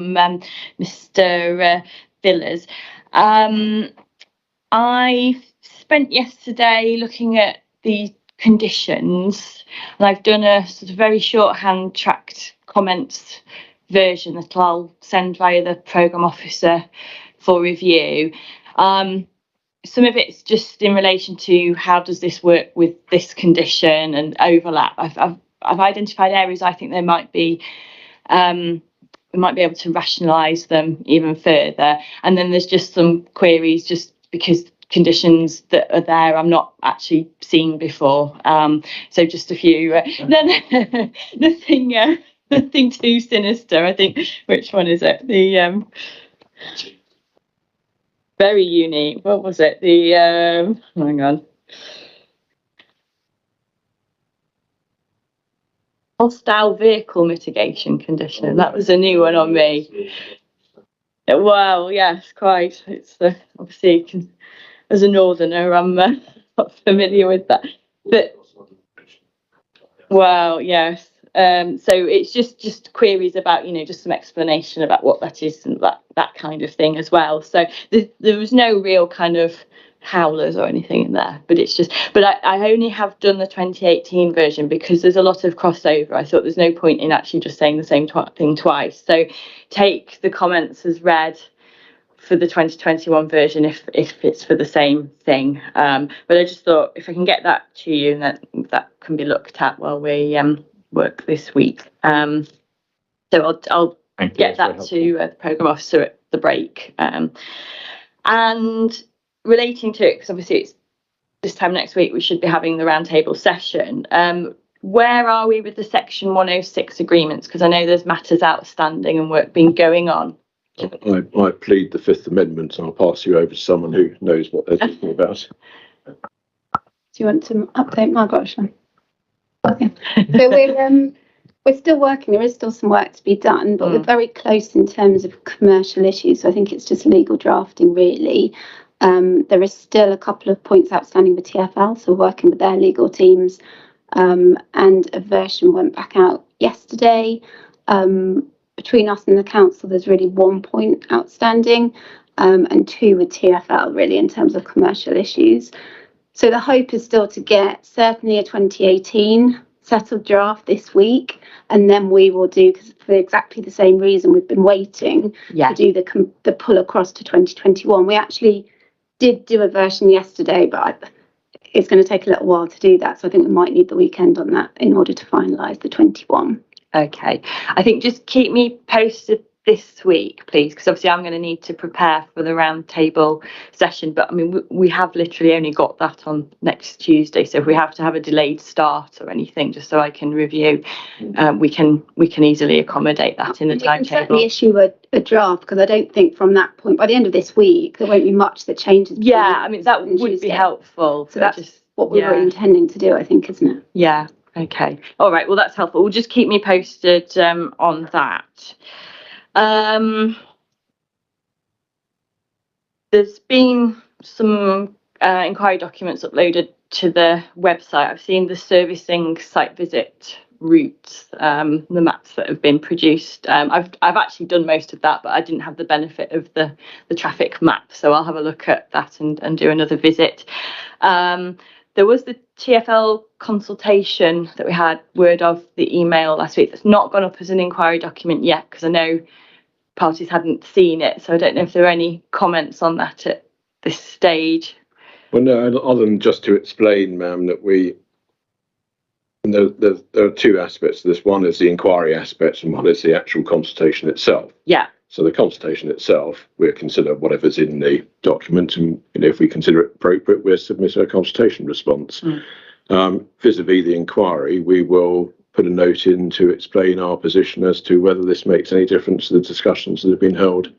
Mr. Villas. I spent yesterday looking at the conditions, and I've done a sort of very shorthand tracked comments version that I'll send via the programme officer for review. Some of it's just in relation to how does this work with this condition and overlap. I've identified areas I think there might be we might be able to rationalise them even further, and then there's just some queries just because conditions that are there I'm not actually seen before, so just a few nothing too sinister. I think, which one is it? The very unique, what was it? The hang on, hostile vehicle mitigation condition. That was a new one on me. Well, yes, quite. It's obviously, as a northerner, I'm not familiar with that. But well, yes. So it's just queries about, just some explanation about what that is and that kind of thing as well. So there was no real kind of howlers or anything in there, but it's just, but I only have done the 2018 version because there's a lot of crossover. I thought there's no point in actually just saying the same thing twice. So take the comments as read for the 2021 version if it's for the same thing. But I just thought if I can get that to you, and that can be looked at while we work this week. So I'll get that to the programme officer at the break. And relating to it, because obviously it's this time next week we should be having the roundtable session. Where are we with the Section 106 agreements? Because I know there's matters outstanding and work been going on. I plead the Fifth Amendment, and I'll pass you over to someone who knows what they're talking about. Do you want to update Margaret? Okay. So we're still working. There is still some work to be done, but we're very close in terms of commercial issues. So I think it's just legal drafting, really. There is still a couple of points outstanding with TfL, so we're working with their legal teams. And a version went back out yesterday. Between us and the council, there's really 1 point outstanding, and 2 with TfL, really, in terms of commercial issues. So the hope is still to get certainly a 2018 settled draft this week, and then we will do, because for exactly the same reason we've been waiting to do the pull across to 2021. We actually did do a version yesterday, but it's going to take a little while to do that. So I think we might need the weekend on that in order to finalise the 21. Okay, I think just keep me posted this week, please, because obviously I'm going to need to prepare for the roundtable session. But I mean, we have literally only got that on next Tuesday, so if we have to have a delayed start or anything, just so I can review, we can easily accommodate that in the timetable. We can certainly issue a draft, because I don't think from that point, by the end of this week, there won't be much that changes. Yeah, I mean that would be helpful. So that's just what we were intending to do, I think, isn't it? Yeah. Okay. All right. Well, that's helpful. We'll just keep me posted on that. There's been some inquiry documents uploaded to the website. I've seen the servicing site visit routes, the maps that have been produced. I've actually done most of that, but I didn't have the benefit of the traffic map, so I'll have a look at that and do another visit. There was the Tfl consultation that we had word of the email last week. That's not gone up as an inquiry document yet, because I know parties hadn't seen it. So I don't know if there are any comments on that at this stage. Well, no, other than just to explain, ma'am, that there are 2 aspects to this. One is the inquiry aspect, and one is the actual consultation itself. Yeah. So the consultation itself, we'll consider whatever's in the document, and if we consider it appropriate, we'll submit a consultation response. Vis-a-vis the inquiry, we will put a note in to explain our position as to whether this makes any difference to the discussions that have been held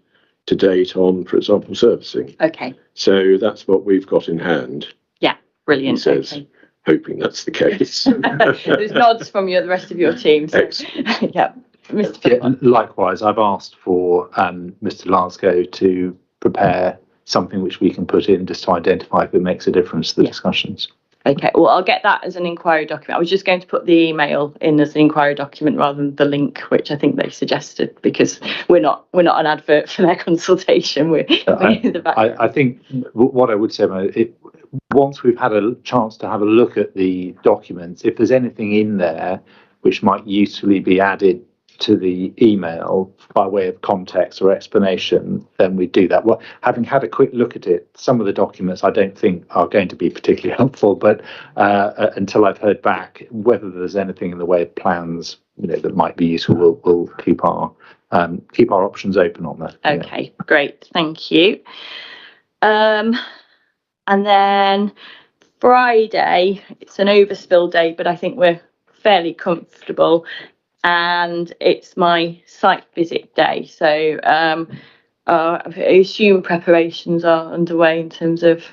to date on, for example, servicing. Okay. So that's what we've got in hand. Yeah, brilliant. He says, hoping that's the case. There's nods from the rest of your team. So. Yeah. Likewise, I've asked for Mr. Lanscow to prepare something which we can put in just to identify if it makes a difference to the discussions. Okay, well, I'll get that as an inquiry document. I was just going to put the email in as an inquiry document rather than the link, which I think they suggested, because we're not an advert for their consultation. We're in the back. I think what I would say about it, once we've had a chance to have a look at the documents, if there's anything in there which might usefully be added to the email by way of context or explanation, then we do that. Well, having had a quick look at it, some of the documents I don't think are going to be particularly helpful, but until I've heard back whether there's anything in the way of plans, that might be useful, we'll keep our options open on that. Okay, great, thank you. And then Friday, it's an overspill day, but I think we're fairly comfortable, and it's my site visit day. So I assume preparations are underway in terms of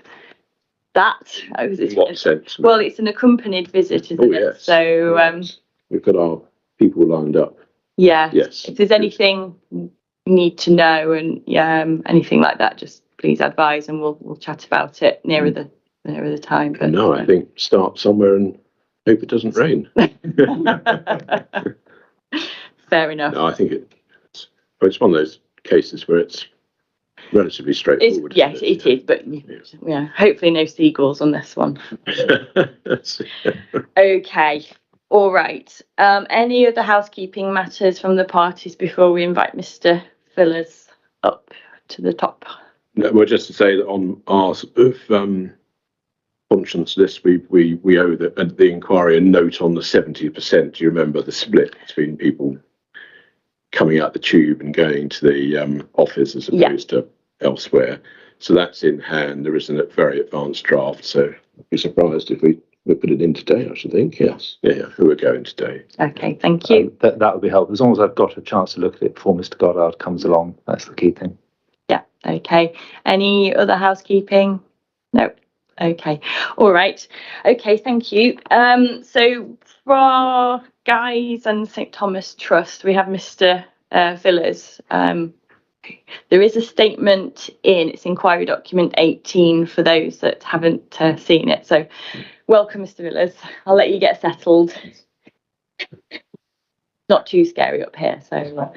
that. In what sense? Well, it's an accompanied visit, isn't it? Yes. So we've got our people lined up. Yeah. Yes. If there's anything you need to know and anything like that, just please advise, and we'll chat about it nearer the time. But no, I think start somewhere and hope it doesn't rain. Fair enough. No, I think it's one of those cases where it's relatively straightforward. Yes, it is, but hopefully no seagulls on this one. Okay, all right. Any other housekeeping matters from the parties before we invite Mr. Fillers up to the top? No, well, just to say that on our conscience list, we owe the inquiry a note on the 70%. Do you remember the split between people coming out the tube and going to the office as opposed to elsewhere? So that's in hand. There isn't a very advanced draft, so I'd be surprised if we put it in today, I should think. Yes. Yeah, who are going today. Okay, thank you. That would be helpful. As long as I've got a chance to look at it before Mr. Goddard comes along, that's the key thing. Yeah, okay. Any other housekeeping? No. Okay, all right. Okay, thank you. So for our Guys and St Thomas Trust, we have Mr. Villas. There is a statement it's inquiry document 18 for those that haven't seen it. So welcome, Mr. Villas. I'll let you get settled. Not too scary up here, so.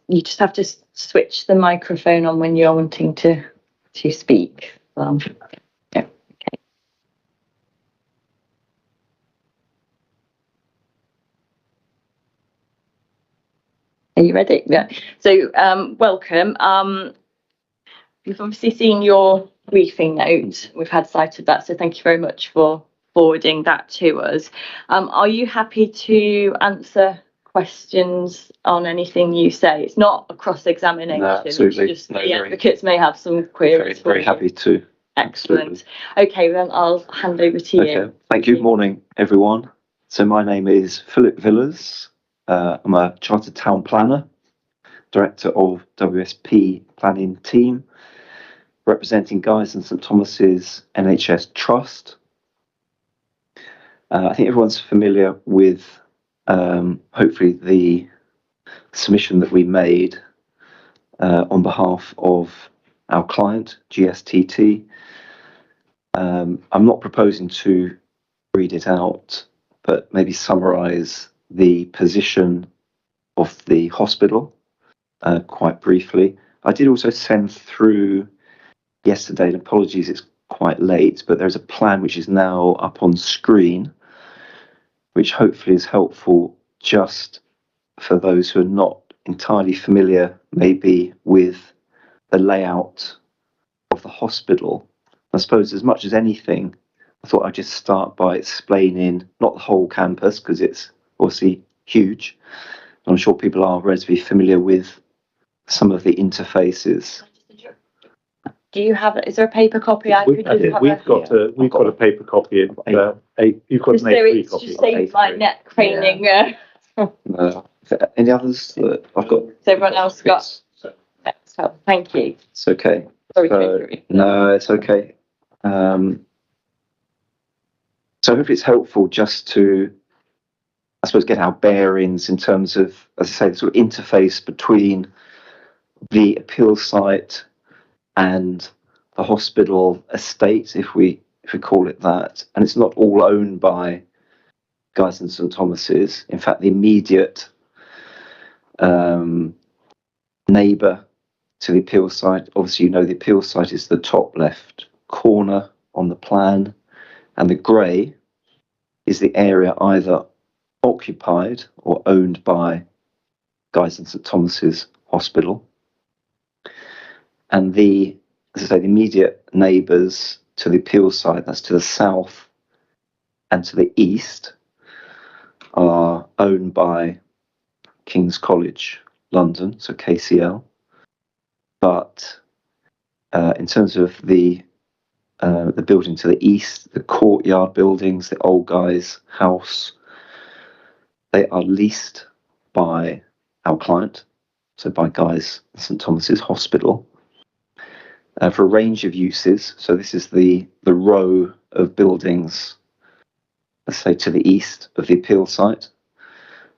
You just have to switch the microphone on when you're wanting to speak. Okay. Are you ready? Yeah. So, welcome. We've obviously seen your briefing note. We've had sight of that, so thank you very much for forwarding that to us. Are you happy to answer questions on anything you say? It's not a cross-examination. No, absolutely. Just the advocates may have some queries. Very happy to. Excellent. Okay, then I'll hand over to you. Thank you. Morning, everyone. So my name is Philip Villas. I'm a Chartered Town Planner, Director of WSP Planning Team, representing Guy's and St Thomas's NHS Trust. I think everyone's familiar with hopefully the submission that we made on behalf of our client, GSTT. I'm not proposing to read it out, but maybe summarise the position of the hospital quite briefly. I did also send through yesterday, and apologies it's quite late, but there's a plan which is now up on screen, which hopefully is helpful just for those who are not entirely familiar maybe with the layout of the hospital. I suppose as much as anything, I thought I'd just start by explaining not the whole campus, because it's obviously huge. I'm sure people are relatively familiar with some of the interfaces. Do you have? Is there a paper copy? We've got a paper copy. You've got an A3 copy. Just save my neck craning. Any others that I've got? So everyone else got. So thank you. It's okay. Sorry. No, it's okay. So I hope it's helpful just to, I suppose, get our bearings in terms of, as I say, the sort of interface between the appeal site and the hospital estate, if we call it that. And it's not all owned by Guy's and St Thomas's. In fact, the immediate neighbour to the appeal site, obviously the appeal site is the top left corner on the plan, and the grey is the area either occupied or owned by Guy's and St Thomas's Hospital. And the immediate neighbours to the appeal site, that's to the south and to the east, are owned by King's College London, so KCL. But in terms of the building to the east, the courtyard buildings, the old Guy's house, they are leased by our client, so by Guy's St Thomas's Hospital, for a range of uses. So this is the row of buildings, let's say to the east of the appeal site,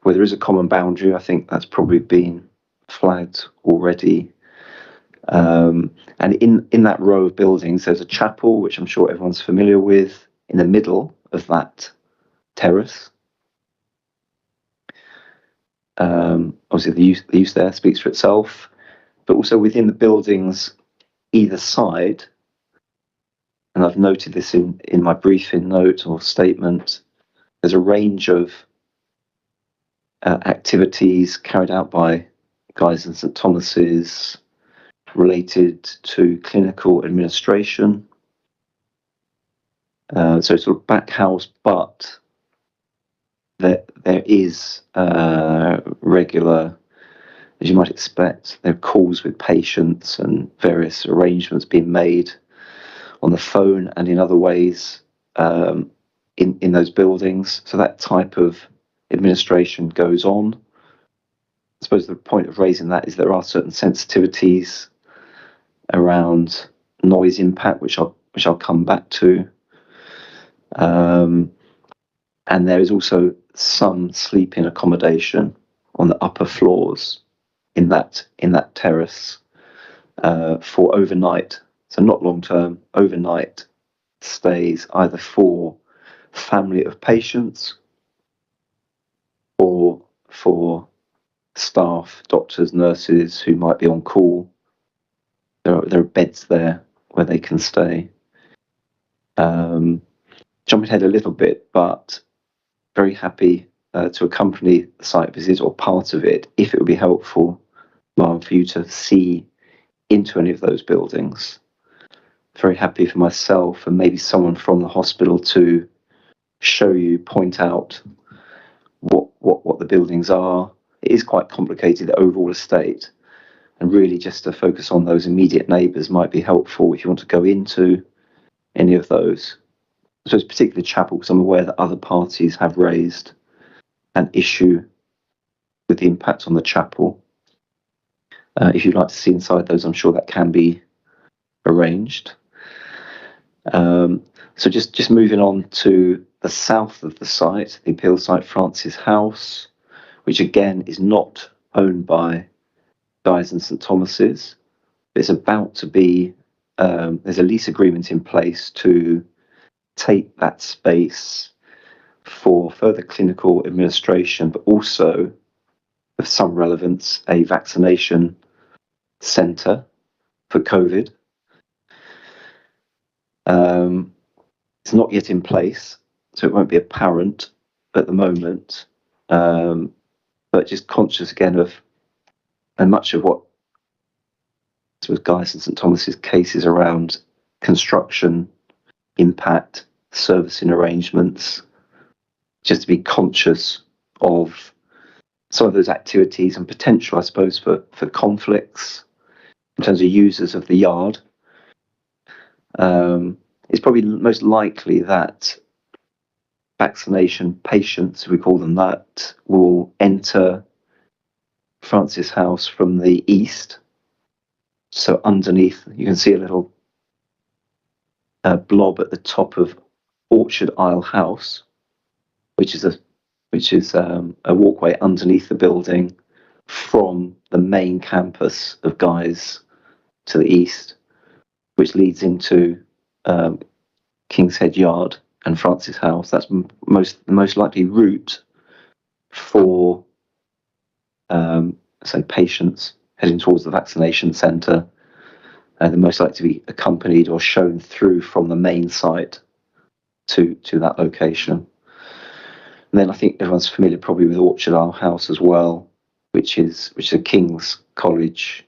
where there is a common boundary. I think that's probably been flagged already. And in that row of buildings, there's a chapel, which I'm sure everyone's familiar with, in the middle of that terrace. Obviously, the use there speaks for itself, but also within the buildings either side, and I've noted this in my briefing note or statement, there's a range of activities carried out by Guy's and St Thomas's related to clinical administration. So sort of back house, but there is regular, as you might expect, there are calls with patients and various arrangements being made on the phone and in other ways in those buildings. So that type of administration goes on. I suppose the point of raising that is there are certain sensitivities around noise impact, which I'll come back to. And there is also some sleeping accommodation on the upper floors in that terrace for overnight, so not long term, overnight stays, either for family of patients or for staff, doctors, nurses who might be on call. There are beds there where they can stay. Jumping ahead a little bit, but very happy to accompany the site visit or part of it if it would be helpful, Martin, for you to see into any of those buildings. Very happy for myself and maybe someone from the hospital to show you, point out what the buildings are. It is quite complicated, the overall estate, and really just to focus on those immediate neighbours might be helpful if you want to go into any of those. So it's particularly chapel, because I'm aware that other parties have raised an issue with the impact on the chapel. If you'd like to see inside those, I'm sure that can be arranged. So just moving on to the south of the site, the appeal site, Francis House, which again is not owned by Guy's and St Thomas's. It's about to be, there's a lease agreement in place to take that space for further clinical administration, but also, of some relevance, a vaccination centre for COVID. It's not yet in place, so it won't be apparent at the moment, but just conscious again of, and much of what was Guy's and St Thomas's cases around construction, impact, servicing arrangements, just to be conscious of some of those activities and potential, I suppose, for conflicts in terms of users of the yard. It's probably most likely that vaccination patients, if we call them that, will enter Francis House from the east. So underneath, you can see a little blob at the top of Orchard Isle House, which is a walkway underneath the building from the main campus of Guy's to the east. which leads into King's Head Yard and Francis House. That's the most likely route for say patients heading towards the vaccination centre, and they're most likely to be accompanied or shown through from the main site to that location. And then I think everyone's familiar probably with Orchard Isle House as well, which is a King's College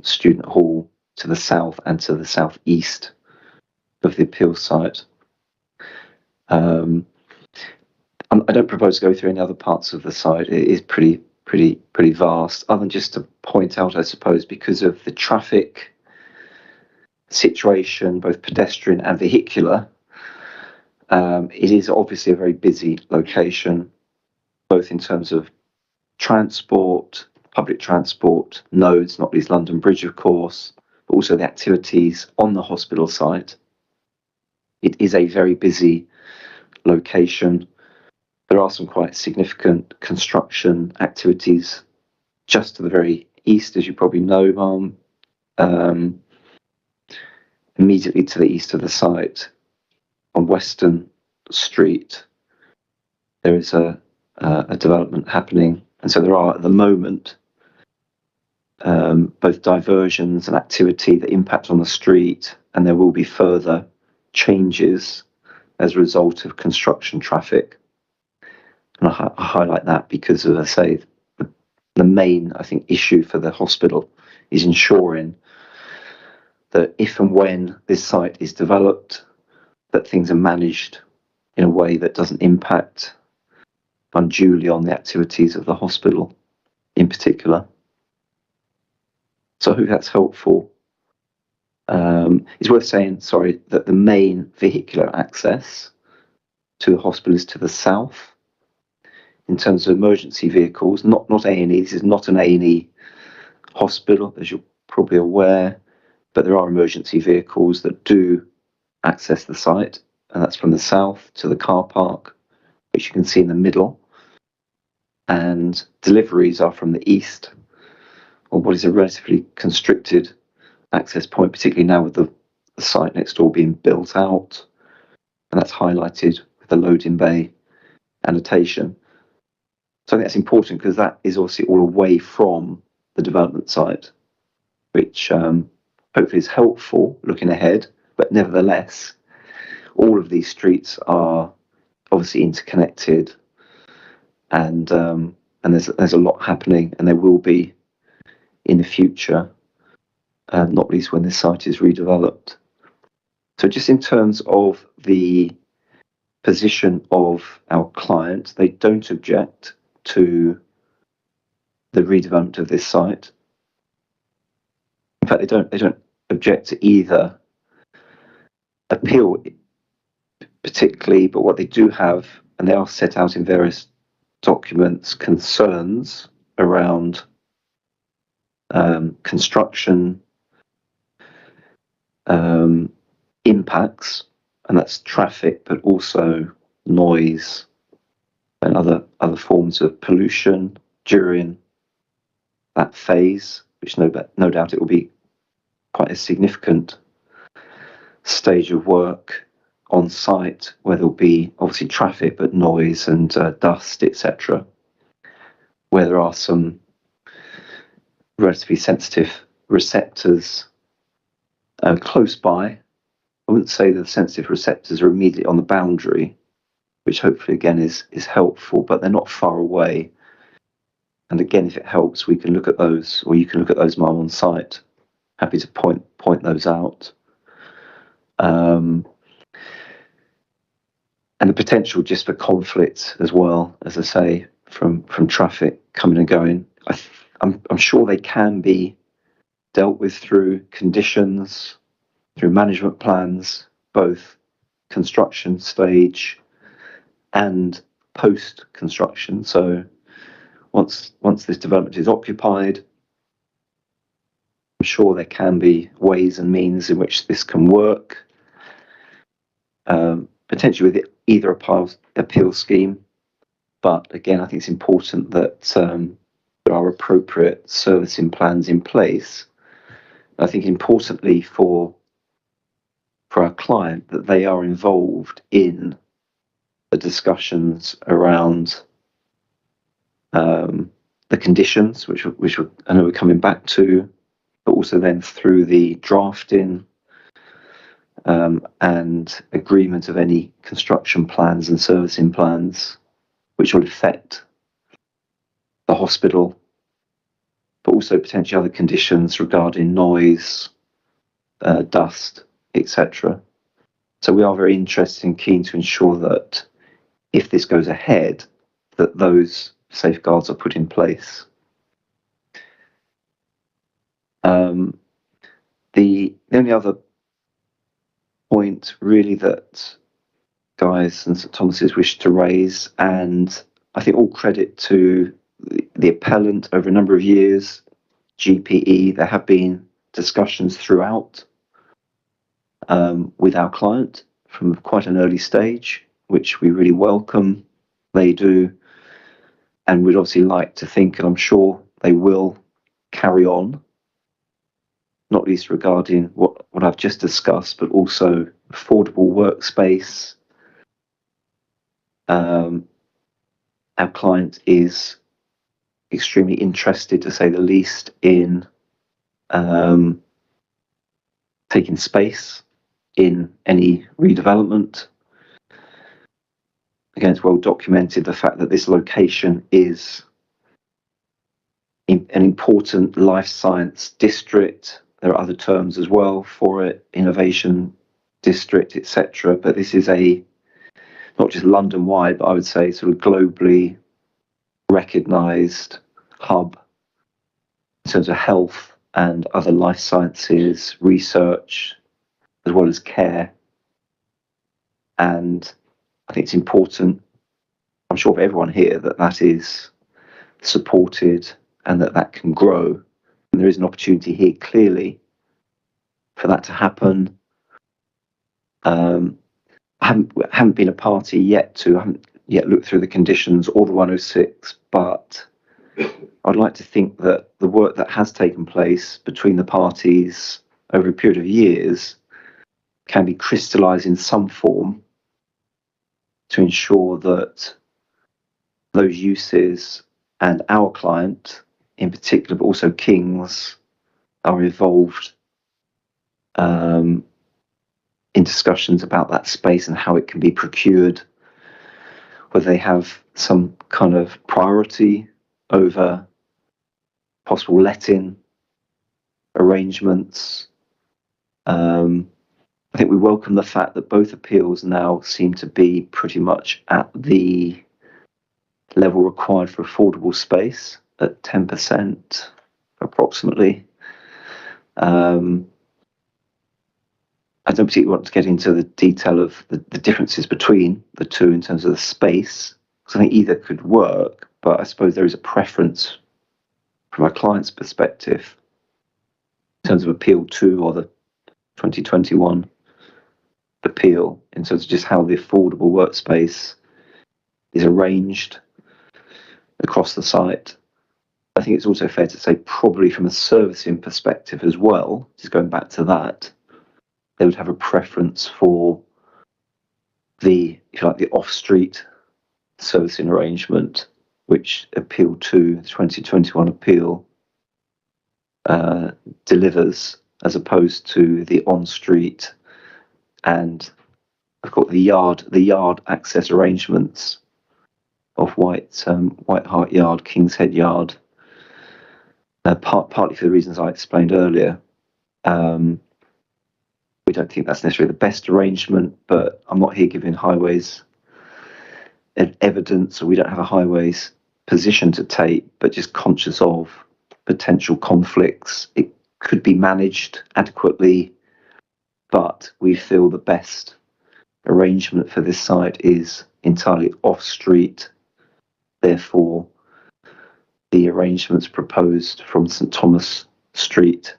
student hall to the south and to the southeast of the appeal site. I don't propose to go through any other parts of the site. It is pretty vast, other than just to point out, I suppose, because of the traffic situation, both pedestrian and vehicular, it is obviously a very busy location, both in terms of transport, public transport nodes, not least London Bridge, of course, but also the activities on the hospital site. It is a very busy location. There are some quite significant construction activities just to the very east, as you probably know, Mum. Immediately to the east of the site, on Western Street, there is a development happening, and so there are at the moment both diversions and activity that impact on the street, and there will be further changes as a result of construction traffic. And I highlight that because, as I say, the main, I think, issue for the hospital is ensuring that if and when this site is developed, that things are managed in a way that doesn't impact unduly on the activities of the hospital in particular. So I hope that's helpful. It's worth saying, that the main vehicular access to the hospital is to the south. In terms of emergency vehicles, not A&E, this is not an A&E hospital, as you're probably aware, but there are emergency vehicles that do access the site, and that's from the south to the car park, which you can see in the middle, and deliveries are from the east, or what is a relatively constricted access point, particularly now with the site next door being built out, and that's highlighted with the loading bay annotation. So I think that's important because that is obviously all away from the development site, which hopefully is helpful looking ahead, but nevertheless, all of these streets are obviously interconnected, and there's a lot happening, and there will be in the future, not least when this site is redeveloped. So just in terms of the position of our client, they don't object to the redevelopment of this site. In fact, they don't object to either appeal particularly, but what they do have, and they are set out in various documents, concerns around construction impacts, and that's traffic, but also noise and other forms of pollution during that phase, which no doubt it will be quite a significant stage of work on site, where there'll be obviously traffic, but noise and dust, etc., where there are some relatively sensitive receptors close by. I wouldn't say that the sensitive receptors are immediately on the boundary, which hopefully again is helpful, but they're not far away. And again, if it helps, we can look at those, or you can look at those, Mum, on site. Happy to point those out. And the potential just for conflict as well, as I say, from traffic coming and going. I'm sure they can be dealt with through conditions, through management plans, both construction stage and post-construction. So once this development is occupied, I'm sure there can be ways and means in which this can work, potentially with either appeal scheme. But again, I think it's important that there are appropriate servicing plans in place. I think importantly for for our client that they are involved in the discussions around the conditions, which I know we're coming back to, but also then through the drafting and agreement of any construction plans and servicing plans, which will affect the hospital, but also potentially other conditions regarding noise, dust, etc. So we are very interested and keen to ensure that if this goes ahead, that those safeguards are put in place. The only other point really that Guy's and St Thomas's wish to raise, and I think all credit to the appellant over a number of years, GPE, there have been discussions throughout with our client from quite an early stage, which we really welcome. They do, and we'd obviously like to think, and I'm sure they will carry on, not least regarding what I've just discussed, but also affordable workspace. Our client is extremely interested, to say the least, in taking space in any redevelopment. Again, it's well documented the fact that this location is an important life science district. There are other terms as well for it, innovation district, etc. But this is not just London-wide, but I would say sort of globally recognised hub in terms of health and other life sciences research, as well as care. And I think it's important, I'm sure for everyone here, that is supported and that can grow. And there is an opportunity here, clearly, for that to happen. I haven't been a party yet I haven't yet looked through the conditions or the 106, but I'd like to think that the work that has taken place between the parties over a period of years can be crystallised in some form to ensure that those uses and our client in particular, but also King's, are involved in discussions about that space and how it can be procured, whether they have some kind of priority over possible letting arrangements. I think we welcome the fact that both appeals now seem to be pretty much at the level required for affordable space at 10% approximately. I don't particularly want to get into the detail of the differences between the two in terms of the space, because I think either could work, but I suppose there is a preference from our client's perspective in terms of appeal 2 or the 2021 appeal, in terms of just how the affordable workspace is arranged across the site. I think it's also fair to say probably from a servicing perspective as well, just going back to that, they would have a preference for the, if you like, the off-street servicing arrangement, which appeal to the 2021 appeal delivers, as opposed to the on-street and I've got the yard access arrangements of White Hart Yard, King's Head Yard, partly for the reasons I explained earlier. We don't think that's necessarily the best arrangement, but I'm not here giving highways evidence, or we don't have a highways position to take, but just conscious of potential conflicts. It could be managed adequately, but we feel the best arrangement for this site is entirely off-street. Therefore, the arrangements proposed from St Thomas Street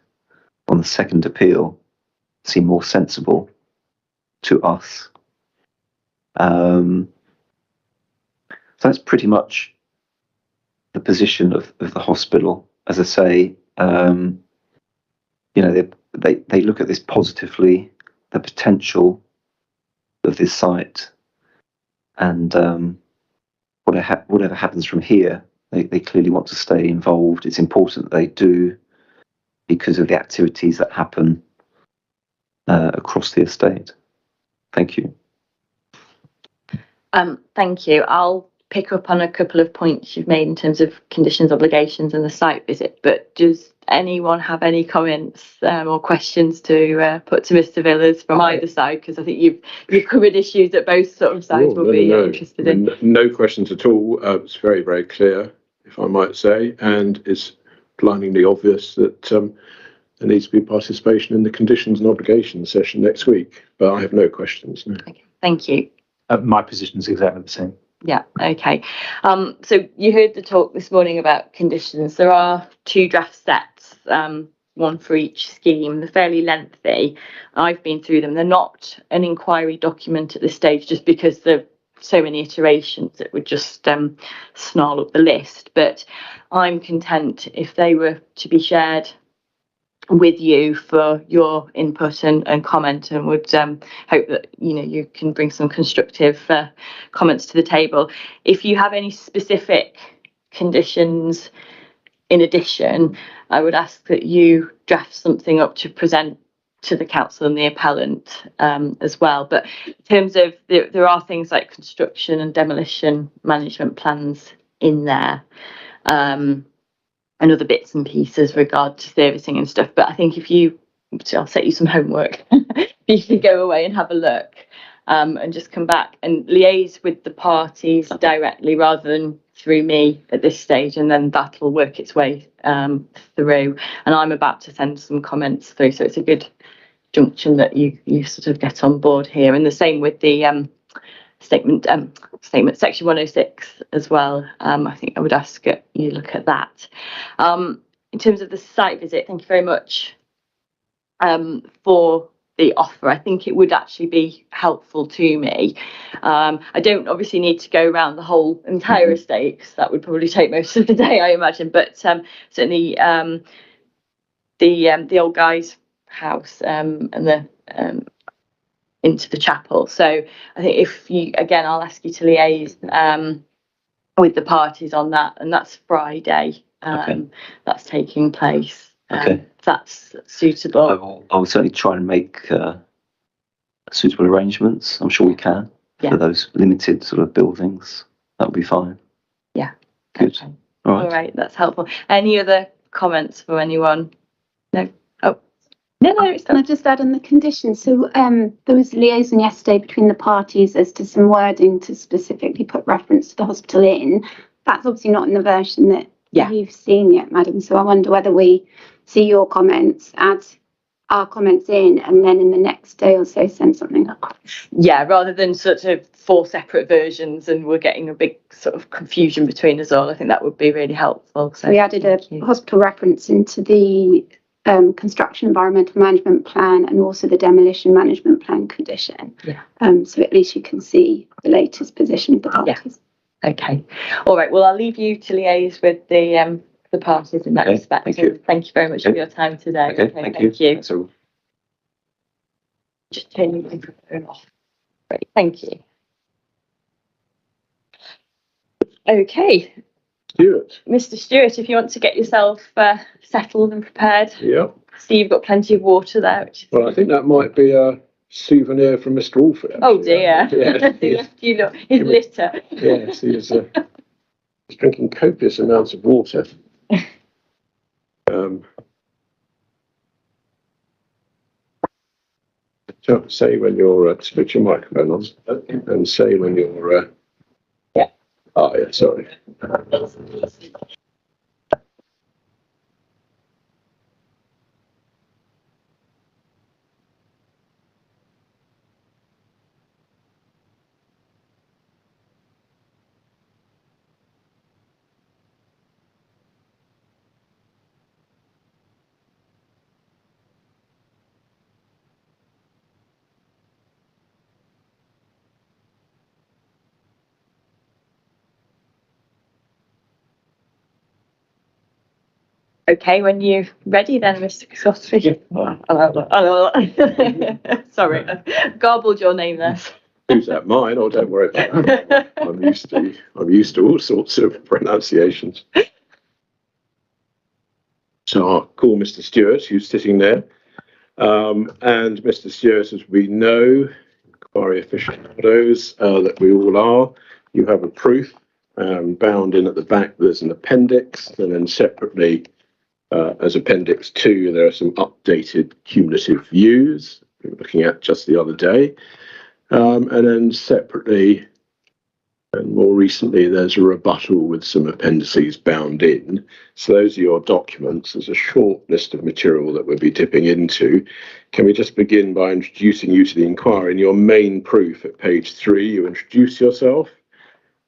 on the second appeal seem more sensible to us. So that's pretty much the position of the hospital. As I say, they look at this positively. the potential of this site, and whatever happens from here, they clearly want to stay involved. It's important that they do, because of the activities that happen across the estate. Thank you. Thank you. I'll pick up on a couple of points you've made in terms of conditions, obligations and the site visit, but does anyone have any comments or questions to put to Mr. Villas from either side? Because I think you've covered issues that both sort of sides will be interested in. No questions at all. It's very, very clear, if I might say, and it's blindingly obvious that there needs to be participation in the conditions and obligations session next week, but I have no questions. No. Okay, thank you. My position is exactly the same. Yeah, okay. So you heard the talk this morning about conditions. There are 2 draft sets, one for each scheme. They're fairly lengthy. I've been through them. They're not an inquiry document at this stage, just because there are so many iterations that would just snarl up the list. But I'm content if they were to be shared with you for your input and comment, and would hope that you can bring some constructive comments to the table. If you have any specific conditions in addition, I would ask that you draft something up to present to the council and the appellant as well. But in terms of there are things like construction and demolition management plans in there, and other bits and pieces regard to servicing and stuff. But I think I'll set you some homework. You can go away and have a look and just come back and liaise with the parties directly rather than through me at this stage, and then that'll work its way through. And I'm about to send some comments through, so it's a good junction that you sort of get on board here. And the same with the statement section 106 as well. I think I would ask you look at that. In terms of the site visit, thank you very much for the offer. I think it would actually be helpful to me. I don't obviously need to go around the whole entire estate, because that would probably take most of the day, I imagine, but certainly the old guy's house and the into the chapel. So I think I'll ask you to liaise with the parties on that, and that's Friday. That's taking place. If that's suitable. I will certainly try and make suitable arrangements. I'm sure we can for those limited sort of buildings. That would be fine. Yeah. Good. Okay. All right. That's helpful. Any other comments from anyone? No. Oh. No, it's Can I just add on the conditions? So there was liaison yesterday between the parties as to some wording to specifically put reference to the hospital in. That's obviously not in the version that you've seen yet, madam. So I wonder whether we see your comments, add our comments in, and then in the next day or so send something across. Yeah, rather than sort of 4 separate versions and we're getting a big sort of confusion between us all. I think that would be really helpful. So we added a hospital reference into the construction environmental management plan and also the demolition management plan condition. So at least you can see the latest position of the parties. Okay. All right. Well, I'll leave you to liaise with the parties in that respect. Thank you. Thank you very much for your time today. Okay, thank you. Thanks, everyone. Just turn your microphone off. Great. Thank you. Okay. Mr. Stewart, if you want to get yourself settled and prepared. Yeah. See, you've got plenty of water there. Well, I think that might be a souvenir from Mr. Alford. Oh dear. He left you his litter. Yes, he's drinking copious amounts of water. So say when you're switch your microphone on, and say when you're. Oh yeah, sorry. Okay, when you're ready then, Mr. Cosby. Sorry, I garbled your name there. Who's that? Mine? Oh, don't worry about that. I'm used to all sorts of pronunciations. So I'll call Mr. Stewart, who's sitting there. And Mr. Stewart, as we know, inquiry aficionados that we all are, you have a proof bound in at the back. There's an appendix, and then separately, as Appendix 2, there are some updated cumulative views we were looking at just the other day. And then separately, and more recently, there's a rebuttal with some appendices bound in. So those are your documents. There's a short list of material that we'll be dipping into. Can we just begin by introducing you to the inquiry? In your main proof at page 3, you introduce yourself,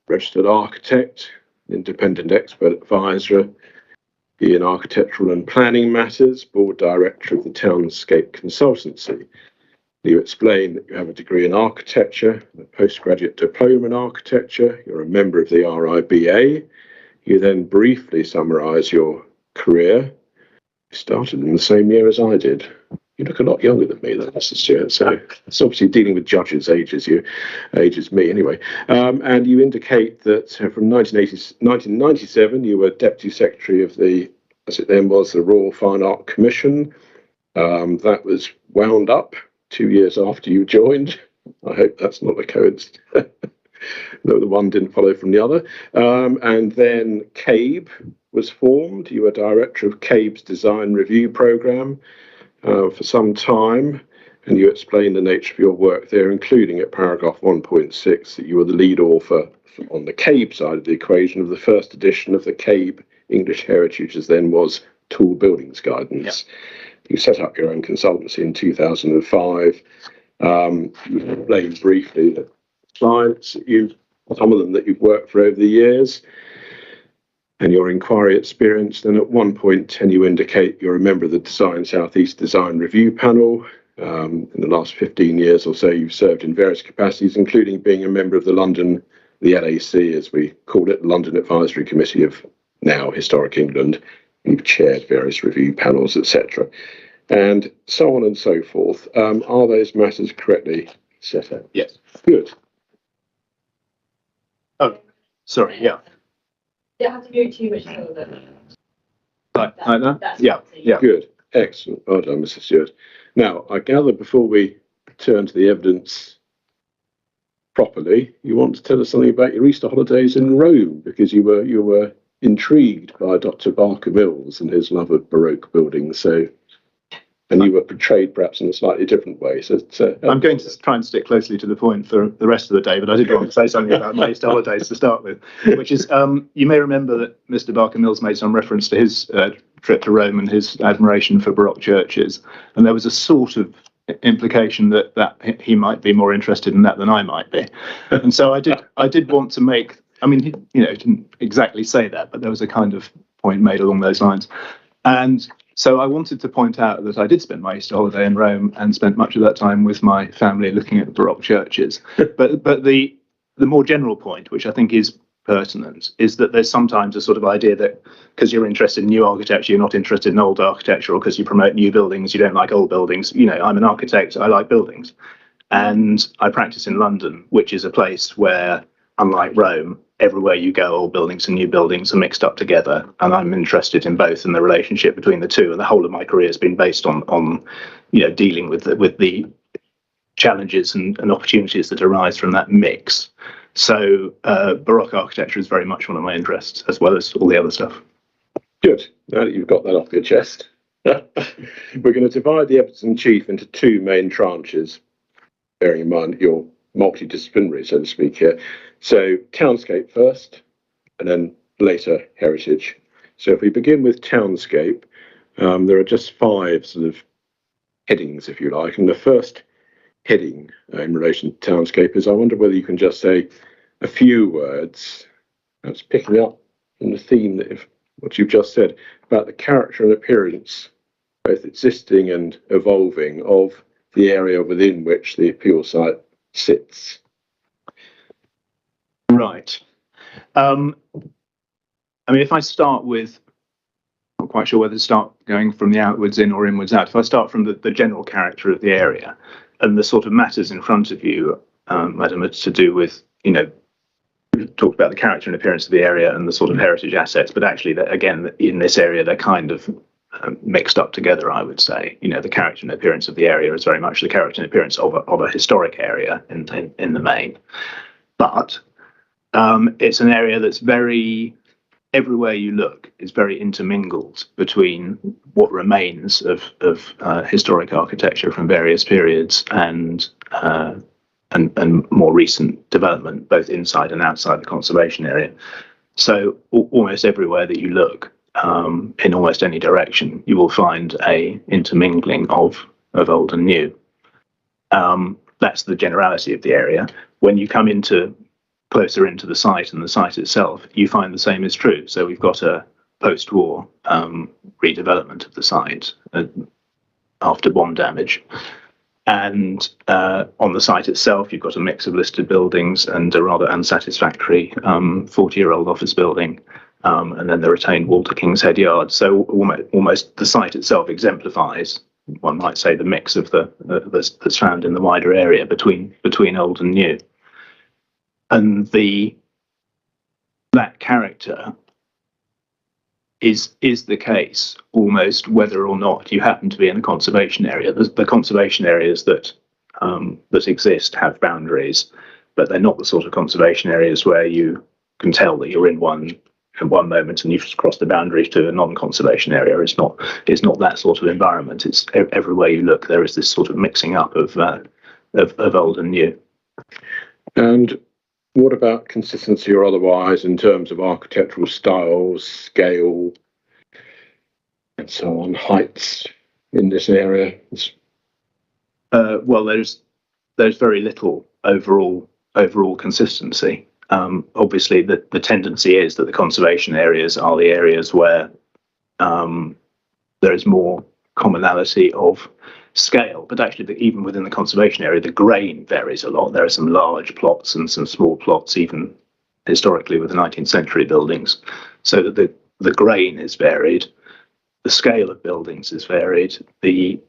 registered architect, independent expert advisor in architectural and planning matters, board director of the Townscape Consultancy. You explain that you have a degree in architecture, a postgraduate diploma in architecture, you're a member of the RIBA. You then briefly summarise your career. You started in the same year as I did. You look a lot younger than me, though, Mr. Stewart, so it's obviously dealing with judges' ages me anyway. And you indicate that from 1997, you were Deputy Secretary of the, as it then was, the Royal Fine Art Commission. That was wound up 2 years after you joined. I hope that's not a coincidence. Though the one didn't follow from the other. And then CABE was formed. You were director of CABE's design review programme for some time. And you explained the nature of your work there, including at paragraph 1.6 that you were the lead author on the CABE side of the equation of the first edition of the CABE English Heritage, as then was Tall Buildings Guidance. Yep. You set up your own consultancy in 2005. You explained briefly the clients that some of them that you've worked for over the years, and your inquiry experience. Then at 1.10, you indicate you're a member of the Design Southeast Design Review Panel. In the last 15 years or so, you've served in various capacities, including being a member of the LAC, as we call it, London Advisory Committee of now Historic England. You've chaired various review panels, etc., and so on and so forth. Are those matters correctly set out? Yes. Good. Oh, sorry. Yeah. You don't have to go too much further. Like that? Yeah. Yeah. Good. Excellent. Well done, Mr. Stewart. Now, I gather before we turn to the evidence properly, you want to tell us something about your Easter holidays in Rome, because you were intrigued by Dr. Barker Mills and his love of Baroque buildings. And you were portrayed perhaps in a slightly different way. So I'm going to try and stick closely to the point for the rest of the day, but I did want to say something about my Easter holidays to start with, which is you may remember that Mr. Barker Mills made some reference to his trip to Rome and his admiration for Baroque churches, and there was a sort of implication that he might be more interested in that than I might be, and so I did want to make. I mean, he didn't exactly say that, but there was a kind of point made along those lines. And so I wanted to point out that I did spend my Easter holiday in Rome and spent much of that time with my family looking at Baroque churches. But the more general point, which I think is pertinent, is that there's sometimes a sort of idea that because you're interested in new architecture, you're not interested in old architecture, or because you promote new buildings, you don't like old buildings. I'm an architect, I like buildings. And I practice in London, which is a place where, unlike Rome, everywhere you go, old buildings and new buildings are mixed up together, and I'm interested in both and the relationship between the two. And the whole of my career has been based on dealing with the challenges and opportunities that arise from that mix. So Baroque architecture is very much one of my interests, as well as all the other stuff. Good. Now that you've got that off your chest, we're going to divide the evidence in chief into two main tranches, bearing in mind you're multidisciplinary, so to speak here. So Townscape first, and then later Heritage. So if we begin with Townscape, there are just 5 sort of headings, if you like. And the first heading in relation to Townscape is, I wonder whether you can just say a few words, perhaps picking up from the theme that what you've just said about the character and appearance, both existing and evolving, of the area within which the appeal site sits. Right. I mean, if I start with, quite sure whether to start going from the outwards in or inwards out. If I start from the general character of the area and the sort of matters in front of you, Madam, it's to do with, we talked about the character and appearance of the area and the sort of heritage assets, but actually, again, in this area, they're kind of mixed up together, I would say. The character and appearance of the area is very much the character and appearance of a historic area in the main. But it's an area that's everywhere you look is very intermingled between what remains of historic architecture from various periods and more recent development, both inside and outside the conservation area. So almost everywhere that you look, in almost any direction, you will find a intermingling of old and new. That's the generality of the area. When you come closer into the site and the site itself, you find the same is true. So we've got a post-war redevelopment of the site after bomb damage. And on the site itself, you've got a mix of listed buildings and a rather unsatisfactory 40-year-old office building, and then the retained wall to King's Head Yard. So almost the site itself exemplifies, one might say, the mix of that's found in the wider area between old and new. And that character is the case almost whether or not you happen to be in a conservation area. The conservation areas that exist have boundaries, but they're not the sort of conservation areas where you can tell that you're in one moment and you've just crossed the boundary to a non-conservation area. It's not that sort of environment. It's everywhere you look, there is this sort of mixing up of old and new. And what about consistency or otherwise in terms of architectural styles, scale, and so on, heights in this area? Well, there's very little overall consistency. Obviously, the tendency is that the conservation areas are the areas where there is more commonality of scale, but actually even within the conservation area, the grain varies a lot. There are some large plots and some small plots, even historically with the 19th century buildings, so that the grain is varied, the scale of buildings is varied, the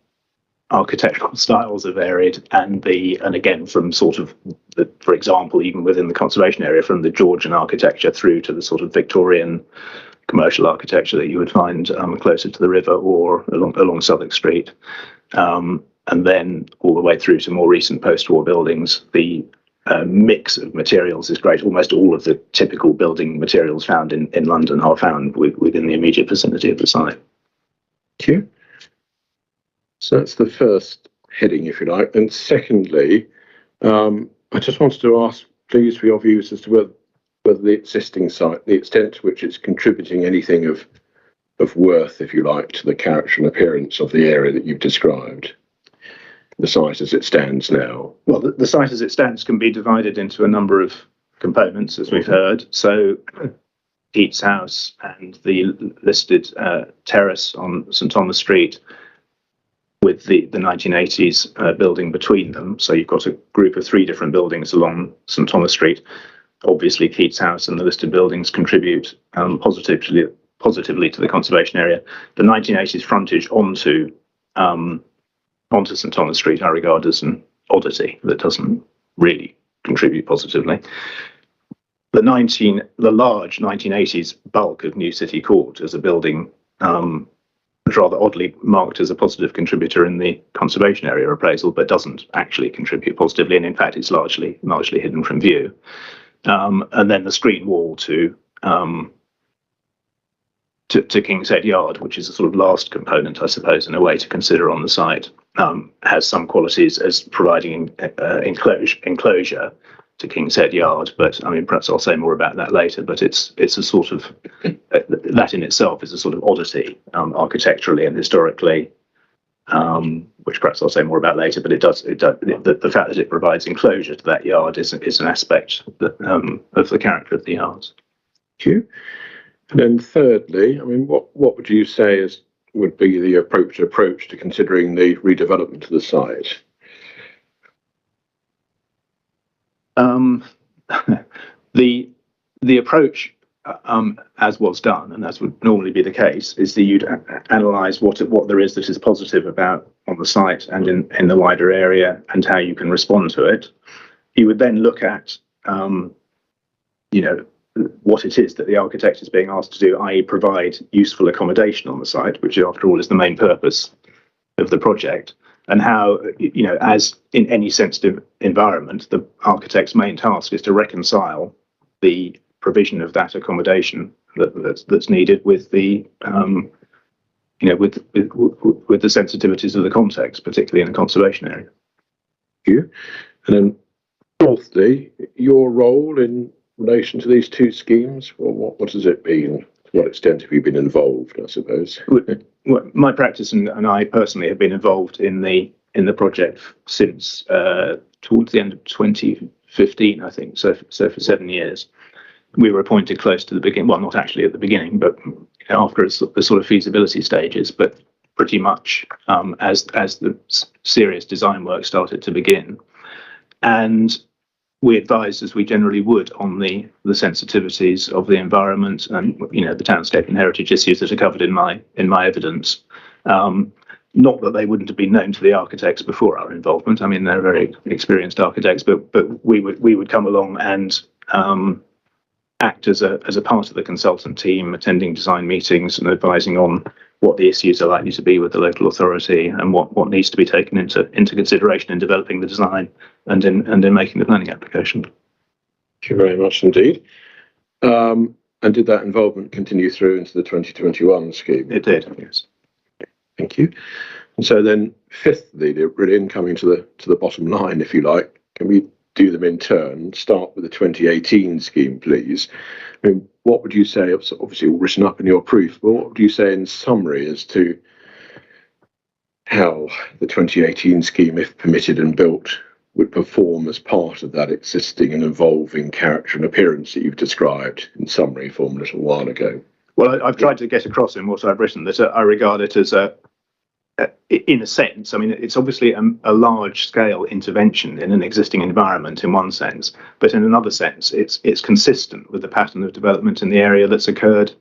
architectural styles are varied, and again from sort of for example, even within the conservation area, from the Georgian architecture through to the sort of Victorian commercial architecture that you would find closer to the river or along Southwark Street. And then all the way through to more recent post-war buildings, the mix of materials is great. Almost all of the typical building materials found in London are found within the immediate vicinity of the site. Thank you. So that's the first heading, if you like. And secondly, I just wanted to ask, please, for your views as to whether the existing site, the extent to which it's contributing anything of worth, if you like, to the character and appearance of the area that you've described, the site as it stands now. Well, the site as it stands can be divided into a number of components, as we've heard. So Keats House and the listed terrace on St Thomas Street with the 1980s building between them. So you've got a group of 3 different buildings along St Thomas Street. Obviously, Keats House and the listed buildings contribute positively to the conservation area. The 1980s frontage onto St Thomas Street I regard as an oddity that doesn't really contribute positively. The large 1980s bulk of New City Court as a building was rather oddly marked as a positive contributor in the conservation area appraisal, but doesn't actually contribute positively, and in fact it's largely hidden from view. And then the screen wall to King's Head Yard, which is a sort of last component, I suppose, in a way to consider on the site, has some qualities as providing enclosure to King's Head Yard. But I mean, perhaps I'll say more about that later. But it's a sort of that in itself is a sort of oddity architecturally and historically, which perhaps I'll say more about later. But the fact that it provides enclosure to that yard is an aspect of the character of the yards. Thank you. And then thirdly, I mean, what would you say would be the appropriate approach to considering the redevelopment of the site? The approach as was done, and as would normally be the case, is that you'd analyse what there is that is positive about on the site and in the wider area, and how you can respond to it. You would then look at, what it is that the architect is being asked to do, i.e., provide useful accommodation on the site, which after all is the main purpose of the project, and how, as in any sensitive environment, the architect's main task is to reconcile the provision of that accommodation that's needed with the with the sensitivities of the context, particularly in the conservation area. Thank you. And then fourthly, your role in relation to these two schemes, well, what has it been? To what extent have you been involved, I suppose? Well, my practice and I personally have been involved in the project since towards the end of 2015, I think. So for 7 years. We were appointed close to the beginning. Well, not actually at the beginning, but after the sort of feasibility stages. But pretty much as the serious design work started to begin, and we advised, as we generally would, on the sensitivities of the environment and the townscape and heritage issues that are covered in my evidence. Not that they wouldn't have been known to the architects before our involvement. I mean, they're very experienced architects, but we would come along and act as a part of the consultant team, attending design meetings and advising on what the issues are likely to be with the local authority and what needs to be taken into consideration in developing the design and in making the planning application. Thank you very much indeed. And did that involvement continue through into the 2021 scheme? It did, yes. Thank you. And so then, fifthly, really in coming to the bottom line, if you like, can we do them in turn? Start with the 2018 scheme, please. I mean, what would you say? It's obviously all written up in your proof, but what would you say in summary as to how the 2018 scheme, if permitted and built, would perform as part of that existing and evolving character and appearance that you've described in summary form a little while ago? Well, I've tried to get across in what I've written that I regard it as in a sense, I mean, it's obviously a large-scale intervention in an existing environment in one sense, but in another sense, it's consistent with the pattern of development in the area that's occurred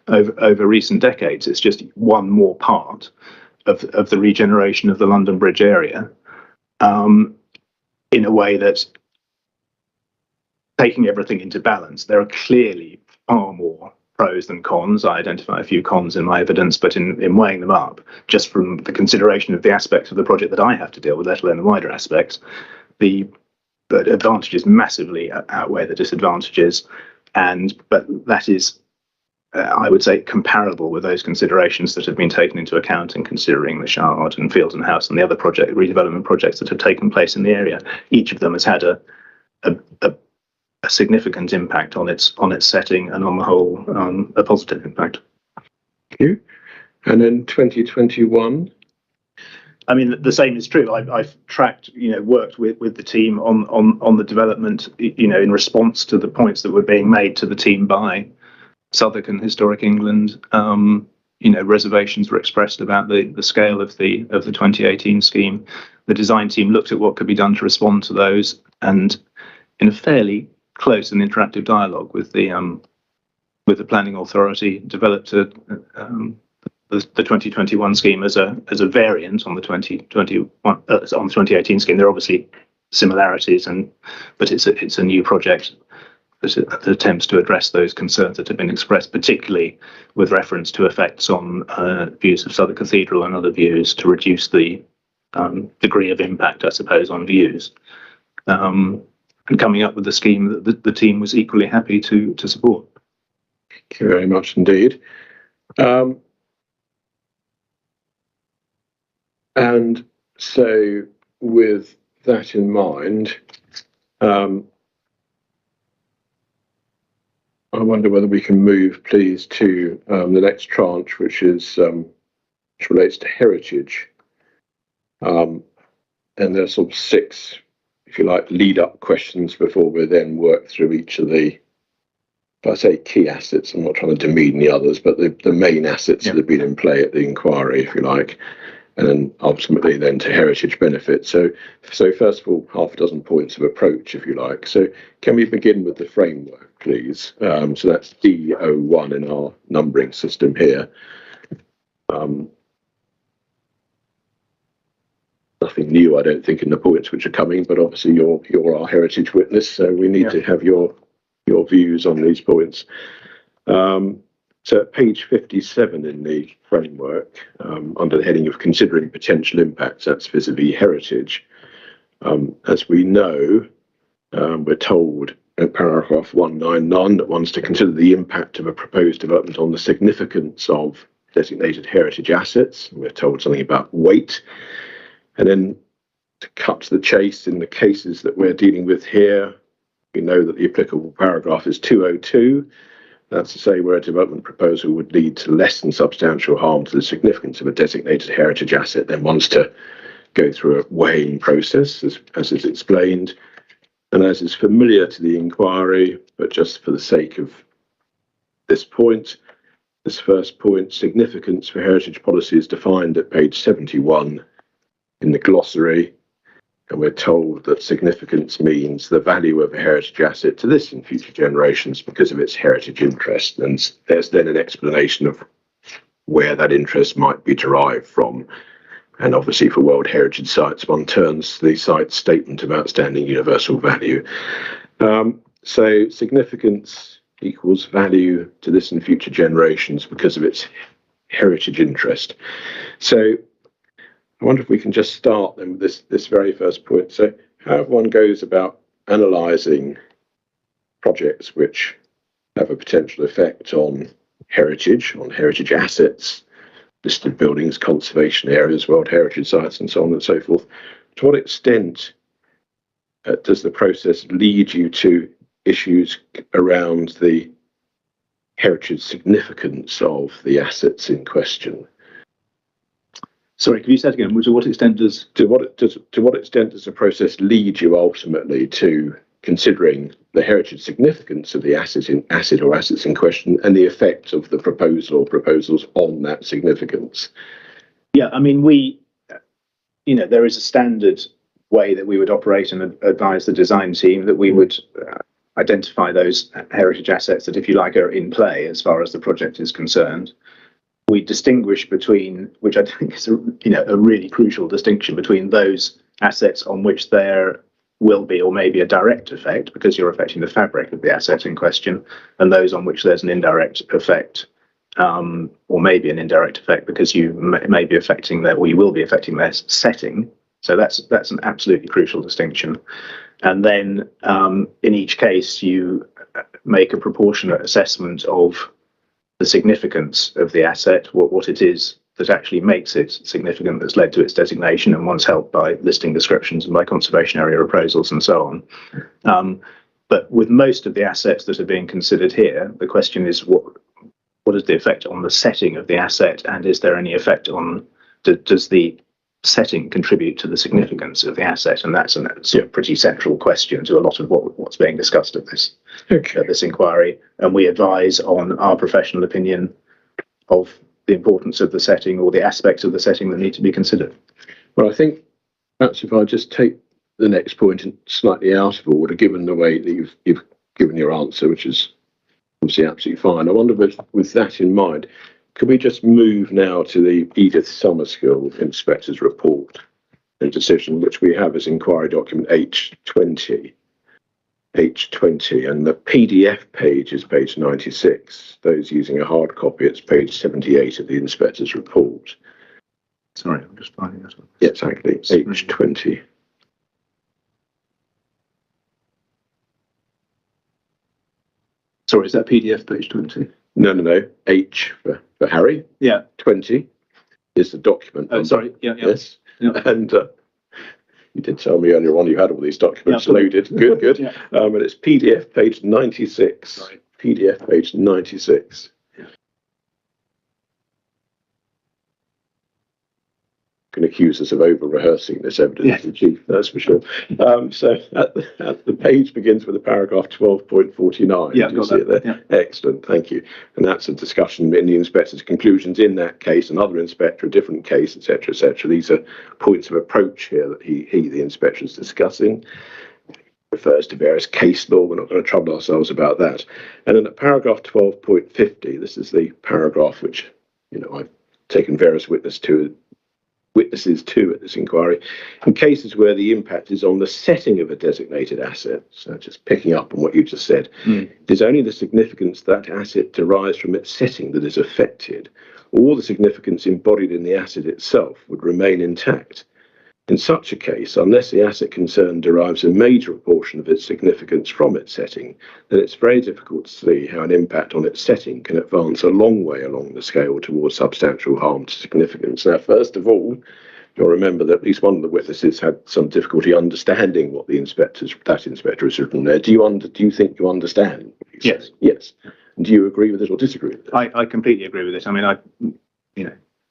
over recent decades. It's just one more part of the regeneration of the London Bridge area, in a way that's taking everything into balance. There are clearly far more pros than cons. I identify a few cons in my evidence, but in weighing them up, just from the consideration of the aspects of the project that I have to deal with, let alone the wider aspects, the advantages massively outweigh the disadvantages, but that is, I would say, comparable with those considerations that have been taken into account in considering the Shard and Fields and House and the other redevelopment projects that have taken place in the area. Each of them has had a significant impact on its setting, and on the whole, a positive impact. Thank you. And then 2021. I mean, the same is true. I've tracked, worked with the team on the development, in response to the points that were being made to the team by Southwark and Historic England. Reservations were expressed about the scale of the 2018 scheme. The design team looked at what could be done to respond to those, and in a fairly close and interactive dialogue with the planning authority, developed the 2021 scheme as a variant on the 2018 scheme. There are obviously similarities, but it's a new project that attempts to address those concerns that have been expressed, particularly with reference to effects on views of Southwark Cathedral and other views, to reduce the degree of impact, I suppose, on views. And coming up with a scheme that the team was equally happy to support. Thank you very much indeed. And so with that in mind, I wonder whether we can move, please, to the next tranche, which relates to heritage. And there's sort of 6, if you like, lead-up questions before we then work through each of the, if I say key assets, I'm not trying to demean the others, but the main assets that have been in play at the inquiry, if you like, and then ultimately then to heritage benefits. So first of all, half a dozen points of approach, if you like. So can we begin with the framework, please. So that's D01 in our numbering system here. Nothing new, I don't think, in the points which are coming, but obviously you're our heritage witness, so we need to have your views on these points. So at page 57 in the framework, under the heading of considering potential impacts, that's vis-a-vis heritage. As we know, we're told in paragraph 199 that one's to consider the impact of a proposed development on the significance of designated heritage assets. We're told something about weight. And then to cut to the chase, in the cases that we're dealing with here, we know that the applicable paragraph is 202. That's to say where a development proposal would lead to less than substantial harm to the significance of a designated heritage asset, then one's to go through a weighing process, as is explained. And as is familiar to the inquiry, but just for the sake of this point, this first point, significance for heritage policy is defined at page 71 in the glossary, and we're told that significance means the value of a heritage asset to this and future generations because of its heritage interest. And there's then an explanation of where that interest might be derived from. And obviously for World Heritage Sites, one turns to the site's statement of outstanding universal value. So significance equals value to this and future generations because of its heritage interest. So I wonder if we can just start then with this very first point. So how one goes about analysing projects which have a potential effect on heritage assets, listed buildings, conservation areas, World Heritage Sites, and so on and so forth. To what extent does the process lead you to issues around the heritage significance of the assets in question? Sorry, can you say it again? To what extent does the process lead you ultimately to considering the heritage significance of the asset or assets in question and the effect of the proposal or proposals on that significance? Yeah, I mean, there is a standard way that we would operate and advise the design team that we would identify those heritage assets that, if you like, are in play as far as the project is concerned. We distinguish between, which I think is a really crucial distinction, between those assets on which there will be or may be a direct effect because you're affecting the fabric of the asset in question, and those on which there's an indirect effect, or maybe an indirect effect because you may be affecting or you will be affecting their setting. So that's an absolutely crucial distinction. And then in each case, you make a proportionate assessment of the significance of the asset, what it is that actually makes it significant, that's led to its designation, and one's helped by listing descriptions and by conservation area appraisals and so on. But with most of the assets that are being considered here, the question is what is the effect on the setting of the asset, and is there any effect on, does the setting contribute to the significance of the asset? And that's a pretty central question to a lot of what's being discussed at this inquiry. And we advise on our professional opinion of the importance of the setting or the aspects of the setting that need to be considered. Well, I think perhaps if I just take the next point slightly out of order, given the way that you've given your answer, which is obviously absolutely fine. I wonder with that in mind, could we just move now to the Edith Summerskill Inspector's Report and Decision, which we have as inquiry document H20, and the PDF page is page 96. Those using a hard copy, it's page 78 of the Inspector's Report. Sorry, I'm just finding that. Yeah, exactly, H20. Sorry, is that PDF page 20? No. H for Harry. Yeah. 20 is the document. Oh, sorry. Yeah. Yes. Yeah. And you did tell me earlier on you had all these documents loaded. Good. Yeah. And it's PDF page 96. Sorry. PDF page 96. Can accuse us of over-rehearsing this evidence, the Chief, that's for sure. So the page begins with the paragraph 12.49. Yeah, Do you see it there? Yeah. Excellent, thank you. And that's a discussion in the inspector's conclusions in that case, another inspector, a different case, etc., etc. These are points of approach here that he the inspector, is discussing. refers to various case law. We're not going to trouble ourselves about that. And then at paragraph 12.50, this is the paragraph which, I've taken various witnesses to at this inquiry, in cases where the impact is on the setting of a designated asset. So just picking up on what you just said, it is only the significance that asset derives from its setting that is affected. All the significance embodied in the asset itself would remain intact. In such a case, unless the asset concerned derives a major portion of its significance from its setting, then it's very difficult to see how an impact on its setting can advance a long way along the scale towards substantial harm to significance. Now, first of all, you'll remember that at least one of the witnesses had some difficulty understanding what that inspector has written there. Do you think you understand? Yes. Yes. And do you agree with it or disagree with it? I completely agree with it. I mean,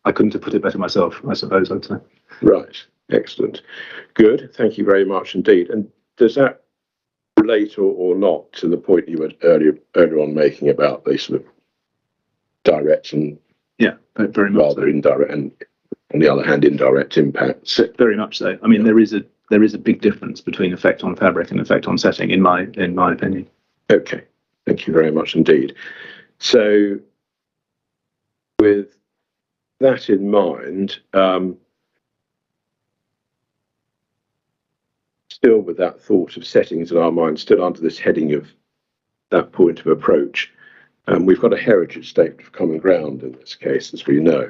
I couldn't have put it better myself, I suppose I'd say. Right. Excellent. Good. Thank you very much indeed. And does that relate or not to the point you were earlier on making about the sort of direct and very much rather indirect, and on the other hand, indirect impacts? Very much so. I mean, there is a big difference between effect on fabric and effect on setting, in my opinion. Okay. Thank you very much indeed. So, with that in mind, still with that thought of settings in our mind, still under this heading of that point of approach, we've got a heritage statement of common ground in this case, as we know.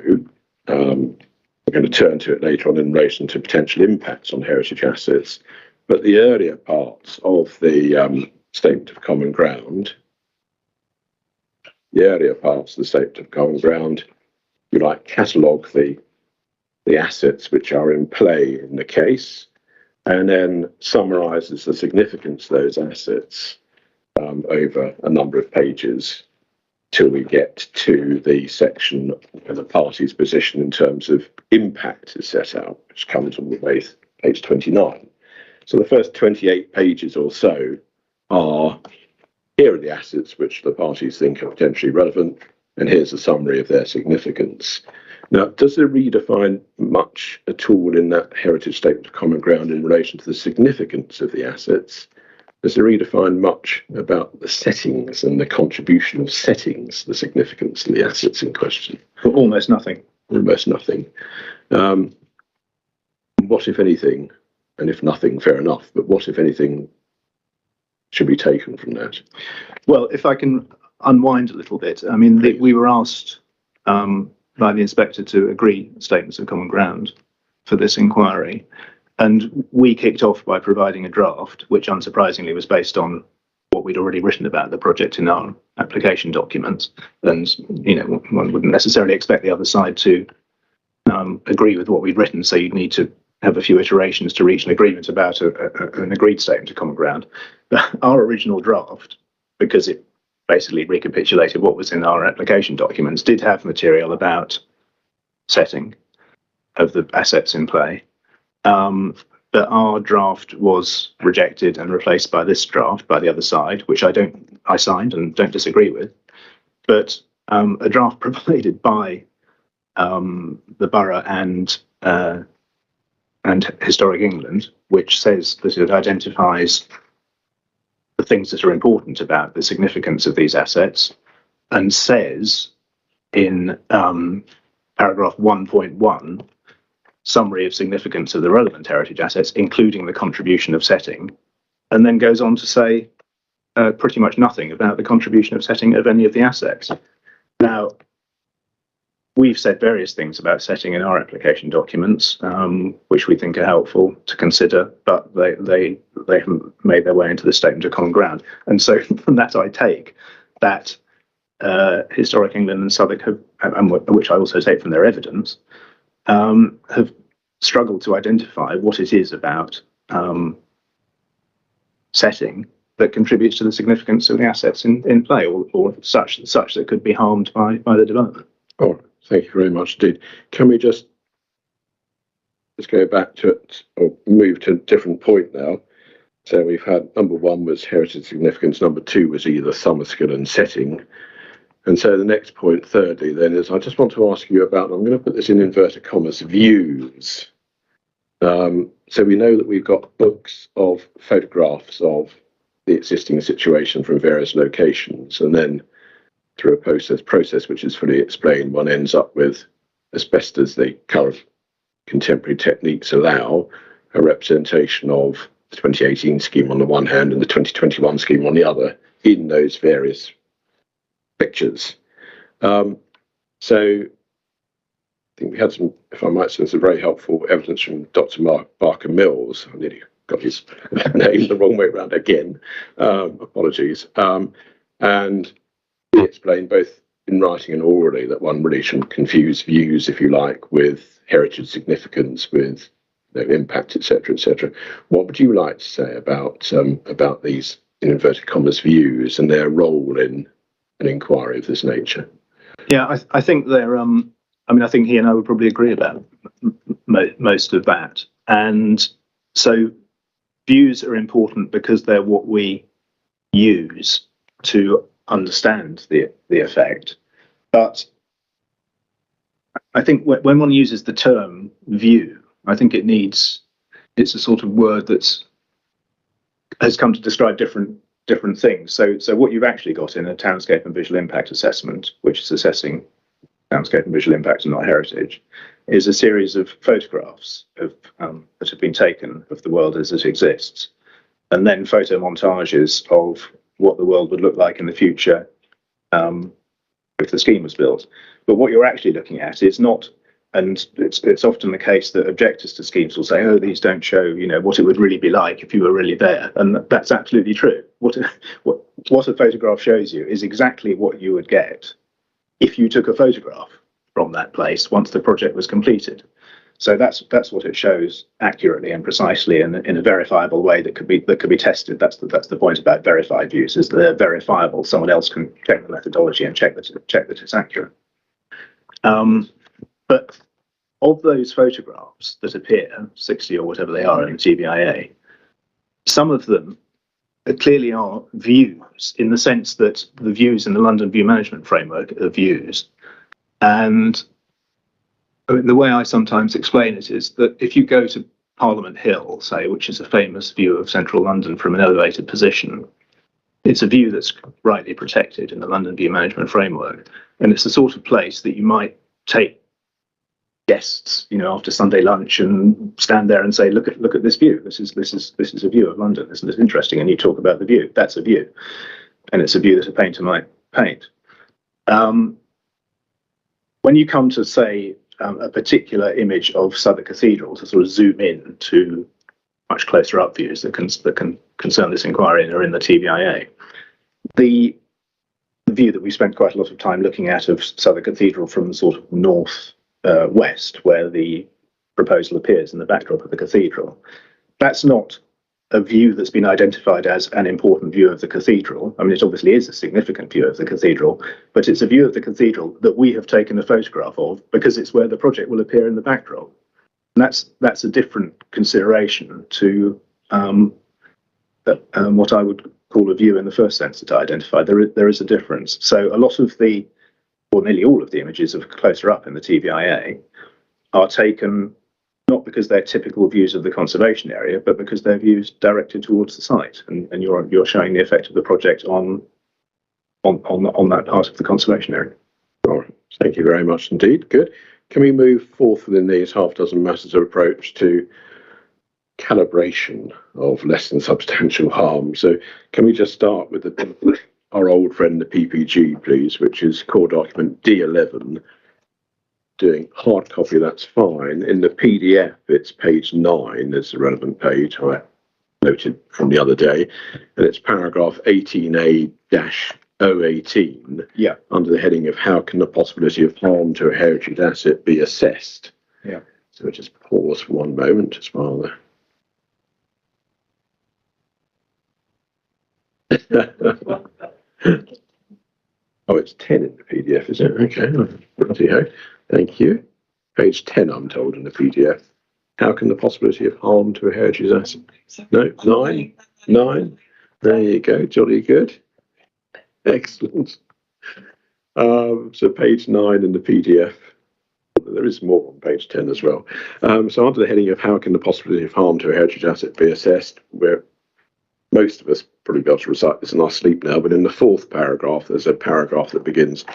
We're going to turn to it later on in relation to potential impacts on heritage assets. But the earlier parts of the statement of common ground, you like catalogue the assets which are in play in the case, and then summarises the significance of those assets over a number of pages till we get to the section where the party's position in terms of impact is set out, which comes on page 29. So the first 28 pages or so are, here are the assets which the parties think are potentially relevant, and here's a summary of their significance. Now, does the reader find much at all in that heritage statement of common ground in relation to the significance of the assets? Does the reader find much about the settings and the contribution of settings, the significance of the assets in question? Almost nothing. Almost nothing. What, if anything, and if nothing, fair enough, but what, if anything, should be taken from that? Well, if I can unwind a little bit, I mean, we were asked by the inspector to agree statements of common ground for this inquiry. And we kicked off by providing a draft, which unsurprisingly was based on what we'd already written about the project in our application documents. And, one wouldn't necessarily expect the other side to agree with what we'd written. So you'd need to have a few iterations to reach an agreement about an agreed statement of common ground. But our original draft, because it basically recapitulated what was in our application documents, did have material about setting of the assets in play. But our draft was rejected and replaced by this draft by the other side, which I signed and don't disagree with. But a draft provided by the Borough and Historic England, which says that it identifies the things that are important about the significance of these assets, and says in paragraph 1.1, summary of significance of the relevant heritage assets, including the contribution of setting, and then goes on to say pretty much nothing about the contribution of setting of any of the assets. Now, we've said various things about setting in our application documents, which we think are helpful to consider, but they haven't made their way into the statement of common ground. And so from that, I take that Historic England and Southwark have, and which I also take from their evidence, have struggled to identify what it is about setting that contributes to the significance of the assets in play, or such that could be harmed by the development. All right, thank you very much indeed. Can we just go back to it, or move to a different point now? So we've had number one was heritage significance, number two was either summer skill and setting. And so the next point, thirdly, then, is I just want to ask you about, I'm going to put this in inverted commas, views So we know that we've got books of photographs of the existing situation from various locations, and then through a process which is fully explained, one ends up with, as best as the current contemporary techniques allow, a representation of the 2018 scheme on the one hand and the 2021 scheme on the other in those various pictures. So I think we had some, if I might say, some very helpful evidence from Dr. Barker Mills. I nearly got his name the wrong way around again. Apologies. And he explained both in writing and orally that one really shouldn't confuse views, if you like, with heritage significance, with impact, etc., etc. What would you like to say about these, in inverted commas, views and their role in an inquiry of this nature? Yeah, I think they're. I think he and I would probably agree about most of that. And so views are important because they're what we use to understand the effect. But I think when one uses the term view, I think it's a sort of word that's has come to describe different things. So what you've actually got in a townscape and visual impact assessment, which is assessing townscape and visual impact and not heritage, is a series of photographs that have been taken of the world as it exists, and then photo montages of what the world would look like in the future if the scheme was built. But what you're actually looking at is not, and it's often the case that objectors to schemes will say, oh, these don't show, what it would really be like if you were really there. And that's absolutely true. What a photograph shows you is exactly what you would get if you took a photograph from that place once the project was completed. So that's what it shows accurately and precisely and in a verifiable way that could be tested. That's the point about verified views, is that they're verifiable. Someone else can check the methodology and check that it's accurate. But of those photographs that appear, 60 or whatever they are in the TBIA, some of them clearly are views, in the sense that the views in the London View Management Framework are views. And the way I sometimes explain it is that if you go to Parliament Hill, say, which is a famous view of central London from an elevated position, it's a view that's rightly protected in the London View Management Framework. And it's the sort of place that you might take guests, after Sunday lunch and stand there and say, look at this view. This is a view of London. Isn't it interesting? And you talk about the view. That's a view, and it's a view that a painter might paint. When you come to say a particular image of Southwark Cathedral, to sort of zoom in to much closer up views that can concern this inquiry and are in the TBIA, the view that we spent quite a lot of time looking at of Southwark Cathedral from the sort of north west, where the proposal appears in the backdrop of the cathedral, that's not a view that's been identified as an important view of the cathedral. I mean, it obviously is a significant view of the cathedral, but it's a view of the cathedral that we have taken a photograph of because it's where the project will appear in the backdrop. And that's a different consideration to what I would call a view in the first sense that I identified. There is a difference. So a lot of or nearly all of the images of closer up in the TBIA are taken not because they're typical views of the conservation area, but because they're views directed towards the site, and you're showing the effect of the project on that part of the conservation area. All right. Thank you very much indeed. Good. Can we move forth within these half dozen matters of approach to calibration of less than substantial harm? So can we just start with our old friend, the PPG, please, which is core document D11. Doing hard copy, that's fine. In the PDF, it's page 9 is the relevant page I noted from the other day, and it's paragraph 18A-018. Yeah. Under the heading of how can the possibility of harm to a heritage asset be assessed? Yeah. So we'll just pause for one moment just while Oh, it's 10 in the PDF, is it? Okay. Righty-ho. Thank you. Page 10, I'm told, in the PDF. How can the possibility of harm to a heritage asset? No, 9. 9. There you go. Jolly good. Excellent. So page 9 in the PDF. there is more on page 10 as well. So under the heading of how can the possibility of harm to a heritage asset be assessed, where most of us probably be able to recite this in our sleep now, but in the 4th paragraph, there's a paragraph that begins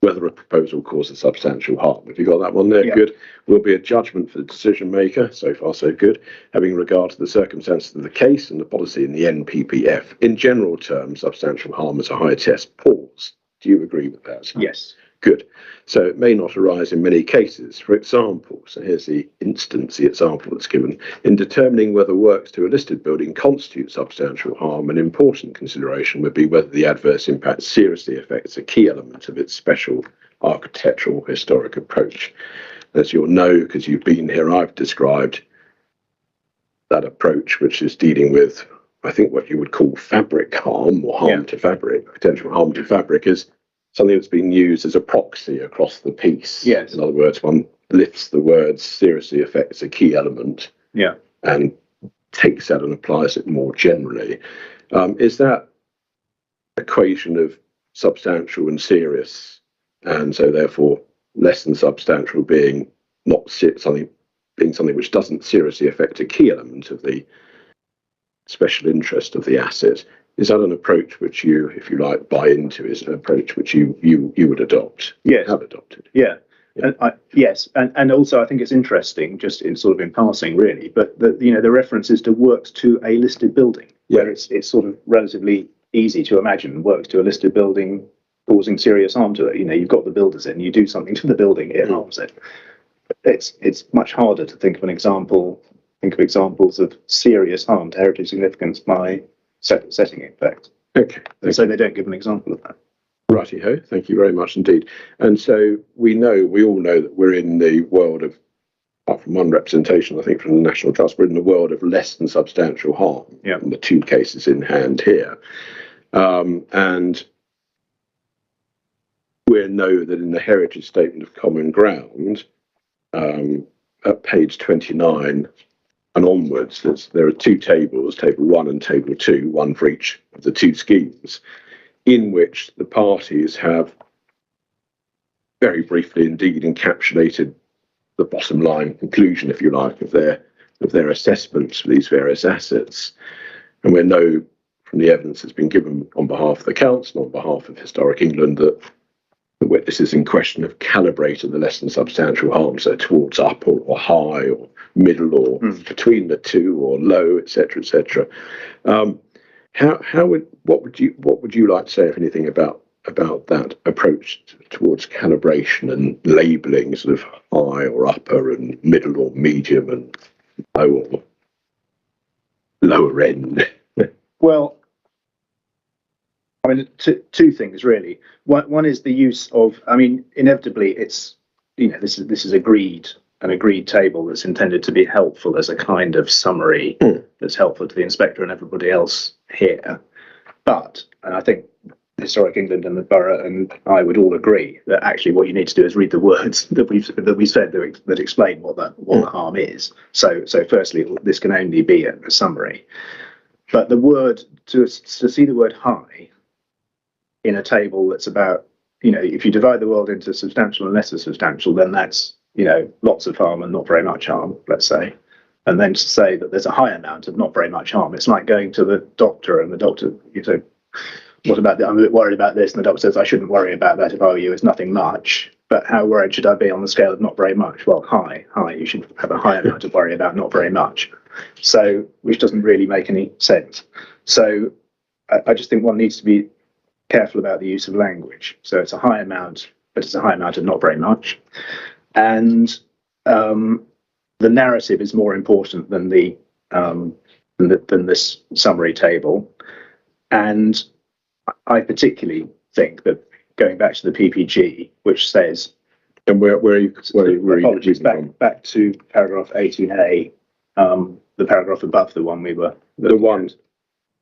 whether a proposal causes substantial harm. Have you got that one there? Yeah. Good. Will be a judgment for the decision maker. So far, so good. Having regard to the circumstances of the case and the policy in the NPPF. In general terms, substantial harm is a high test. Pause. Do you agree with that? Yes. Good. So it may not arise in many cases. For example, so here's the example that's given. In determining whether works to a listed building constitute substantial harm, an important consideration would be whether the adverse impact seriously affects a key element of its special architectural historic approach. As you'll know, because you've been here, I've described that approach, which is dealing with, I think, what you would call fabric harm or harm to fabric, potential harm to fabric, is something that's been used as a proxy across the piece. Yes. In other words, one lifts the words seriously affects a key element and takes that and applies it more generally. Is that equation of substantial and serious, and so therefore less than substantial being not something which doesn't seriously affect a key element of the special interest of the asset? Is that an approach which you, if you like, buy into? Is an approach which you would adopt? Yes. Have adopted? Yeah. Yes, and also I think it's interesting, just in sort of in passing, really, but the references to works to a listed building, where it's sort of relatively easy to imagine works to a listed building causing serious harm to it. You've got the builders in, you do something to the building, it harms it. It's much harder to think of examples of serious harm to heritage significance by setting effect. Okay. So they don't give an example of that. Righty-ho, thank you very much indeed. And so we all know that we're in the world of, apart from one representation, I think, from the National Trust, we're in the world of less than substantial harm. Yeah. In the 2 cases in hand here. And we know that in the Heritage Statement of Common Ground, at page 29 and onwards, there are 2 tables, Table 1 and Table 2, one for each of the 2 schemes, in which the parties have very briefly indeed encapsulated the bottom line conclusion, if you like, of their assessments for these various assets. And we know from the evidence that's been given on behalf of the Council, on behalf of Historic England, that the witnesses in question have calibrated the less than substantial harm, so towards upper or high or middle or between the 2 or low, etc., etc. What would you like to say, if anything, about that approach towards calibration and labelling, sort of high or upper and middle or medium and low or lower end? Well, I mean, 2 things really. One is the use of. I mean, inevitably, it's this is an agreed table that's intended to be helpful as a kind of summary that's helpful to the inspector and everybody else here. But, and I think Historic England and the Borough and I would all agree that actually what you need to do is read the words that we said that explain what the harm is. So firstly, this can only be a summary. But the word to see the word high in a table that's about, if you divide the world into substantial and lesser substantial, then that's, lots of harm and not very much harm, let's say. And then to say that there's a high amount of not very much harm, it's like going to the doctor and the doctor, say, what about that? I'm a bit worried about this. And the doctor says, I shouldn't worry about that if I were you, it's nothing much. But how worried should I be on the scale of not very much? Well, high, you should have a high amount of worry about not very much. So, which doesn't really make any sense. So I just think one needs to be careful about the use of language. So it's a high amount, but it's a high amount of not very much. And the narrative is more important than than this summary table. And I particularly think that going back to the PPG, which says, and where are you apologies, back to paragraph 18A, the paragraph above the one we were. The one.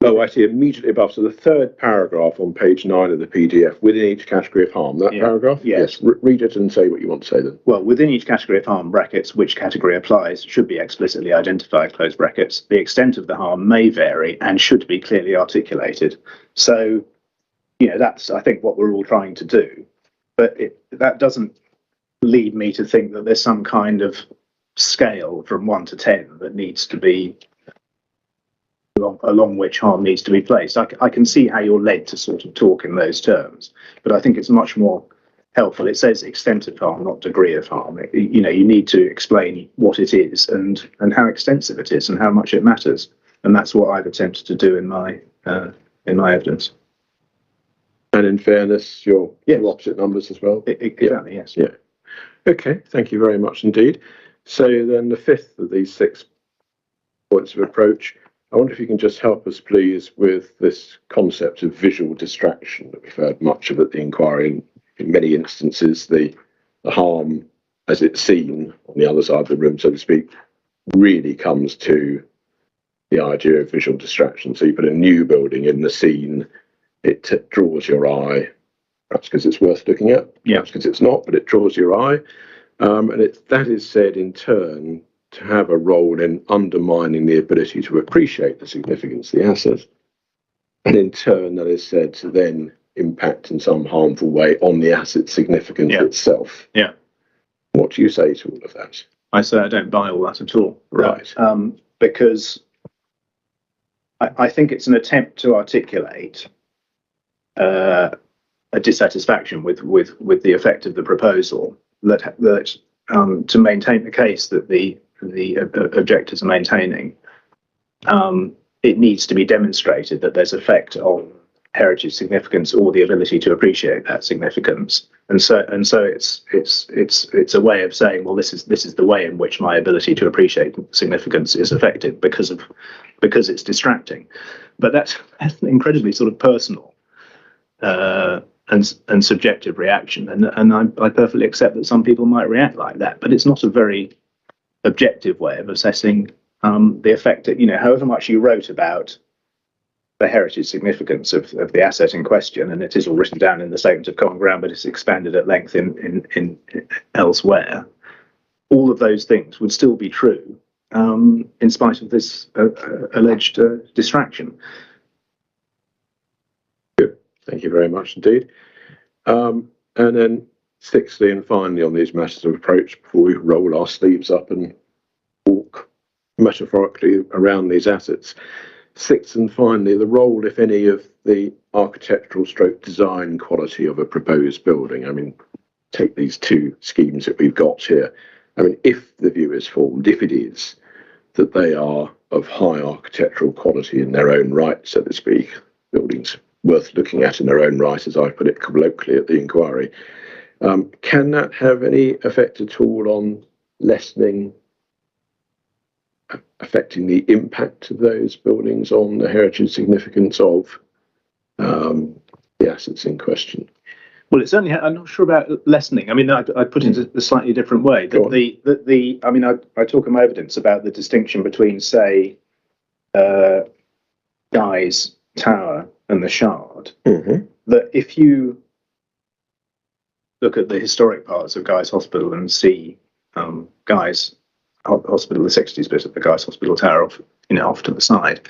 Oh, I see, immediately above. So the 3rd paragraph on page 9 of the PDF, within each category of harm, that paragraph? Yes. Read it and say what you want to say then. Well, within each category of harm, brackets, which category applies should be explicitly identified, close brackets. The extent of the harm may vary and should be clearly articulated. So, that's, I think, what we're all trying to do. But that doesn't lead me to think that there's some kind of scale from 1 to 10 that needs to be along which harm needs to be placed. I can see how you're led to sort of talk in those terms, but I think it's much more helpful. It says extent of harm, not degree of harm. You need to explain what it is and how extensive it is and how much it matters. And that's what I've attempted to do in my evidence. And in fairness, your opposite numbers as well. Exactly. Yes. Yeah. Okay. Thank you very much indeed. So then the fifth of these 6 points of approach, I wonder if you can just help us, please, with this concept of visual distraction that we've heard much of at the inquiry. In many instances, the harm as it's seen on the other side of the room, so to speak, really comes to the idea of visual distraction. So you put a new building in the scene, it draws your eye, perhaps because it's worth looking at, perhaps because it's not, but it draws your eye. And that is said in turn to have a role in undermining the ability to appreciate the significance of the asset. And in turn, that is said to then impact in some harmful way on the asset's significance itself. Yeah. What do you say to all of that? I say I don't buy all that at all. Right. Because I think it's an attempt to articulate a dissatisfaction with the effect of the proposal that to maintain the case that the objectors are maintaining, it needs to be demonstrated that there's effect on heritage significance or the ability to appreciate that significance, and so it's a way of saying, well, this is the way in which my ability to appreciate significance is affected because it's distracting. But that's an incredibly sort of personal and subjective reaction, and I perfectly accept that some people might react like that, but it's not a very objective way of assessing the effect that, however much you wrote about the heritage significance of the asset in question, and it is all written down in the statement of common ground, but it's expanded at length in elsewhere. All of those things would still be true in spite of this alleged distraction. Good. Thank you very much indeed. And then sixthly and finally on these matters of approach, before we roll our sleeves up and walk metaphorically around these assets, sixth and finally, the role, if any, of the architectural stroke design quality of a proposed building. I mean, take these 2 schemes that we've got here. I mean, if the view is formed, if it is, that they are of high architectural quality in their own right, so to speak, buildings worth looking at in their own right, as I put it colloquially at the inquiry, can that have any effect at all on affecting the impact of those buildings on the heritage significance of the assets in question? Well, it's certainly, I'm not sure about lessening. I mean, I'd put it a slightly different way. I talk in my evidence about the distinction between, say, Guy's Tower and the Shard. Mm-hmm. That if you look at the historic parts of Guy's Hospital and see Guy's Hospital, the 60s bit of the Guy's Hospital Tower off to the side,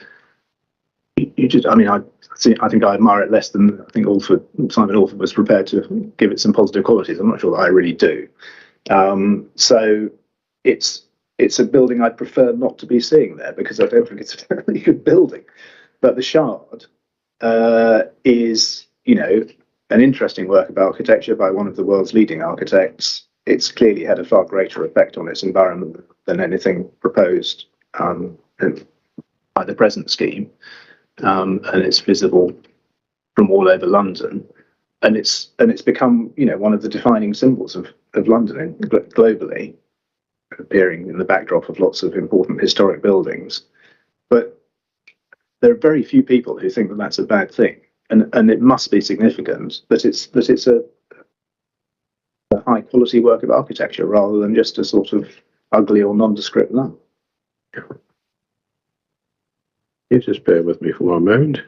you just, I think I admire it less than I think Simon Alford was prepared to give it some positive qualities. I'm not sure that I really do. So it's a building I'd prefer not to be seeing there, because I don't think it's a very good building. But the Shard is, an interesting work of architecture by one of the world's leading architects. It's clearly had a far greater effect on its environment than anything proposed by the present scheme. And it's visible from all over London, and it's become one of the defining symbols of London globally, appearing in the backdrop of lots of important historic buildings. But there are very few people who think that that's a bad thing, and it must be significant that it's a high quality work of architecture rather than just a sort of ugly or nondescript lump. You just bear with me for one moment.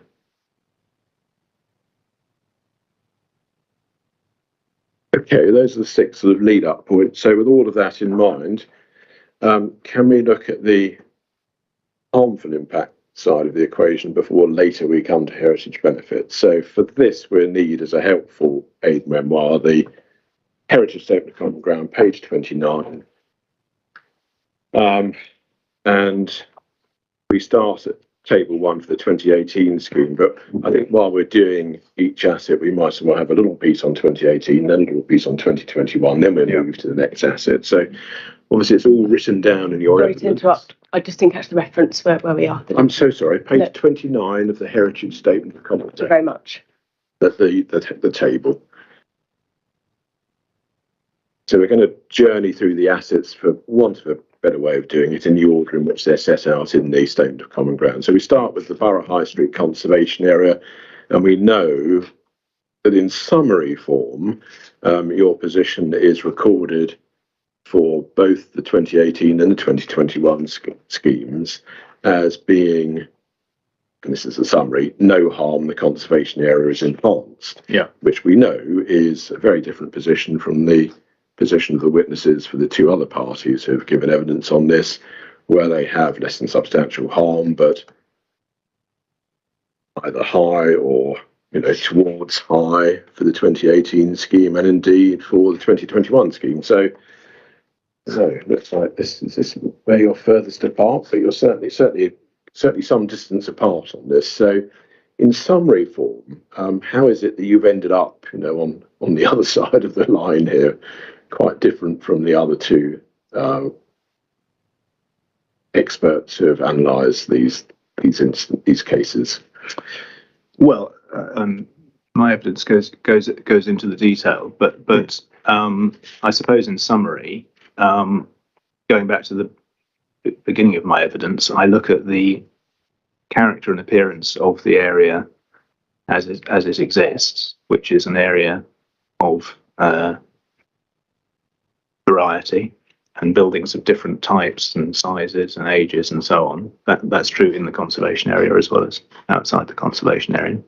Okay, those are the 6 sort of lead-up points. So with all of that in mind, can we look at the harmful impact side of the equation before later we come to heritage benefits? So for this, we need as a helpful aid memoir the Heritage Statement of Common Ground, page 29. And we start at table 1 for the 2018 scheme, but I think while we're doing each asset, we might as well have a little piece on 2018, then a little piece on 2021, then we'll move to the next asset. So obviously it's all written down in your Sorry to interrupt. I just didn't catch the reference where we are. I'm so sorry. Page 29 of the Heritage Statement of Common Ground. Thank you very much. The table. So we're going to journey through the assets, for want of a better way of doing it, in the order in which they're set out in the Statement of Common Ground. So we start with the Bara High Street Conservation Area, and we know that in summary form, your position is recorded for both the 2018 and the 2021 schemes as being, and this is a summary, no harm, the conservation area is enhanced. Yeah. Which we know is a very different position from the position of the witnesses for the two other parties who have given evidence on this, where they have less than substantial harm, but either high or towards high for the 2018 scheme, and indeed for the 2021 scheme. So it looks like this is where you're furthest apart, but you're certainly some distance apart on this. So in summary form, how is it that you've ended up on the other side of the line here, quite different from the other two experts who have analysed these cases? Well, my evidence goes into the detail, but I suppose in summary, going back to the beginning of my evidence, I look at the character and appearance of the area as it exists, which is an area of variety and buildings of different types and sizes and ages and so on. That's true in the conservation area as well as outside the conservation area.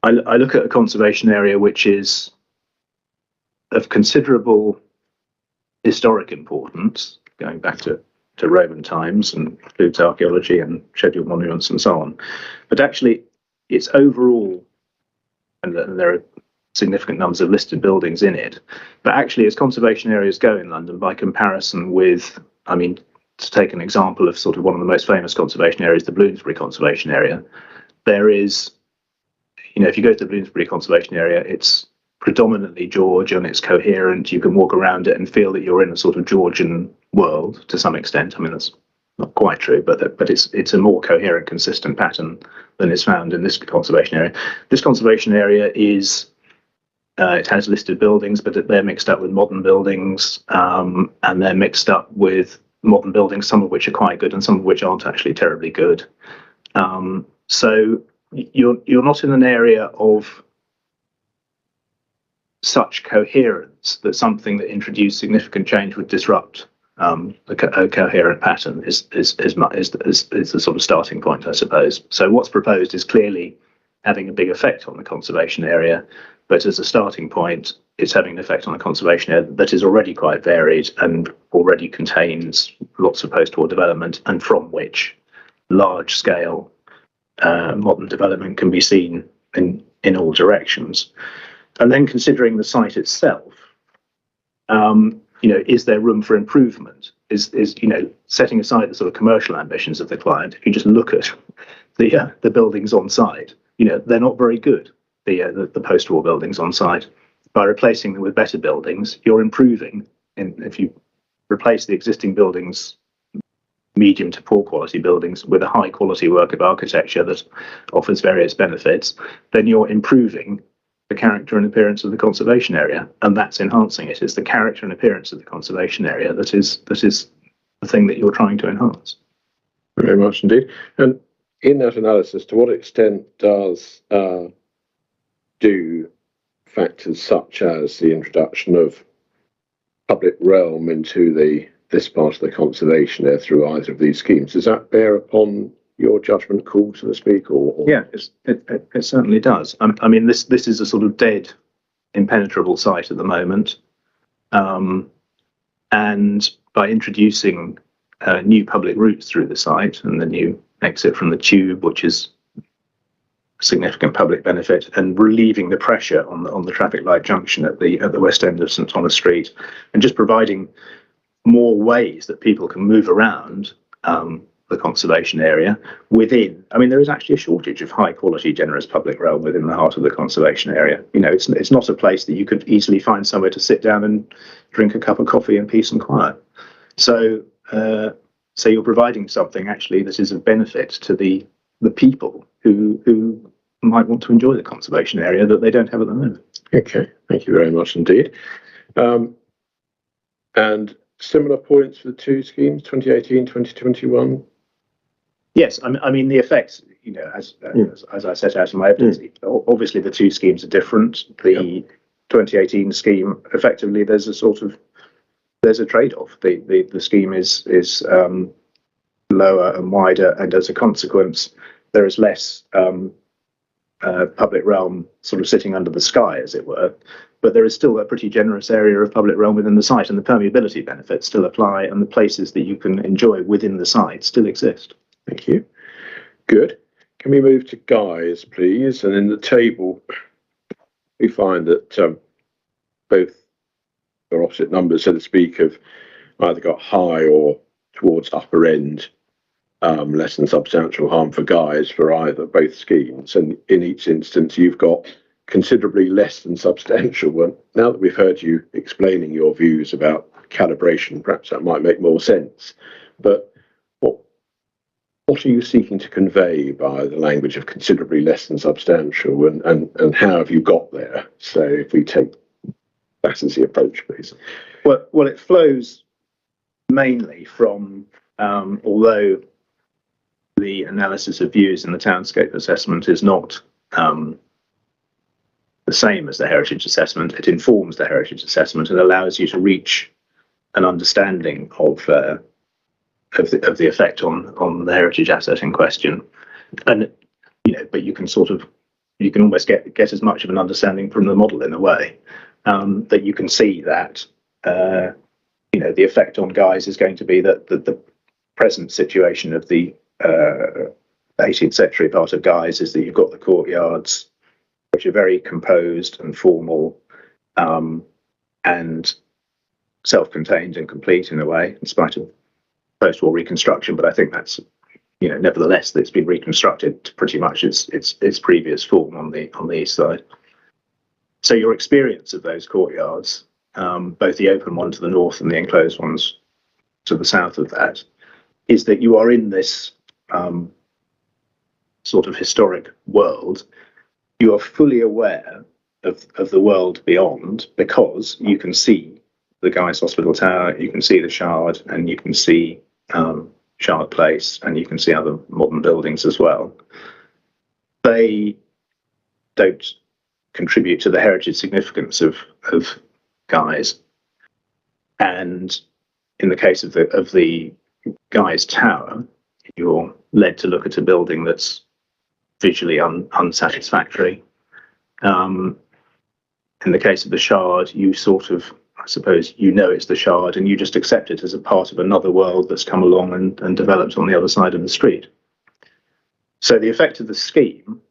I look at a conservation area which is of considerable historic importance, going back to Roman times, and includes archaeology and scheduled monuments and so on. But actually, it's overall, and there are significant numbers of listed buildings in it, but actually as conservation areas go in London, by comparison with, to take an example of sort of one of the most famous conservation areas, the Bloomsbury Conservation Area, there is, if you go to the Bloomsbury Conservation Area, it's predominantly George and it's coherent. You can walk around it and feel that you're in a sort of Georgian world to some extent. That's not quite true, but it's a more coherent, consistent pattern than is found in this conservation area. This conservation area is, it has listed buildings, but they're mixed up with modern buildings, and they're mixed up with modern buildings, some of which are quite good and some of which aren't actually terribly good. So you're not in an area of such coherence that something that introduced significant change would disrupt a coherent pattern is the sort of starting point, I suppose. So what's proposed is clearly having a big effect on the conservation area, but as a starting point, it's having an effect on the conservation area that is already quite varied and already contains lots of post-war development, and from which large-scale modern development can be seen in all directions. And then considering the site itself, is there room for improvement? Is setting aside the sort of commercial ambitions of the client, if you just look at the buildings on site, they're not very good. The post-war buildings on site. By replacing them with better buildings, you're improving. And if you replace the existing buildings, medium to poor quality buildings, with a high quality work of architecture that offers various benefits, then you're improving the character and appearance of the conservation area, and that's enhancing it. It's the character and appearance of the conservation area that is the thing that you're trying to enhance. Very much indeed. And in that analysis, to what extent does do factors such as the introduction of public realm into this part of the conservation area through either of these schemes, does that bear upon your judgment call, so to speak? Or? Yeah, it certainly does. This is a sort of dead, impenetrable site at the moment, and by introducing new public routes through the site and the new exit from the tube, which is significant public benefit, and relieving the pressure on the traffic light junction at the west end of St Thomas Street, and just providing more ways that people can move around the conservation area within. I mean, there is actually a shortage of high quality, generous public realm within the heart of the conservation area. You know, it's not a place that you could easily find somewhere to sit down and drink a cup of coffee in peace and quiet. So you're providing something actually that is of benefit to the people who might want to enjoy the conservation area that they don't have at the moment. Okay, thank you very much indeed. And similar points for the two schemes, 2018, 2021? Yes, I mean the effects, you know, as I set out in my evidence, obviously the two schemes are different. The 2018 scheme, effectively, there's a trade-off. The scheme is lower and wider, and as a consequence, there is less public realm sort of sitting under the sky, as it were. But there is still a pretty generous area of public realm within the site, and the permeability benefits still apply, and the places that you can enjoy within the site still exist. Thank you. Good. Can we move to Guy's, please? And in the table, we find that both are opposite numbers, so to speak, have either got high or towards upper end less than substantial harm for Guy's for either both schemes. And in each instance, you've got considerably less than substantial. Well, now that we've heard you explaining your views about calibration, perhaps that might make more sense. But what are you seeking to convey by the language of considerably less than substantial, and how have you got there? So if we take that as the approach, please. Well, it flows mainly from, although the analysis of views in the Townscape assessment is not the same as the heritage assessment, it informs the heritage assessment and allows you to reach an understanding of the effect on the heritage asset in question. And but you can almost get as much of an understanding from the model in a way, that you can see that the effect on Guy's is going to be that the present situation of the 18th century part of Guy's is that you've got the courtyards, which are very composed and formal, and self-contained and complete in a way, in spite of post-war reconstruction. But I think that's, nevertheless, it's been reconstructed to pretty much its previous form on the east side. So your experience of those courtyards, both the open one to the north and the enclosed ones to the south of that, is that you are in this sort of historic world. You are fully aware of the world beyond, because you can see the Guy's Hospital Tower, you can see the Shard, and you can see Shard Place, and you can see other modern buildings as well. They don't contribute to the heritage significance of Guy's, and in the case of the Guy's Tower, you're led to look at a building that's visually unsatisfactory. In the case of the Shard, you sort of, I suppose, it's the Shard, and you just accept it as a part of another world that's come along and developed on the other side of the street. So the effect of the scheme,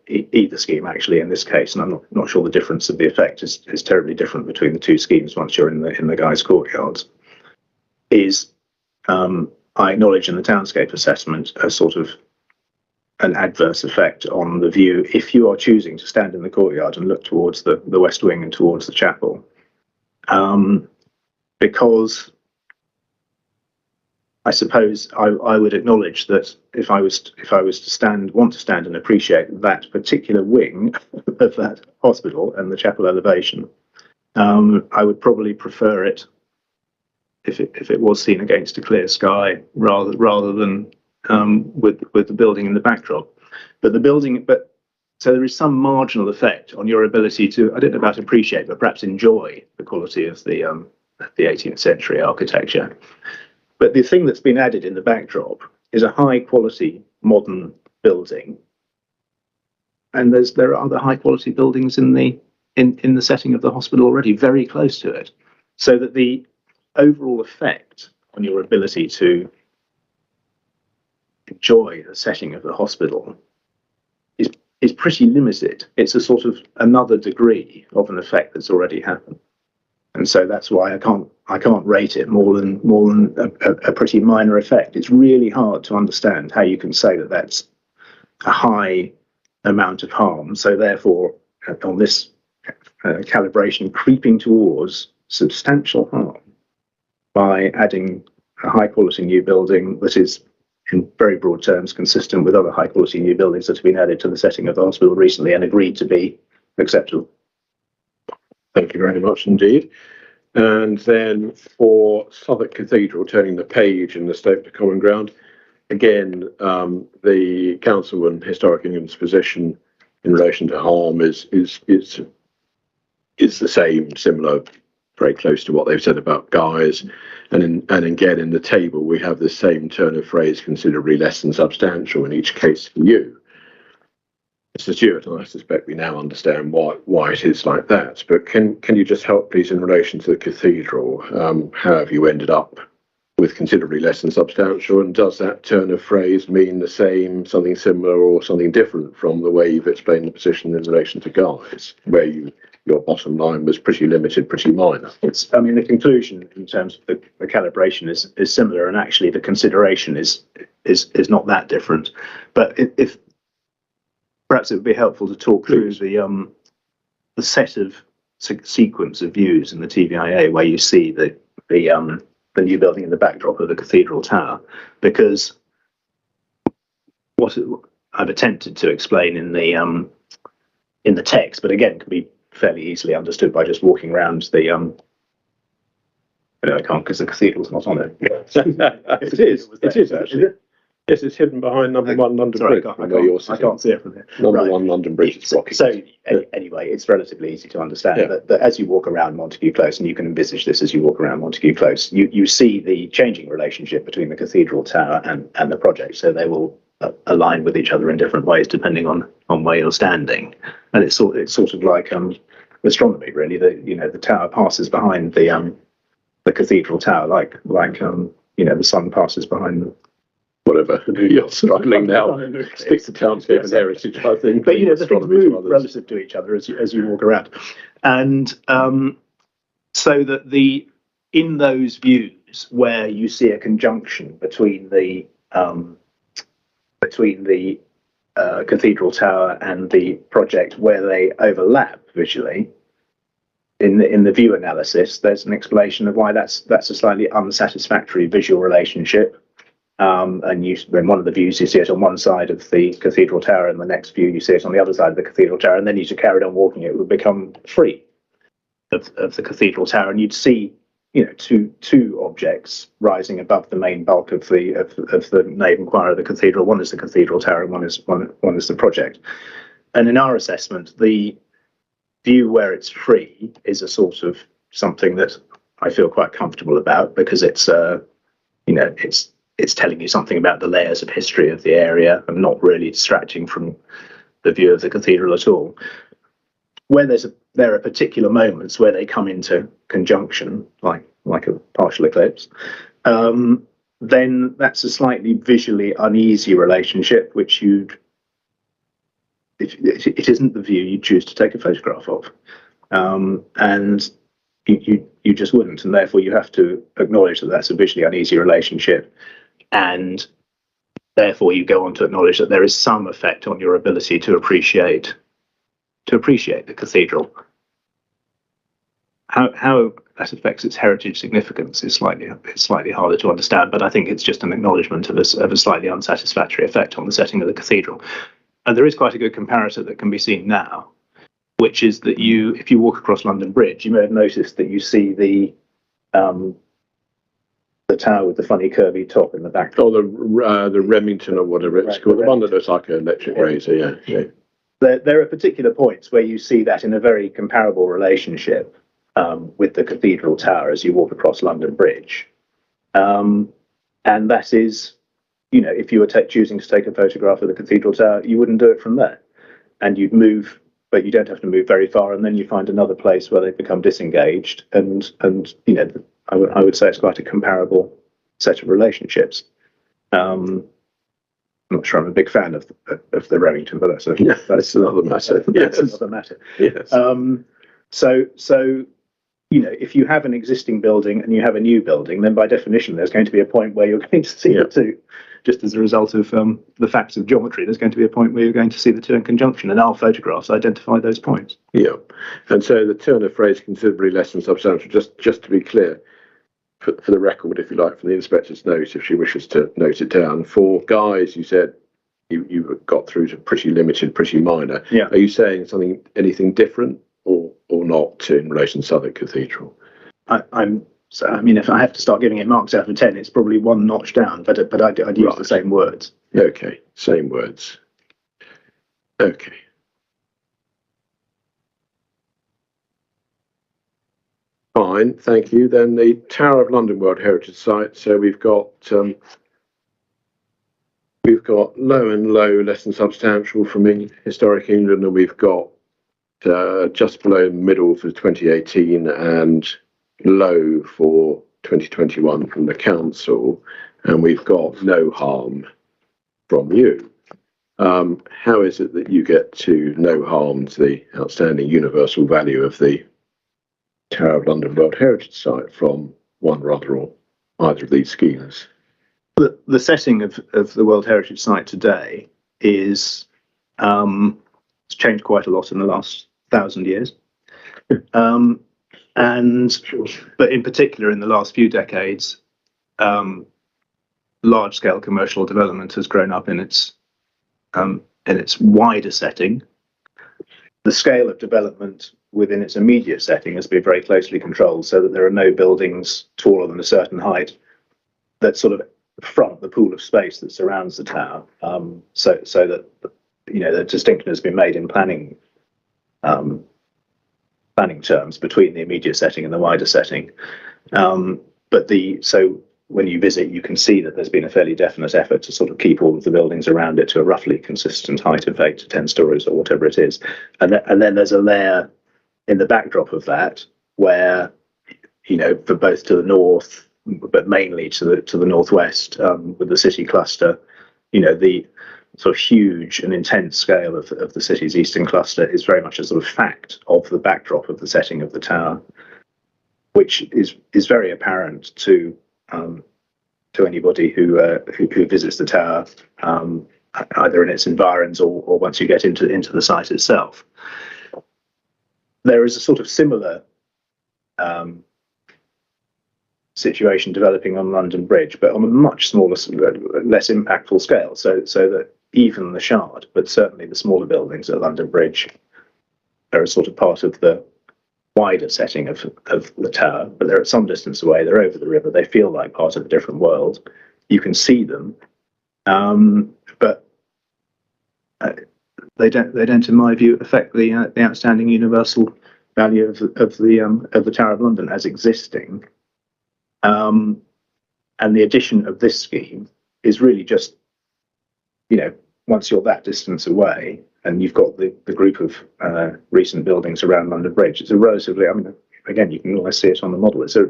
either scheme actually in this case, and I'm not sure the difference of the effect is terribly different between the two schemes once you're in the Guy's courtyards, is I acknowledge in the Townscape assessment a sort of an adverse effect on the view if you are choosing to stand in the courtyard and look towards the west wing and towards the chapel, because I suppose I would acknowledge that if I was to want to stand and appreciate that particular wing of that hospital and the chapel elevation, I would probably prefer it if it was seen against a clear sky rather than with the building in the backdrop. So there is some marginal effect on your ability to, I don't know about appreciate, but perhaps enjoy the quality of the 18th century architecture. But the thing that's been added in the backdrop is a high quality modern building, and there are other high quality buildings in the setting of the hospital already, very close to it, so that the overall effect on your ability to enjoy the setting of the hospital is pretty limited. It's a sort of another degree of an effect that's already happened, and so that's why I can't rate it more than a pretty minor effect. It's really hard to understand how you can say that that's a high amount of harm. So therefore, on this calibration, creeping towards substantial harm by adding a high quality new building that is, in very broad terms, consistent with other high quality new buildings that have been added to the setting of the hospital recently and agreed to be acceptable. Thank you very much indeed. And then for Southwark Cathedral, turning the page in the Statement of Common Ground, again, the Council and Historic England's position in relation to harm is the same, similar, very close to what they've said about guys. And again, in the table, we have the same turn of phrase, considerably less than substantial in each case for you. Mr. Stewart, and I suspect we now understand why it is like that. But can you just help, please, in relation to the cathedral? How have you ended up with considerably less than substantial? And does that turn of phrase mean the same, something similar, or something different from the way you've explained the position in relation to guys, where your bottom line was pretty limited, pretty minor? The conclusion in terms of the calibration is similar, and actually the consideration is not that different. But if perhaps it would be helpful to talk through the set of sequence of views in the TVIA where you see the new building in the backdrop of the cathedral tower, because what I've attempted to explain in the text, but again can be fairly easily understood by just walking around the I can't because the cathedral's not on it. It is actually. Yes, it's hidden behind number 1 London Bridge. I can't see it from here. Number 1 London Bridge is blocking. So anyway, it's relatively easy to understand that as you walk around Montague Close, and you can envisage this as you walk around Montague Close, you see the changing relationship between the cathedral tower and the project. So they will align with each other in different ways depending on where you're standing. And it's sort of like astronomy, really. The tower passes behind the cathedral tower, like the sun passes behind them. Whatever, you're struggling now. Stick to Townscape and heritage, I think. But the things move relative to each other as you walk around, and so that in those views where you see a conjunction between the cathedral tower and the project, where they overlap visually, in the view analysis, there's an explanation of why that's a slightly unsatisfactory visual relationship. And in one of the views, you see it on one side of the cathedral tower, and the next view, you see it on the other side of the cathedral tower, and then as you carried on walking, it would become free of the cathedral tower, and you'd see, two objects rising above the main bulk of the nave and choir of the cathedral. One is the cathedral tower, and one is the project. And in our assessment, the view where it's free is a sort of something that I feel quite comfortable about, because it's telling you something about the layers of history of the area and not really distracting from the view of the cathedral at all. Where there are particular moments where they come into conjunction, like a partial eclipse, then that's a slightly visually uneasy relationship, which it isn't the view you'd choose to take a photograph of. And you just wouldn't, and therefore you have to acknowledge that that's a visually uneasy relationship. And therefore, you go on to acknowledge that there is some effect on your ability to appreciate the cathedral. How that affects its heritage significance is slightly harder to understand, but I think it's just an acknowledgement of a slightly unsatisfactory effect on the setting of the cathedral. And there is quite a good comparator that can be seen now, which is that if you walk across London Bridge, you may have noticed that you see the tower with the funny curvy top in the back. Oh, the Remington or whatever it's called, the one that looks like an electric razor. Yeah. There are particular points where you see that in a very comparable relationship with the cathedral tower as you walk across London Bridge, and that is, if you were choosing to take a photograph of the cathedral tower, you wouldn't do it from there, and you'd move, but you don't have to move very far, and then you find another place where they become disengaged, and I would say it's quite a comparable set of relationships. not sure I'm a big fan of the Remington, but that's another matter. That's another matter. Yes. So if you have an existing building and you have a new building, then by definition there's going to be a point where you're going to see the two. Just as a result of the facts of geometry, there's going to be a point where you're going to see the two in conjunction, and our photographs identify those points. Yeah, and so the turn of phrase considerably less than substantial, just to be clear, for the record, if you like, from the inspector's note, if she wishes to note it down. For guys, you said you got through to pretty limited, pretty minor. Yeah. Are you saying anything different or not in relation to Southwark Cathedral? If I have to start giving it marks out of 10, it's probably one notch down, but I'd use the same words. Okay, same words. Okay. Fine, thank you. Then the Tower of London World Heritage Site. So we've got low and low, less than substantial from Historic England, and we've got just below middle for 2018 and low for 2021 from the council, and we've got no harm from you. How is it that you get to no harm to the outstanding universal value of the Tower of London World Heritage Site from one or other or either of these schemes? The setting of the World Heritage Site today is it's changed quite a lot in the last 1,000 years. But in particular in the last few decades, large-scale commercial development has grown up in its wider setting. The scale of development within its immediate setting has been very closely controlled, so that there are no buildings taller than a certain height that sort of front the pool of space that surrounds the tower. So that the distinction has been made in planning terms between the immediate setting and the wider setting. So when you visit, you can see that there's been a fairly definite effort to sort of keep all of the buildings around it to a roughly consistent height of 8 to 10 stories or whatever it is. And then there's a layer in the backdrop of that where, for both to the north, but mainly to the northwest, with the city cluster, the sort of huge and intense scale of the city's eastern cluster is very much a sort of fact of the backdrop of the setting of the tower, which is very apparent to anybody who visits the tower, either in its environs or once you get into the site itself. There is a sort of similar situation developing on London Bridge, but on a much smaller, less impactful scale. So that even the Shard, but certainly the smaller buildings at London Bridge, are a sort of part of the wider setting of the tower, but they're at some distance away. They're over the river. They feel like part of a different world. You can see them, but they don't, in my view, affect the outstanding universal value of the Tower of London as existing. And the addition of this scheme is really just, once you're that distance away and you've got the group of recent buildings around London Bridge, it's a relatively, again, you can always see it on the model. It's a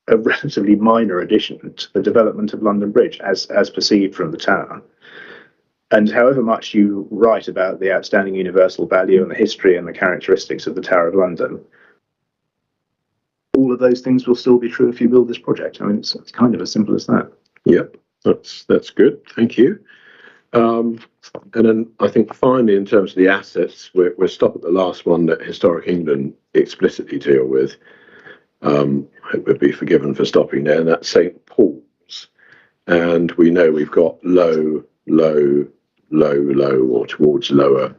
relatively minor addition to the development of London Bridge as perceived from the tower. And however much you write about the outstanding universal value and the history and the characteristics of the Tower of London, all of those things will still be true if you build this project. It's kind of as simple as that. Yep, that's good. Thank you. And then I think finally, in terms of the assets, we'll stop at the last one that Historic England explicitly deal with. I hope we'll be forgiven for stopping there, and that's St. Paul's. And we know we've got low, or towards lower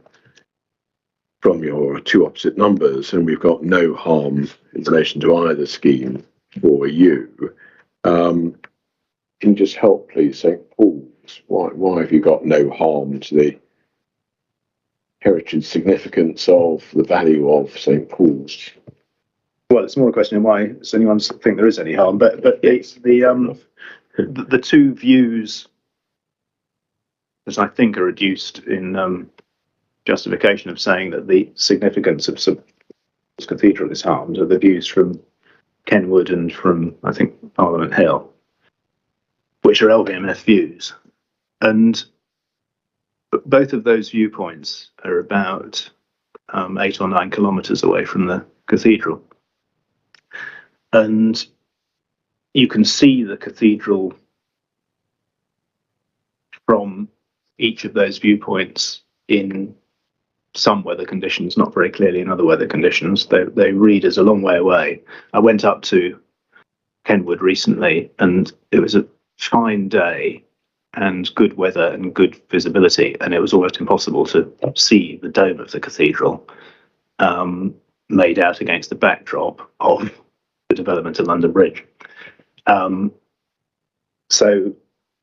from your two opposite numbers, and we've got no harm in relation to either scheme for you. Can you just help, please, St. Paul's? Why have you got no harm to the heritage significance of the value of St. Paul's? Well, it's more a question of why does anyone think there is any harm, but it's the two views that I think are reduced in justification of saying that the significance of St. Paul's Cathedral is harmed are the views from Kenwood and from, I think, Parliament Hill, which are LVMF views. And both of those viewpoints are about 8 or 9 kilometres away from the cathedral. And you can see the cathedral from each of those viewpoints in some weather conditions, not very clearly in other weather conditions. They read as a long way away. I went up to Kenwood recently, and it was a fine day and good weather and good visibility, and it was almost impossible to see the dome of the cathedral made out against the backdrop of the development at London Bridge. So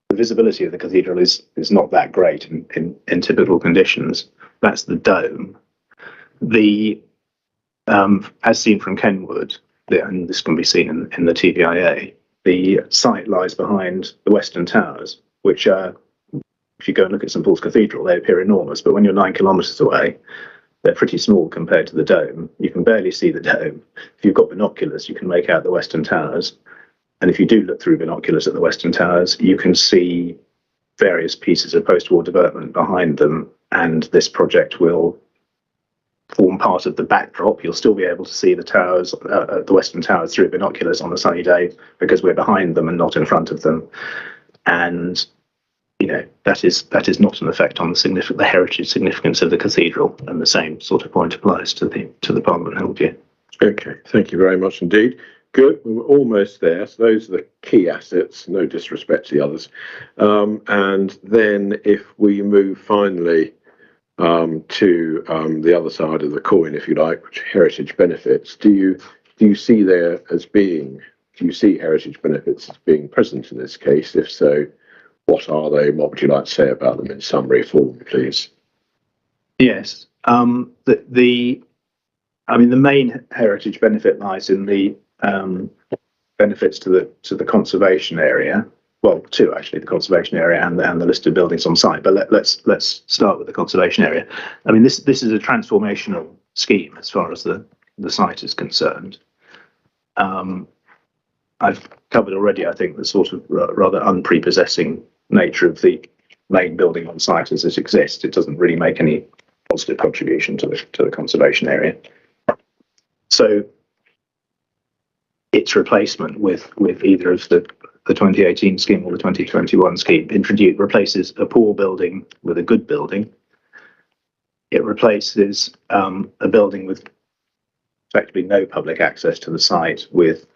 the visibility of the cathedral is not that great in typical conditions. That's the dome. The as seen from Kenwood, and this can be seen in the TVIA, the site lies behind the Western Towers, which are, if you go and look at St Paul's Cathedral, they appear enormous, but when you're 9 kilometres away, they're pretty small compared to the dome. You can barely see the dome. If you've got binoculars, you can make out the Western Towers. And if you do look through binoculars at the Western Towers, you can see various pieces of post-war development behind them, and this project will form part of the backdrop. You'll still be able to see the towers, the Western Towers, through binoculars on a sunny day because we're behind them and not in front of them. And that is not an effect on the heritage significance of the cathedral, and the same sort of point applies to the Parliament Hill view. Okay, thank you very much indeed. Good, we're almost there. So those are the key assets, no disrespect to the others. And then if we move finally to the other side of the coin, if you like, which are heritage benefits, do you see heritage benefits as being present in this case? If so, what are they? What would you like to say about them in summary form, please? Yes, the main heritage benefit lies in the benefits to the conservation area. Well, two actually, the conservation area and the listed buildings on site. But let's start with the conservation area. I mean, this is a transformational scheme as far as the site is concerned. I've covered already, I think, the sort of rather unprepossessing nature of the main building on site as it exists. It doesn't really make any positive contribution to the conservation area. So its replacement with either of the 2018 scheme or the 2021 scheme replaces a poor building with a good building. It replaces a building with effectively no public access to the site with,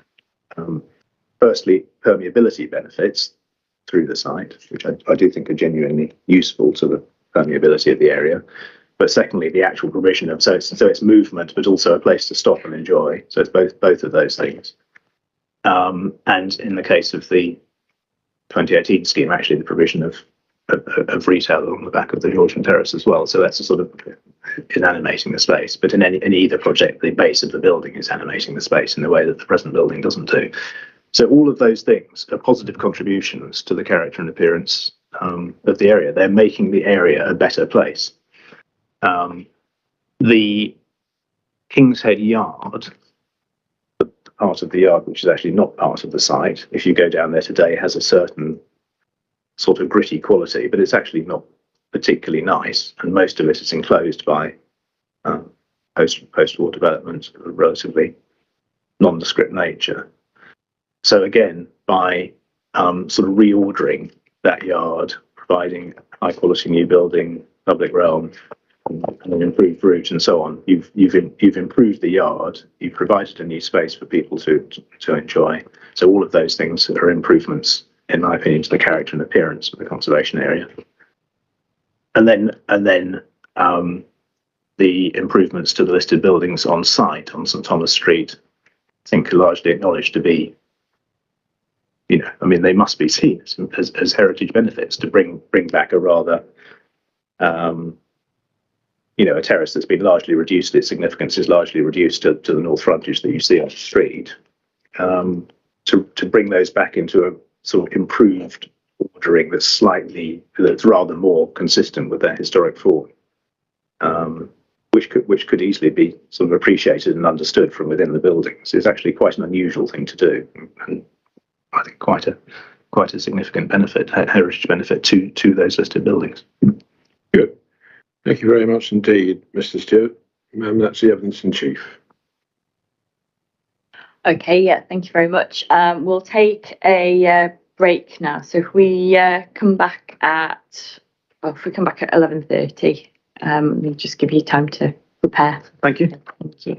firstly, permeability benefits through the site, which I do think are genuinely useful to the permeability of the area. But secondly, the actual provision of so it's movement, but also a place to stop and enjoy. So it's both of those things. And in the case of the 2018 scheme, actually the provision of retail along the back of the Georgian Terrace as well. So that's a sort of inanimating the space. But in either project, the base of the building is animating the space in a way that the present building doesn't do. So all of those things are positive contributions to the character and appearance of the area. They're making the area a better place. The King's Head Yard, the part of the yard which is actually not part of the site, if you go down there today, has a certain sort of gritty quality, but it's actually not particularly nice, and most of it is enclosed by post-war development of a relatively nondescript nature. So again, by sort of reordering that yard, providing high-quality new building, public realm, and an improved route and so on, you've improved the yard, you've provided a new space for people to enjoy. So all of those things are improvements, in my opinion, to the character and appearance of the conservation area. And then the improvements to the listed buildings on site on St Thomas Street, I think, are largely acknowledged to be, they must be seen as heritage benefits to bring back a rather a terrace that's been largely reduced, its significance is largely reduced to the north frontage that you see on the street, to bring those back into a sort of improved ordering that's rather more consistent with their historic form, which could easily be sort of appreciated and understood from within the buildings. It's actually quite an unusual thing to do, and I think quite a significant benefit, heritage benefit to those listed buildings. Good. Thank you very much indeed, Mr. Stewart. That's the evidence in chief. Okay, yeah, thank you very much. We'll take a break now. So if we come back at 11:30, we'll just give you time to prepare. Thank you. Thank you.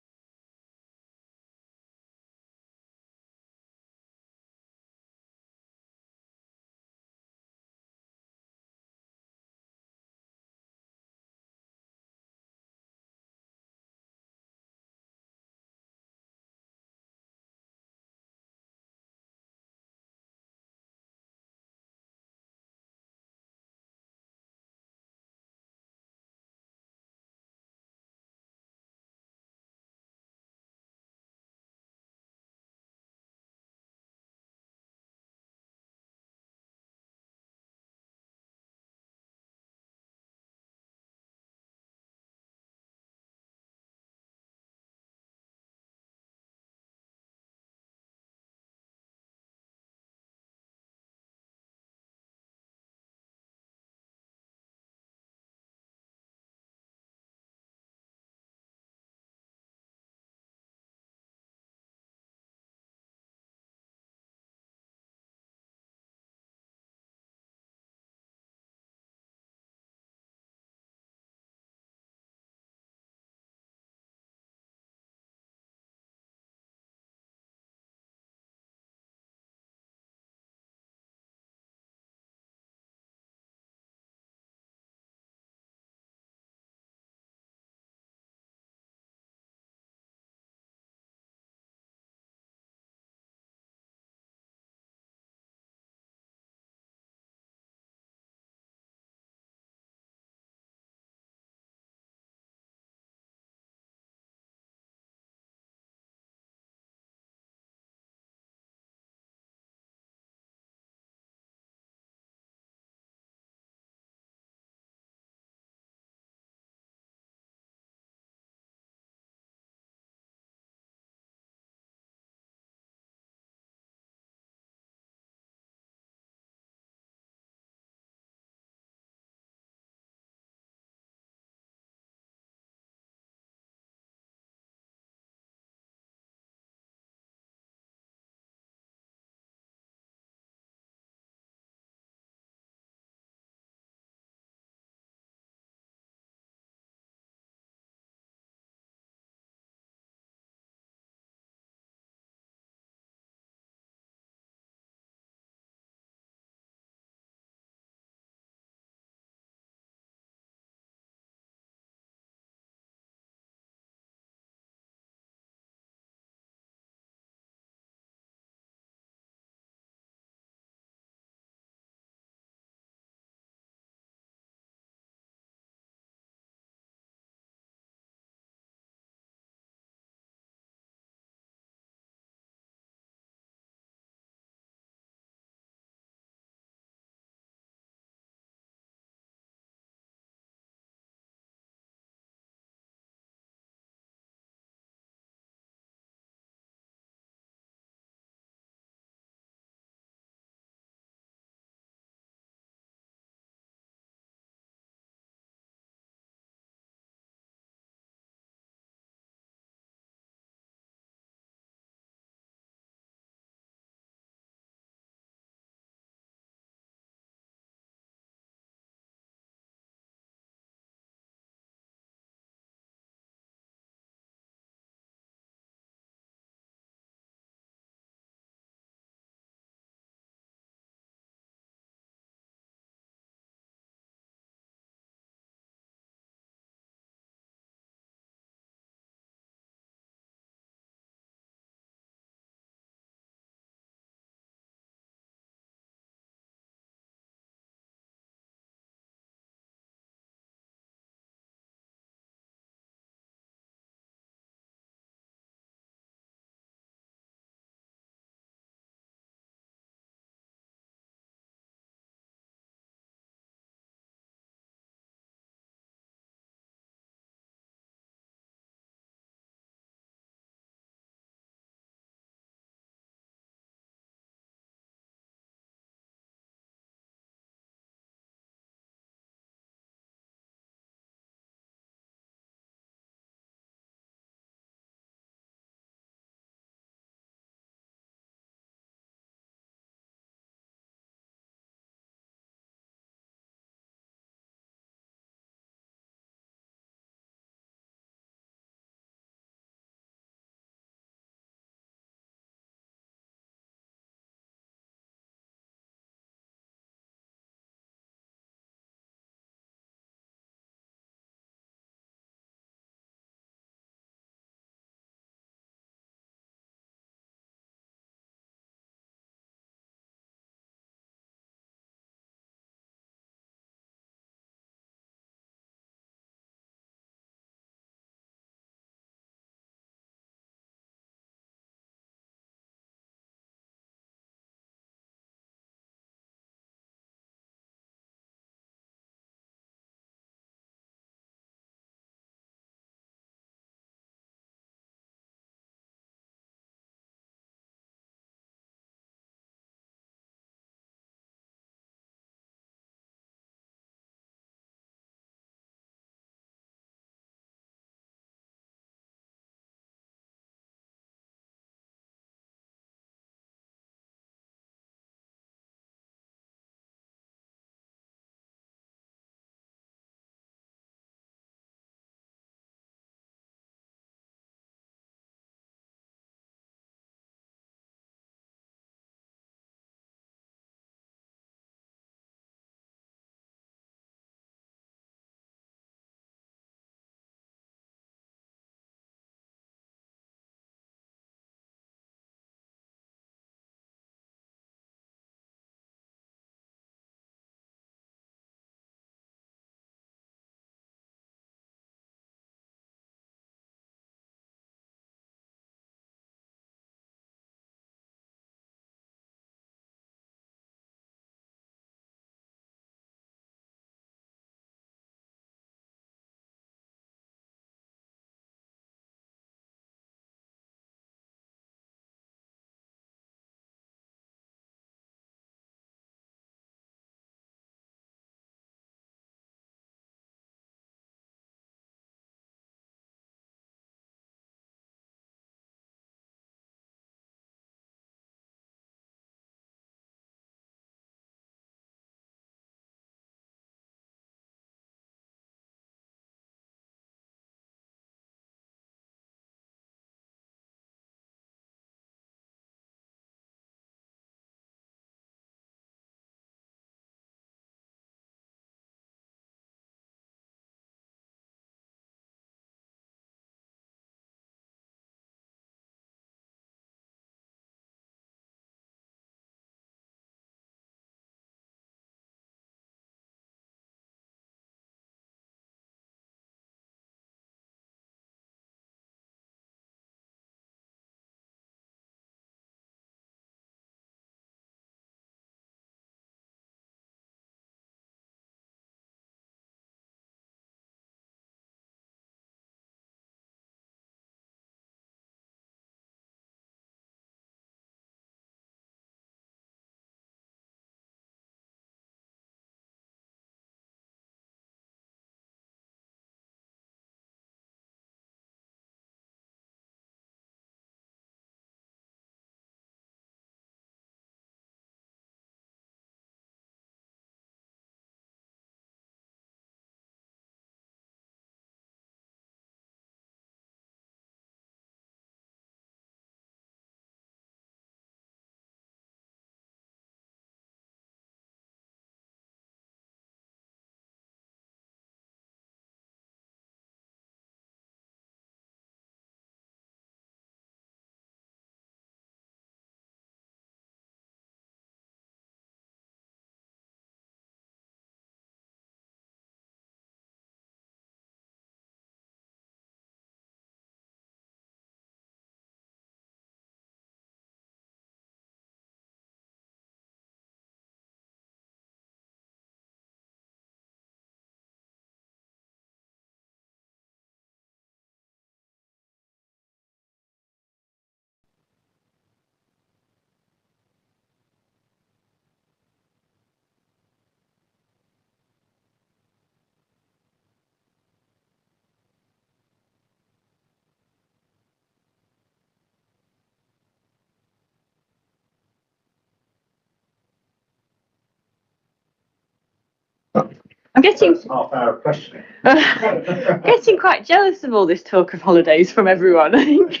I'm getting half hour of questioning. getting quite jealous of all this talk of holidays from everyone, I think.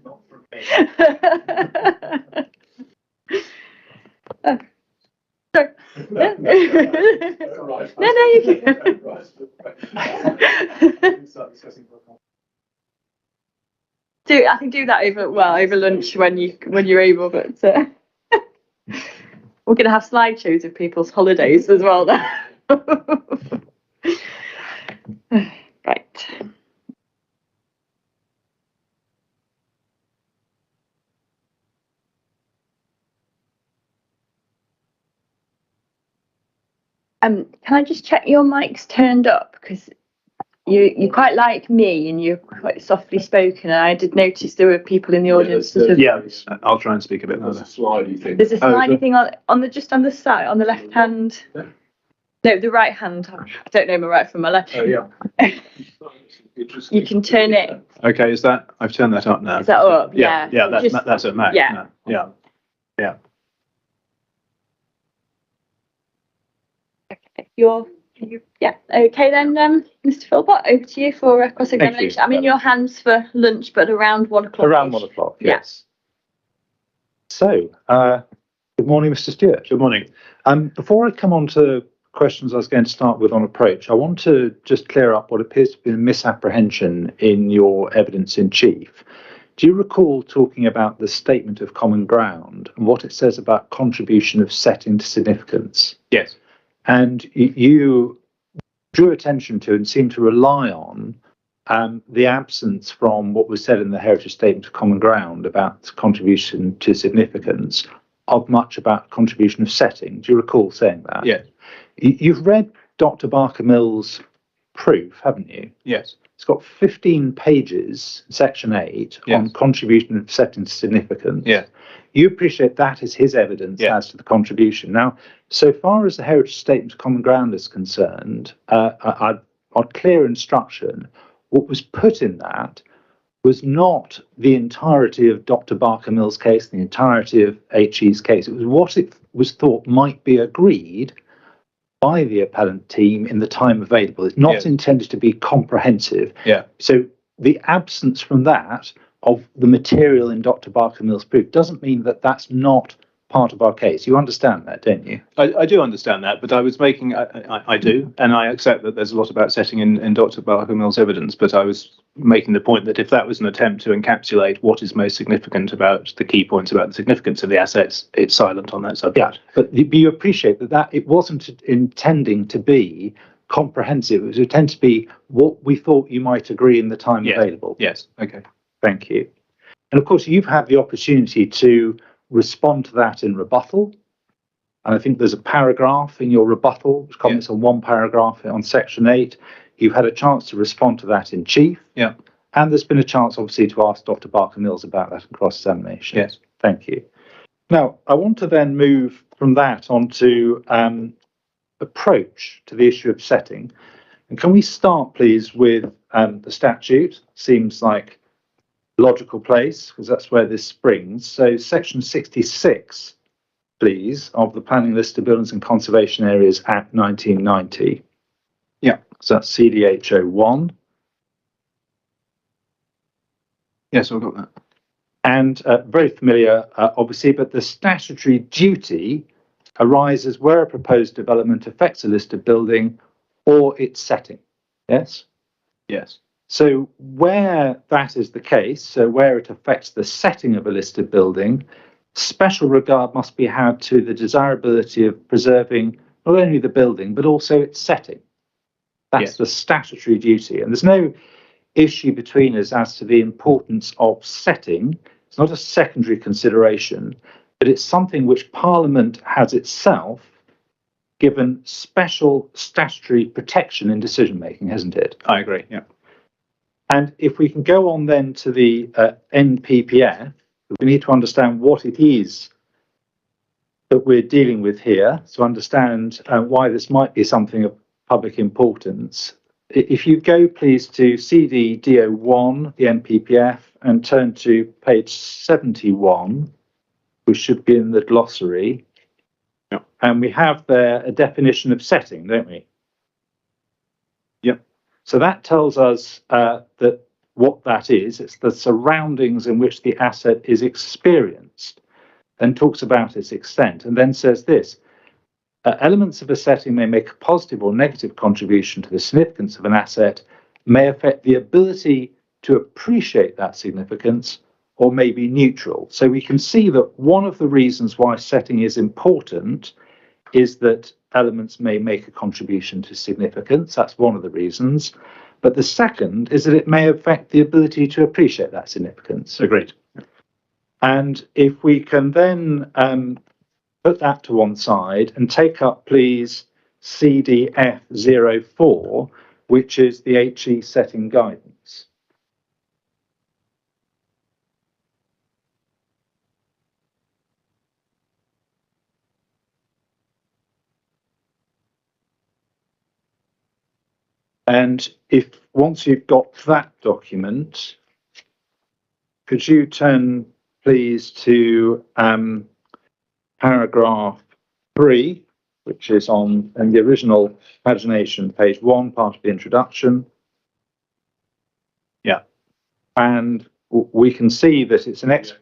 Not from me. Sorry. No, no, you can. I can do that over lunch when you're able, but we're going to have slideshows of people's holidays as well then. Right. Can I just check your mic's turned up, because you're quite like me and you're quite softly spoken, and I did notice there were people in the audience. I'll try and speak a bit louder. There's a slidey thing on the side, on the left hand. No, the right hand. I don't know my right from my left. Oh yeah. You can turn it. Okay, I've turned that up now. Is that up? Yeah. Yeah, that's at max. Yeah. No. Yeah. Okay. Yeah. Okay then, Mr. Philpott, over to you for cross-examination. I'm in your hands for lunch, but around 1 o'clock. Around 1 o'clock, yes. So, good morning, Mr. Stewart. Good morning. Before I come on to questions I was going to start with on approach, I want to just clear up what appears to be a misapprehension in your evidence in chief. Do you recall talking about the statement of common ground and what it says about contribution of setting to significance? Yes. And you drew attention to and seemed to rely on the absence from what was said in the Heritage Statement of Common Ground about contribution to significance of much about contribution of setting. Do you recall saying that? Yes. You've read Dr. Barker Mill's proof, haven't you? Yes. It's got 15 pages, section 8, on contribution of setting to significance. Yeah. You appreciate that as his evidence as to the contribution. Now, so far as the Heritage Statement of Common Ground is concerned, on clear instruction, what was put in that was not the entirety of Dr. Barker Mill's case, the entirety of HE's case. It was what it was thought might be agreed by the appellant team in the time available. It's not intended to be comprehensive. Yeah. So the absence from that of the material in Dr. Barker Mill's proof doesn't mean that that's not part of our case. You understand that, don't you? I do understand that, but I was making, I do, and I accept that there's a lot about setting in Dr. Barker Mill's evidence, but I was making the point that if that was an attempt to encapsulate what is most significant about the key points about the significance of the assets, it's silent on that subject. Yeah, but you appreciate that it wasn't intending to be comprehensive. It was intended to be what we thought you might agree in the time available. Yes, okay. Thank you. And of course, you've had the opportunity to respond to that in rebuttal. And I think there's a paragraph in your rebuttal which comments on one paragraph on section 8. You've had a chance to respond to that in chief. Yeah. And there's been a chance, obviously, to ask Dr. Barker Mills about that in cross-examination. Yes. Thank you. Now, I want to then move from that onto approach to the issue of setting. And can we start, please, with the statute? Seems like logical place, because that's where this springs. So section 66, please, of the Planning List of Buildings and Conservation Areas Act 1990. Yeah. So that's CDH 01. Yes, I've got that. And very familiar, obviously, but the statutory duty arises where a proposed development affects a listed building or its setting. Yes? Yes. So where that is the case, so where it affects the setting of a listed building, special regard must be had to the desirability of preserving not only the building, but also its setting. That's the statutory duty. And there's no issue between us as to the importance of setting. It's not a secondary consideration, but it's something which Parliament has itself given special statutory protection in decision making, hasn't it? I agree, yeah. And if we can go on then to the NPPF, we need to understand what it is that we're dealing with here to understand why this might be something of public importance. If you go, please, to CDDO1, the NPPF, and turn to page 71, which should be in the glossary. Yep. And we have there a definition of setting, don't we? So that tells us that what that is. It's the surroundings in which the asset is experienced, then talks about its extent, and then says this. Elements of a setting may make a positive or negative contribution to the significance of an asset, may affect the ability to appreciate that significance, or may be neutral. So we can see that one of the reasons why setting is important is that elements may make a contribution to significance. That's one of the reasons. But the second is that it may affect the ability to appreciate that significance. Agreed. And if we can then put that to one side and take up, please, CDF04, which is the HE setting guidance. And if once you've got that document, could you turn, please, to paragraph 3, which is in the original pagination, page 1, part of the introduction. Yeah. And we can see that it's an extra.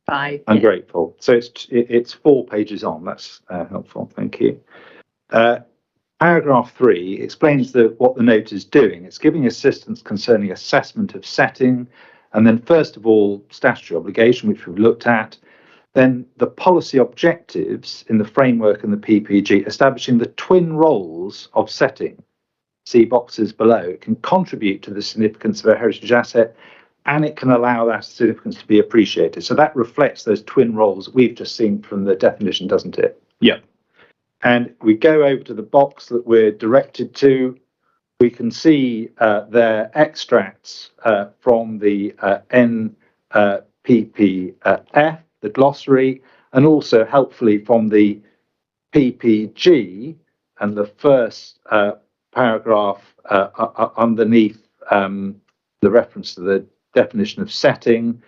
5. I'm grateful. So it's 4 pages on. That's helpful. Thank you. Paragraph 3 explains what the note is doing. It's giving assistance concerning assessment of setting, and then first of all, statutory obligation, which we've looked at, then the policy objectives in the framework and the PPG, establishing the twin roles of setting. See boxes below. It can contribute to the significance of a heritage asset, and it can allow that significance to be appreciated. So that reflects those twin roles that we've just seen from the definition, doesn't it? Yeah. And we go over to the box that we're directed to. We can see their extracts from the NPPF, the glossary, and also helpfully from the PPG and the first paragraph underneath the reference to the definition of setting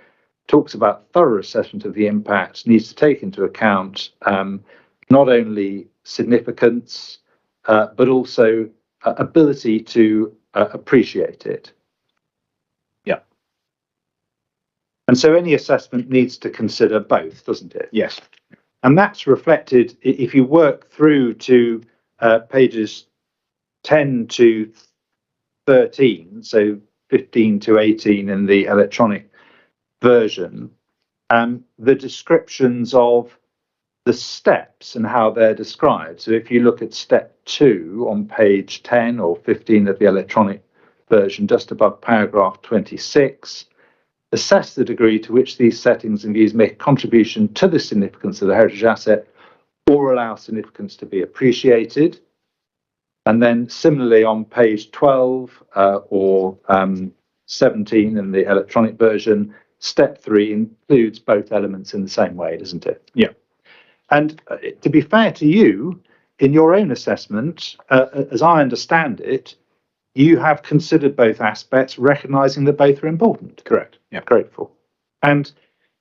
talks about thorough assessment of the impact, needs to take into account not only significance, but also ability to appreciate it. Yeah. And so any assessment needs to consider both, doesn't it? Yes. And that's reflected if you work through to pages 10 to 13, so 15 to 18 in the electronic version, the descriptions of the steps and how they're described. So if you look at step 2 on page 10 or 15 of the electronic version, just above paragraph 26, assess the degree to which these settings and views make a contribution to the significance of the heritage asset or allow significance to be appreciated. And then similarly on page 12 or 17 in the electronic version, step 3 includes both elements in the same way, doesn't it? Yeah. And to be fair to you, in your own assessment, as I understand it, you have considered both aspects, recognising that both are important. Correct. Yeah. Grateful. And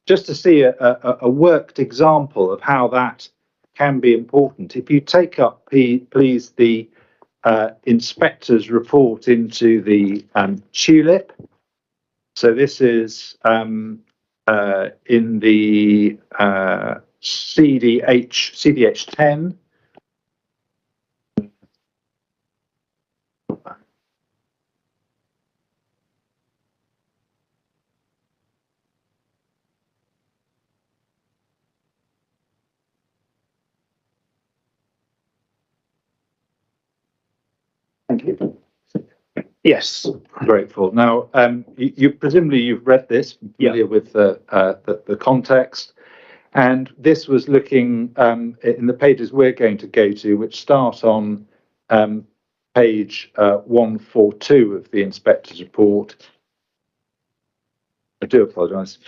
just to see a worked example of how that can be important, if you take up, please, the inspector's report into the tulip. So this is in the CDH 10. Thank you. Yes. Grateful. Now, you presumably you've read this, familiar with the context, and this was looking in the pages we're going to go to, which start on page 142 of the inspector's report. I do apologise.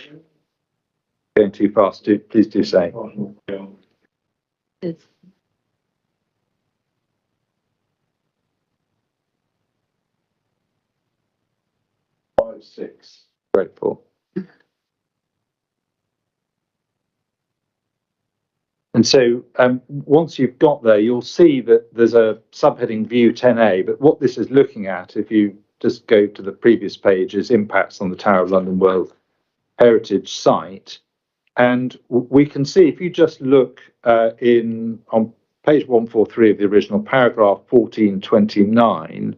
Going too fast. Please do say. It's 6. Grateful. And so once you've got there, you'll see that there's a subheading View 10A, but what this is looking at, if you just go to the previous page, is impacts on the Tower of London World Heritage Site. And we can see, if you just look on page 143 of the original, paragraph 1429,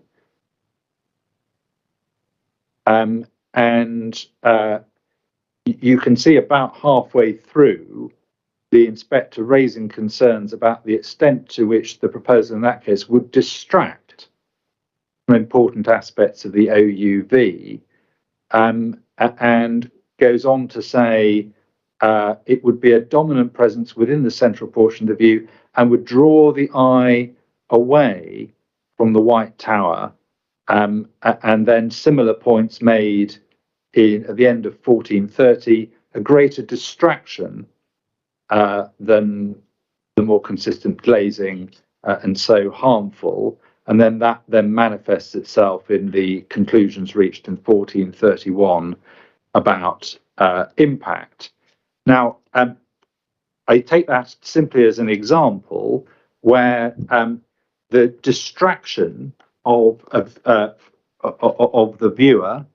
you can see about halfway through the inspector raising concerns about the extent to which the proposal in that case would distract from important aspects of the OUV, and goes on to say it would be a dominant presence within the central portion of the view and would draw the eye away from the White Tower, and then similar points made at the end of 1430, a greater distraction than the more consistent glazing, and so harmful. And then that then manifests itself in the conclusions reached in 1431 about impact. Now, I take that simply as an example where the distraction of the viewer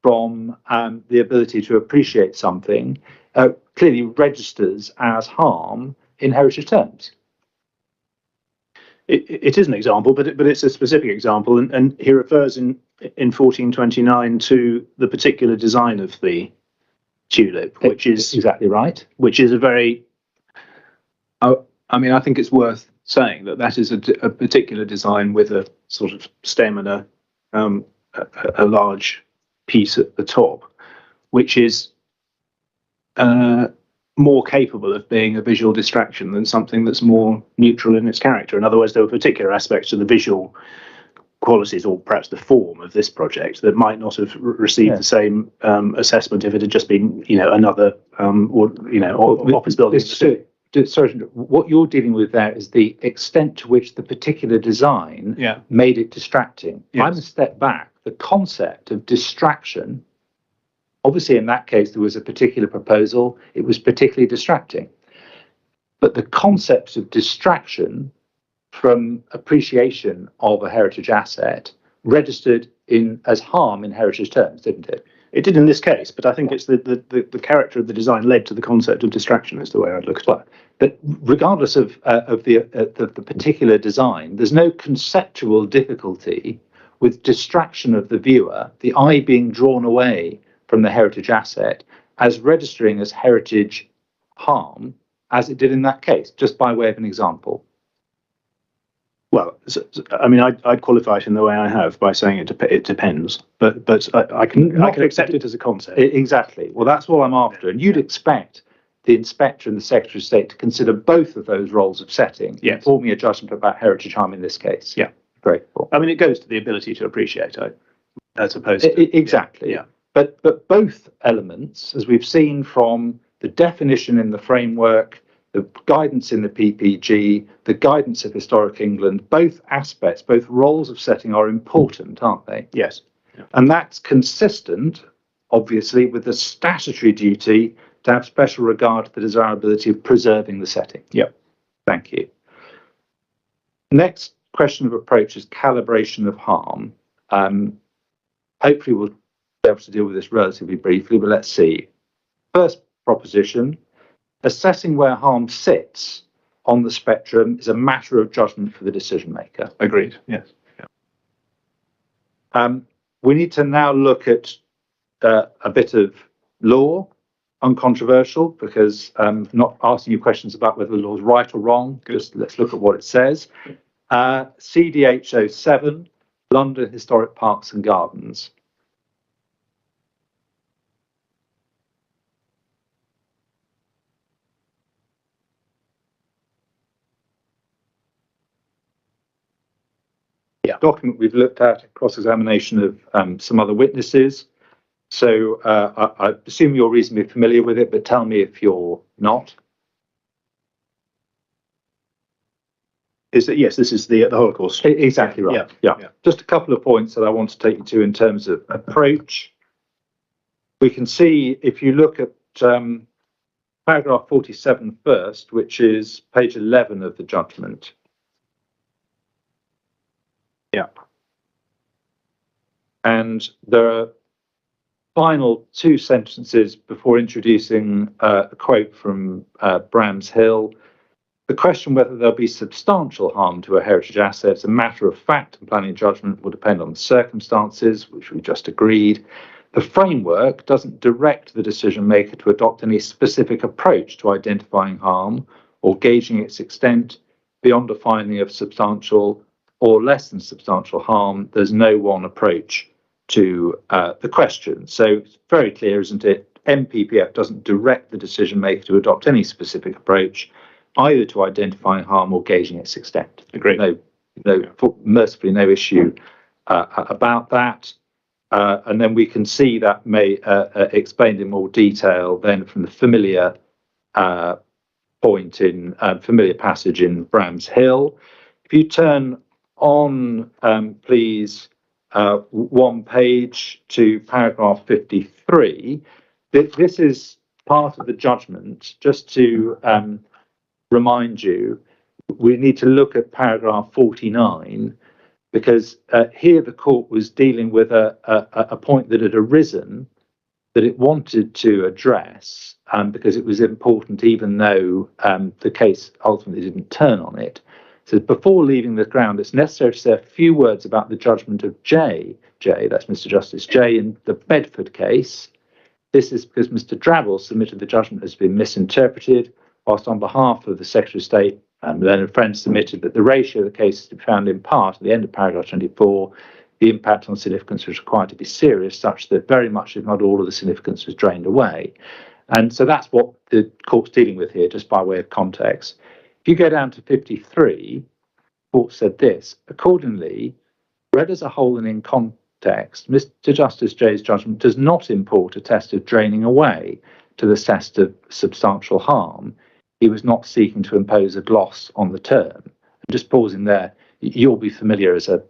from the ability to appreciate something clearly registers as harm in heritage terms. It is an example, but it's a specific example, and he refers in 1429 to the particular design of the tulip, which is exactly right. Which is a very, I mean, I think it's worth saying that is a particular design with a sort of stem and a large piece at the top, which is more capable of being a visual distraction than something that's more neutral in its character. In other words, there were particular aspects of the visual qualities, or perhaps the form of this project, that might not have received the same assessment if it had just been, another office building. Sorry, what you're dealing with there is the extent to which the particular design made it distracting. Yes. I'm a step back. The concept of distraction, obviously in that case there was a particular proposal, it was particularly distracting. But the concept of distraction from appreciation of a heritage asset registered as harm in heritage terms, didn't it? It did in this case, but I think it's the character of the design led to the concept of distraction, is the way I'd look at it. But regardless of the particular design, there's no conceptual difficulty with distraction of the viewer, the eye being drawn away from the heritage asset, as registering as heritage harm, as it did in that case, just by way of an example. Well, I mean, I'd qualify it in the way I have by saying it depends, but I can accept it as a concept. Exactly. Well, that's all I'm after, and you'd expect the inspector and the Secretary of State to consider both of those roles of setting, forming a judgment about heritage harm in this case. Yeah, grateful. I mean, it goes to the ability to appreciate, as opposed to exactly. Yeah. But both elements, as we've seen from the definition in the framework, the guidance in the PPG, the guidance of Historic England, both aspects, both roles of setting are important, aren't they? Yes. Yeah. And that's consistent, obviously, with the statutory duty to have special regard to the desirability of preserving the setting. Yep. Thank you. Next question of approach is calibration of harm. Hopefully we'll be able to deal with this relatively briefly, but let's see. First proposition, assessing where harm sits on the spectrum is a matter of judgment for the decision maker. Agreed. Yes. Yeah. We need to now look at a bit of law, uncontroversial, because I'm not asking you questions about whether the law is right or wrong. Just let's look at what it says. CDH 07, London Historic Parks and Gardens. Document we've looked at, cross-examination of some other witnesses. So I assume you're reasonably familiar with it, but tell me if you're not. Yes, this is the Holocaust. Exactly right. Yeah. Just a couple of points that I want to take you to in terms of approach. We can see, if you look at paragraph 47 first, which is page 11 of the judgment. Yeah. And there are final two sentences before introducing a quote from Bram's Hill. The question whether there'll be substantial harm to a heritage asset is a matter of fact, and planning judgment will depend on the circumstances, which we just agreed. The framework doesn't direct the decision maker to adopt any specific approach to identifying harm or gauging its extent beyond a finding of substantial or less than substantial harm. There's no one approach to the question. So it's very clear, isn't it? MPPF doesn't direct the decision maker to adopt any specific approach, either to identifying harm or gauging its extent. Agreed. Mercifully, no issue about that. And then we can see that explained in more detail then from the familiar familiar passage in Bram's Hill. If you turn on, please, one page to paragraph 53, this is part of the judgment. Just to remind you, we need to look at paragraph 49, because here the court was dealing with a point that had arisen that it wanted to address, because it was important, even though the case ultimately didn't turn on it. So before leaving the ground, it's necessary to say a few words about the judgment of J, that's Mr. Justice J, in the Bedford case. This is because Mr. Drabble submitted the judgment has been misinterpreted, whilst on behalf of the Secretary of State, Leonard Friend submitted that the ratio of the cases to be found in part at the end of paragraph 24, the impact on significance was required to be serious, such that very much, if not all, of the significance was drained away. And so that's what the court's dealing with here, just by way of context. If you go down to 53, the court said this: accordingly, read as a whole and in context, Mr. Justice J's judgment does not import a test of draining away to the test of substantial harm. He was not seeking to impose a gloss on the term. And just pausing there, you'll be familiar as a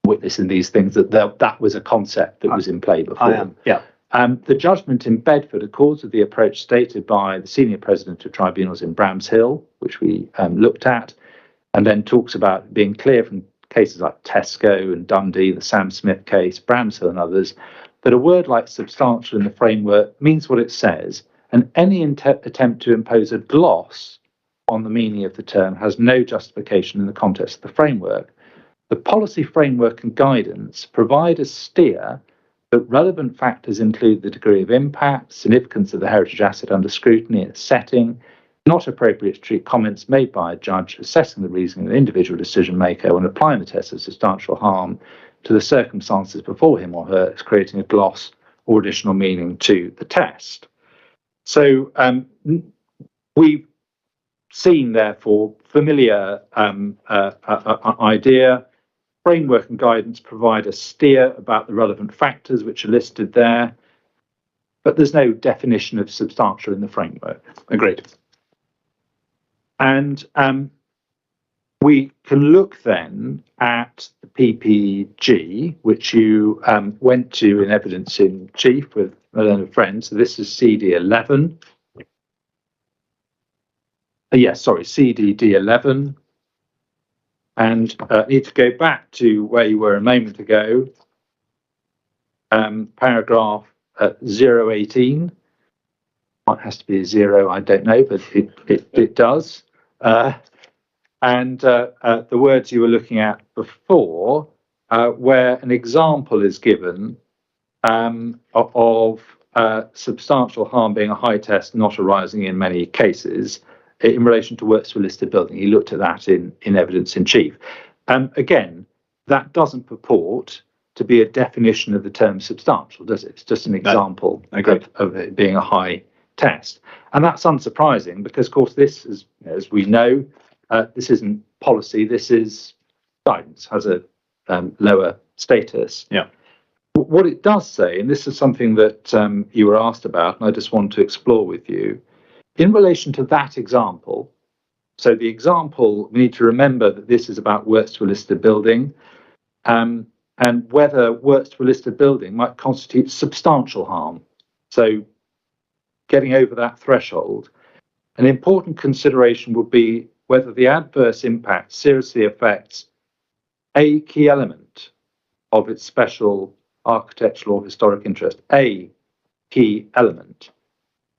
witness in these things that was a concept that was in play before. I am, yeah. The judgment in Bedford accords with the approach stated by the senior president of tribunals in Bram's Hill, which we looked at, and then talks about being clear from cases like Tesco and Dundee, the Sam Smith case, Bram's Hill and others, that a word like substantial in the framework means what it says, and any attempt to impose a gloss on the meaning of the term has no justification in the context of the framework. The policy framework and guidance provide a steer that relevant factors include the degree of impact, significance of the heritage asset under scrutiny in its setting, not appropriate to treat comments made by a judge assessing the reasoning of an individual decision maker when applying the test of substantial harm to the circumstances before him or her as creating a gloss or additional meaning to the test. So we've seen, therefore, familiar idea. Framework and guidance provide a steer about the relevant factors which are listed there, but there's no definition of substantial in the framework. Agreed. And we can look then at the PPG, which you went to in evidence in chief with Leonard Friend. So this is CD11. CDD11. And need to go back to where you were a moment ago, paragraph 018. It has to be a 0, I don't know, but it does. And the words you were looking at before, where an example is given of substantial harm being a high test not arising in many cases, in relation to works to a listed building. He looked at that in evidence in chief. Again, that doesn't purport to be a definition of the term substantial, does it? It's just an example of it being a high test. And that's unsurprising because, of course, this is, as we know, this isn't policy, this is guidance, has a lower status. Yeah. What it does say, and this is something that you were asked about, and I just want to explore with you, in relation to that example, so the example, we need to remember that this is about works to a listed building, and whether works to a listed building might constitute substantial harm. So getting over that threshold, an important consideration would be whether the adverse impact seriously affects a key element of its special architectural or historic interest, a key element.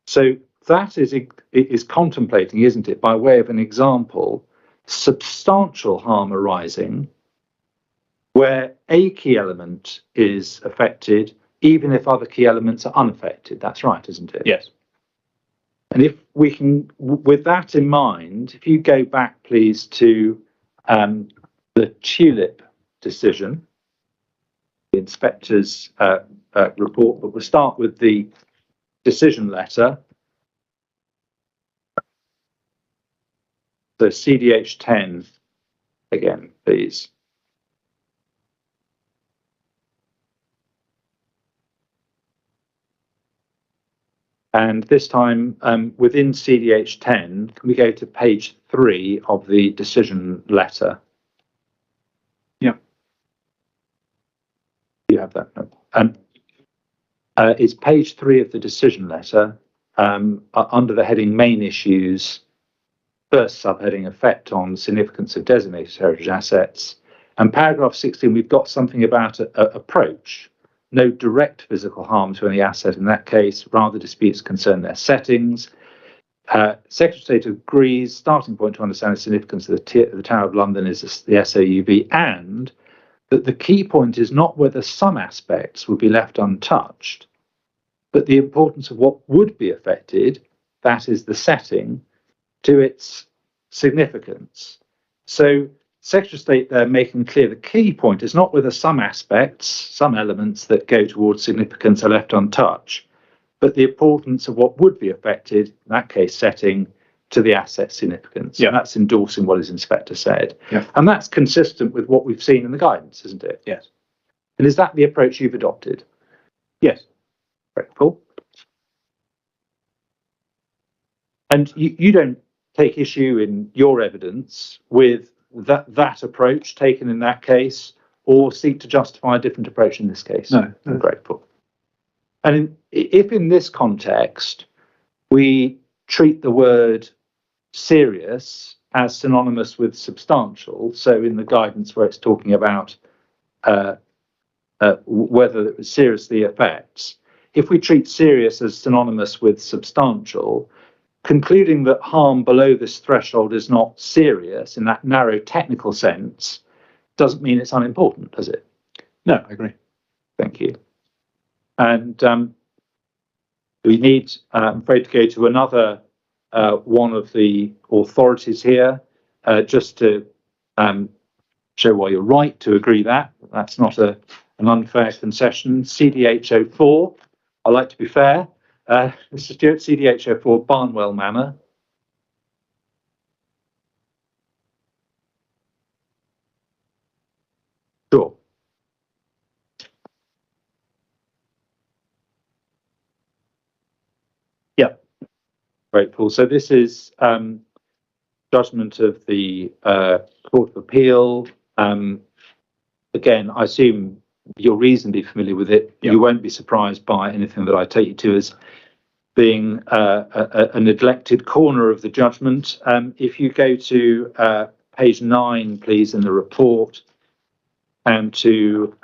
So that is contemplating, isn't it, by way of an example, substantial harm arising where a key element is affected, even if other key elements are unaffected. That's right, isn't it? Yes. And if we can, with that in mind, if you go back, please, to the Tulip decision, the inspector's report, but we'll start with the decision letter. So CDH 10 again, please. And this time, within CDH 10, can we go to page 3 of the decision letter? Yeah. You have that. No. It's page 3 of the decision letter, under the heading Main Issues, first subheading Effect on Significance of Designated Heritage Assets. And paragraph 16, we've got something about approach. No direct physical harm to any asset in that case, rather disputes concern their settings. Secretary of State agrees, starting point to understand the significance of the Tower of London is the SOUV, and that the key point is not whether some aspects would be left untouched, but the importance of what would be affected, that is the setting, to its significance. So Secretary of State there making clear the key point is not whether some aspects, some elements that go towards significance are left untouched, but the importance of what would be affected, in that case setting, to the asset significance. Yeah. And that's endorsing what his inspector said. Yeah. And that's consistent with what we've seen in the guidance, isn't it? Yes. And is that the approach you've adopted? Yes. Grateful. And you don't take issue in your evidence with that approach taken in that case, or seek to justify a different approach in this case? No. I'm grateful. And if in this context we treat the word serious as synonymous with substantial, so in the guidance where it's talking about whether it seriously affects, if we treat serious as synonymous with substantial, concluding that harm below this threshold is not serious in that narrow technical sense doesn't mean it's unimportant, does it? No, I agree. Thank you. And we need, I'm afraid, to go to another one of the authorities here, just to show why you're right to agree that. That's not an unfair concession. CDH 04, I like to be fair. Mr. Stewart, CDH 04, Barnwell Manor. Sure. Yeah. Grateful. So this is judgment of the Court of Appeal. Again, I assume you're reasonably familiar with it. Yeah. You won't be surprised by anything that I take you to as being a neglected corner of the judgment. If you go to page 9, please, in the report, and to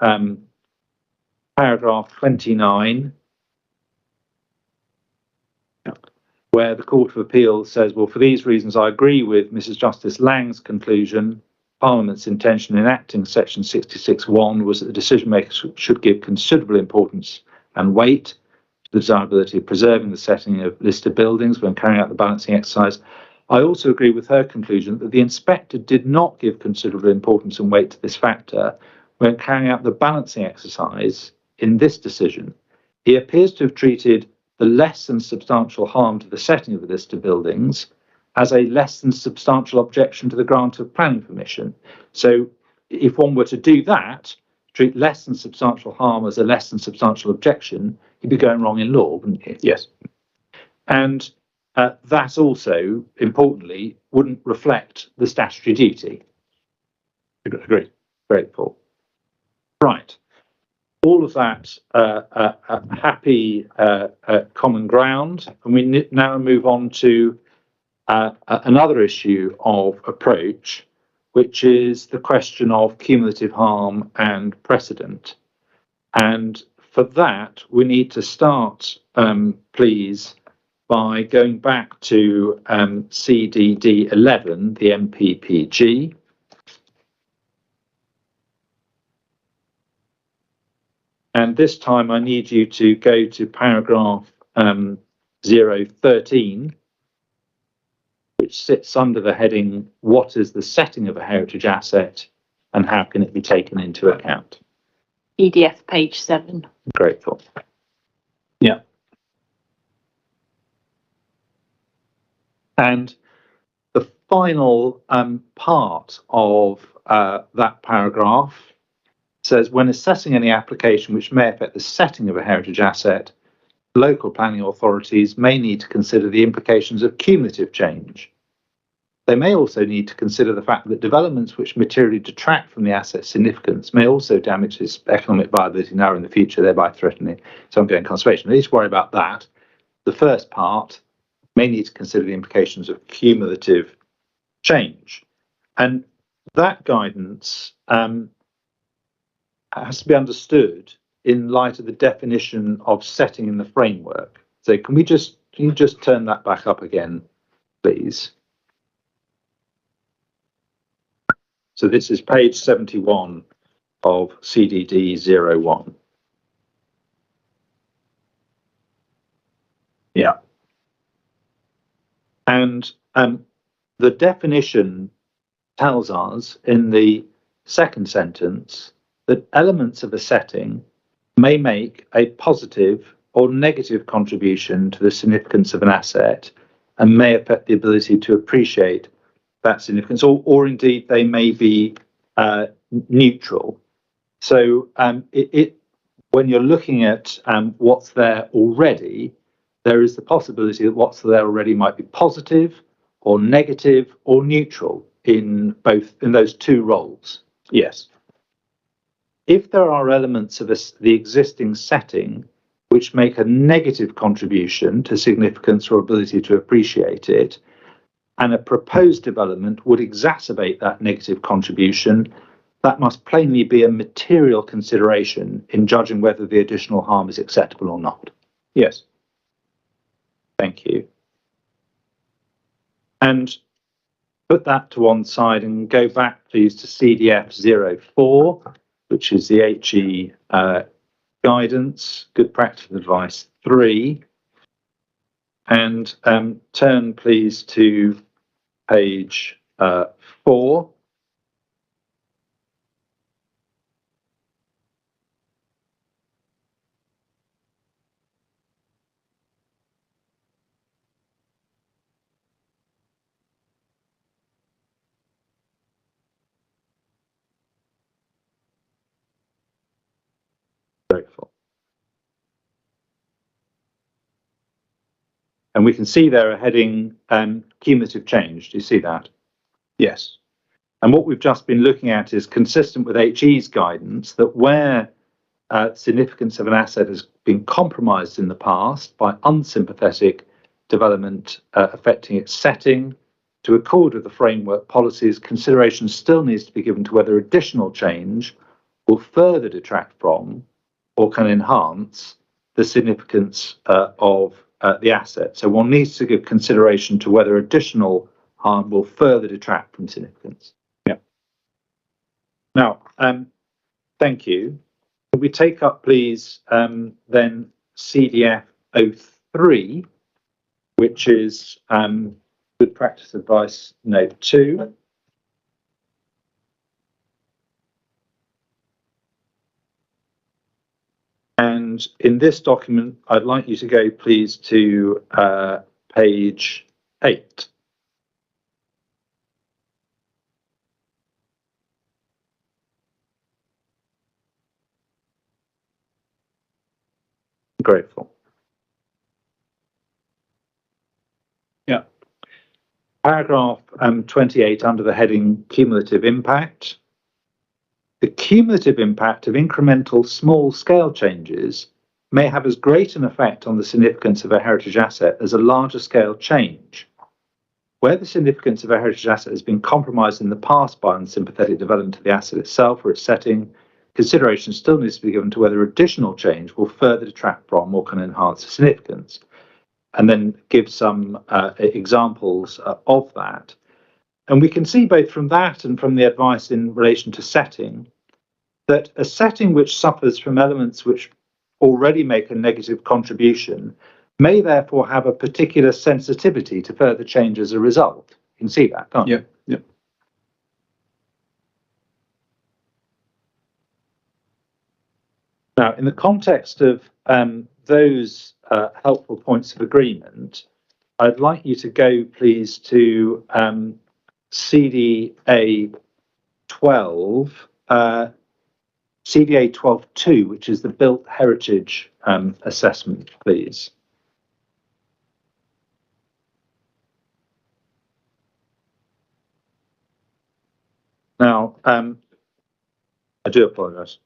paragraph 29, where the Court of Appeal says, well, for these reasons, I agree with Mrs. Justice Lang's conclusion. Parliament's intention in enacting section 66(1) was that the decision makers should give considerable importance and weight to the desirability of preserving the setting of listed buildings when carrying out the balancing exercise. I also agree with her conclusion that the inspector did not give considerable importance and weight to this factor when carrying out the balancing exercise in this decision. He appears to have treated the less than substantial harm to the setting of the listed buildings as a less than substantial objection to the grant of planning permission. So if one were to do that, treat less than substantial harm as a less than substantial objection, you'd be going wrong in law, wouldn't you? Yes. And that also, importantly, wouldn't reflect the statutory duty. Agree. Grateful. Right. All of that happy common ground. And we now move on to another issue of approach, which is the question of cumulative harm and precedent. And for that, we need to start, please, by going back to CDD 11, the MPPG. And this time I need you to go to paragraph 013, which sits under the heading, what is the setting of a heritage asset and how can it be taken into account? EDF page 7. Grateful. Yeah. And the final part of that paragraph says, when assessing any application which may affect the setting of a heritage asset, local planning authorities may need to consider the implications of cumulative change. They may also need to consider the fact that developments which materially detract from the asset's significance may also damage its economic viability now or in the future, thereby threatening its ongoing conservation. They need to worry about that. The first part may need to consider the implications of cumulative change. And that guidance has to be understood in light of the definition of setting in the framework. So can you just turn that back up again, please? So this is page 71 of CDD 01. Yeah. And the definition tells us in the second sentence that elements of a setting may make a positive or negative contribution to the significance of an asset and may affect the ability to appreciate that significance, or indeed they may be neutral. So when you're looking at what's there already, there is the possibility that what's there already might be positive or negative or neutral in those two roles. Yes. If there are elements of the existing setting which make a negative contribution to significance or ability to appreciate it, and a proposed development would exacerbate that negative contribution, that must plainly be a material consideration in judging whether the additional harm is acceptable or not. Yes. Thank you. And put that to one side and go back, please, to CDF 04, which is the HE guidance, good practice advice 3. And turn, please, to page 4. Grateful. And we can see there a heading, cumulative change. Do you see that? Yes. And what we've just been looking at is consistent with HE's guidance that where significance of an asset has been compromised in the past by unsympathetic development affecting its setting, to accord with the framework policies, consideration still needs to be given to whether additional change will further detract from or can enhance the significance of the asset. So one needs to give consideration to whether additional harm will further detract from significance. Yeah. Now, thank you. Could we take up, please, then CDF 03, which is good practice advice note 2. And in this document, I'd like you to go, please, to page 8. Grateful. Yeah. Paragraph 28 under the heading cumulative impact. The cumulative impact of incremental small-scale changes may have as great an effect on the significance of a heritage asset as a larger-scale change. Where the significance of a heritage asset has been compromised in the past by unsympathetic development of the asset itself or its setting, consideration still needs to be given to whether additional change will further detract from or can enhance the significance, and then give some examples of that. And we can see both from that and from the advice in relation to setting, that a setting which suffers from elements which already make a negative contribution may therefore have a particular sensitivity to further change as a result. You can see that, can't you? Yeah. Now, in the context of those helpful points of agreement, I'd like you to go, please, to CDA 12, CDA 12.2, which is the Built Heritage assessment, please. Now, I do apologise.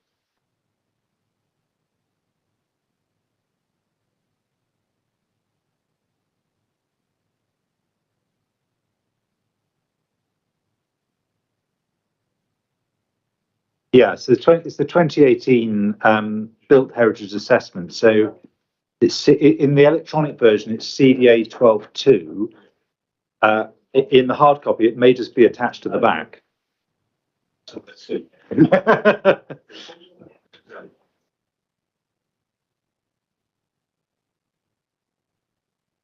Yeah, so it's the 2018 Built Heritage Assessment. So it's in the electronic version, it's CDA 12.2. In the hard copy, it may just be attached to the back. So let's see.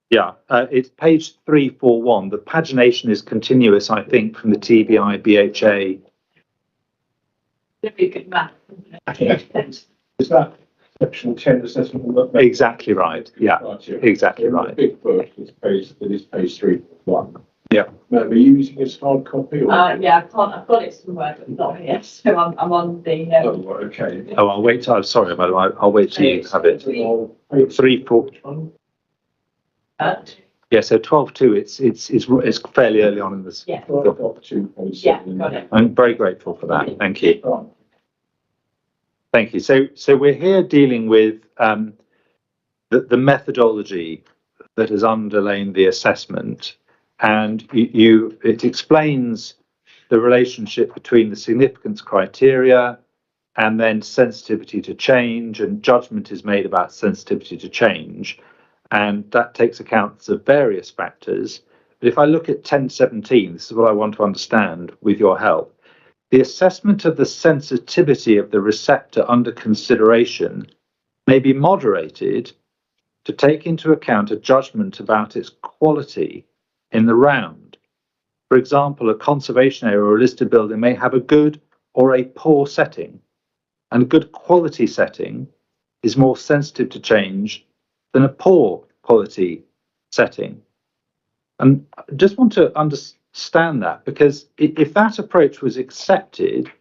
Yeah, it's page 341. The pagination is continuous, I think, from the TBI BHA. Very good math. Is that section 10 assessment? Exactly right. Yeah, exactly right. The big book is page 341. Yeah. Now, are you using a hard copy? Or? Yeah, I've got it somewhere, but not here. So I'm on the. Oh, okay. Oh, I'll wait. Sorry, madam. I'll wait till you have it. 3.4. Yeah, so 12.2. It's fairly early on in this. Yeah. Yeah, got it. I'm very grateful for that. Thank you. Thank you. So we're here dealing with the methodology that has underlain the assessment, and it explains the relationship between the significance criteria and then sensitivity to change, and judgment is made about sensitivity to change, and that takes account of various factors. But if I look at 1017, this is what I want to understand with your help. The assessment of the sensitivity of the receptor under consideration may be moderated to take into account a judgment about its quality in the round. For example, a conservation area or a listed building may have a good or a poor setting, and a good quality setting is more sensitive to change than a poor quality setting. And I just want to understand that, because if that approach was accepted,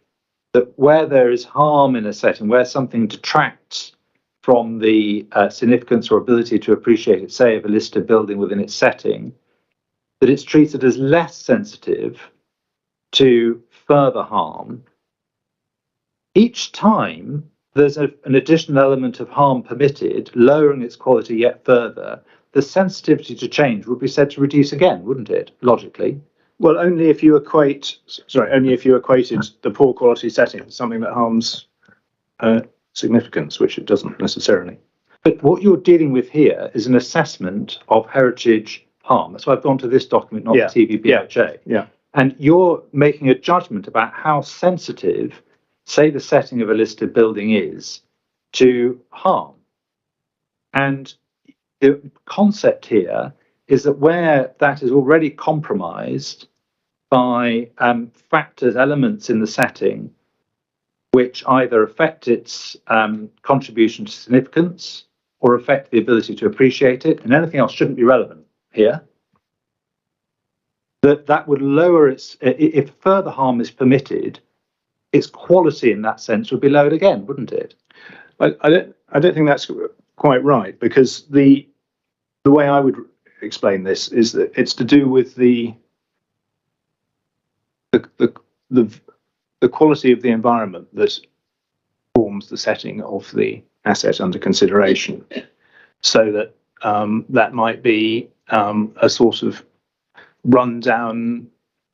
that where there is harm in a setting, where something detracts from the significance or ability to appreciate it, say, of a listed building within its setting, that it's treated as less sensitive to further harm, each time there's an additional element of harm permitted, lowering its quality yet further, the sensitivity to change would be said to reduce again, wouldn't it, logically? Well, only if you equated the poor quality setting to something that harms significance, which it doesn't necessarily. But what you're dealing with here is an assessment of heritage harm. That's why I've gone to this document, not the TVBHA. Yeah. And you're making a judgment about how sensitive, say, the setting of a listed building is to harm. And the concept here is that where that is already compromised by factors, elements in the setting, which either affect its contribution to significance or affect the ability to appreciate it, and anything else shouldn't be relevant here, that would lower its, if further harm is permitted, its quality in that sense would be lowered again, wouldn't it? I don't think that's quite right, because the way I would explain this is that it's to do with the quality of the environment that forms the setting of the asset under consideration. So that that might be a sort of rundown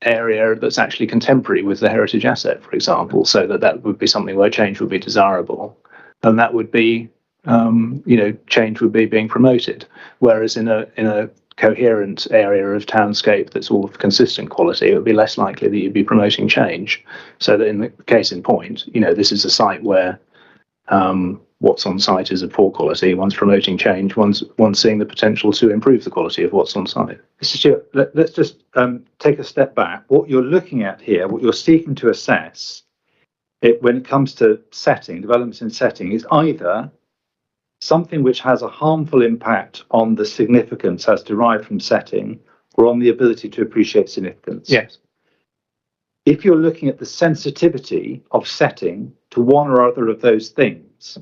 area that's actually contemporary with the heritage asset, for example, so that would be something where change would be desirable, and that would be, change would be being promoted. Whereas in a coherent area of townscape that's all of consistent quality, it would be less likely that you'd be promoting change. So that in the case in point, this is a site where what's on site is of poor quality. One's promoting change. One's seeing the potential to improve the quality of what's on site. Mr. Stewart, let's just take a step back. What you're looking at here, what you're seeking to assess, when it comes to setting, development in setting, is either something which has a harmful impact on the significance as derived from setting, or on the ability to appreciate significance. Yes. If you're looking at the sensitivity of setting to one or other of those things,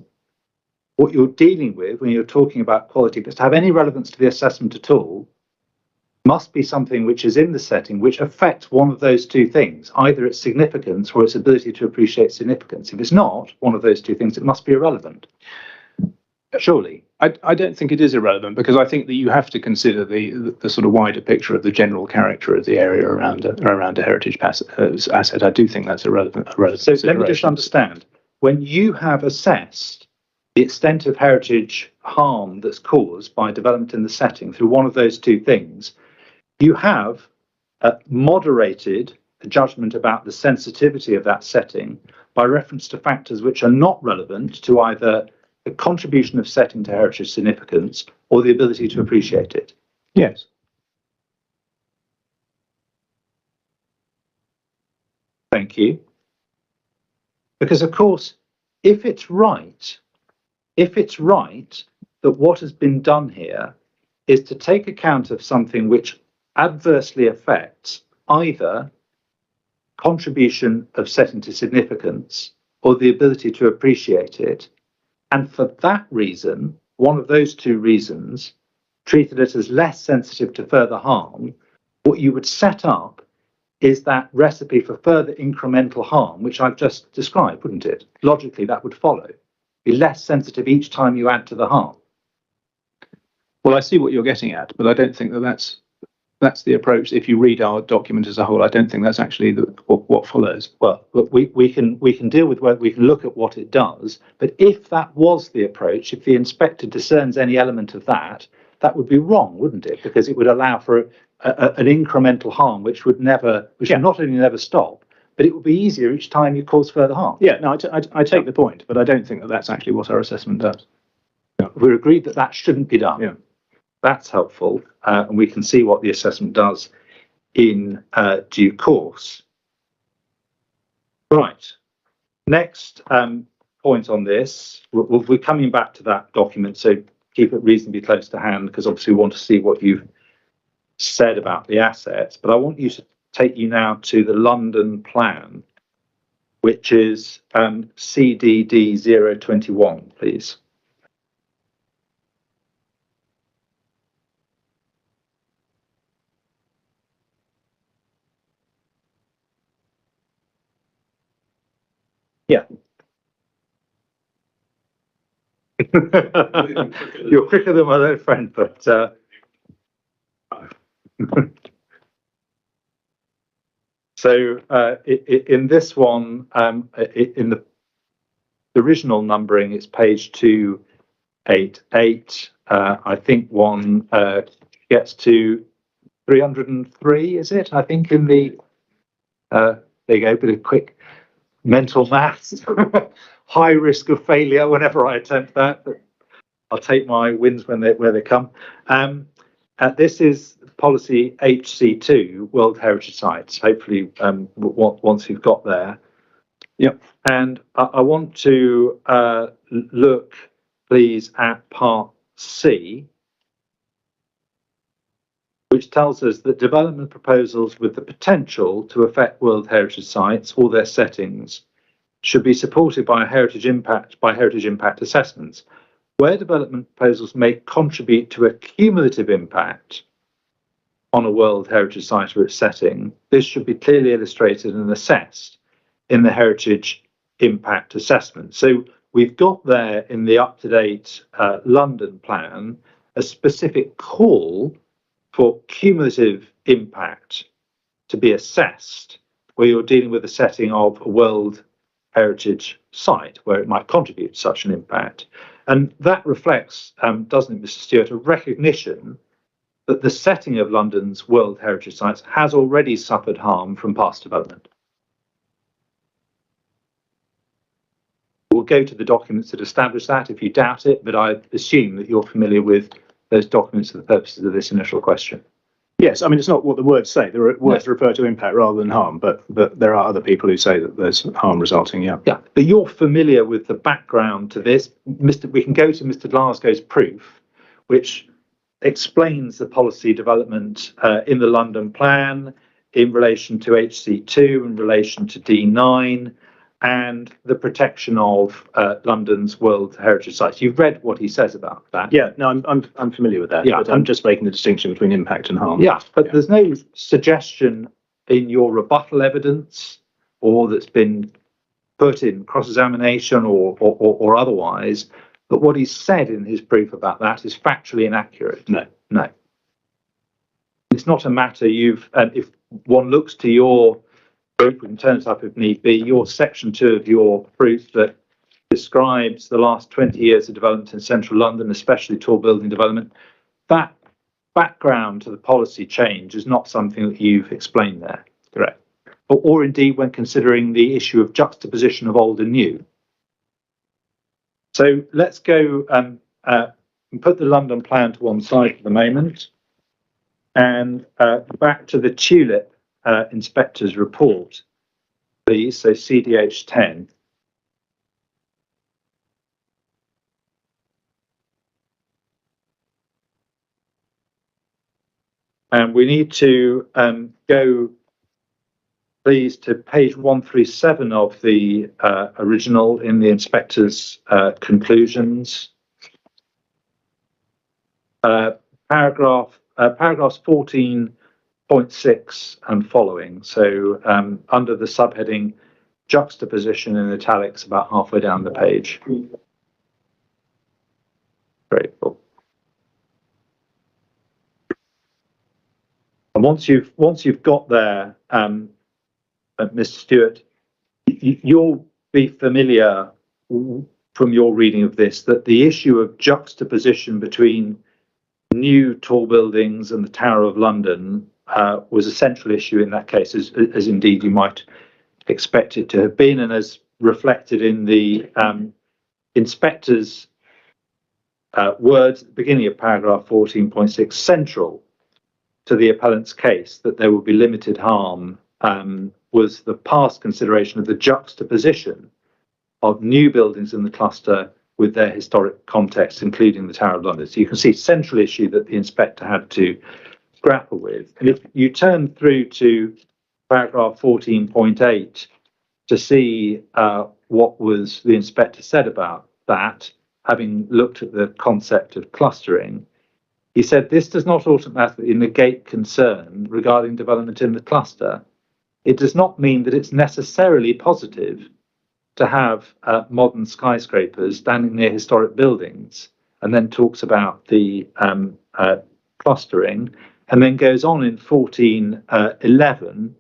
what you're dealing with when you're talking about quality that's to have any relevance to the assessment at all must be something which is in the setting which affects one of those two things, either its significance or its ability to appreciate significance. If it's not one of those two things, it must be irrelevant. Surely. I don't think it is irrelevant, because I think that you have to consider the sort of wider picture of the general character of the area around a heritage asset. I do think that's a relevant So let me just understand. When you have assessed the extent of heritage harm that's caused by development in the setting through one of those two things, you have moderated a judgment about the sensitivity of that setting by reference to factors which are not relevant to either the contribution of setting to heritage significance or the ability to appreciate it. Yes. Thank you. Because, of course, if it's right that what has been done here is to take account of something which adversely affects either contribution of setting to significance or the ability to appreciate it, and for that reason, one of those two reasons, treated it as less sensitive to further harm, what you would set up is that recipe for further incremental harm, which I've just described, wouldn't it? Logically, that would follow. Be less sensitive each time you add to the harm. Well, I see what you're getting at, but I don't think that's the approach. If you read our document as a whole, I don't think that's actually what follows. Well, we can deal with we can look at what it does, but if that was the approach, if the inspector discerns any element of that, that would be wrong, wouldn't it? Because it would allow for an incremental harm which would not only never stop, but it would be easier each time you cause further harm. Yeah, no, I take the point, but I don't think that that's actually what our assessment does. We're agreed that that shouldn't be done. Yeah. That's helpful, and we can see what the assessment does in due course. Right. Next point on this, we're coming back to that document, so keep it reasonably close to hand, because obviously we want to see what you've said about the assets. But I want you to take you now to the London plan, which is CDD 021, please. Yeah. You're quicker than my own friend, but so in this one, in the original numbering, it's page 288. I think one gets to 303, is it? I think in the there you go, bit of quick mental maths. High risk of failure whenever I attempt that, but I'll take my wins when they come. This is policy HC2, World Heritage Sites. Hopefully, once you've got there. Yep. And I want to look, please, at part C, which tells us that development proposals with the potential to affect World Heritage Sites or their settings should be supported by heritage impact assessments. Where development proposals may contribute to a cumulative impact on a World Heritage Site or its setting, this should be clearly illustrated and assessed in the heritage impact assessment. So we've got there in the up-to-date London plan a specific call for cumulative impact to be assessed where you're dealing with the setting of a World Heritage site where it might contribute to such an impact. And that reflects, doesn't it, Mr. Stewart, a recognition that the setting of London's World Heritage sites has already suffered harm from past development. We'll go to the documents that establish that if you doubt it, but I assume that you're familiar with those documents for the purposes of this initial question. Yes, I mean, it's not what the words say. The words refer to impact rather than harm, but there are other people who say that there's harm resulting, yeah. Yeah, but you're familiar with the background to this. We can go to Mr. Glasgow's proof, which explains the policy development in the London plan in relation to HC2, in relation to D9, and the protection of London's World Heritage sites. You've read what he says about that. Yeah, no, I'm familiar with that. Yeah, but I'm just making the distinction between impact and harm. Yeah, but there's no suggestion in your rebuttal evidence or that's been put in cross-examination or otherwise that what he said in his proof about that is factually inaccurate. No. It's not a matter if one looks to your proof and turns up if need be, your section 2 of your proof that describes the last 20 years of development in central London, especially tall building development, that background to the policy change is not something that you've explained there. Correct. Or indeed when considering the issue of juxtaposition of old and new. So let's go and put the London plan to one side for the moment and back to the Tulip inspector's report, please. So CDH 10. And we need to go, please, to page 137 of the original in the inspector's conclusions. Paragraphs 14.6 and following. So under the subheading juxtaposition in italics, about halfway down the page. Grateful. And once you've got there, Mr. Stewart, you'll be familiar from your reading of this that the issue of juxtaposition between new tall buildings and the Tower of London was a central issue in that case, as indeed you might expect it to have been, and as reflected in the inspector's words at the beginning of paragraph 14.6, central to the appellant's case that there would be limited harm was the past consideration of the juxtaposition of new buildings in the cluster with their historic context, including the Tower of London. So you can see central issue that the inspector had to grapple with. And if you turn through to paragraph 14.8 to see what was the inspector said about that, having looked at the concept of clustering, he said this does not automatically negate concern regarding development in the cluster. It does not mean that it's necessarily positive to have modern skyscrapers standing near historic buildings, and then talks about the clustering, and then goes on in 14.11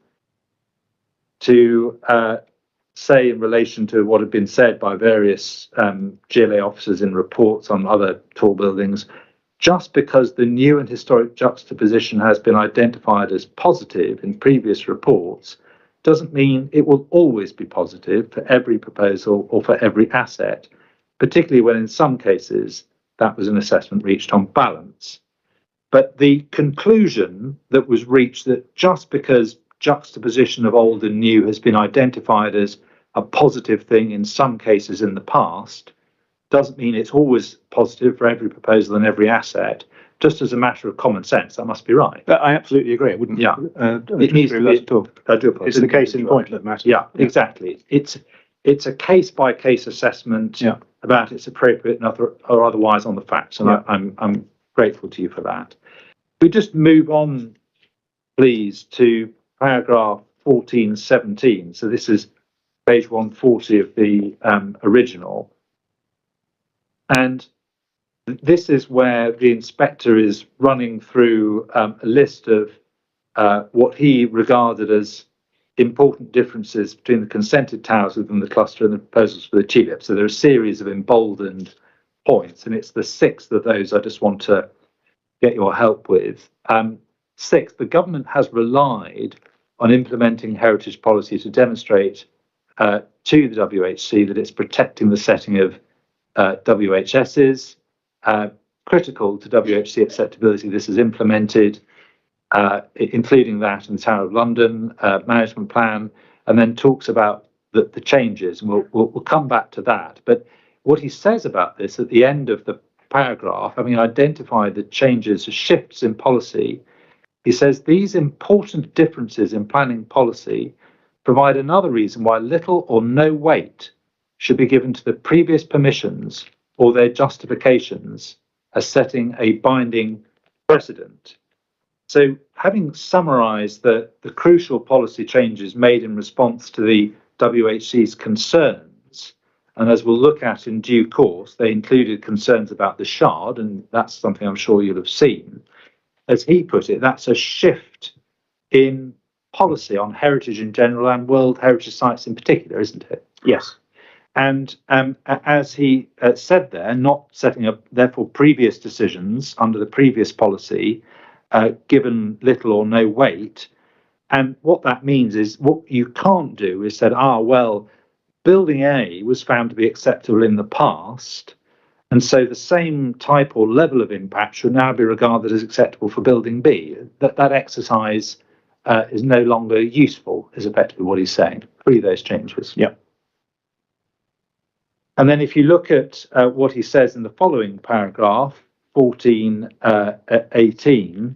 to say in relation to what had been said by various GLA officers in reports on other tall buildings, just because the new and historic juxtaposition has been identified as positive in previous reports doesn't mean it will always be positive for every proposal or for every asset, particularly when in some cases that was an assessment reached on balance. But the conclusion that was reached that just because juxtaposition of old and new has been identified as a positive thing in some cases in the past doesn't mean it's always positive for every proposal and every asset. Just as a matter of common sense, that must be right. But I absolutely agree. I wouldn't. Yeah, it needs to be. At all. I do apologize. It's the case in point that matters. Yeah, exactly. It's a case by case assessment about its appropriate or otherwise on the facts, and I'm grateful to you for that. We just move on, please, to paragraph 14.17. So this is page 140 of the original. And this is where the inspector is running through a list of what he regarded as important differences between the consented towers within the cluster and the proposals for the tulip. So there are a series of emboldened points, and it's the sixth of those I just want to get your help with. Sixth, the government has relied on implementing heritage policy to demonstrate to the WHC that it's protecting the setting of WHSs. Critical to WHC acceptability, this is implemented, including that in the Tower of London management plan, and then talks about the changes, and we'll come back to that. But what he says about this at the end of the paragraph, having identified the changes, shifts in policy, he says these important differences in planning policy provide another reason why little or no weight should be given to the previous permissions or their justifications as setting a binding precedent. So, having summarised the crucial policy changes made in response to the WHC's concerns, and as we'll look at in due course, they included concerns about the Shard, and that's something I'm sure you'll have seen. As he put it, that's a shift in policy on heritage in general and World Heritage Sites in particular, isn't it? Yes. And as he said there, not setting up, therefore, previous decisions under the previous policy, given little or no weight. And what that means is what you can't do is said, well, building A was found to be acceptable in the past, and so the same type or level of impact should now be regarded as acceptable for building B. That exercise is no longer useful, is effectively what he's saying. Three of those changes. Yeah. And then if you look at what he says in the following paragraph, 14:18,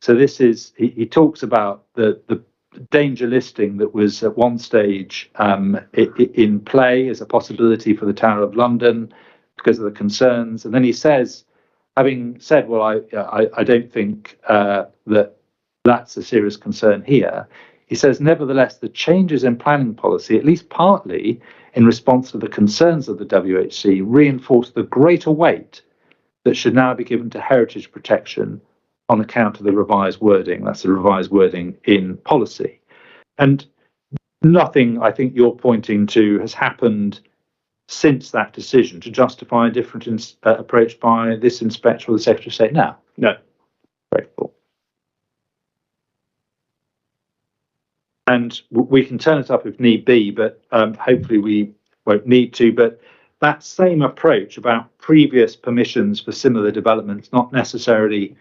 so this is, he talks about the danger listing that was at one stage in play as a possibility for the Tower of London because of the concerns. And then he says, having said, well, I don't think that that's a serious concern here, he says, nevertheless, the changes in planning policy, at least partly in response to the concerns of the WHC, reinforce the greater weight that should now be given to heritage protection on account of the revised wording. That's the revised wording in policy. And nothing, I think you're pointing to, has happened since that decision to justify a different approach by this inspector or the Secretary of State now. No. Grateful. And we can turn it up if need be, but hopefully we won't need to. But that same approach about previous permissions for similar developments, not necessarily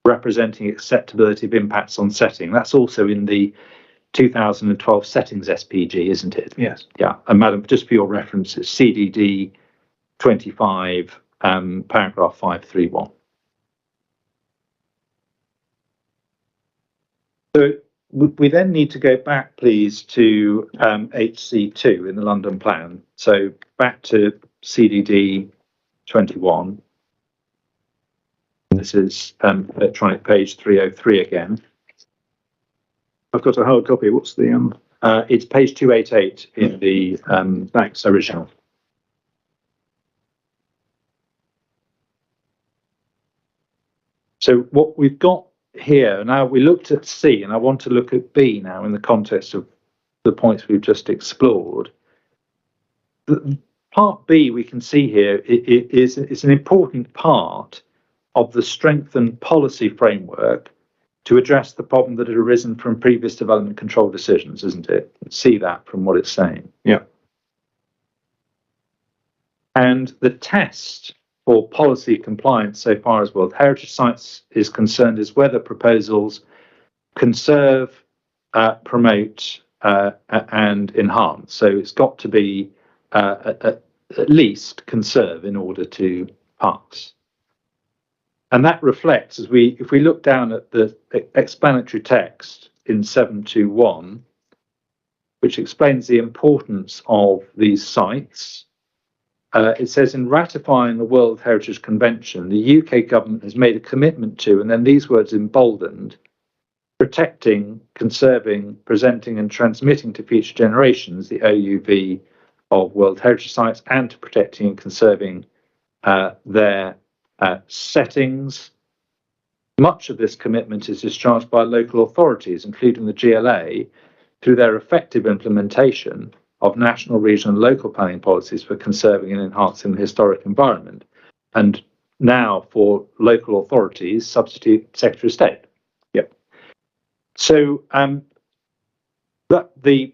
representing acceptability of impacts on setting, that's also in the 2012 settings SPG, isn't it? Yes. Yeah. And Madam, just for your reference, it's CDD 25, paragraph 531. So we then need to go back, please, to HC2 in the London plan. So back to CDD 21. This is electronic page 303 again. I've got a hard copy. What's the It's page 288 in the thanks original. So what we've got here, now we looked at C, and I want to look at B now in the context of the points we've just explored. The part B we can see here is an important part of the strengthened policy framework to address the problem that had arisen from previous development control decisions, isn't it? See that from what it's saying. Yeah. And the test for policy compliance so far as World Heritage Sites is concerned is whether proposals conserve, promote, and enhance. So it's got to be at least conserve in order to pass. And that reflects, if we look down at the explanatory text in 721, which explains the importance of these sites, it says, in ratifying the World Heritage Convention, the UK government has made a commitment to, and then these words emboldened, protecting, conserving, presenting and transmitting to future generations the OUV of World Heritage Sites, and to protecting and conserving their settings, Much of this commitment is discharged by local authorities, including the GLA, through their effective implementation of national, regional and local planning policies for conserving and enhancing the historic environment. And now for local authorities, substitute Secretary of State. Yep. So that the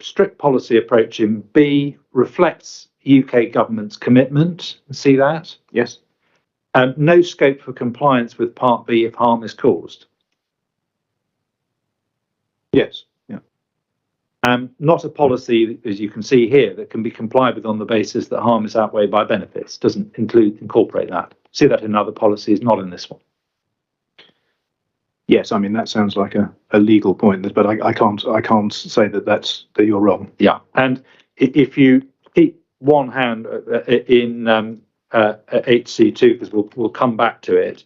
strict policy approach in B reflects UK government's commitment. See that? Yes. No scope for compliance with Part B if harm is caused. Yes. Yeah. Not a policy, as you can see here, that can be complied with on the basis that harm is outweighed by benefits. Doesn't incorporate that. See that in other policies, not in this one. Yes, I mean that sounds like a legal point, but I can't say that you're wrong. Yeah, and if you keep one hand in HC2, because we'll come back to it,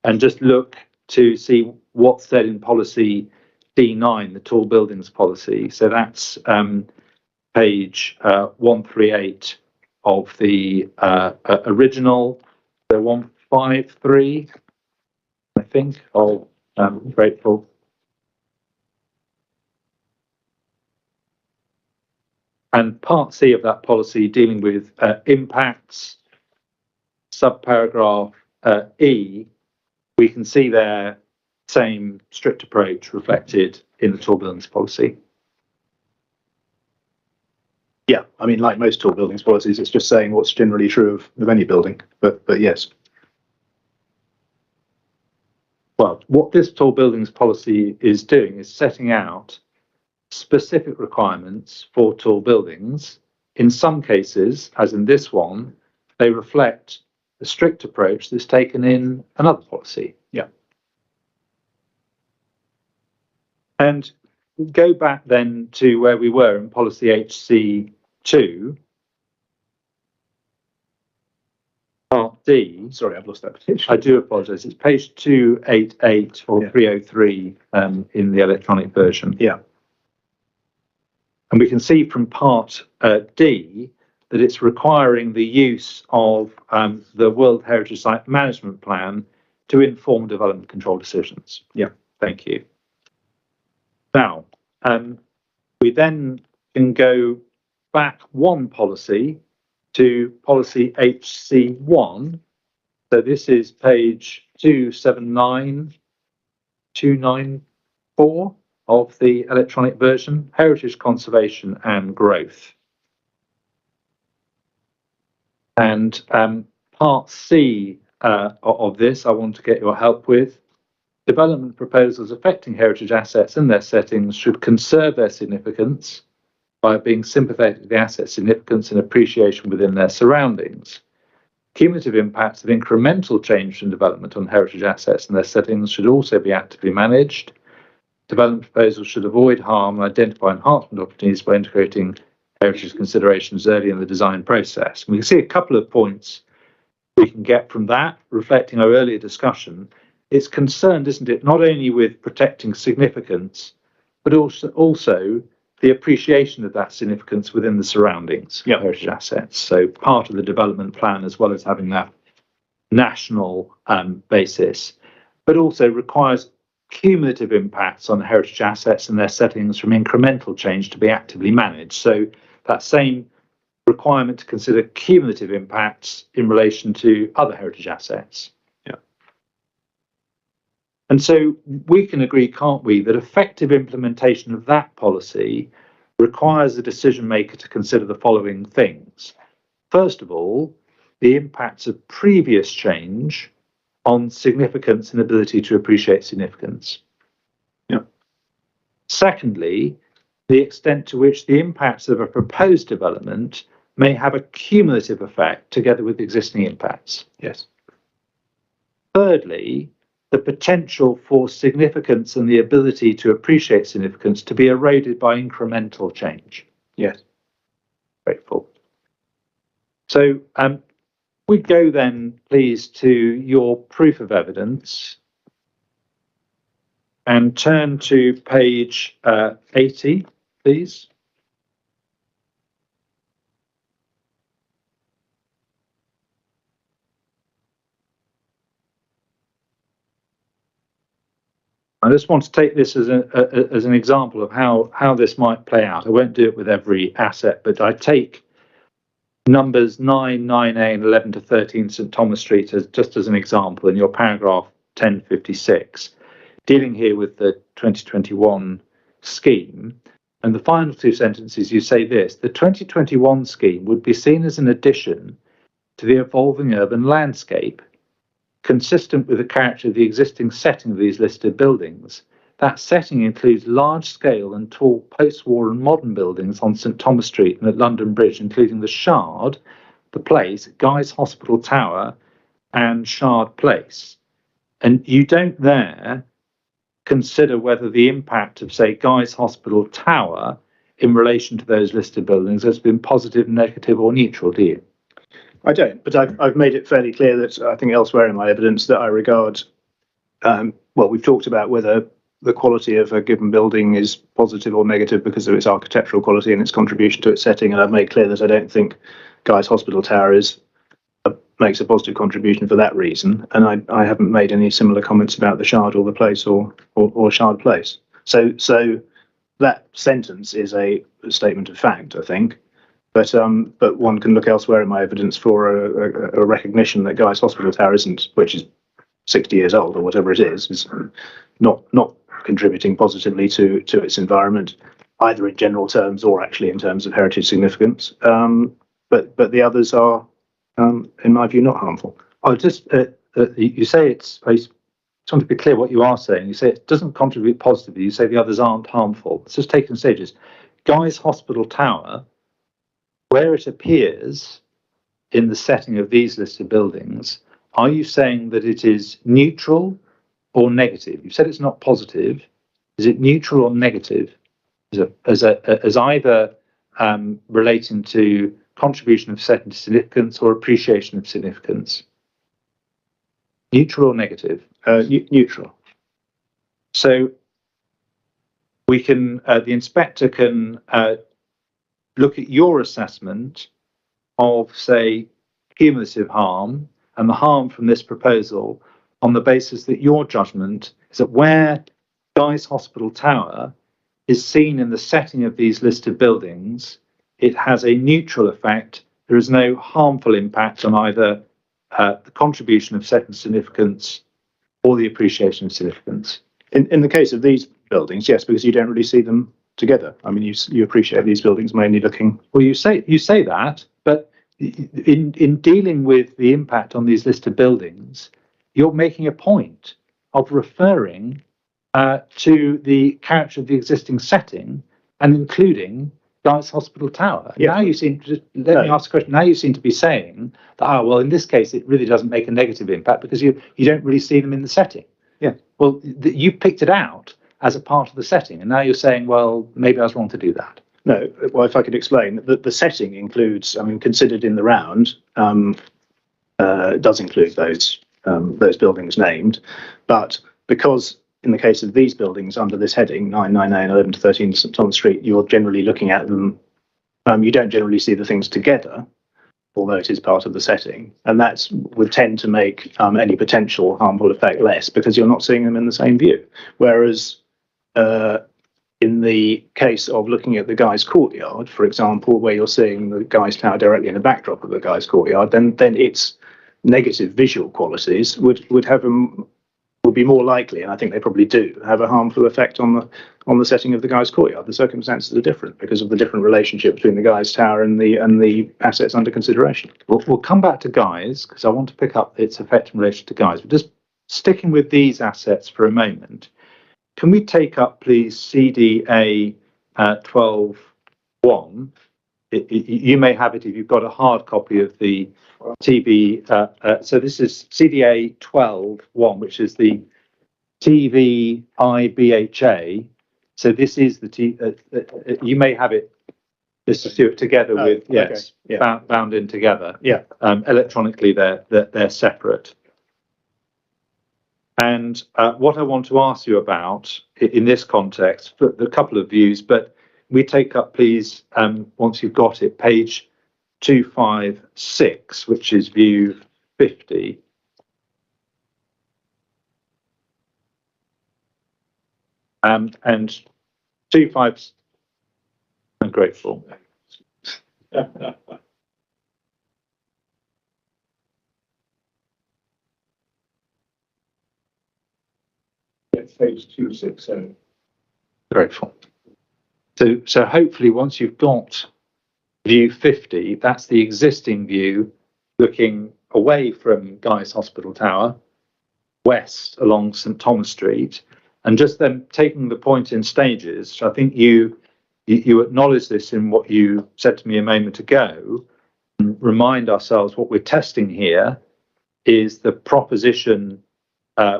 and just look to see what's said in policy D9, the tall buildings policy. So that's page 138 of the original, the 153, I think, of grateful. And part C of that policy dealing with impacts, subparagraph E, we can see there same strict approach reflected in the tall buildings policy. Yeah, I mean, like most tall buildings policies, it's just saying what's generally true of any building. But yes. Well, what this tall buildings policy is doing is setting out specific requirements for tall buildings. In some cases, as in this one, they reflect a strict approach that's taken in another policy. Yeah. And go back then to where we were in policy HC2, part D. Sorry, I've lost that page. I do apologise. It's page 288 or 303 in the electronic version. Yeah. And we can see from part D that it's requiring the use of the World Heritage Site Management Plan to inform development control decisions. Yeah. Thank you. Now, we then can go back one policy to policy HC1. So this is page 279-294 of the electronic version, Heritage Conservation and Growth. And part C of this, I want to get your help with. Development proposals affecting heritage assets and their settings should conserve their significance by being sympathetic to the asset's significance and appreciation within their surroundings. Cumulative impacts of incremental change from development on heritage assets and their settings should also be actively managed. Development proposals should avoid harm and identify enhancement opportunities by integrating heritage considerations early in the design process. And we can see a couple of points we can get from that, reflecting our earlier discussion. It's concerned, isn't it, not only with protecting significance, but also the appreciation of that significance within the surroundings of heritage assets. So part of the development plan, as well as having that national basis, but also requires cumulative impacts on heritage assets and their settings from incremental change to be actively managed. So that same requirement to consider cumulative impacts in relation to other heritage assets. And so we can agree, can't we, that effective implementation of that policy requires the decision maker to consider the following things. First of all, the impacts of previous change on significance and ability to appreciate significance. Yeah. Secondly, the extent to which the impacts of a proposed development may have a cumulative effect together with existing impacts. Yes. Thirdly, the potential for significance and the ability to appreciate significance to be eroded by incremental change. Yes. Grateful. So we go then, please, to your proof of evidence and turn to page 80, please. I just want to take this as as an example of how this might play out. I won't do it with every asset, but I take numbers 9, 9A and 11 to 13 St Thomas Street as just as an example in your paragraph 1056, dealing here with the 2021 scheme. And the final two sentences, you say this: the 2021 scheme would be seen as an addition to the evolving urban landscape, consistent with the character of the existing setting of these listed buildings. That setting includes large-scale and tall post-war and modern buildings on St Thomas Street and at London Bridge, including the Shard, the Place, Guy's Hospital Tower, and Shard Place. And you don't there consider whether the impact of, say, Guy's Hospital Tower in relation to those listed buildings has been positive, negative, or neutral, do you? I don't, but I've made it fairly clear that I think elsewhere in my evidence that I regard, well, we've talked about whether the quality of a given building is positive or negative because of its architectural quality and its contribution to its setting, and I've made clear that I don't think Guy's Hospital Tower makes a positive contribution for that reason, and I haven't made any similar comments about the Shard or the Place or Shard Place. So that sentence is a statement of fact, I think. But one can look elsewhere in my evidence for a recognition that Guy's Hospital Tower isn't, which is 60 years old or whatever it is not contributing positively to its environment, either in general terms or actually in terms of heritage significance. But the others are, in my view, not harmful. I'll just you say it's. I just want to be clear what you are saying. You say it doesn't contribute positively. You say the others aren't harmful. Let's just take in stages. Guy's Hospital Tower, where it appears in the setting of these listed buildings, are you saying that it is neutral or negative? You said it's not positive. Is it neutral or negative? As either relating to contribution of certain significance or appreciation of significance? Neutral or negative? Neutral. So we can, the inspector can look at your assessment of, say, cumulative harm and the harm from this proposal on the basis that your judgment is that where Guy's Hospital Tower is seen in the setting of these listed buildings, it has a neutral effect. There is no harmful impact on either the contribution of second significance or the appreciation of significance. In the case of these buildings, yes, because you don't really see them together. I mean, you appreciate these buildings mainly looking. Well, you say that, but in dealing with the impact on these listed buildings, you're making a point of referring to the character of the existing setting and including Guy's Hospital Tower. Yeah. Now you seem to, let me ask a question. Now you seem to be saying that, well, in this case, it really doesn't make a negative impact because you don't really see them in the setting. Yeah. Well, you picked it out as a part of the setting, and now you're saying, well, maybe I was wrong to do that. No, well, if I could explain, the setting includes, I mean, considered in the round, does include those buildings named, but because in the case of these buildings under this heading, 9, 9A and 11 to 13 St Thomas Street, you're generally looking at them, you don't generally see the things together, although it is part of the setting, and that would tend to make any potential harmful effect less because you're not seeing them in the same view. Whereas in the case of looking at the Guy's Courtyard, for example, where you're seeing the Guy's Tower directly in the backdrop of the Guy's Courtyard, then its negative visual qualities would be more likely, and I think they probably do, have a harmful effect on the setting of the Guy's Courtyard. The circumstances are different because of the different relationship between the Guy's Tower and the assets under consideration. We'll come back to Guy's because I want to pick up its effect in relation to Guy's. But just sticking with these assets for a moment, can we take up, please, CDA 12.1? You may have it if you've got a hard copy of the TV. So this is CDA 12.1, which is the TVIBHA. So this is the you may have it, Mr. Stewart, together with yes, okay. Yeah. Bound in together. Yeah. Electronically, they're separate. And what I want to ask you about in this context, for a couple of views, but we take up, please, once you've got it, page 256, which is view 50. And 2.5, I'm grateful. Phase 260. Grateful. So hopefully once you've got view 50, that's the existing view looking away from Guy's Hospital Tower, west along St Thomas Street, and just then taking the point in stages. I think you acknowledge this in what you said to me a moment ago, and remind ourselves what we're testing here is the proposition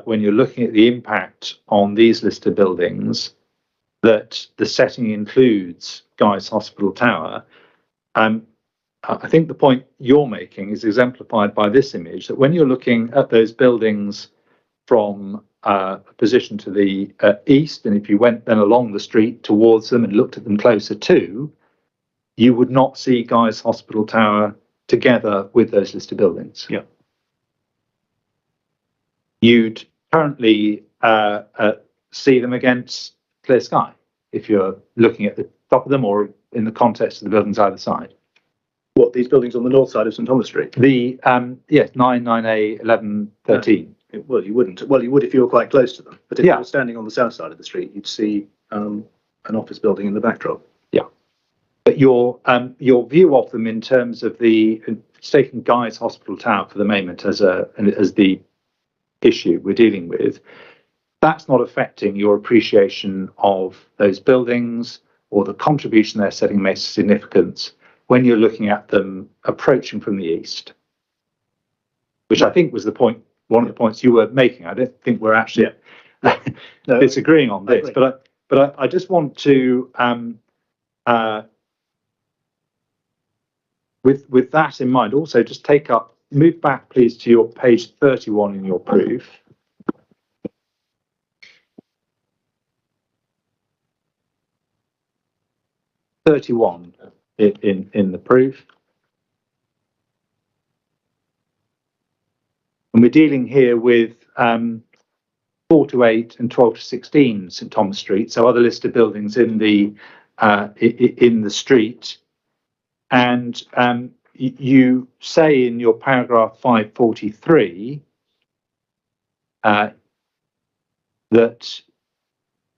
when you're looking at the impact on these listed buildings, that the setting includes Guy's Hospital Tower. I think the point you're making is exemplified by this image, that when you're looking at those buildings from a position to the east, and if you went then along the street towards them and looked at them closer to, you would not see Guy's Hospital Tower together with those listed buildings. Yeah. You'd currently see them against clear sky if you're looking at the top of them or in the context of the buildings either side. What, these buildings on the north side of St Thomas Street? The 9, 9A, 11, 13. Well, you wouldn't. Well, you would if you were quite close to them. But if you were standing on the south side of the street, you'd see an office building in the backdrop. Yeah. But your view of them in terms of taking Guy's Hospital Tower for the moment as the issue we're dealing with, that's not affecting your appreciation of those buildings or the contribution their setting makes to significance when you're looking at them approaching from the east, which I think was the point, one of the points you were making. I don't think we're actually disagreeing on this, but I just want to, with that in mind, also just move back please to your page 31 in your proof. In the proof. And we're dealing here with 4 to 8 and 12 to 16 St Thomas Street, so other listed buildings in the street. And you say in your paragraph 543 that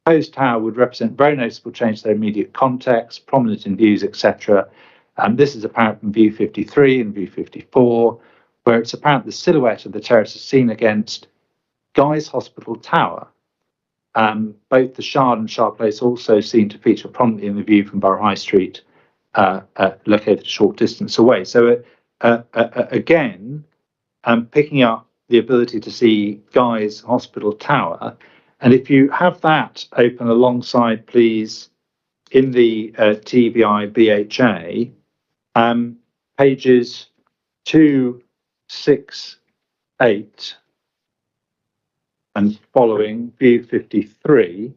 proposed tower would represent very noticeable change to their immediate context, prominent in views, etc. This is apparent from view 53 and view 54, where it's apparent the silhouette of the terrace is seen against Guy's Hospital Tower. Both the Shard and Shard Place also seem to feature prominently in the view from Borough High Street, located a short distance away. So again, picking up the ability to see Guy's Hospital Tower. And if you have that open alongside, please, in the TVI BHA, pages 2, 6, 8, and following, view 53.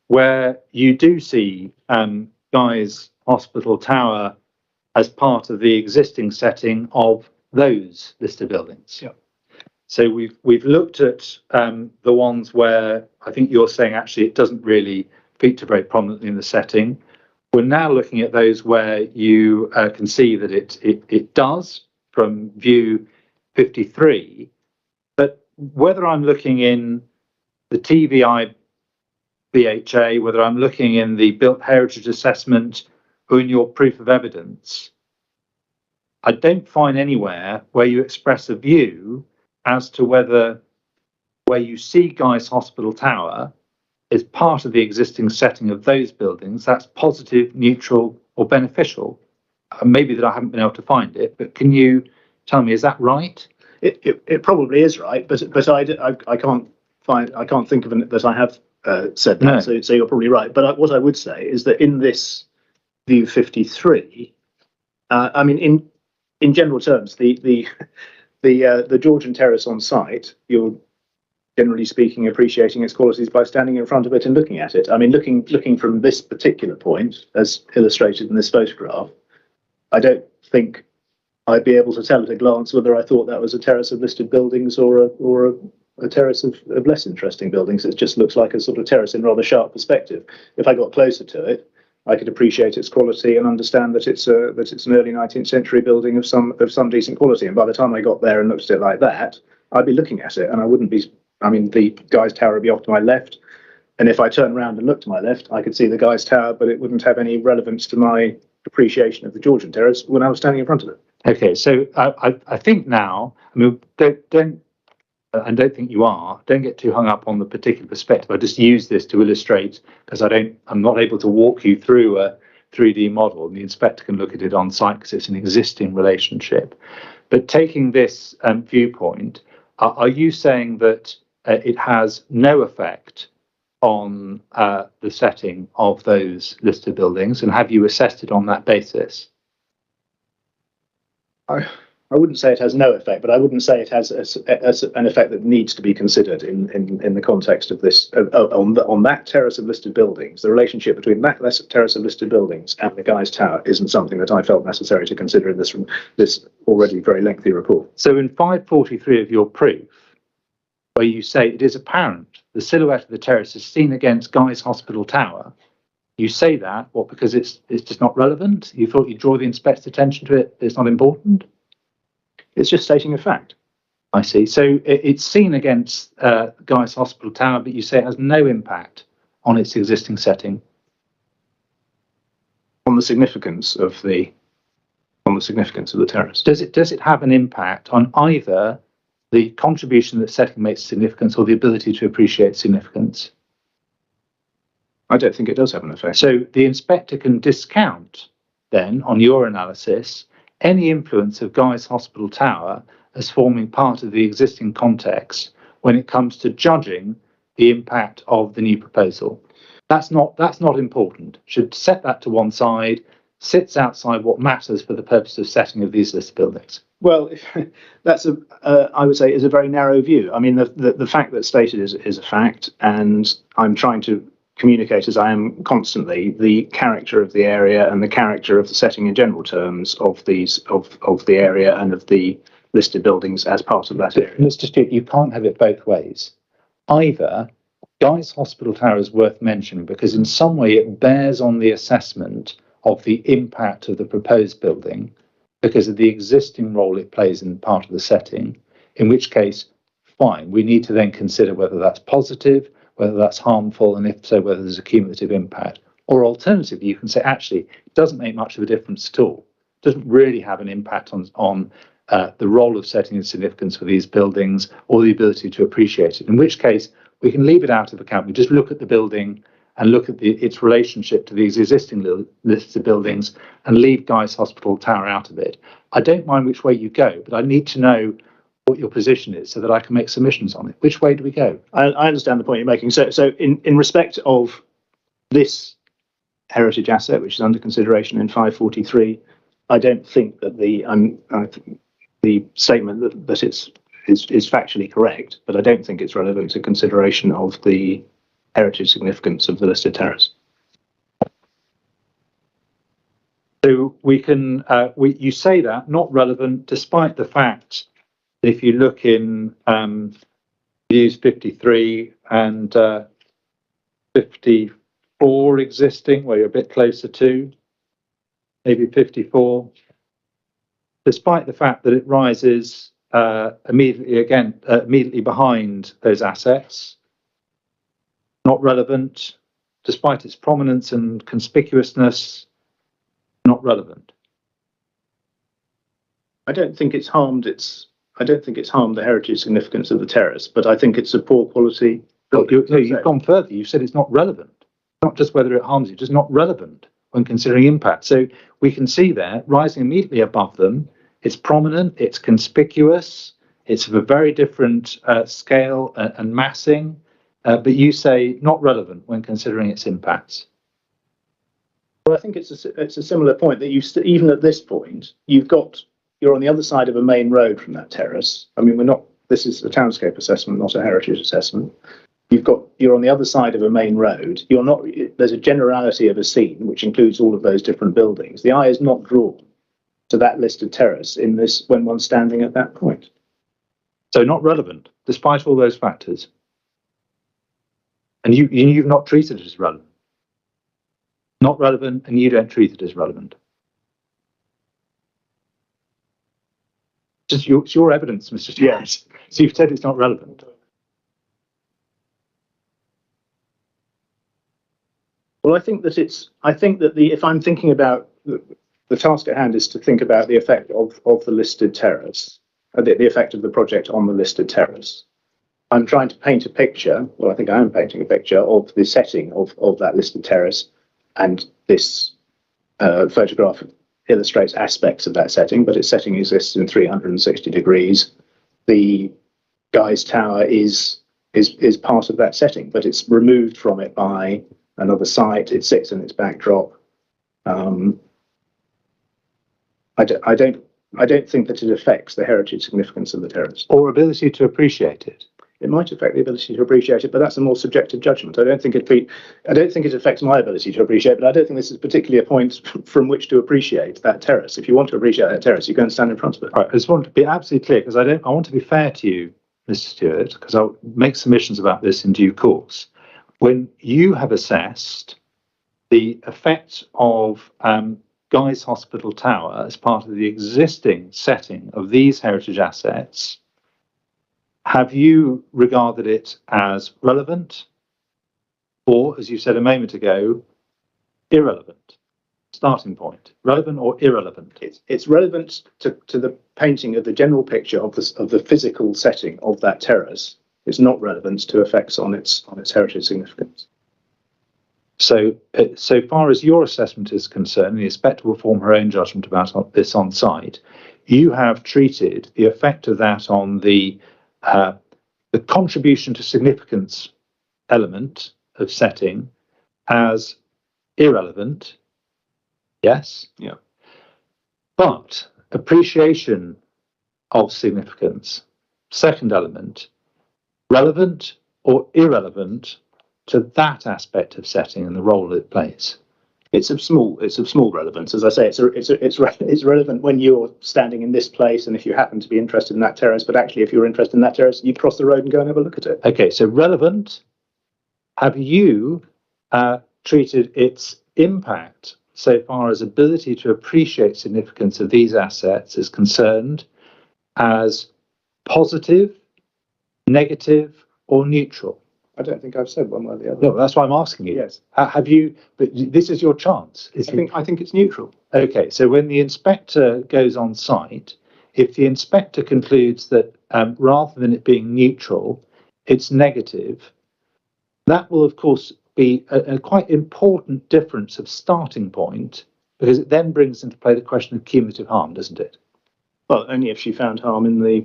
Where you do see Guy's Hospital Tower as part of the existing setting of those listed buildings. Yeah. So we've looked at the ones where I think you're saying actually it doesn't really feature very prominently in the setting. We're now looking at those where you can see that it does from view 53. But whether I'm looking in the TVI BHA, whether I'm looking in the Built Heritage Assessment or in your proof of evidence, I don't find anywhere where you express a view as to whether where you see Guy's Hospital Tower is part of the existing setting of those buildings, that's positive, neutral or beneficial. Maybe that I haven't been able to find it, but can you tell me, is that right? It probably is right, but I can't think of it that I have said that, no. So you're probably right. But what I would say is that in this view 53, I mean, in general terms, the Georgian terrace on site, you're generally speaking, appreciating its qualities by standing in front of it and looking at it. I mean, looking from this particular point, as illustrated in this photograph, I don't think I'd be able to tell at a glance whether I thought that was a terrace of listed buildings or a terrace of less interesting buildings. It just looks like a sort of terrace in rather sharp perspective. If I got closer to it, I could appreciate its quality and understand that it's an early 19th century building of some decent quality. And by the time I got there and looked at it like that, I'd be looking at it, and I wouldn't be. I mean, the Guy's Tower would be off to my left, and if I turned around and looked to my left, I could see the Guy's Tower, but it wouldn't have any relevance to my appreciation of the Georgian terrace when I was standing in front of it. Okay, so I think now, I mean, don't think you are. Don't get too hung up on the particular perspective. I just use this to illustrate, because I'm not able to walk you through a 3D model, and the inspector can look at it on site because it's an existing relationship. But taking this viewpoint, are you saying that it has no effect on the setting of those listed buildings, and have you assessed it on that basis? I wouldn't say it has no effect, but I wouldn't say it has an effect that needs to be considered in the context of this. On that terrace of listed buildings, the relationship between that terrace of listed buildings and the Guy's Tower isn't something that I felt necessary to consider in this already very lengthy report. So in 543 of your proof, where you say it is apparent the silhouette of the terrace is seen against Guy's Hospital Tower, you say that, what, because it's just not relevant? You thought you'd draw the inspector's attention to it, it's not important? It's just stating a fact. I see. So it's seen against Guy's Hospital Tower, but you say it has no impact on its existing setting. On the significance of the terrace. Does it have an impact on either the contribution that setting makes to significance or the ability to appreciate significance? I don't think it does have an effect. So the inspector can discount, then, on your analysis, any influence of Guy's Hospital Tower as forming part of the existing context when it comes to judging the impact of the new proposal. That's not important. Should set that to one side, sits outside what matters for the purpose of setting of these listed buildings. Well, that's I would say is a very narrow view. I mean, the fact that's stated is a fact, and I'm trying to communicate, as I am constantly, the character of the area and the character of the setting in general terms of the area and of the listed buildings as part of that area. Mr. Stewart, you can't have it both ways. Either Guy's Hospital Tower is worth mentioning because in some way it bears on the assessment of the impact of the proposed building because of the existing role it plays in part of the setting, in which case, fine, we need to then consider whether that's positive, whether that's harmful, and if so, whether there's a cumulative impact. Or alternatively, you can say, actually, it doesn't make much of a difference at all. It doesn't really have an impact on the role of setting and significance for these buildings or the ability to appreciate it, in which case we can leave it out of account. We just look at the building and look at its relationship to these existing listed buildings and leave Guy's Hospital Tower out of it. I don't mind which way you go, but I need to know what your position is so that I can make submissions on it. Which way do we go? I understand the point you're making. So in respect of this heritage asset, which is under consideration in 543, I don't think that the statement that it's is factually correct, but I don't think it's relevant to consideration of the heritage significance of the listed terrace. So we can, you say that, not relevant, despite the fact that if you look in views 53 and 54 existing, where you're a bit closer to, maybe 54, despite the fact that it rises immediately behind those assets, not relevant, despite its prominence and conspicuousness, not relevant. I don't think it's harmed the heritage significance of the terrace, but I think it's a poor quality. You've gone further. You said it's not relevant, not just whether it harms you, just not relevant when considering impact. So we can see there, rising immediately above them, it's prominent, it's conspicuous, it's of a very different scale and massing, but you say not relevant when considering its impacts. Well, I think it's a similar point that even at this point, you're on the other side of a main road from that terrace. I mean, we're not this is a townscape assessment, not a heritage assessment. You're on the other side of a main road. There's a generality of a scene which includes all of those different buildings. The eye is not drawn to that listed terrace in this when one's standing at that point. So not relevant, despite all those factors. And you've not treated it as relevant. Not relevant, and you don't treat it as relevant. It's your evidence, Mr. Stewart. Yes. So you've said it's not relevant. Well, I think that if I'm thinking about the task at hand is to think about the effect of the listed terrace, the effect of the project on the listed terrace. I'm trying to paint a picture, well, I think I am painting a picture of the setting of that listed terrace, and this photograph illustrates aspects of that setting, but its setting exists in 360 degrees. The Guy's Tower is part of that setting, but it's removed from it by another site. It sits in its backdrop. I don't think that it affects the heritage significance of the terrace. Or ability to appreciate it. It might affect the ability to appreciate it, but that's a more subjective judgment. I don't think it affects my ability to appreciate it, but I don't think this is particularly a point from which to appreciate that terrace. If you want to appreciate that terrace, you go and stand in front of it. Right, I just want to be absolutely clear, because I want to be fair to you, Mr. Stewart, because I'll make submissions about this in due course. When you have assessed the effect of Guy's Hospital Tower as part of the existing setting of these heritage assets, have you regarded it as relevant or, as you said a moment ago, irrelevant? Starting point, relevant or irrelevant? It's relevant to the painting of the general picture of the physical setting of that terrace. It's not relevant to effects on its heritage significance. So, so far as your assessment is concerned, the inspector will form her own judgment about this on site. You have treated the effect of that on the contribution to significance element of setting as irrelevant. Yes? Yeah. But appreciation of significance, second element, relevant or irrelevant to that aspect of setting and the role it plays. It's of small relevance. As I say, it's relevant when you're standing in this place and if you happen to be interested in that terrace, but actually if you're interested in that terrace, you cross the road and go and have a look at it. Okay, so relevant. Have you treated its impact so far as ability to appreciate significance of these assets is concerned as positive, negative, or neutral? I don't think I've said one way or the other. No, that's why I'm asking you. Yes. Have you? But this is your chance. I think it's neutral. Okay, so when the inspector goes on site, if the inspector concludes that rather than it being neutral, it's negative, that will of course be a quite important difference of starting point, because it then brings into play the question of cumulative harm, doesn't it? Well, only if she found harm in the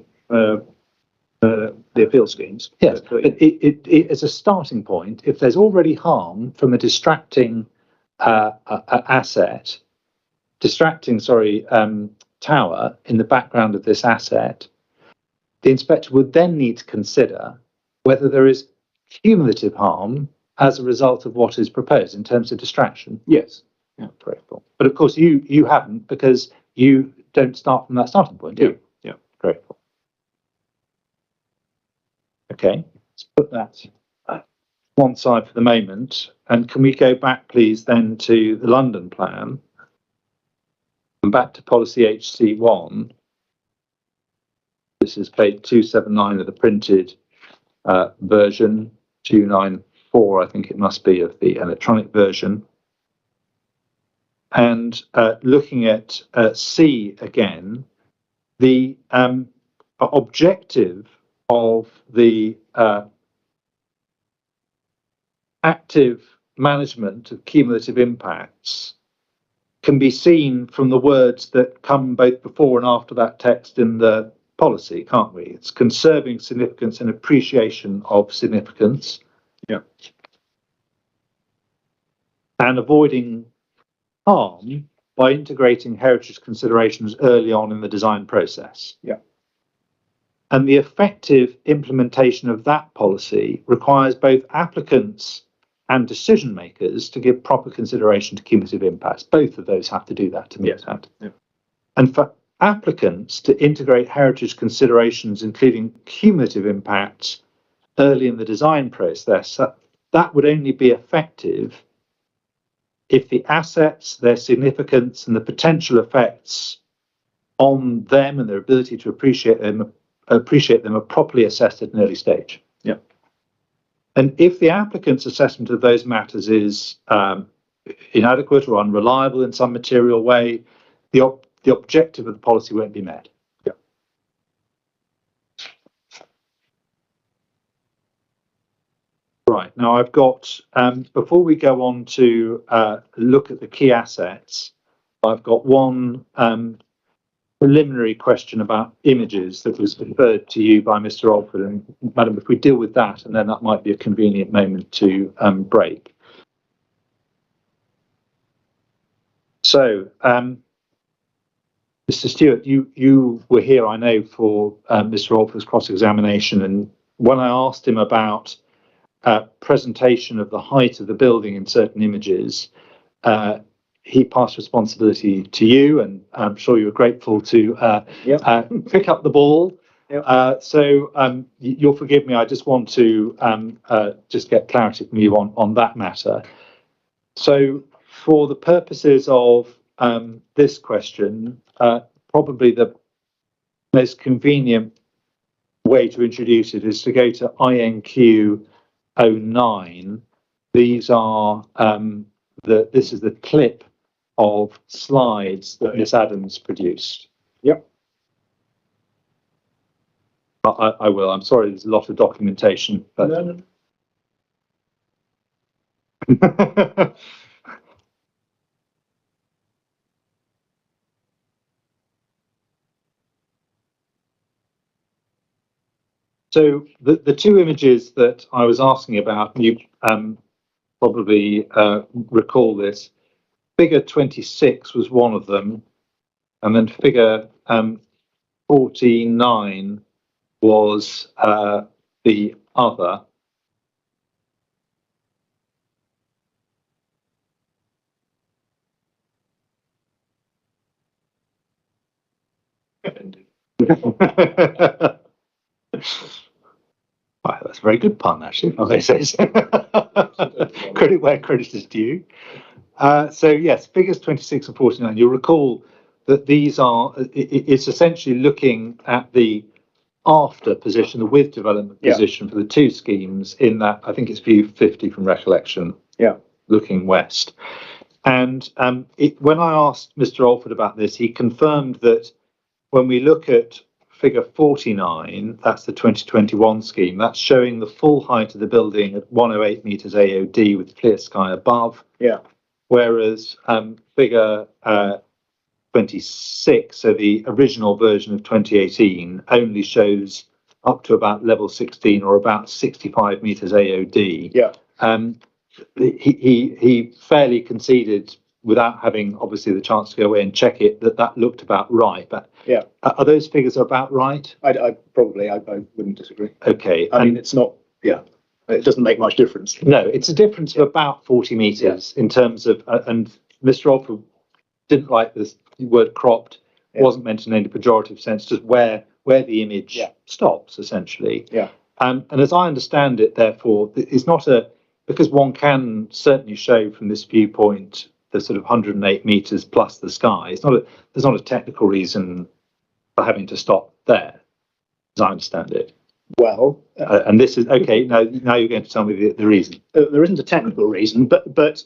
appeal schemes. Yes, but it as a starting point, if there's already harm from a distracting tower in the background of this asset, the inspector would then need to consider whether there is cumulative harm as a result of what is proposed in terms of distraction. Yes. Yeah, grateful. But of course you haven't, because you don't start from that starting point, do you? Yeah. Grateful. Okay, let's put that one side for the moment. And can we go back, please, then to the London plan and back to policy HC1. This is page 279 of the printed version, 294, I think it must be, of the electronic version. And looking at C again, the objective of the active management of cumulative impacts can be seen from the words that come both before and after that text in the policy, can't we? It's conserving significance and appreciation of significance. Yeah. And avoiding harm by integrating heritage considerations early on in the design process. Yeah. And the effective implementation of that policy requires both applicants and decision makers to give proper consideration to cumulative impacts. Both of those have to do that to meet that. Yeah. And for applicants to integrate heritage considerations, including cumulative impacts, early in the design process, that would only be effective if the assets, their significance, and the potential effects on them and their ability to appreciate them are properly assessed at an early stage. Yeah. And if the applicant's assessment of those matters is inadequate or unreliable in some material way, the objective of the policy won't be met. Yeah. Right, now I've got, before we go on to look at the key assets, I've got one preliminary question about images that was referred to you by Mr. Alford. And Madam, if we deal with that, and then that might be a convenient moment to break. So, Mr. Stewart, you were here, I know, for Mr. Alford's cross-examination, and when I asked him about presentation of the height of the building in certain images, he passed responsibility to you, and I'm sure you were grateful to pick up the ball. Yep. So you'll forgive me, I just want to just get clarity from you on that matter. So for the purposes of this question, probably the most convenient way to introduce it is to go to INQ 09. These are this is the clip of slides that Miss Adams produced. Yep. I will. I'm sorry, there's a lot of documentation. But... No. So the two images that I was asking about, you probably recall this. Figure 26 was one of them, and then figure 49 was the other. Wow, that's a very good pun, actually, as they say. Credit where credit is due. So yes, figures 26 and 49, you'll recall that these are, it's essentially looking at the after position, the with development position for the two schemes in that, I think it's view 50 from recollection, looking west. And when I asked Mr. Alford about this, he confirmed that when we look at figure 49, that's the 2021 scheme, that's showing the full height of the building at 108 metres AOD with clear sky above. Yeah. Whereas figure 26, so the original version of 2018, only shows up to about level 16 or about 65 metres AOD. Yeah. He fairly conceded, without having obviously the chance to go away and check it, that looked about right. But yeah, are those figures about right? I wouldn't disagree. Okay. I mean, it's not. Yeah. It doesn't make much difference. No, it's a difference of about 40 metres in terms of, and Mr. Alford didn't like this word cropped, wasn't meant in any pejorative sense, just where the image stops, essentially. Yeah. And as I understand it, therefore, it's not because one can certainly show from this viewpoint the sort of 108 metres plus the sky, there's not a technical reason for having to stop there, as I understand it. Well, and this is okay. Now you're going to tell me the reason. There isn't a technical reason, but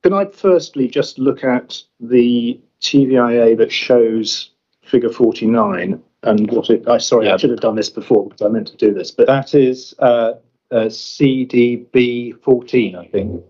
can I firstly just look at the TVIA that shows figure 49 and what it? I should have done this before because I meant to do this, but that is CDB 14, I think.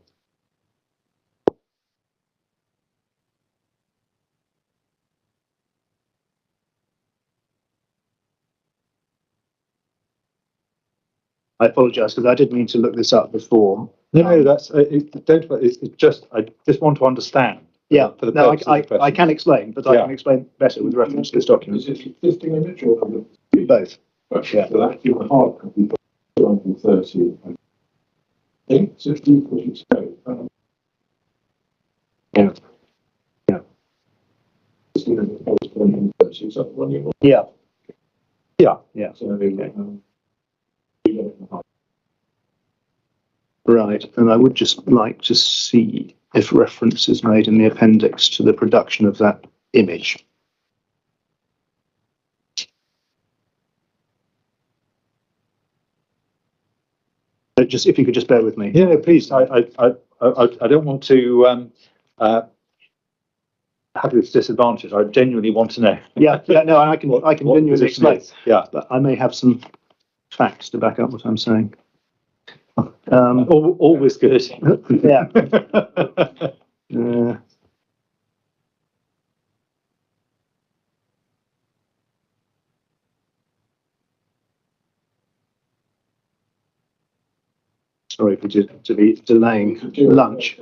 I apologise because I did mean to look this up before. No, that's it's just I just want to understand. Yeah, for the no, I can explain, but I can explain better with reference to this document. Is it existing image or both? But yeah, so that's your hard copy, 230. I think so. If you put it so, yeah. It's going to be 230. Is that the one you want? Yeah. Yeah, yeah. So, Right, and I would just like to see if reference is made in the appendix to the production of that image. Just if you could just bear with me. Yeah, no, please. I don't want to have this disadvantage. I genuinely want to know. Yeah, no, I can what genuinely position explain. is. Yeah. But I may have some facts to back up what I'm saying. Always good. Yeah. Sorry for delaying lunch.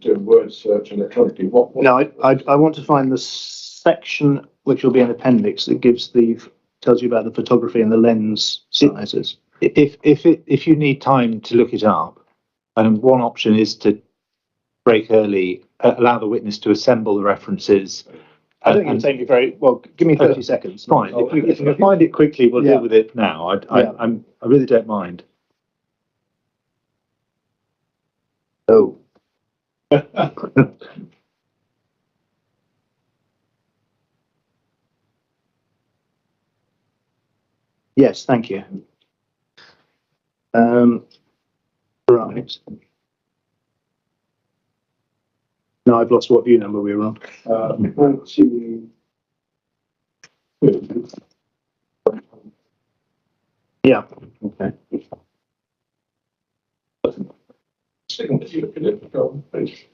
Do a word search electronically. No, I want to find the section which will be an appendix that tells you about the photography and the lens sizes. If you need time to look it up, and one option is to break early, allow the witness to assemble the references. I don't think it'll take me very well. Give me 30 seconds. Fine. If you can find it quickly, we'll deal with it now. I really don't mind. Oh. Yes, thank you. Right. Now I've lost what view number we were on. 42. Yeah. Okay. If you look at it, go on, please.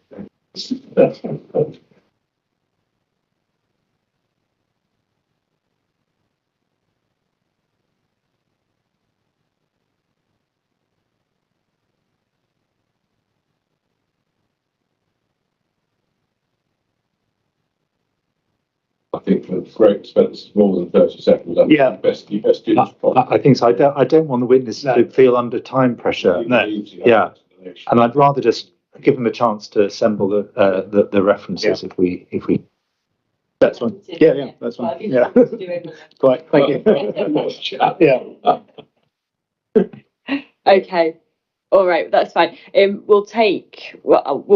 I think for great expense, more than 30 seconds. Yeah. You best do this properly. I think so. I don't want the witness to feel under time pressure. No. Yeah. And I'd rather just give them a chance to assemble the references if we. That's fine. Yeah, that's fine. Yeah. Quite. Thank you. Yeah. Okay. All right, that's fine. We'll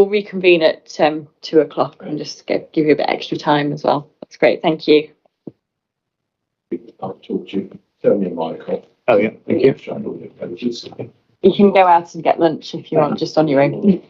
reconvene at 2:00 and just give you a bit extra time as well. That's great. Thank you. I'll talk to you. Tell me, Michael. Oh yeah. Thank you. You can go out and get lunch if you want, just on your own.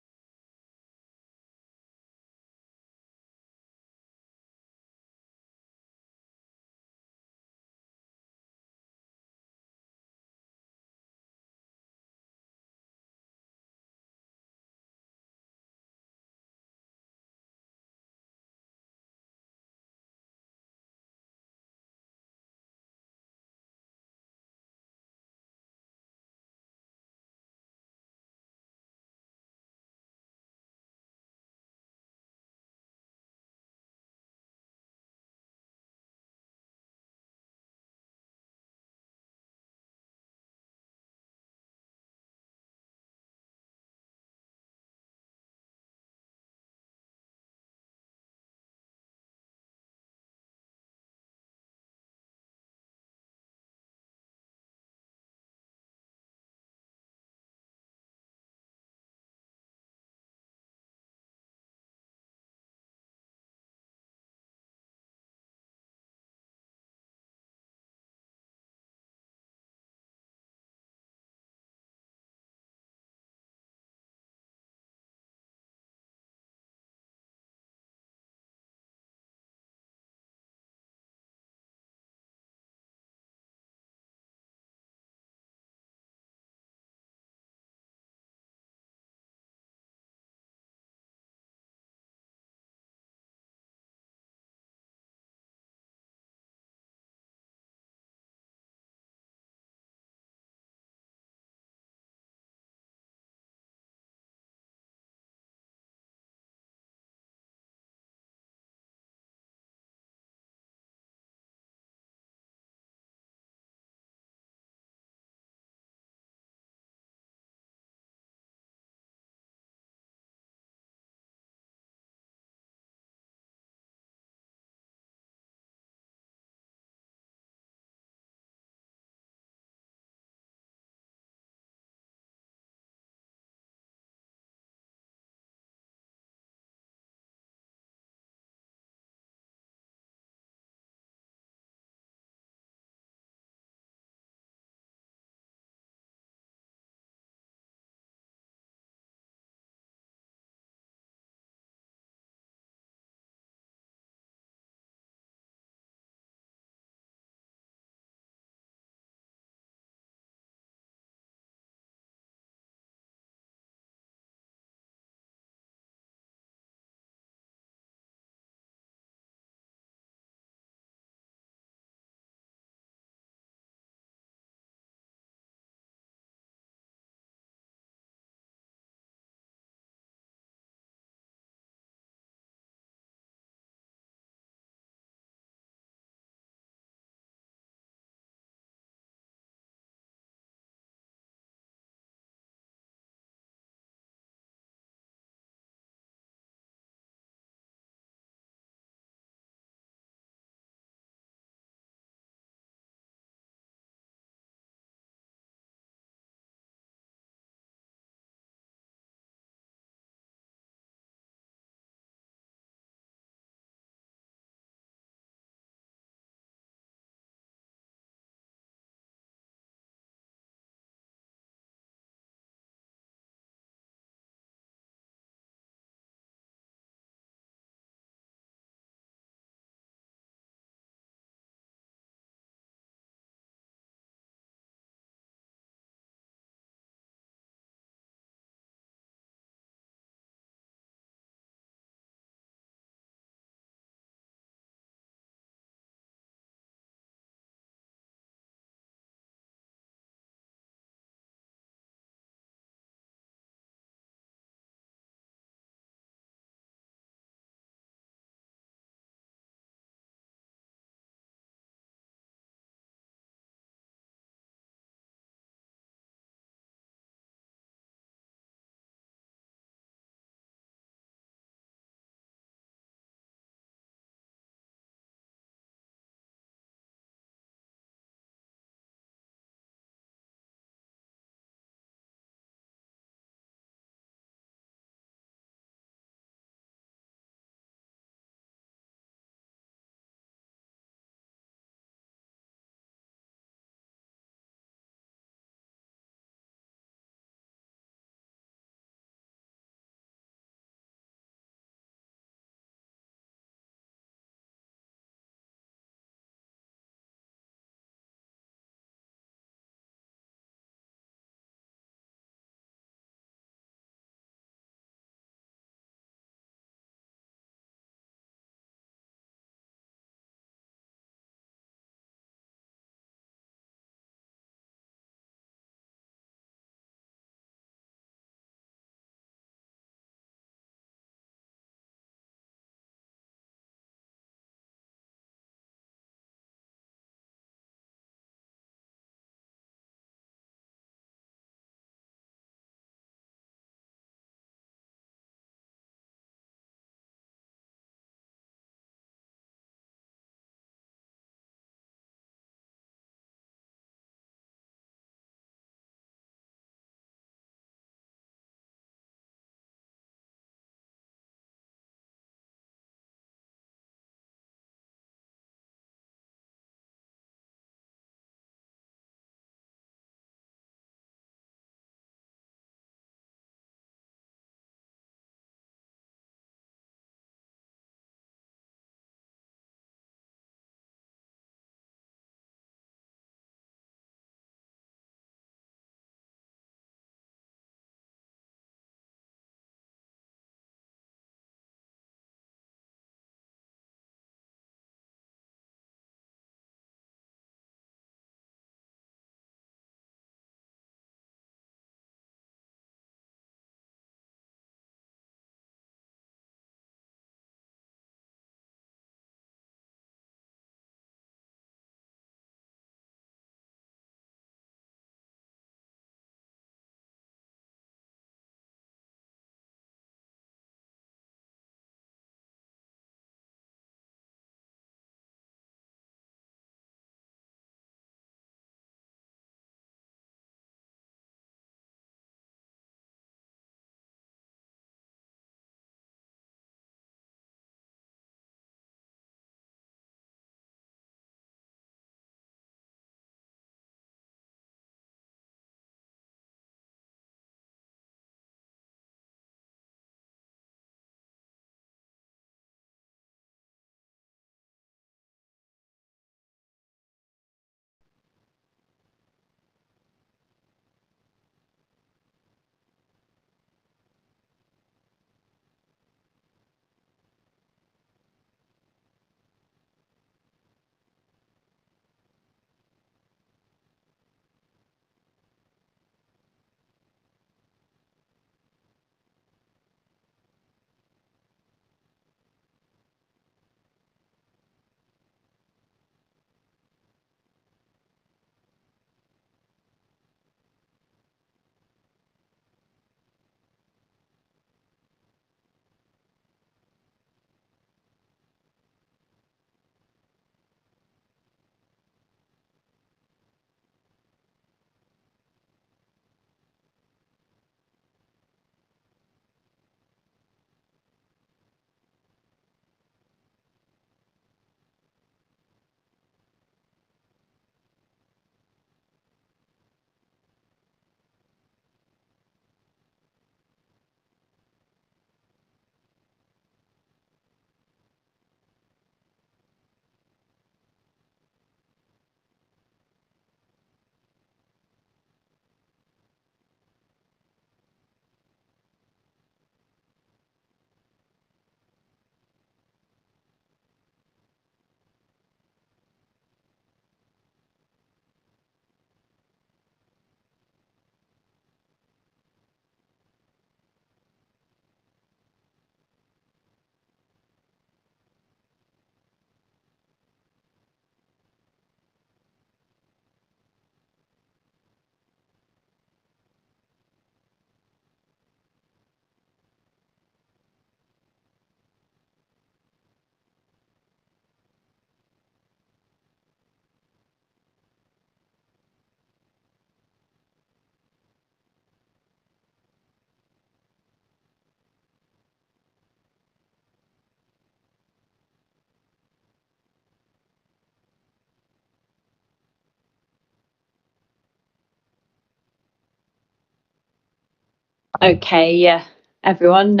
Okay, yeah, everyone,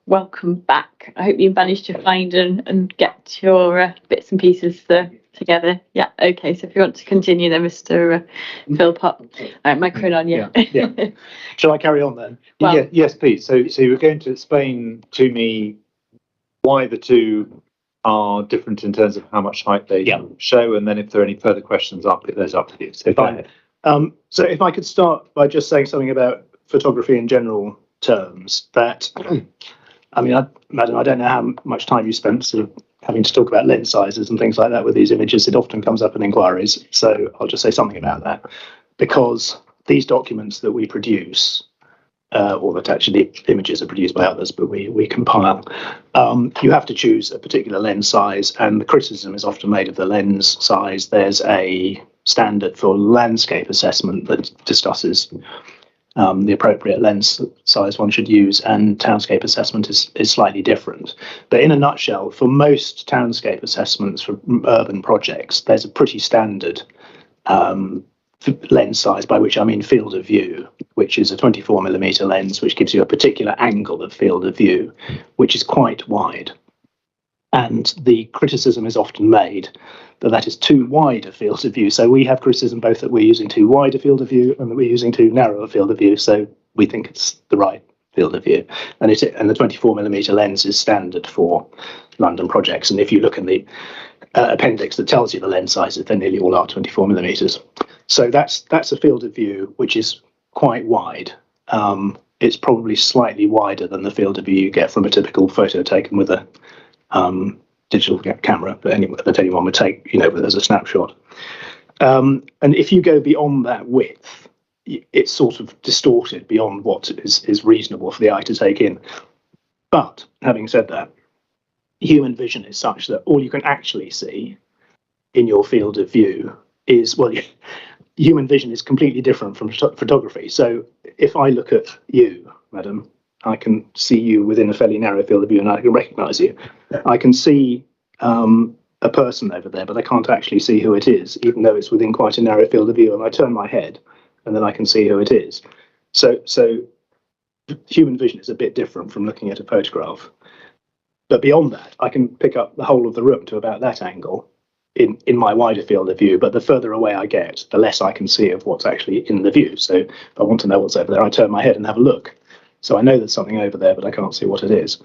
welcome back. I hope you managed to find and get your bits and pieces together. Yeah, okay, so if you want to continue then, Mr. Philpott. Microphone on, yeah. Yeah. Shall I carry on then? Well- Yeah, yes, please. So you were going to explain to me why the two are different in terms of how much height they show, and then if there are any further questions, I'll pick those up with you. So go ahead. So if I could start by just saying something about photography in general terms, that, I mean, Madam, I don't know how much time you spent sort of having to talk about lens sizes and things like that with these images. It often comes up in inquiries. So I'll just say something about that, because these documents that we produce, or that actually images are produced by others, but we compile, you have to choose a particular lens size, and the criticism is often made of the lens size. There's a standard for landscape assessment that discusses the appropriate lens size one should use, and townscape assessment is slightly different. But in a nutshell, for most townscape assessments for urban projects, there's a pretty standard lens size, by which I mean field of view, which is a 24mm lens, which gives you a particular angle of field of view, which is quite wide. And the criticism is often made that that is too wide a field of view. So we have criticism both that we're using too wide a field of view and that we're using too narrow a field of view. So we think it's the right field of view. And the 24mm lens is standard for London projects. And if you look in the appendix that tells you the lens sizes, they nearly all are 24mm. So that's a field of view which is quite wide. It's probably slightly wider than the field of view you get from a typical photo taken with a digital camera that anyone would take, as a snapshot. And if you go beyond that width, it's sort of distorted beyond what is reasonable for the eye to take in. But having said that, human vision is such that all you can actually see in your field of view is, well, human vision is completely different from photography. So if I look at you, madam, I can see you within a fairly narrow field of view and I can recognise you. I can see a person over there, but I can't actually see who it is, even though it's within quite a narrow field of view. And I turn my head and then I can see who it is. So human vision is a bit different from looking at a photograph. But beyond that, I can pick up the whole of the room to about that angle in my wider field of view. But the further away I get, the less I can see of what's actually in the view. So if I want to know what's over there, I turn my head and have a look. So I know there's something over there, but I can't see what it is.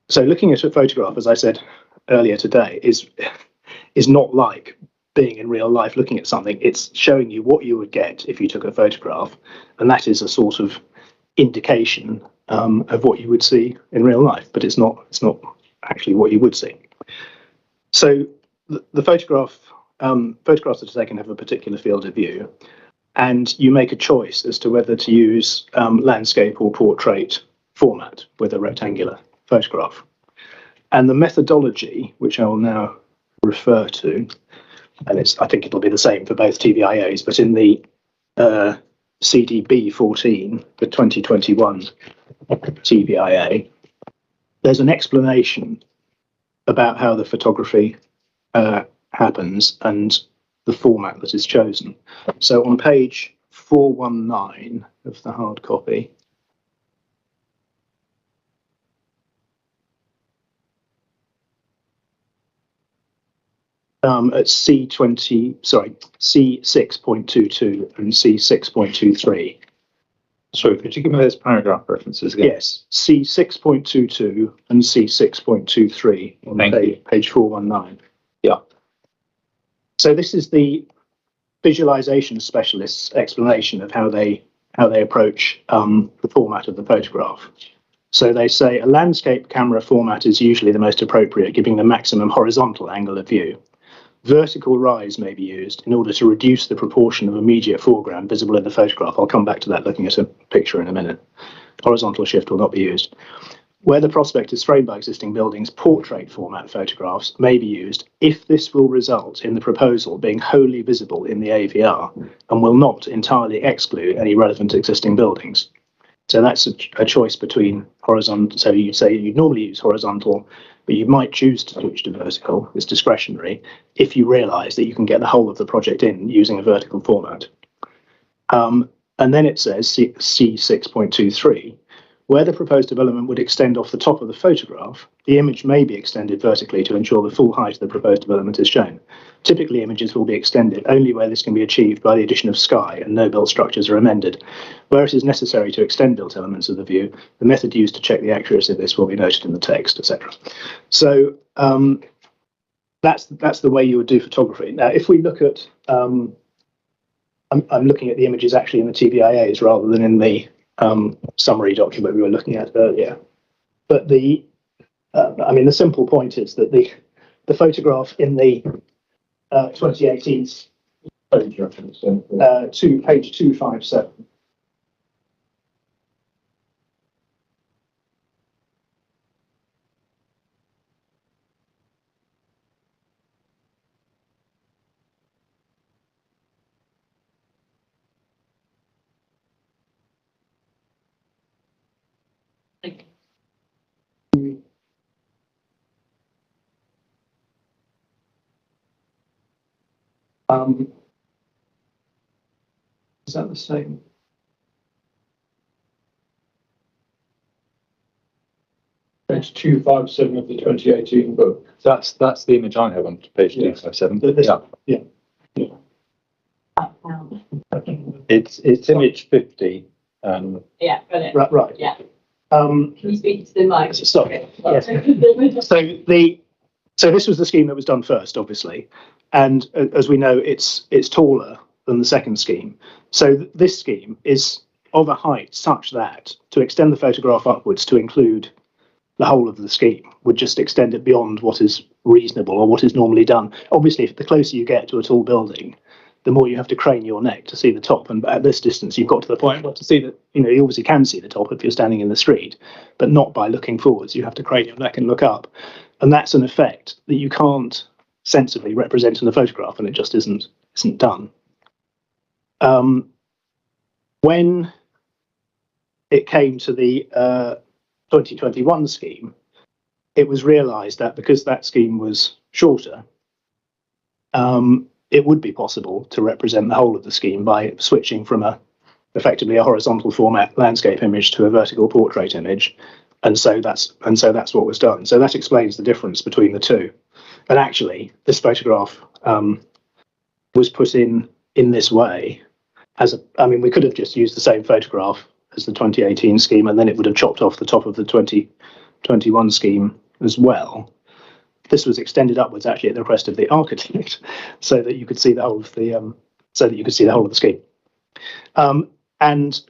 So looking at a photograph, as I said earlier today, is not like being in real life looking at something. It's showing you what you would get if you took a photograph, and that is a sort of indication of what you would see in real life, but it's not actually what you would see. So the photographs that are taken have a particular field of view, and you make a choice as to whether to use landscape or portrait format with a rectangular photograph. And the methodology, which I will now refer to, and I think it'll be the same for both TVIAs, but in the CDB 14, the 2021 TVIA, there's an explanation about how the photography happens and the format that is chosen. So on page 419 of the hard copy, at C6.22 and C6.23. Sorry, could you give me those paragraph references again? Yes, C6.22 and C6.23 on page 419. Yeah. So this is the visualization specialist's explanation of how they approach the format of the photograph. So they say a landscape camera format is usually the most appropriate, giving the maximum horizontal angle of view. Vertical rise may be used in order to reduce the proportion of immediate foreground visible in the photograph. I'll come back to that looking at a picture in a minute. Horizontal shift will not be used. Where the prospect is framed by existing buildings, portrait format photographs may be used if this will result in the proposal being wholly visible in the AVR and will not entirely exclude any relevant existing buildings. So that's a choice between horizontal. So you'd say you'd normally use horizontal, but you might choose to switch to vertical. It's discretionary if you realise that you can get the whole of the project in using a vertical format. And then it says C6.23, where the proposed development would extend off the top of the photograph, the image may be extended vertically to ensure the full height of the proposed development is shown. Typically, images will be extended only where this can be achieved by the addition of sky and no built structures are amended. Where it is necessary to extend built elements of the view, the method used to check the accuracy of this will be noted in the text, etc. So that's the way you would do photography. Now, if we look at, I'm looking at the images actually in the TVIAs rather than in the summary document we were looking at earlier. But the simple point is that the photograph in the 2018 page reference to page 257. Is that the same? Page 257 of the 2018 book. That's the image I have on page 257. Yeah. It's image 50. Yeah, got it. Right. Yeah. Can you speak to the mic? Sorry. Yes. So this was the scheme that was done first, obviously, and as we know, it's taller than the second scheme. So this scheme is of a height such that to extend the photograph upwards to include the whole of the scheme would just extend it beyond what is reasonable or what is normally done. Obviously, the closer you get to a tall building, the more you have to crane your neck to see the top. And at this distance, you've got to the point where to see that, you obviously can see the top if you're standing in the street, but not by looking forwards. You have to crane your neck and look up. And that's an effect that you can't sensibly represent in a photograph, and it just isn't done. When it came to the 2021 scheme, it was realised that because that scheme was shorter, it would be possible to represent the whole of the scheme by switching from effectively a horizontal format landscape image to a vertical portrait image, and so that's what was done. So that explains the difference between the two. And actually, this photograph was put in this way we could have just used the same photograph as the 2018 scheme, and then it would have chopped off the top of the 2021 scheme as well. This was extended upwards actually at the request of the architect, so that you could see the whole of the scheme. And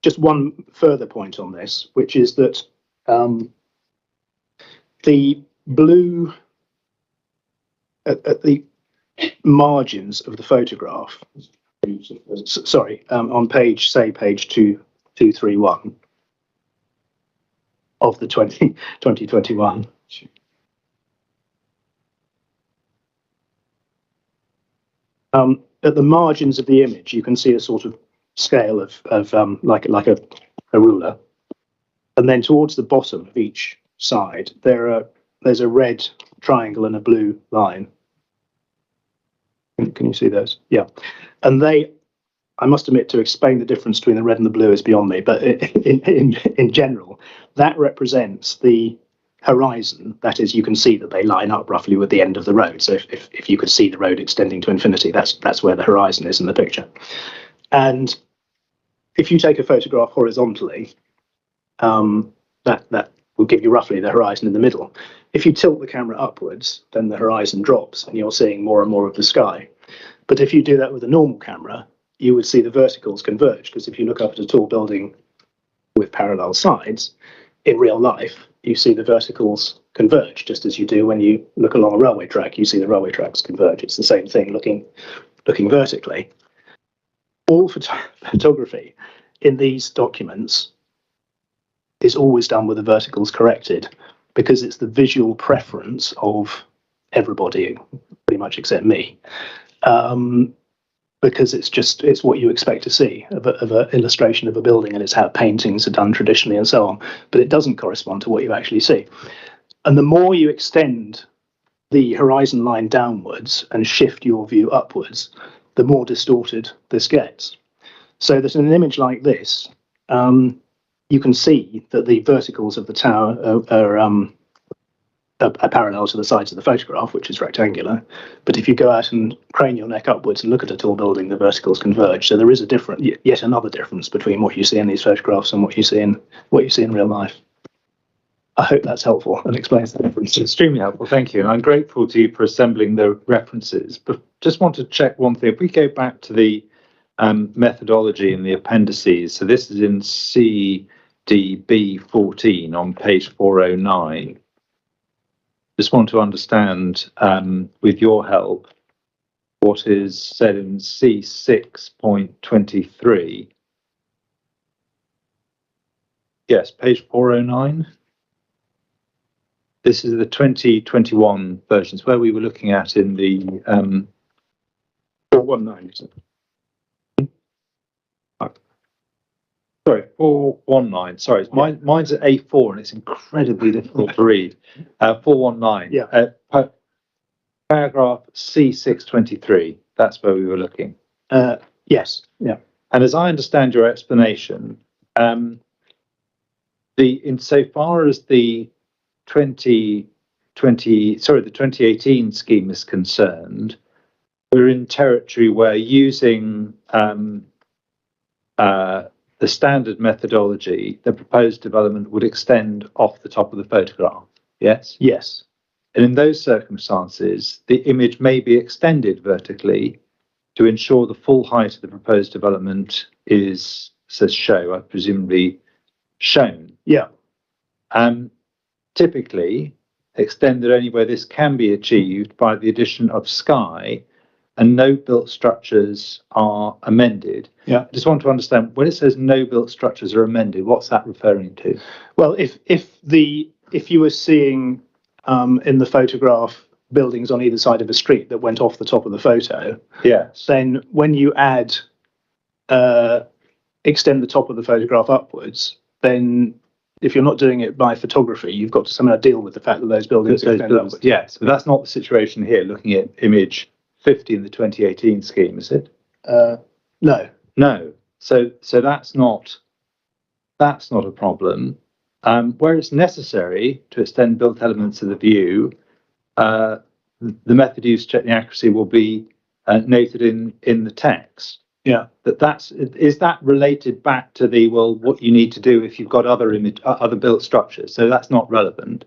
just one further point on this, which is that the blue at the margins of the photograph. On page 231 of the 2021. At the margins of the image, you can see a sort of scale of like a ruler, and then towards the bottom of each side, there's a red triangle and a blue line. Can you see those? Yeah. And I must admit, to explain the difference between the red and the blue is beyond me, but in general, that represents the horizon. That is, you can see that they line up roughly with the end of the road. So if you could see the road extending to infinity, that's where the horizon is in the picture. And if you take a photograph horizontally, that will give you roughly the horizon in the middle. If you tilt the camera upwards, then the horizon drops and you're seeing more and more of the sky. But if you do that with a normal camera, you would see the verticals converge, because if you look up at a tall building with parallel sides, in real life, you see the verticals converge, just as you do when you look along a railway track, you see the railway tracks converge. It's the same thing looking vertically. All photography in these documents is always done with the verticals corrected, because it's the visual preference of everybody, pretty much except me, because it's what you expect to see of an illustration of a building, and it's how paintings are done traditionally and so on, but it doesn't correspond to what you actually see. And the more you extend the horizon line downwards and shift your view upwards, the more distorted this gets. so that in an image like this, you can see that the verticals of the tower are parallel to the sides of the photograph, which is rectangular. But if you go out and crane your neck upwards and look at a tall building, the verticals converge. So there is yet another difference between what you see in these photographs and what you see in real life. I hope that's helpful and explains the difference. It's extremely helpful, thank you. And I'm grateful to you for assembling the references. But just want to check one thing. If we go back to the methodology in the appendices, so this is in CDB 14 on page 409. Just want to understand, with your help, what is said in C6.23. Yes, page 409. This is the 2021 versions where we were looking at in the 419. Sorry, 419. Sorry, mine's at A4 and it's incredibly difficult to read. 419. Yeah. Paragraph C623. That's where we were looking. Yes. Yeah. And as I understand your explanation, insofar as the 2018 scheme is concerned, we're in territory where using the standard methodology, the proposed development would extend off the top of the photograph. Yes? Yes. And in those circumstances, the image may be extended vertically to ensure the full height of the proposed development is, says show, presumably shown. Yeah. Typically, extended only where this can be achieved by the addition of sky and no built structures are amended. Yeah. I just want to understand, when it says no built structures are amended, what's that referring to? Well, if you were seeing in the photograph buildings on either side of a street that went off the top of the photo, yes, then when you add extend the top of the photograph upwards, then if you're not doing it by photography, you've got to somehow deal with the fact that those buildings extend upwards. Yes, but that's not the situation here, looking at image 50 in the 2018 scheme, is it? No. So that's not a problem. Where it's necessary to extend built elements of the view, the method used to check the accuracy will be noted in the text. Yeah. Is that related back to what you need to do if you've got other built structures? So that's not relevant.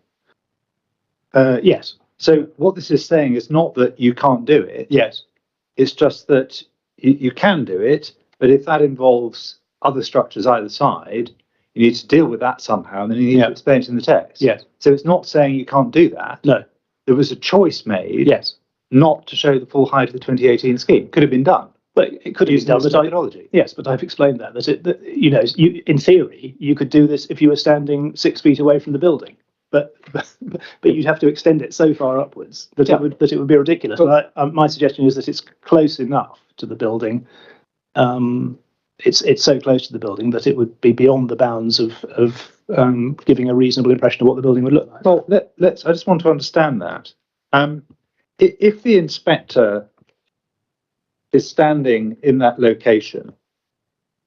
Yes. So what this is saying is not that you can't do it. Yes. It's just that you can do it, but if that involves other structures either side, you need to deal with that somehow, and then you need to explain it in the text. Yes. So it's not saying you can't do that. No. There was a choice made. Yes. Not to show the full height of the 2018 scheme. Could have been done. But it could have been done. Methodology. Yes, but I've explained that in theory, you could do this if you were standing 6 feet away from the building. But you'd have to extend it so far upwards that it would be ridiculous. My suggestion is that it's close enough to the building. It's so close to the building that it would be beyond the bounds of giving a reasonable impression of what the building would look like. Well, I just want to understand that. If the inspector is standing in that location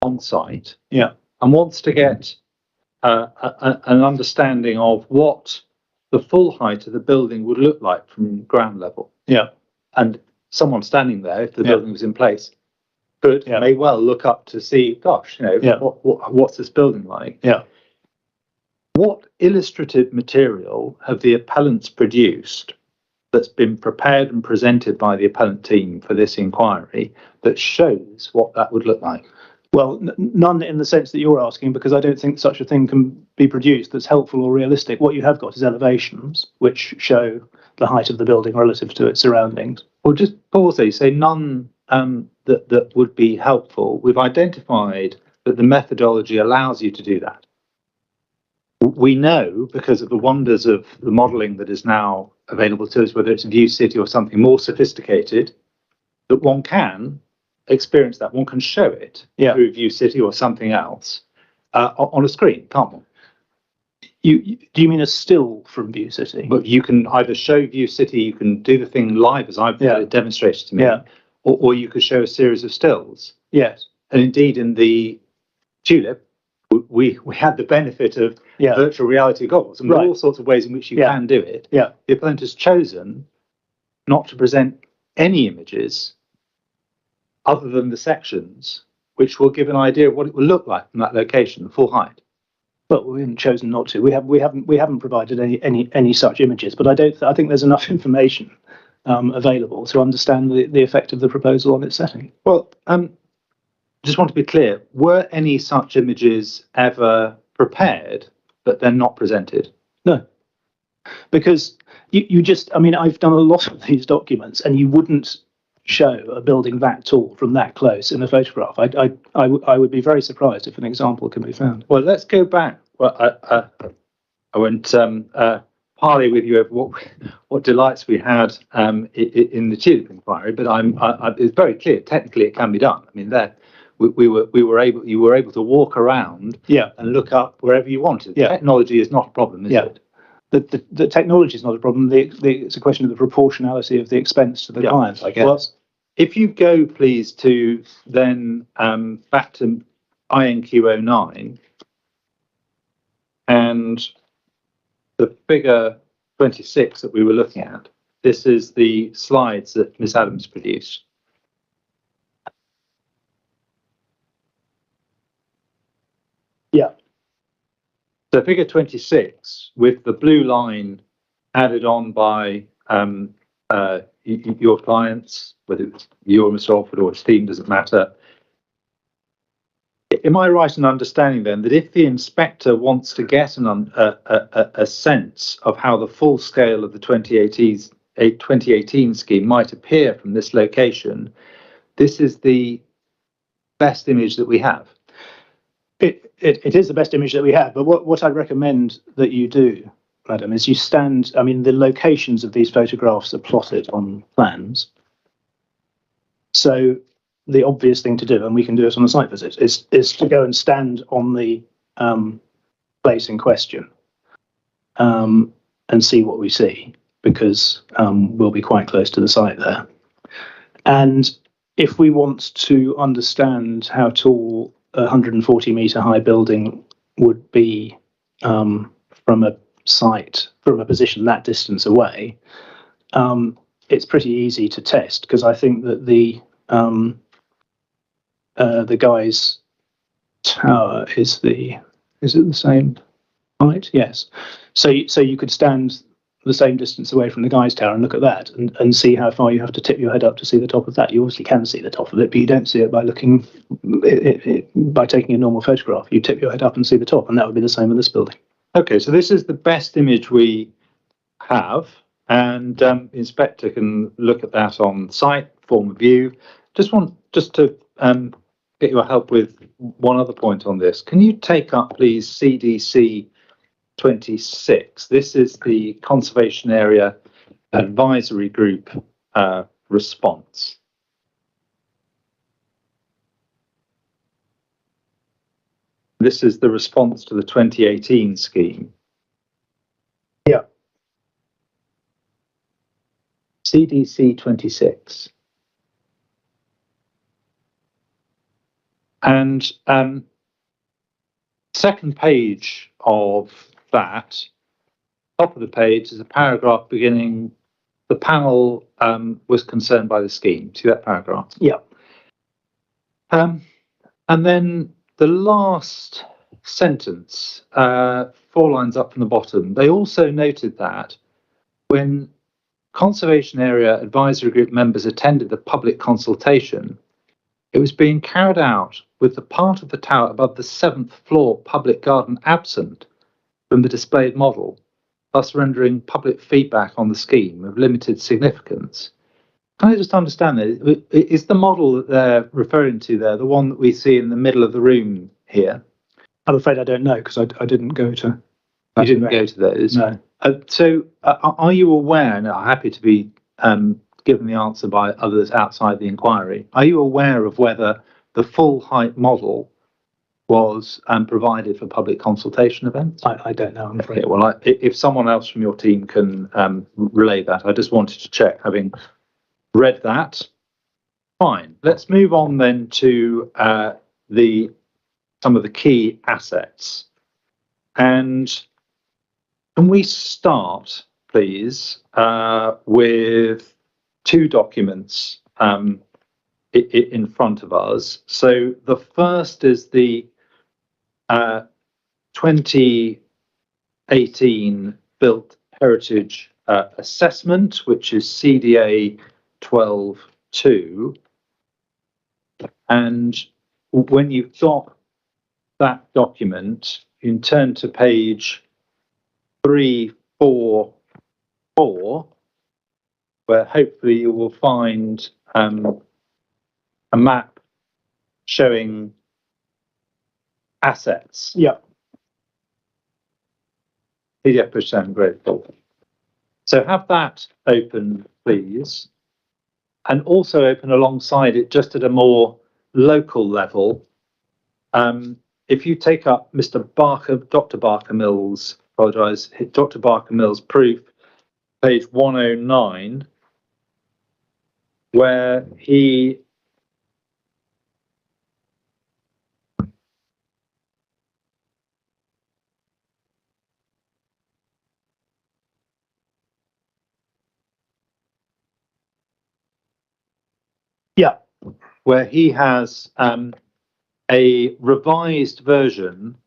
on site, and wants to get an understanding of what the full height of the building would look like from ground level. Yeah. And someone standing there, if the building was in place, may well look up to see, gosh, what's this building like? Yeah. What illustrative material have the appellants produced that's been prepared and presented by the appellant team for this inquiry that shows what that would look like? Well, none in the sense that you're asking, because I don't think such a thing can be produced that's helpful or realistic. What you have got is elevations, which show the height of the building relative to its surroundings. Well, just pause there. You say none that would be helpful. We've identified that the methodology allows you to do that. We know, because of the wonders of the modelling that is now available to us, whether it's View City or something more sophisticated, that one can experience that. One can show it through View City or something else on a screen, can't one? Do you mean a still from View City? But you can either show View City, you can do the thing live as I've demonstrated to me, or you could show a series of stills. Yes. indeed in the Tulip, we had the benefit of virtual reality goggles, and there are all sorts of ways in which you can do it. The opponent has chosen not to present any images other than the sections, which will give an idea of what it will look like from that location, the full height. But we haven't chosen not to. We haven't provided any such images. But I think there's enough information available to understand the effect of the proposal on its setting. Well, just want to be clear: were any such images ever prepared but then not presented? No, because you just. I mean, I've done a lot of these documents, and you wouldn't show a building that tall from that close in a photograph. I would be very surprised if an example can be found. Well, let's go back. Well, I won't parley with you over what delights we had in the Tulip inquiry, but it's very clear. Technically, it can be done. I mean, you were able to walk around and look up wherever you wanted. Technology is not a problem, is it? The technology is not a problem. It's a question of the proportionality of the expense to the client, I guess. Well, if you go, please, to then back to INQ09 and the figure 26 that we were looking at. This is the slides that Miss Adams produced. Yeah. So figure 26 with the blue line added on by your clients, whether it's you or Mr. Alford or his team, doesn't matter. Am I right in understanding then that if the inspector wants to get a sense of how the full scale of the 2018 scheme might appear from this location, this is the best image that we have? It is the best image that we have, but what I recommend that you do, madam, is you stand. I mean, the locations of these photographs are plotted on plans. So the obvious thing to do, and we can do it on a site visit, is to go and stand on the place in question and see what we see, because we'll be quite close to the site there. And if we want to understand how tall a 140-metre high building would be from a site, from a position that distance away, it's pretty easy to test, because I think that the guy's tower is it the same height? Yes. So you could stand the same distance away from the guy's tower and look at that and see how far you have to tip your head up to see the top of that. You obviously can see the top of it, but you don't see it by looking by taking a normal photograph. You tip your head up and see the top, and that would be the same with this building. Okay, so this is the best image we have, and the inspector can look at that on site, form a view. Just to get your help with one other point on this. Can you take up, please, CDC 26? This is the Conservation Area Advisory Group response. This is the response to the 2018 scheme. Yeah. CDC 26. And second page of that, top of the page, is a paragraph beginning, the panel was concerned by the scheme. See that paragraph? Yeah. And then the last sentence, 4 lines up from the bottom, they also noted that when Conservation Area Advisory Group members attended the public consultation, it was being carried out with the part of the tower above the 7th floor public garden absent from the displayed model, thus rendering public feedback on the scheme of limited significance. Can I just understand that? Is the model that they're referring to there the one that we see in the middle of the room here? I'm afraid I don't know, because I didn't go to. You didn't go to those? No. So are you aware, and I'm happy to be given the answer by others outside the inquiry, are you aware of whether the full height model was provided for public consultation events? I don't know, I'm afraid. Okay, well, if someone else from your team can relay that, I just wanted to check, having read that, Fine. Let's move on then to some of the key assets. And can we start, please, with two documents in front of us. So the first is the 2018 Built Heritage Assessment, which is CDA 12.2. And when you've got that document, you can turn to page 344, where hopefully you will find a map showing assets. Yeah. PDF push down, great. So have that open, please, and also open alongside it, just at a more local level. If you take up Dr. Barker Mills, Dr. Barker Mills proof, page 109, where he has a revised version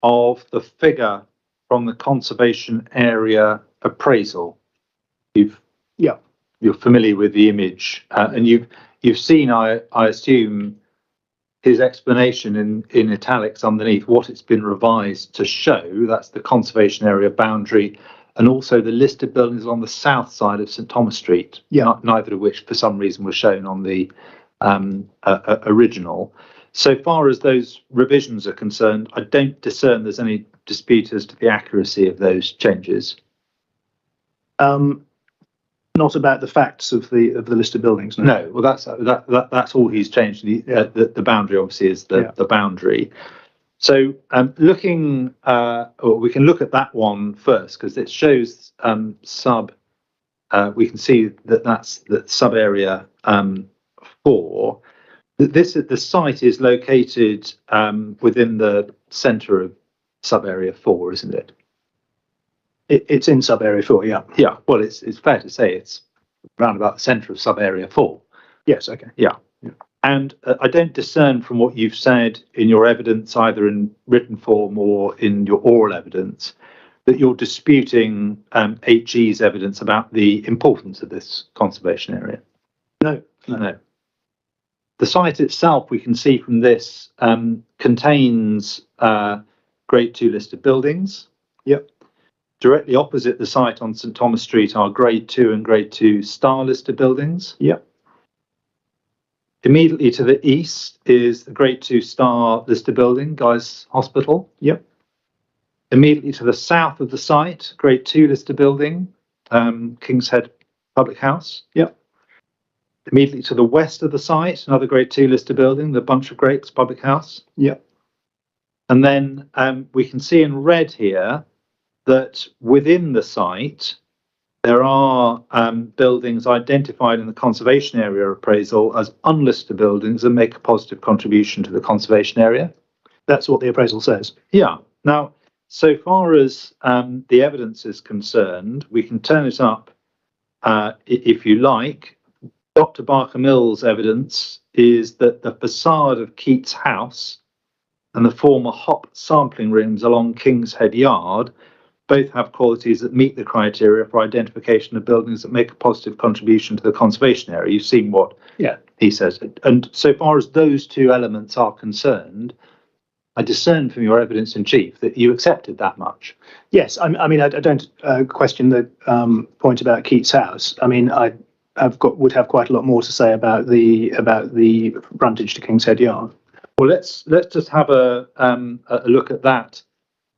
of the figure from the conservation area appraisal. You're familiar with the image, and you've seen, I assume, his explanation in italics underneath what it's been revised to show. That's the conservation area boundary, and also the listed buildings on the south side of St Thomas Street. Neither of which, for some reason, was shown on the original. So far as those revisions are concerned, I don't discern there's any dispute as to the accuracy of those changes. Not about the facts of the listed buildings. No, well, that's all he's changed. The boundary obviously is the boundary. So looking, or we can look at that one first, because it shows we can see that's the sub area 4. The site is located within the centre of sub area 4, isn't it? It's in sub area 4, yeah. Yeah, well, it's fair to say it's round about the centre of sub area 4. Yes, okay. Yeah. And I don't discern from what you've said in your evidence, either in written form or in your oral evidence, that you're disputing HE's evidence about the importance of this conservation area. No. The site itself, we can see from this, contains Grade 2 listed buildings. Yep. Directly opposite the site on St Thomas Street are Grade 2 and Grade 2 star listed buildings. Yep. Immediately to the east is the Grade 2 star listed building, Guy's Hospital. Yep. Immediately to the south of the site, Grade 2 listed building, King's Head Public House. Yep. Immediately to the west of the site, another Grade 2 listed building, the Bunch of Grapes Public House. Yep. And then we can see in red here that within the site, there are buildings identified in the conservation area appraisal as unlisted buildings that make a positive contribution to the conservation area. That's what the appraisal says. Yeah. Now, so far as the evidence is concerned, we can turn it up if you like. Dr. Barker Mills' evidence is that the facade of Keats House and the former hop sampling rooms along King's Head Yard both have qualities that meet the criteria for identification of buildings that make a positive contribution to the conservation area. You've seen what he says. And so far as those two elements are concerned, I discern from your evidence in chief that you accepted that much. Yes, I mean, I don't question the point about Keats House. I mean, would have quite a lot more to say about the frontage to King's Head Yard. Well, let's just have a look at that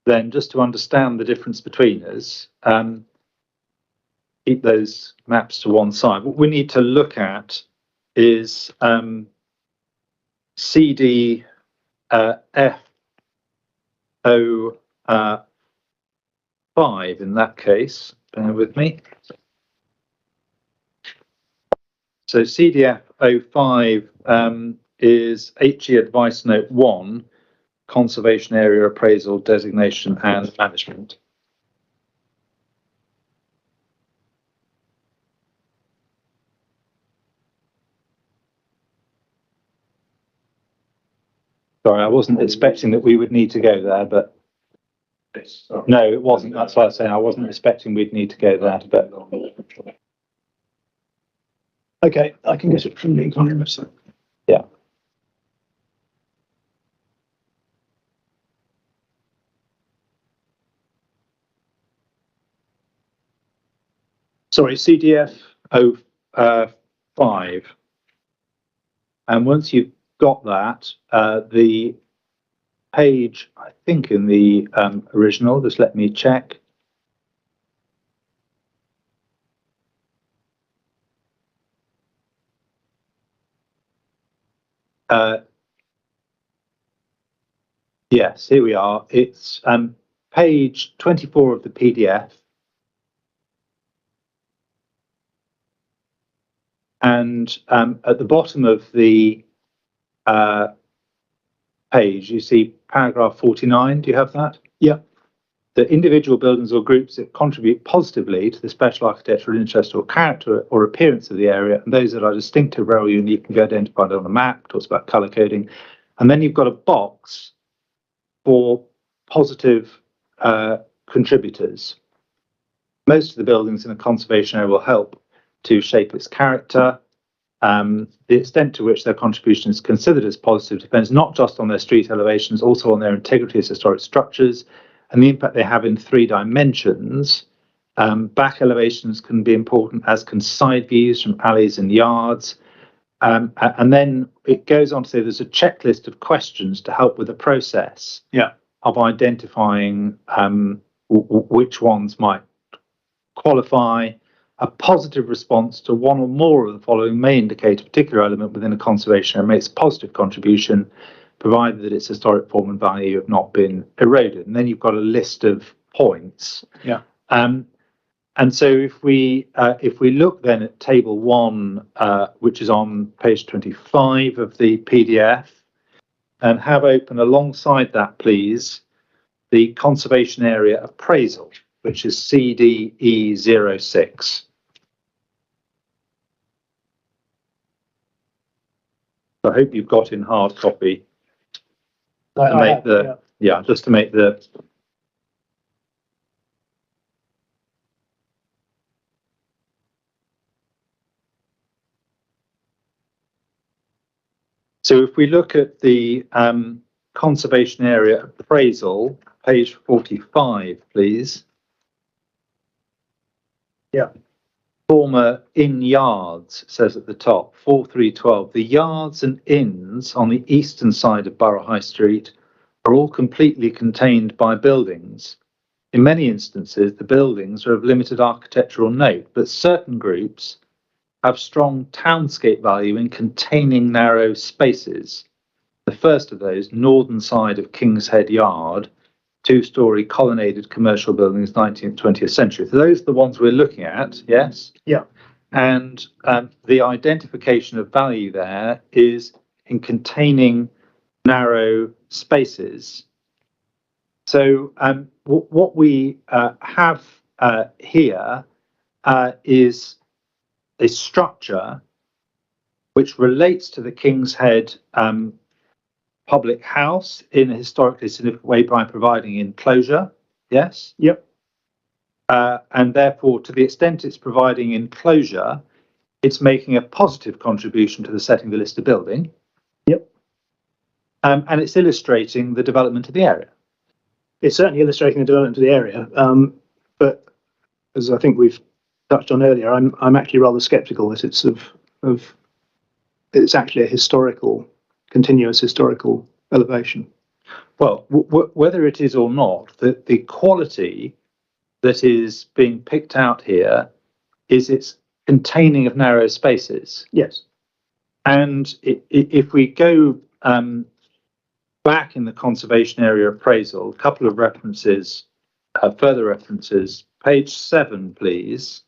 then, just to understand the difference between us. Keep those maps to one side. What we need to look at is CD F05 in that case. Bear with me. So CDF CDF05 is HE Advice Note 1, Conservation Area Appraisal, Designation and Management. Sorry, I wasn't expecting that we would need to go there, but no, it wasn't. That's why I was saying I wasn't expecting we'd need to go there, but Okay, I can get it from the economy website. yeah. Sorry, CDF. 05. And once you've got that, the page, I think in the original, just let me check. Yes, here we are. It's page 24 of the PDF. And at the bottom of the page, you see paragraph 49. Do you have that? Yeah. The individual buildings or groups that contribute positively to the special architectural interest or character or appearance of the area, and those that are distinctive, rare, or unique, can be identified on a map. Talks about colour coding. And then you've got a box for positive contributors. Most of the buildings in a conservation area will help to shape its character. The extent to which their contribution is considered as positive depends not just on their street elevations, also on their integrity as historic structures and the impact they have in 3 dimensions. Back elevations can be important, as can side views from alleys and yards. And then it goes on to say there's a checklist of questions to help with the process of identifying which ones might qualify. A positive response to one or more of the following may indicate a particular element within a conservation area makes a positive contribution, provided that its historic form and value have not been eroded. And then you've got a list of points. Yeah. And so if we look then at table 1, which is on page 25 of the PDF, and have open alongside that, please, the conservation area appraisal, which is CDE06. I hope you've got in hard copy to make the, yeah, just to make the. So if we look at the conservation area appraisal, page 45, please. Yeah. Former inn yards, says at the top, 4312. The yards and inns on the eastern side of Borough High Street are all completely contained by buildings. In many instances, the buildings are of limited architectural note, but certain groups have strong townscape value in containing narrow spaces. The first of those, northern side of King's Head Yard, 2-storey colonnaded commercial buildings, 19th, 20th century. So those are the ones we're looking at, yes? Yeah. And the identification of value there is in containing narrow spaces. So what we have here is a structure which relates to the King's Head public house in a historically significant way by providing enclosure. Yes? Yep. And therefore, to the extent it's providing enclosure, it's making a positive contribution to the setting of the listed building. Yep. And it's illustrating the development of the area. It's certainly illustrating the development of the area. But as I think we've touched on earlier, I'm actually rather sceptical that it's it's actually a continuous historical elevation. Well, whether it is or not, the quality that is being picked out here is its containing of narrow spaces. Yes. And if we go back in the conservation area appraisal, a couple of references, further references, page 7, please.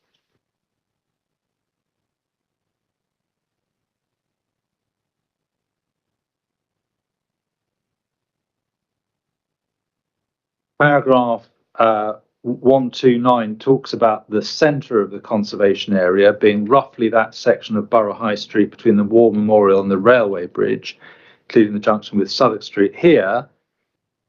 Paragraph 129 talks about the centre of the conservation area being roughly that section of Borough High Street between the War Memorial and the railway bridge, including the junction with Southwark Street. Here,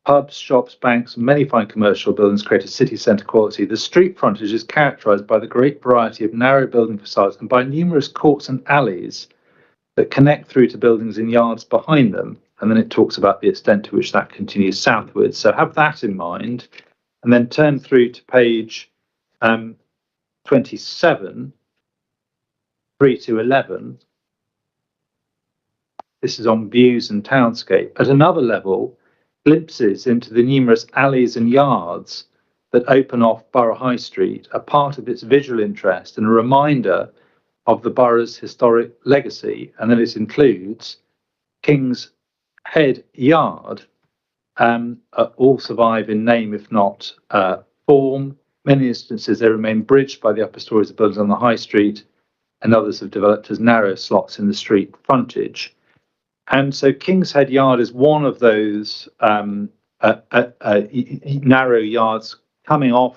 pubs, shops, banks, and many fine commercial buildings create a city centre quality. The street frontage is characterised by the great variety of narrow building facades and by numerous courts and alleys that connect through to buildings in yards behind them. And then it talks about the extent to which that continues southwards. So have that in mind. And then turn through to page 27, 3 to 11. This is on views and townscape. At another level, glimpses into the numerous alleys and yards that open off Borough High Street are part of its visual interest and a reminder of the borough's historic legacy. And then it includes King's Head Yard, all survive in name, if not form. Many instances, they remain bridged by the upper stories of buildings on the high street, and others have developed as narrow slots in the street frontage. And so King's Head Yard is one of those narrow yards coming off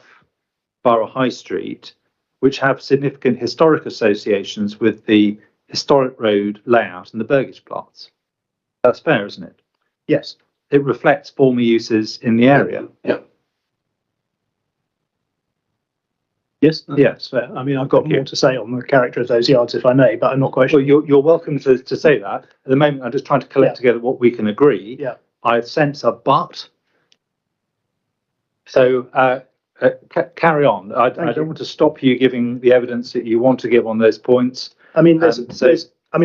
Borough High Street, which have significant historic associations with the historic road layout and the Burgage plots. That's fair, isn't it? Yes. It reflects former uses in the area. Yeah. Yes. Yes. Fair. I mean, I've got more to say on the character of those yards, if I may, but I'm not quite sure. Well, you're welcome to say that. At the moment, I'm just trying to collect together what we can agree. Yeah. I sense a but. So carry on. I don't want to stop you giving the evidence that you want to give on those points. I mean,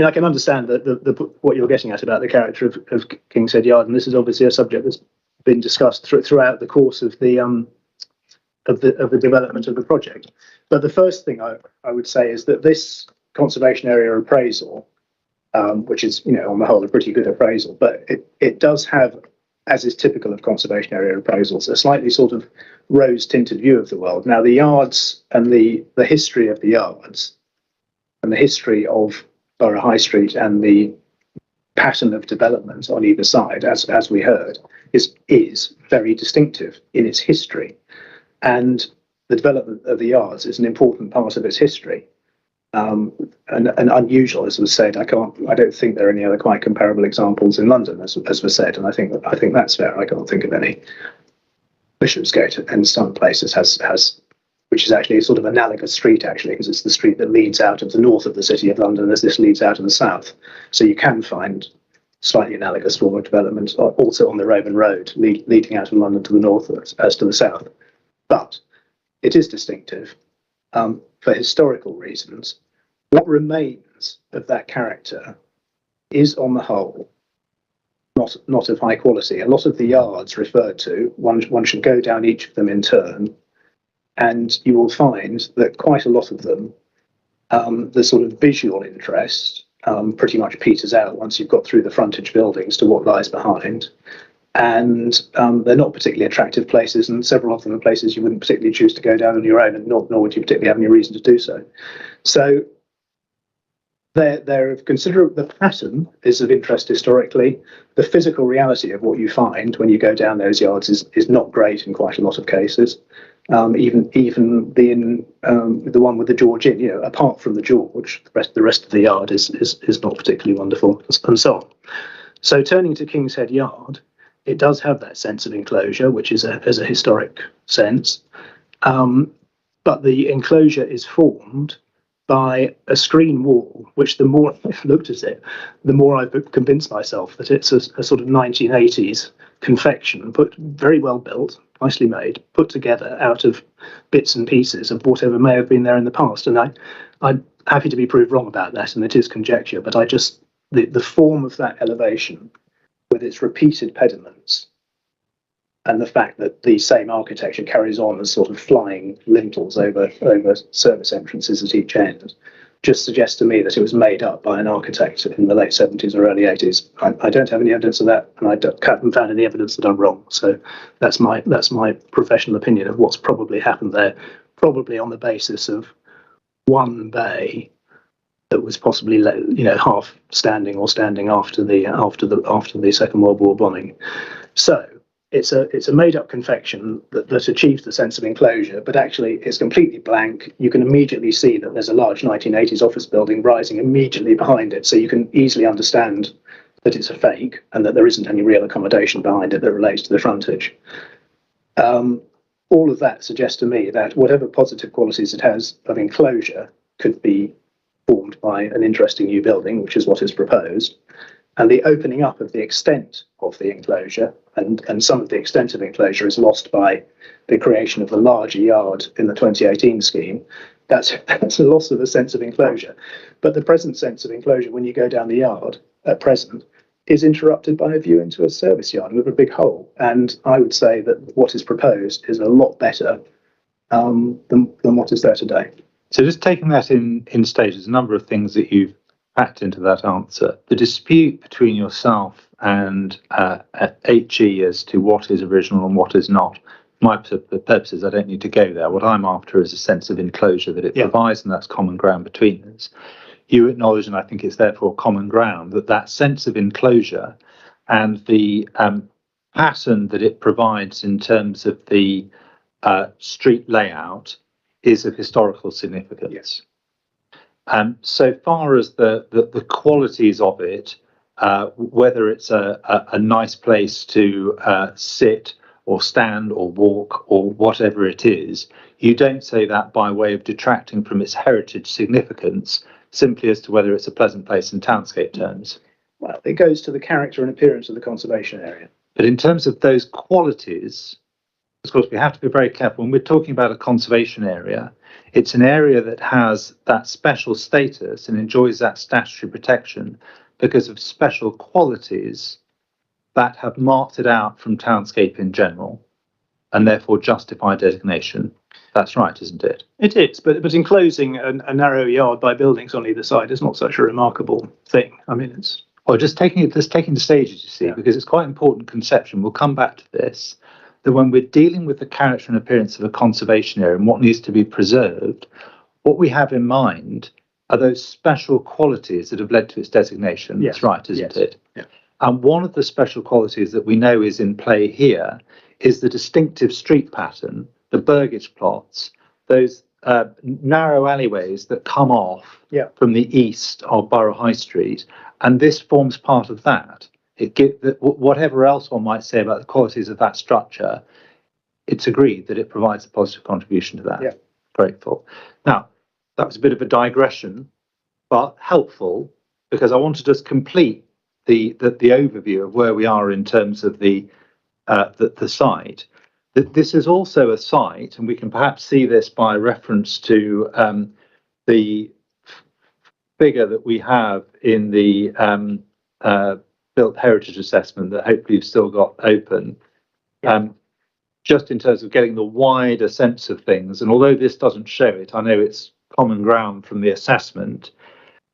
I can understand that what you're getting at about the character of King's Head Yard, and this is obviously a subject that's been discussed throughout the course of the development of the project. But the first thing I would say is that this conservation area appraisal, which is, on the whole, a pretty good appraisal, but it does have, as is typical of conservation area appraisals, a slightly sort of rose-tinted view of the world. Now, the yards and the history of the yards and the history of Borough High Street and the pattern of development on either side, as we heard, is very distinctive in its history. And the development of the yards is an important part of its history. And unusual, as was said. I don't think there are any other quite comparable examples in London, as was said, and I think that's fair. I can't think of any. Bishopsgate and some places has, which is actually a sort of analogous street, actually, because it's the street that leads out of the north of the City of London as this leads out of the south. So you can find slightly analogous form of development also on the Roman road leading out of London to the north as to the south. But it is distinctive for historical reasons. What remains of that character is, on the whole, not of high quality. A lot of the yards referred to, one should go down each of them in turn, and you will find that quite a lot of them, the sort of visual interest pretty much peters out once you've got through the frontage buildings to what lies behind. And they're not particularly attractive places, and several of them are places you wouldn't particularly choose to go down on your own, and nor would you particularly have any reason to do so. So they're of considerable. The pattern is of interest historically. The physical reality of what you find when you go down those yards is not great in quite a lot of cases. Even the one with the George Inn, apart from the George, the rest of the yard is not particularly wonderful, and so on. So turning to King's Head Yard, it does have that sense of enclosure, which is a historic sense, but the enclosure is formed by a screen wall, which the more I've looked at it, the more I've convinced myself that it's a sort of 1980s confection, very well built, nicely made, put together out of bits and pieces of whatever may have been there in the past. And I'm happy to be proved wrong about that, and it is conjecture, but the form of that elevation with its repeated pediments and the fact that the same architecture carries on as sort of flying lintels over service entrances at each end just suggests to me that it was made up by an architect in the late 70s or early 80s. I don't have any evidence of that, and I haven't found any evidence that I'm wrong. So that's my professional opinion of what's probably happened there, probably on the basis of one bay that was possibly half standing or standing after the Second World War bombing. So it's a made up confection that achieves the sense of enclosure, but actually it's completely blank. You can immediately see that there's a large 1980s office building rising immediately behind it, so you can easily understand that it's a fake and that there isn't any real accommodation behind it that relates to the frontage. All of that suggests to me that whatever positive qualities it has of enclosure could be formed by an interesting new building, which is what is proposed. And the opening up of the extent of the enclosure, and some of the extent of enclosure is lost by the creation of the larger yard in the 2018 scheme. That's a loss of a sense of enclosure. But the present sense of enclosure, when you go down the yard at present, is interrupted by a view into a service yard with a big hole. And I would say that what is proposed is a lot better than what is there today. So just taking that in stages, a number of things that you've packed into that answer. The dispute between yourself and HE as to what is original and what is not. My purposes, I don't need to go there. What I'm after is a sense of enclosure that it provides, and that's common ground between us. You acknowledge, and I think it's therefore common ground, that sense of enclosure and the pattern that it provides in terms of the street layout is of historical significance. Yes. So far as the qualities of it, whether it's a nice place to sit or stand or walk or whatever it is, you don't say that by way of detracting from its heritage significance, simply as to whether it's a pleasant place in Townscape terms. Well, it goes to the character and appearance of the conservation area. But in terms of those qualities, of course, we have to be very careful. When we're talking about a conservation area, it's an area that has that special status and enjoys that statutory protection because of special qualities that have marked it out from Townscape in general and therefore justify designation. That's right, isn't it? It is, but enclosing a narrow yard by buildings on either side is not such a remarkable thing. I mean, it's... Or just taking the stages, you see, because it's quite an important conception. We'll come back to this, that when we're dealing with the character and appearance of a conservation area and what needs to be preserved, what we have in mind are those special qualities that have led to its designation. Yes. That's right, isn't it? Yeah. And one of the special qualities that we know is in play here is the distinctive street pattern, the burgage plots, those narrow alleyways that come off from the east of Borough High Street, and this forms part of that. Whatever else one might say about the qualities of that structure, it's agreed that it provides a positive contribution to that. Yeah. Grateful. Now, that was a bit of a digression, but helpful, because I want to just complete the overview of where we are in terms of the site. That this is also a site, and we can perhaps see this by reference to the figure that we have in the built heritage assessment that hopefully you've still got open, just in terms of getting the wider sense of things. And although this doesn't show it, I know it's common ground from the assessment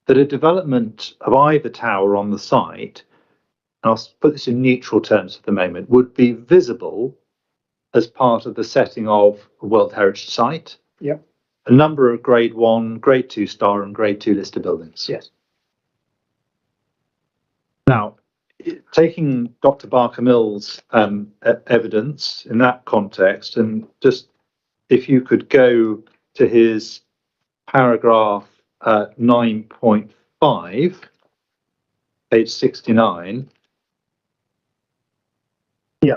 that a development of either tower on the site, and I'll put this in neutral terms at the moment, would be visible as part of the setting of a World Heritage Site. Yeah. A number of Grade 1, Grade 2 star and Grade 2 listed buildings. Yes. Now, taking Dr. Barker-Mill's evidence in that context, and just if you could go to his paragraph 9.5, page 69. Yeah.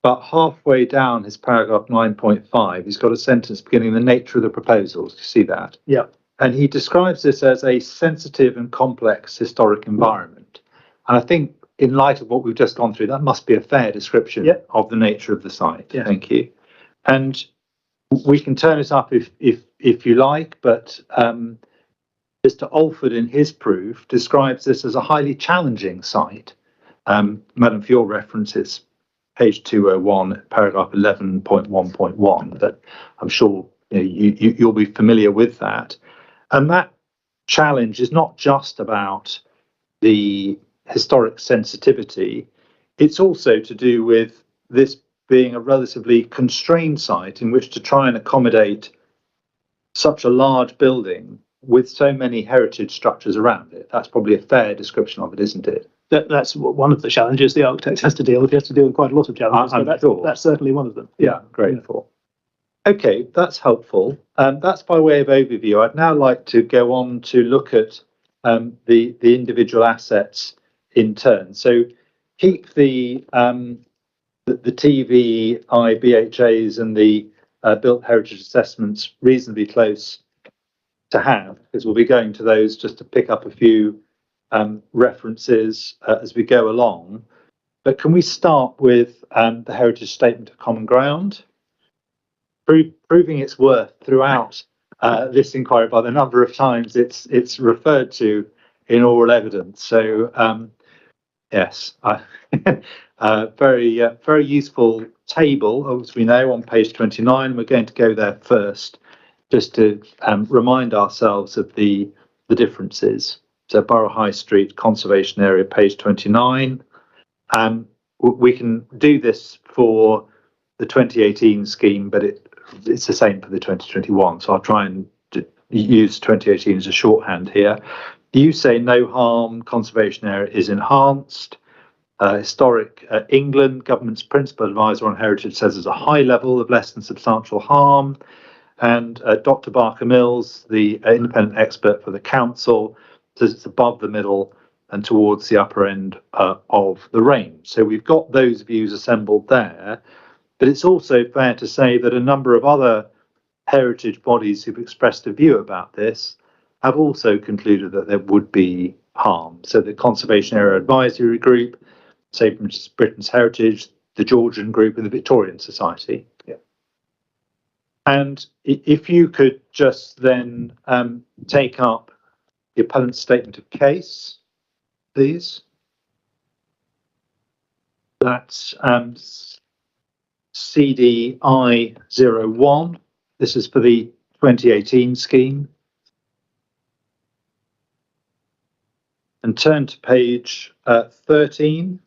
But halfway down his paragraph 9.5, he's got a sentence beginning the nature of the proposals. You see that? Yeah. And he describes this as a sensitive and complex historic environment. And I think in light of what we've just gone through, that must be a fair description of the nature of the site. Yeah. Thank you. And we can turn it up if you like, but Mr. Alford in his proof describes this as a highly challenging site. Madam, for your reference, it's page 201, paragraph 11.1.1, but I'm sure you'll be familiar with that. And that challenge is not just about the historic sensitivity, it's also to do with this being a relatively constrained site in which to try and accommodate such a large building with so many heritage structures around it. That's probably a fair description of it, isn't it? that's one of the challenges the architect has to deal with. He has to deal with quite a lot of challenges, I'm but sure. that's certainly one of them. Yeah, grateful. Okay, that's helpful. That's by way of overview. I'd now like to go on to look at the individual assets in turn. So keep the TV, BHAs and the built heritage assessments reasonably close to have, because we'll be going to those just to pick up a few references as we go along. But can we start with the Heritage Statement of Common Ground? Proving its worth throughout this inquiry by the number of times it's referred to in oral evidence. So yes, very useful table, as we know, on page 29. We're going to go there first, just to remind ourselves of the differences. So Borough High Street Conservation Area, page 29. We can do this for the 2018 scheme, but it's the same for the 2021. So I'll try and use 2018 as a shorthand here. You say no harm, conservation area is enhanced. Historic England, government's principal advisor on heritage, says there's a high level of less than substantial harm. And Dr. Barker Mills, the independent expert for the council, says it's above the middle and towards the upper end of the range. So we've got those views assembled there. But it's also fair to say that a number of other heritage bodies who've expressed a view about this have also concluded that there would be harm. So the Conservation Area Advisory Group, Save Britain's Heritage, the Georgian Group and the Victorian Society. Yeah. And if you could just then take up the appellant's statement of case, please. That's CDI 01. This is for the 2018 scheme. And turn to page 13.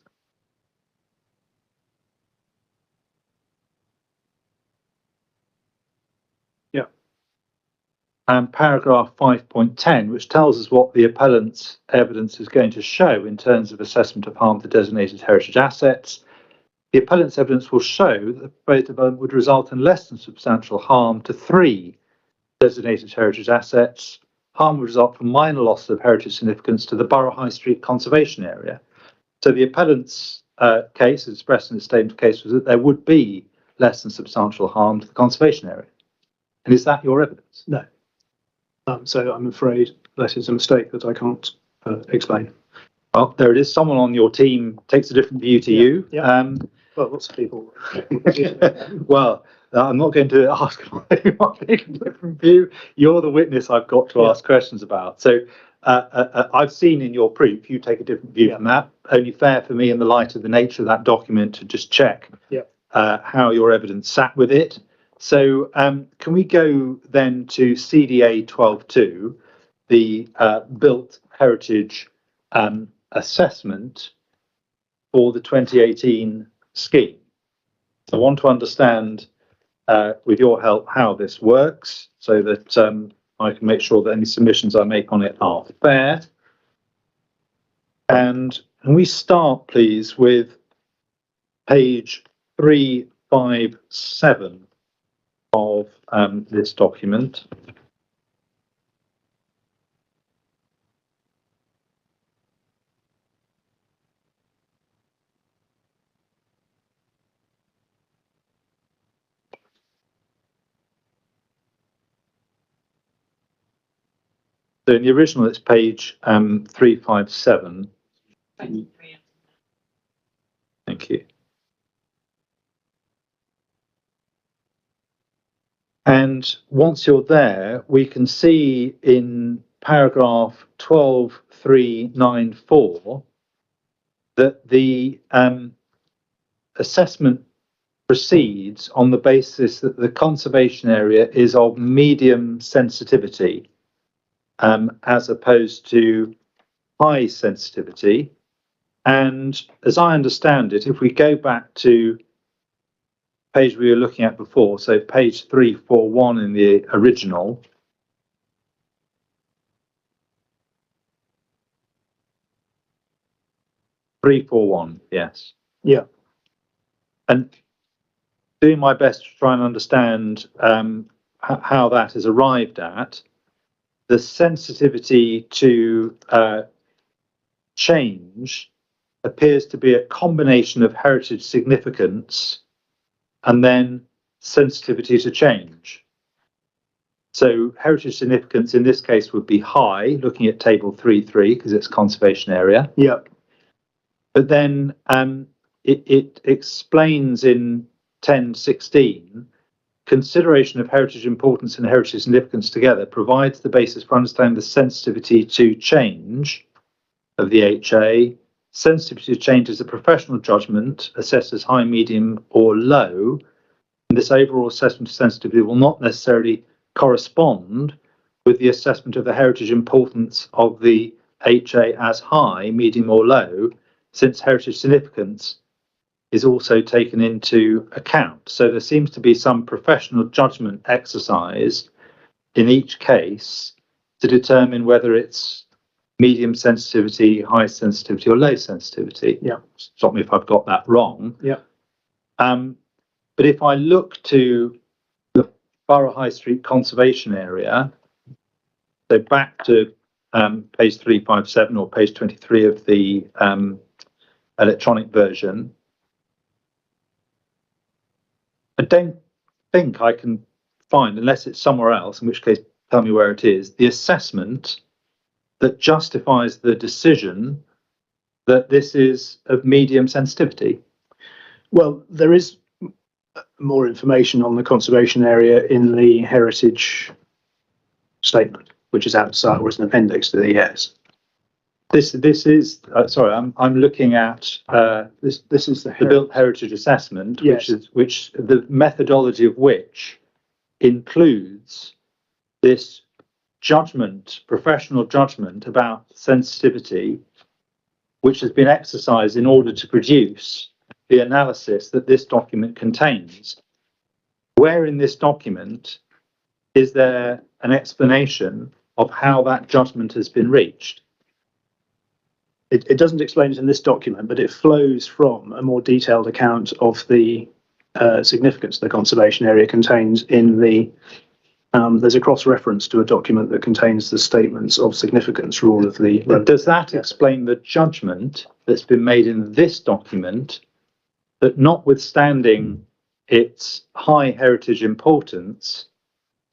Yeah. And paragraph 5.10, which tells us what the appellant's evidence is going to show in terms of assessment of harm to designated heritage assets. The appellant's evidence will show that the proposed development would result in less than substantial harm to 3 designated heritage assets. Harm would result from minor loss of heritage significance to the Borough High Street Conservation Area. So the appellant's case, expressed in the statement of case, was that there would be less than substantial harm to the conservation area. And is that your evidence? No. So I'm afraid that is a mistake that I can't explain. Well, there it is. Someone on your team takes a different view to you. Yeah. Well, lots of people. Well, I'm not going to ask if you want to take a different view. You're the witness I've got to ask questions about. So I've seen in your proof you take a different view from that. Only fair for me, in the light of the nature of that document, to just check how your evidence sat with it. So can we go then to CDA 12.2, the built heritage assessment for the 2018 scheme? So I want to understand, with your help, how this works, so that I can make sure that any submissions I make on it are fair. And can we start, please, with page 357 of this document. So in the original, it's page 357. Thank you. And once you're there, we can see in paragraph 12.394 that the assessment proceeds on the basis that the conservation area is of medium sensitivity, as opposed to high sensitivity. And as I understand it, if we go back to page we were looking at before, so page 341 in the original, 341, yes. Yeah. And doing my best to try and understand how that is arrived at, the sensitivity to change appears to be a combination of heritage significance and then sensitivity to change. So heritage significance in this case would be high, looking at table 3.3 because it's conservation area. Yeah. But then it explains in 10.16, consideration of heritage importance and heritage significance together provides the basis for understanding the sensitivity to change of the HA. Sensitivity to change is a professional judgment assessed as high, medium or low. And this overall assessment of sensitivity will not necessarily correspond with the assessment of the heritage importance of the HA as high, medium or low, since heritage significance is also taken into account. So there seems to be some professional judgment exercise in each case to determine whether it's medium sensitivity, high sensitivity or low sensitivity. Yeah. Stop me if I've got that wrong. Yeah. But if I look to the Borough High Street Conservation Area, so back to page 357 or page 23 of the electronic version, I don't think I can find, unless it's somewhere else, in which case tell me where it is, the assessment that justifies the decision that this is of medium sensitivity. Well, there is more information on the conservation area in the heritage statement, which is outside or as an appendix to the ES. This is sorry, I'm looking at This is the the built heritage assessment, Yes. which the methodology of which includes this judgment, professional judgment about sensitivity, which has been exercised in order to produce the analysis that this document contains. Where in this document is there an explanation of how that judgment has been reached? It doesn't explain it in this document, but it flows from a more detailed account of the significance the conservation area contains in the there's a cross-reference to a document that contains the statements of significance for all of the... Does that explain the judgment that's been made in this document that notwithstanding its high heritage importance,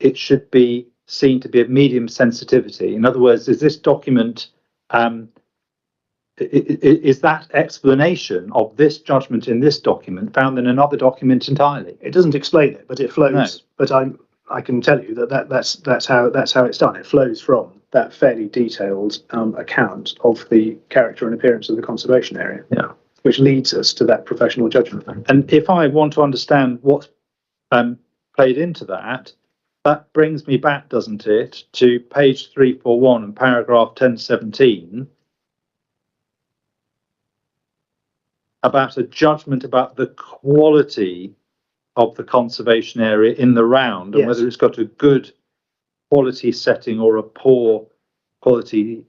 it should be seen to be of medium sensitivity? In other words, is this document, is that explanation of this judgment in this document found in another document entirely? It doesn't explain it, but it flows. No. But I can tell you that's how it's done. It flows from that fairly detailed account of the character and appearance of the conservation area. Yeah. Which leads us to that professional judgment. And if I want to understand what's played into that, that brings me back, doesn't it, to page 341 and paragraph 1017 about a judgment about the quality of the conservation area in the round, and Yes. whether it's got a good quality setting or a poor quality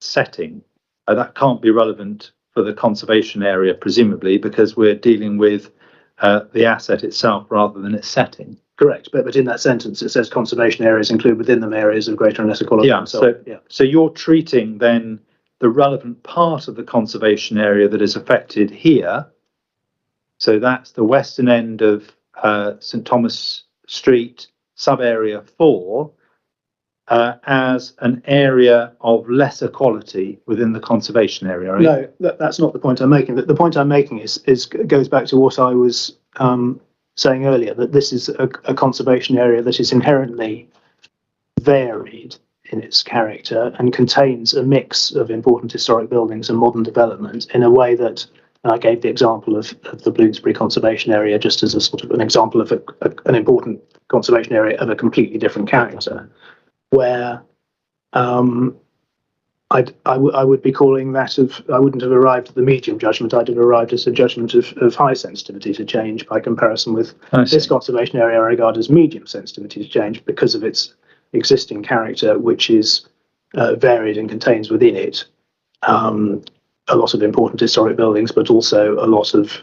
setting. That can't be relevant for the conservation area, presumably, because we're dealing with the asset itself rather than its setting. Correct, but in that sentence it says conservation areas include within them areas of greater and lesser quality. Yeah, so you're treating then the relevant part of the conservation area that is affected here. So that's the western end of St Thomas Street, sub-area 4, as an area of lesser quality within the conservation area. Right? No, that's not the point I'm making. The point I'm making is goes back to what I was saying earlier, that this is a conservation area that is inherently varied in its character and contains a mix of important historic buildings and modern development in a way that, I gave the example of the Bloomsbury conservation area just as a sort of an example of an important conservation area of a completely different character, where I would be calling that I wouldn't have arrived at the medium judgment, I'd have arrived at a judgment of high sensitivity to change by comparison with this conservation area I regard as medium sensitivity to change because of its existing character, which is varied and contains within it a lot of important historic buildings, but also a lot of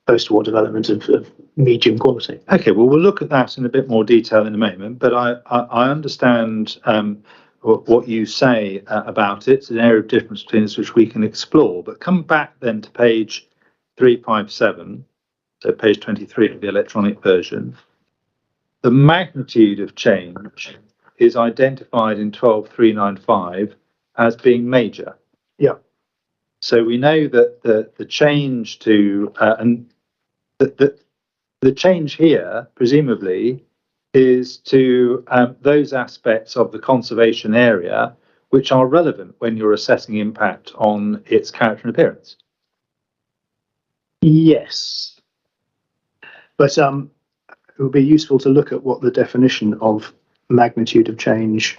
post-war development of medium quality. Okay, well, we'll look at that in a bit more detail in a moment, but I understand what you say about it. It's an area of difference between us which we can explore. But come back then to page 357, so page 23 of the electronic version. The magnitude of change is identified in 12395 as being major. Yeah. So we know that the change to and the change here presumably is to those aspects of the conservation area which are relevant when you're assessing impact on its character and appearance. Yes, but it would be useful to look at what the definition of magnitude of change,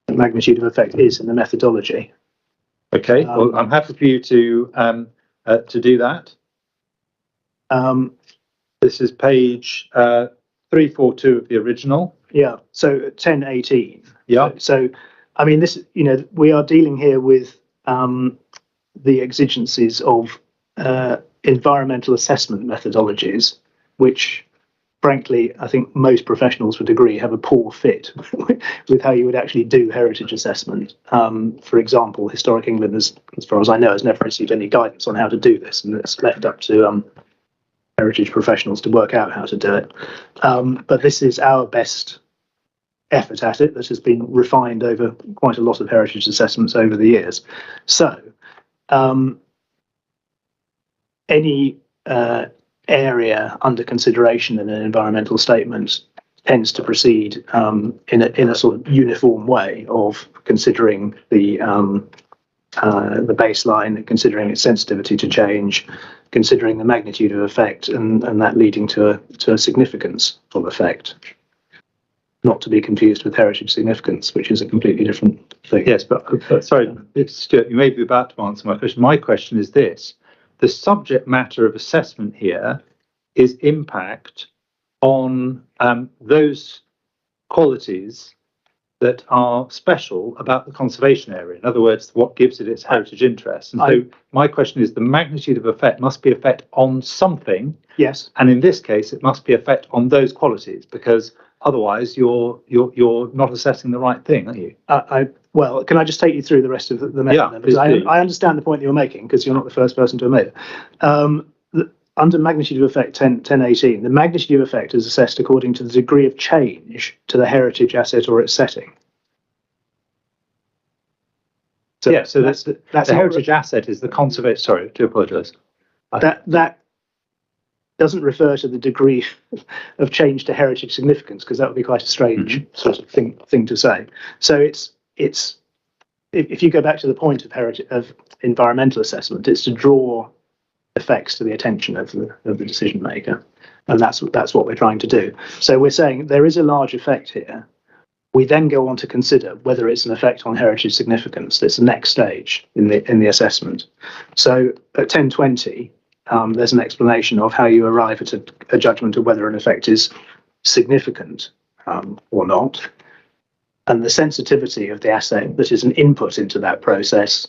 magnitude of effect is in the methodology. Okay, well, I'm happy for you to do that. This is page 342 of the original. Yeah, so 1018. Yeah. So, I mean, this, we are dealing here with the exigencies of environmental assessment methodologies, which, frankly, I think most professionals would agree have a poor fit with how you would actually do heritage assessment. For example, Historic England, as far as I know, has never received any guidance on how to do this, and it's left up to heritage professionals to work out how to do it. But this is our best effort at it that has been refined over quite a lot of heritage assessments over the years. So any area under consideration in an environmental statement tends to proceed in a sort of uniform way of considering the baseline, considering its sensitivity to change, considering the magnitude of effect, and that leading to a significance of effect. Not to be confused with heritage significance, which is a completely different thing. Yes, but sorry, Stuart, you may be about to answer my question. My question is this. The subject matter of assessment here is impact on those qualities that are special about the conservation area. In other words, what gives it its heritage interest. And so my question is, the magnitude of effect must be effect on something. Yes. And in this case, it must be effect on those qualities, because otherwise you're not assessing the right thing, are you? Well, can I just take you through the rest of the method? Yeah, because I understand the point that you're making, because you're not the first person to have made it. Under magnitude of effect 1018, the magnitude of effect is assessed according to the degree of change to the heritage asset or its setting. So yeah, so that's the heritage asset is the conservation. Sorry, to apologise. That doesn't refer to the degree of change to heritage significance, because that would be quite a strange sort of thing to say. So it's if you go back to the point of environmental assessment, it's to draw effects to the attention of the decision maker, and that's what we're trying to do. So we're saying there is a large effect here. We then go on to consider whether it's an effect on heritage significance. That's the next stage in the assessment. So at 1020, there's an explanation of how you arrive at a judgment of whether an effect is significant or not, and the sensitivity of the asset that is an input into that process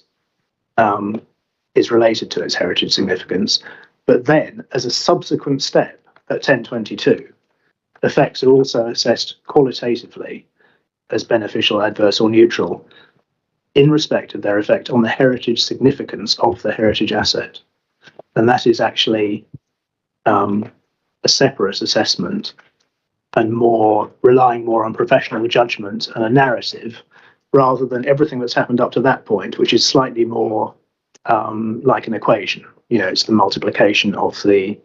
is related to its heritage significance. But then, as a subsequent step at 1022, effects are also assessed qualitatively as beneficial, adverse, or neutral in respect of their effect on the heritage significance of the heritage asset. And that is actually a separate assessment, and relying more on professional judgment and a narrative, rather than everything that's happened up to that point, which is slightly more like an equation. It's the multiplication of the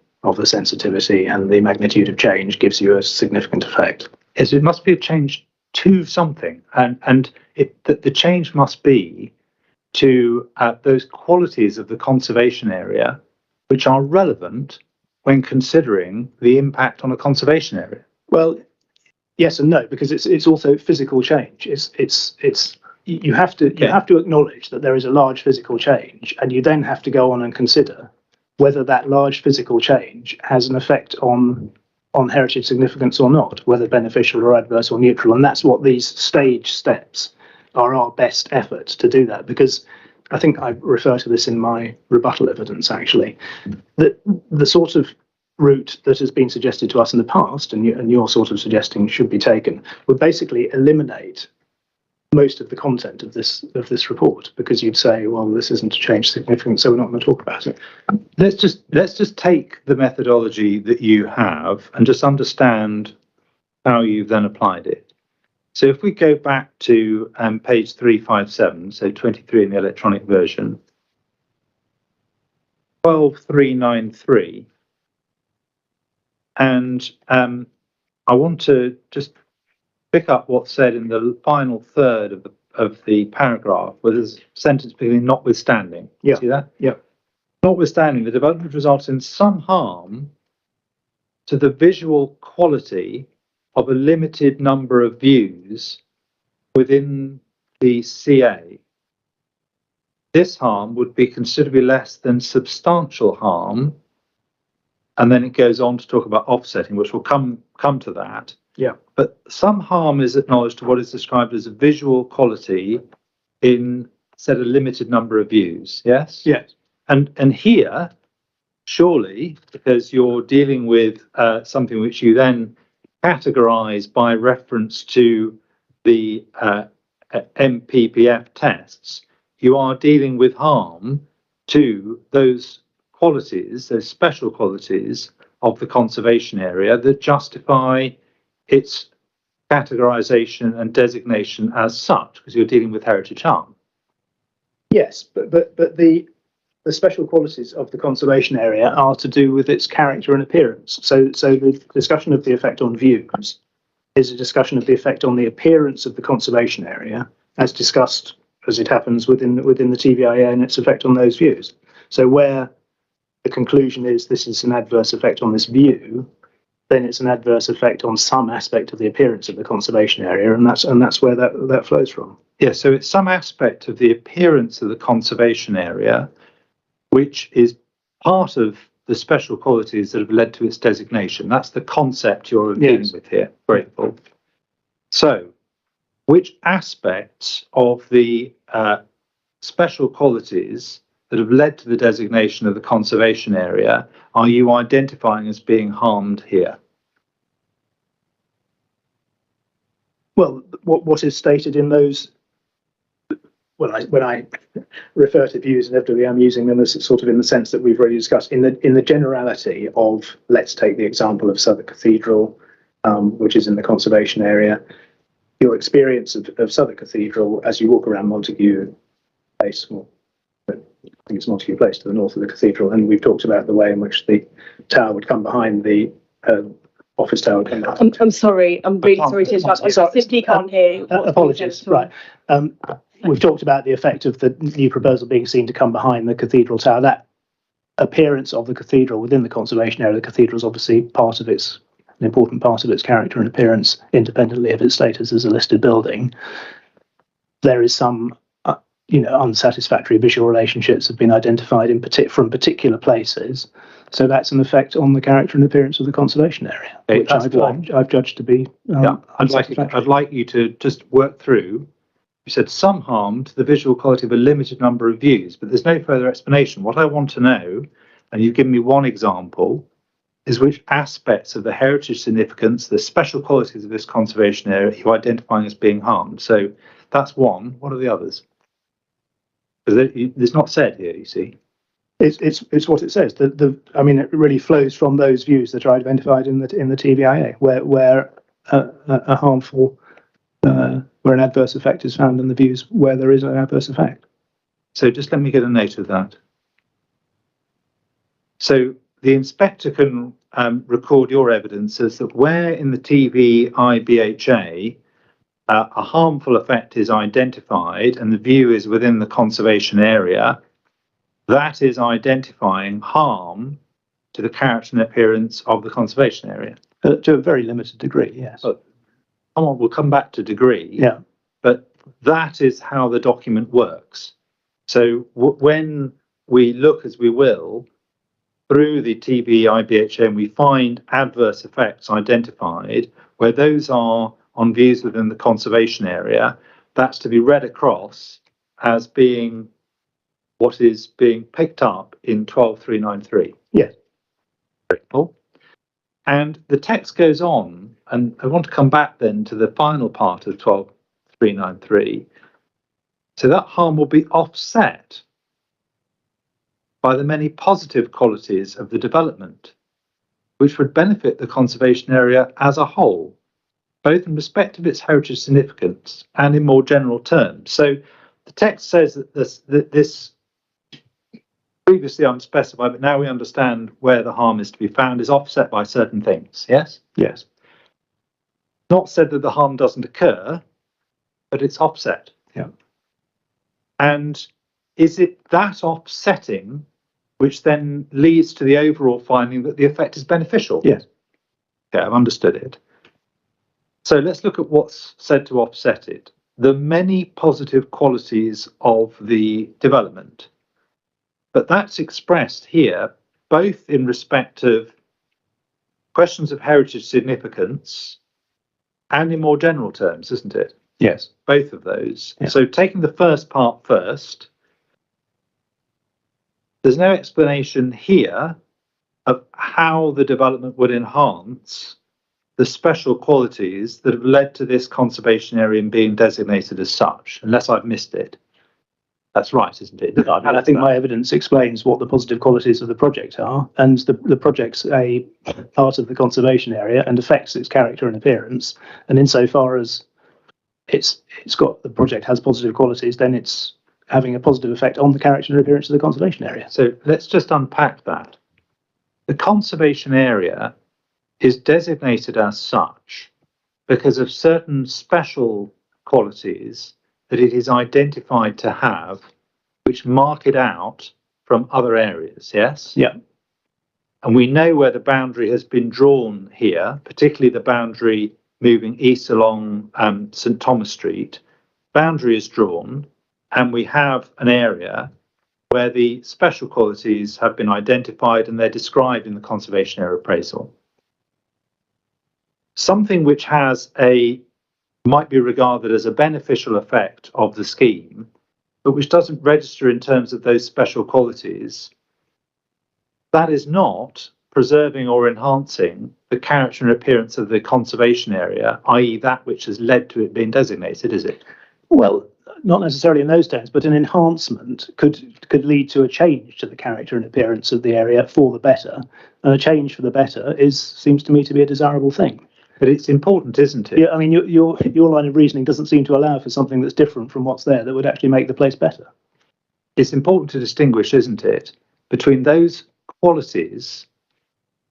sensitivity, and the magnitude of change gives you a significant effect. Yes, it must be a change to something, and the change must be to those qualities of the conservation area which are relevant when considering the impact on a conservation area. Well, yes and no, because it's also physical change. You have to acknowledge that there is a large physical change, and you then have to go on and consider whether that large physical change has an effect on heritage significance or not, whether beneficial or adverse or neutral. And that's what these stage steps are, our best effort to do that, because I think I refer to this in my rebuttal evidence, actually, that the sort of route that has been suggested to us in the past, and you're sort of suggesting should be taken, would basically eliminate most of the content of this report, because you'd say, well, this isn't a change significant, so we're not going to talk about it. Let's just take the methodology that you have and just understand how you've then applied it. So if we go back to page 357, so 23 in the electronic version, 12393, and I want to just pick up what's said in the final third of the paragraph, where there's a sentence beginning notwithstanding. Yeah. See that? Yeah. Notwithstanding, the development results in some harm to the visual quality of a limited number of views within the CA. This harm would be considerably less than substantial harm. And then it goes on to talk about offsetting, which will come to that. Yeah. But some harm is acknowledged to what is described as a visual quality in, said, a limited number of views. Yes? Yes. And here, surely, because you're dealing with something which you then categorize by reference to the MPPF tests, you are dealing with harm to those qualities, those special qualities of the conservation area that justify its categorization and designation as such, because you're dealing with heritage harm. Yes, but the special qualities of the conservation area are to do with its character and appearance. So the discussion of the effect on views is a discussion of the effect on the appearance of the conservation area, as discussed, as it happens, within the TVIA and its effect on those views. So where the conclusion is this is an adverse effect on this view, then it's an adverse effect on some aspect of the appearance of the conservation area, and that's where that flows from. Yeah, so it's some aspect of the appearance of the conservation area which is part of the special qualities that have led to its designation. That's the concept you're dealing with here. Grateful. So, which aspects of the special qualities that have led to the designation of the conservation area are you identifying as being harmed here? Well, what is stated in those, when I refer to views, inevitably I'm using them as sort of in the sense that we've already discussed. In the generality of, let's take the example of Southwark Cathedral, which is in the conservation area. Your experience of Southwark Cathedral as you walk around Montague Place, I think it's Montague Place to the north of the cathedral, and we've talked about the way in which the tower would come behind the office tower. I'm sorry, I'm really sorry to interrupt. I simply can't hear. Apologies. Right. We've talked about the effect of the new proposal being seen to come behind the cathedral tower. That appearance of the cathedral within the conservation area, the cathedral is obviously an important part of its character and appearance, independently of its status as a listed building. There is some unsatisfactory visual relationships have been identified from particular places. So that's an effect on the character and appearance of the conservation area, which I've judged to be I'd like you to just work through. You said some harm to the visual quality of a limited number of views, but there's no further explanation. What I want to know, and you've given me one example, is which aspects of the heritage significance, the special qualities of this conservation area, you're identifying as being harmed. So that's one. What are the others? Because it's not said here, you see. It's what it says. It really flows from those views that are identified in the TVIA, where a harmful, where an adverse effect is found in the views where there is an adverse effect. So just let me get a note of that. So the inspector can record your evidence as that where in the TVIBHA a harmful effect is identified and the view is within the conservation area, that is identifying harm to the character and appearance of the conservation area. To a very limited degree, yes. We'll come back to degree. Yeah. But that is how the document works. So when we look, as we will, through the TVIBHA and we find adverse effects identified, where those are on views within the conservation area, that's to be read across as being what is being picked up in 12393. Yes. Very cool. And the text goes on, and I want to come back then to the final part of 12393. So that harm will be offset by the many positive qualities of the development, which would benefit the conservation area as a whole, both in respect of its heritage significance and in more general terms. So the text says that this previously unspecified, but now we understand where the harm is to be found, is offset by certain things. Yes? Yes. Not said that the harm doesn't occur, but it's offset. Yeah. And is it that offsetting which then leads to the overall finding that the effect is beneficial? Yes. Okay, I've understood it. So let's look at what's said to offset it. The many positive qualities of the development. But that's expressed here both in respect of questions of heritage significance and in more general terms, isn't it? Yes. Both of those. Yeah. So taking the first part first, there's no explanation here of how the development would enhance the special qualities that have led to this conservation area being designated as such, unless I've missed it. That's right, isn't it? And I think my evidence explains what the positive qualities of the project are, and the project's a part of the conservation area and affects its character and appearance. And insofar as the project has positive qualities, then it's having a positive effect on the character and appearance of the conservation area. So let's just unpack that. The conservation area is designated as such because of certain special qualities that it is identified to have, which mark it out from other areas, yes? Yeah. And we know where the boundary has been drawn here, particularly the boundary moving east along St Thomas Street. Boundary is drawn, and we have an area where the special qualities have been identified and they're described in the conservation area appraisal. Something which might be regarded as a beneficial effect of the scheme, but which doesn't register in terms of those special qualities, that is not preserving or enhancing the character and appearance of the conservation area, i.e. that which has led to it being designated, is it? Well, not necessarily in those terms, but an enhancement could lead to a change to the character and appearance of the area for the better, and a change for the better seems to me to be a desirable thing. But it's important, isn't it? Yeah, I mean, your line of reasoning doesn't seem to allow for something that's different from what's there that would actually make the place better. It's important to distinguish, isn't it, between those qualities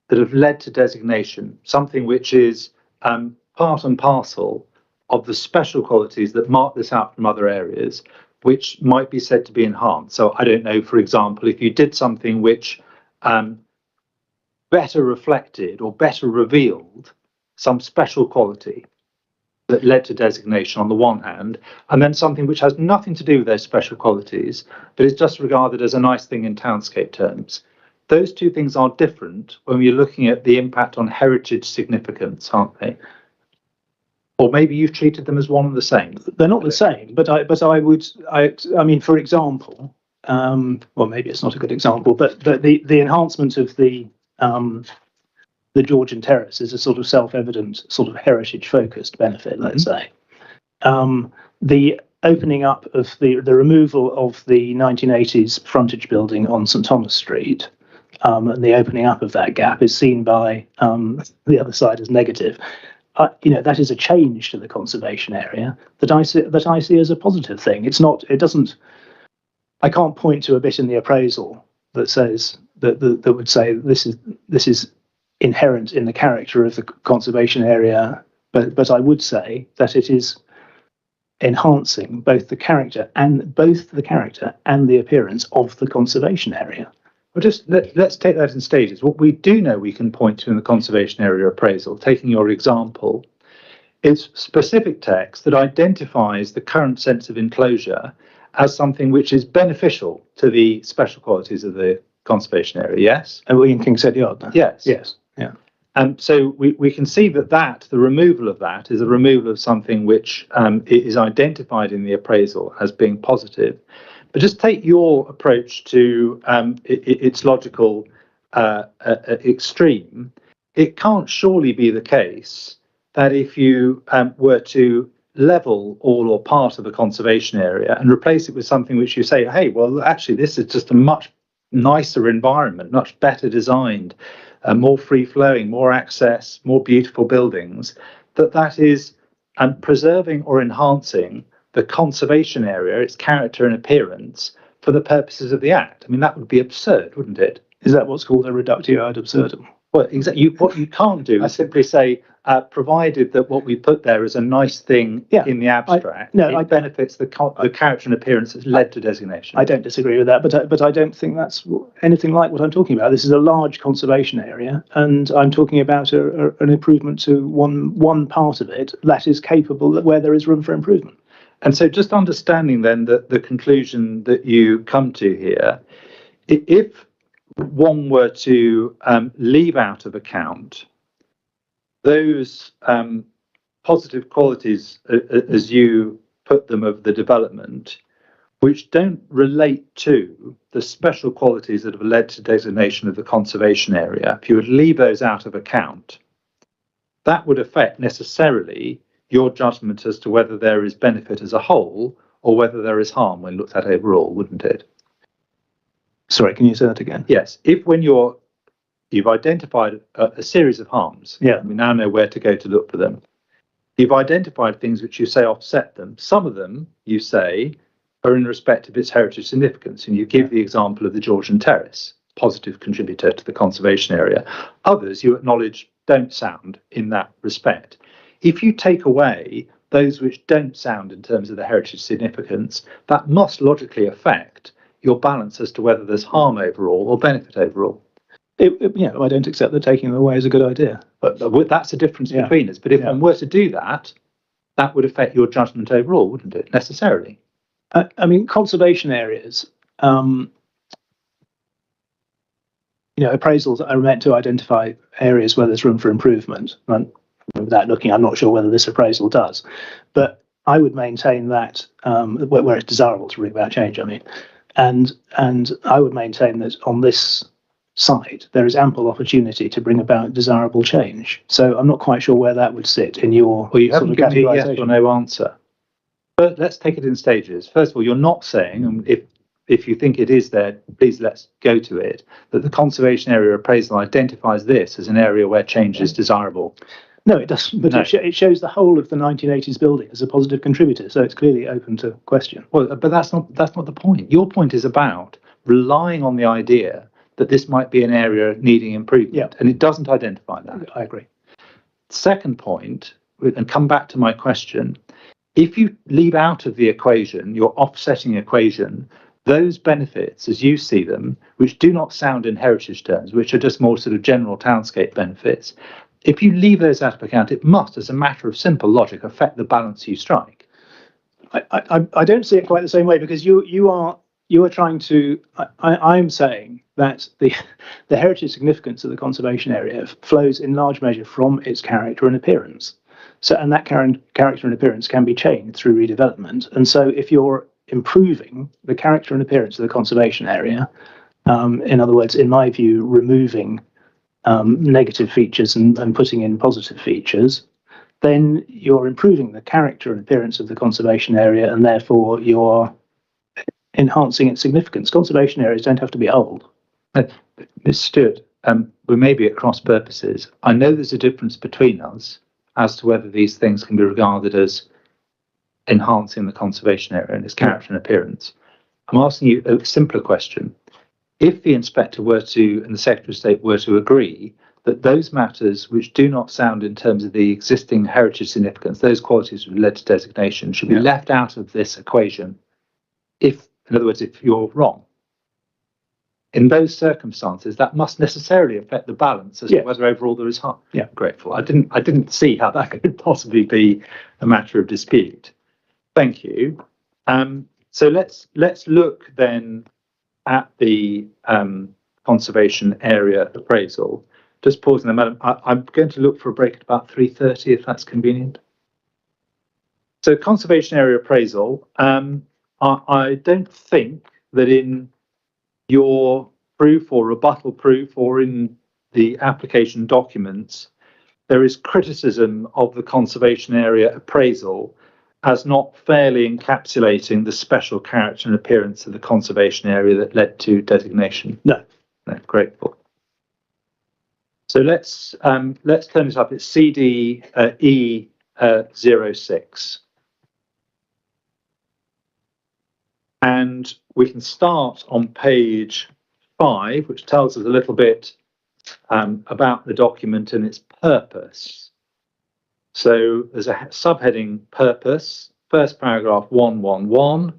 that have led to designation, something which is part and parcel of the special qualities that mark this out from other areas, which might be said to be enhanced. So I don't know, for example, if you did something which better reflected or better revealed some special quality that led to designation on the one hand, and then something which has nothing to do with those special qualities, but is just regarded as a nice thing in Townscape terms. Those two things are different when we're looking at the impact on heritage significance, aren't they? Or maybe you've treated them as one and the same. They're not the same, but I mean, for example, well, maybe it's not a good example, but the enhancement of the Georgian terrace is a sort of self-evident, sort of heritage-focused benefit, let's say. The opening up of the removal of the 1980s frontage building on St Thomas Street, and the opening up of that gap is seen by the other side as negative. That is a change to the conservation area that I see as a positive thing. It's not. It doesn't. I can't point to a bit in the appraisal that says that would say this is inherent in the character of the conservation area. But I would say that it is enhancing both the character and the appearance of the conservation area. Well, let's take that in stages. What we do know we can point to in the conservation area appraisal, taking your example, is specific text that identifies the current sense of enclosure as something which is beneficial to the special qualities of the conservation area, yes? And William King said yard. Yes. Yes. Yeah. And so we can see that the removal of that is a removal of something which is identified in the appraisal as being positive. But just take your approach to its logical extreme. It can't surely be the case that if you were to level all or part of a conservation area and replace it with something which you say, hey, well, actually, this is just a much nicer environment, much better designed, more free-flowing, more access, more beautiful buildings, that is preserving or enhancing the conservation area, its character and appearance, for the purposes of the Act. I mean, that would be absurd, wouldn't it? Is that what's called a reductio ad absurdum? Well, exactly. What you can't do is simply say, provided that what we put there is a nice thing in the abstract, it benefits the character and appearance that's led to designation. I don't disagree with that, but I don't think that's anything like what I'm talking about. This is a large conservation area, and I'm talking about an improvement to one part of it that is capable, where there is room for improvement. And so just understanding then the conclusion that you come to here, if one were to leave out of account those positive qualities, as you put them, of the development, which don't relate to the special qualities that have led to designation of the conservation area, if you would leave those out of account, that would affect necessarily your judgment as to whether there is benefit as a whole or whether there is harm when looked at overall, wouldn't it? Sorry, can you say that again? Yes. If when you've identified a series of harms, we now know where to go to look for them. You've identified things which you say offset them. Some of them, you say, are in respect of its heritage significance, and you give the example of the Georgian Terrace, positive contributor to the conservation area. Others you acknowledge don't sound in that respect. If you take away those which don't sound in terms of the heritage significance, that must logically affect your balance as to whether there's harm overall or benefit overall. I don't accept that taking them away is a good idea. But that's the difference between us. But if one were to do that, that would affect your judgment overall, wouldn't it? Necessarily. I mean, conservation areas, appraisals are meant to identify areas where there's room for improvement. And without looking, I'm not sure whether this appraisal does. But I would maintain that where it's desirable to bring about change, I mean. And I would maintain that on this site, there is ample opportunity to bring about desirable change. So I'm not quite sure where that would sit in your you haven't given me a yes or no answer. But let's take it in stages. First of all, you're not saying, and if you think it is there, please let's go to it, that the conservation area appraisal identifies this as an area where change is desirable. No, it doesn't. But it shows the whole of the 1980s building as a positive contributor, so it's clearly open to question. Well, but that's not the point. Your point is about relying on the idea that this might be an area needing improvement, and it doesn't identify that. I agree. Second point, and come back to my question, if you leave out of the equation, your offsetting equation, those benefits as you see them, which do not sound in heritage terms, which are just more sort of general townscape benefits, if you leave those out of account, it must, as a matter of simple logic, affect the balance you strike. I don't see it quite the same way, because you are trying to. I'm saying that the heritage significance of the conservation area flows in large measure from its character and appearance. So, and that character and appearance can be changed through redevelopment. And so, if you're improving the character and appearance of the conservation area, in other words, in my view, removing negative features and putting in positive features, then you're improving the character and appearance of the conservation area, and therefore you're enhancing its significance. Conservation areas don't have to be old. Ms. Stewart, we may be at cross purposes. I know there's a difference between us as to whether these things can be regarded as enhancing the conservation area and its character and appearance. I'm asking you a simpler question. If the inspector were to, and the Secretary of State were to agree that those matters which do not sound in terms of the existing heritage significance, those qualities which led to designation, should be left out of this equation, if, in other words, if you're wrong, in those circumstances, that must necessarily affect the balance as to whether overall there is harm. Yeah, grateful. I didn't see how that could possibly be a matter of dispute. Thank you. So let's look then at the conservation area appraisal. Just pausing there, Madam. I'm going to look for a break at about 3:30, if that's convenient. So conservation area appraisal. I don't think that in your proof or rebuttal proof or in the application documents, there is criticism of the conservation area appraisal as not fairly encapsulating the special character and appearance of the conservation area that led to designation. No. No, grateful. So let's turn this up. It's CD E06. And we can start on page 5, which tells us a little bit about the document and its purpose. So there's a subheading purpose, first paragraph 111.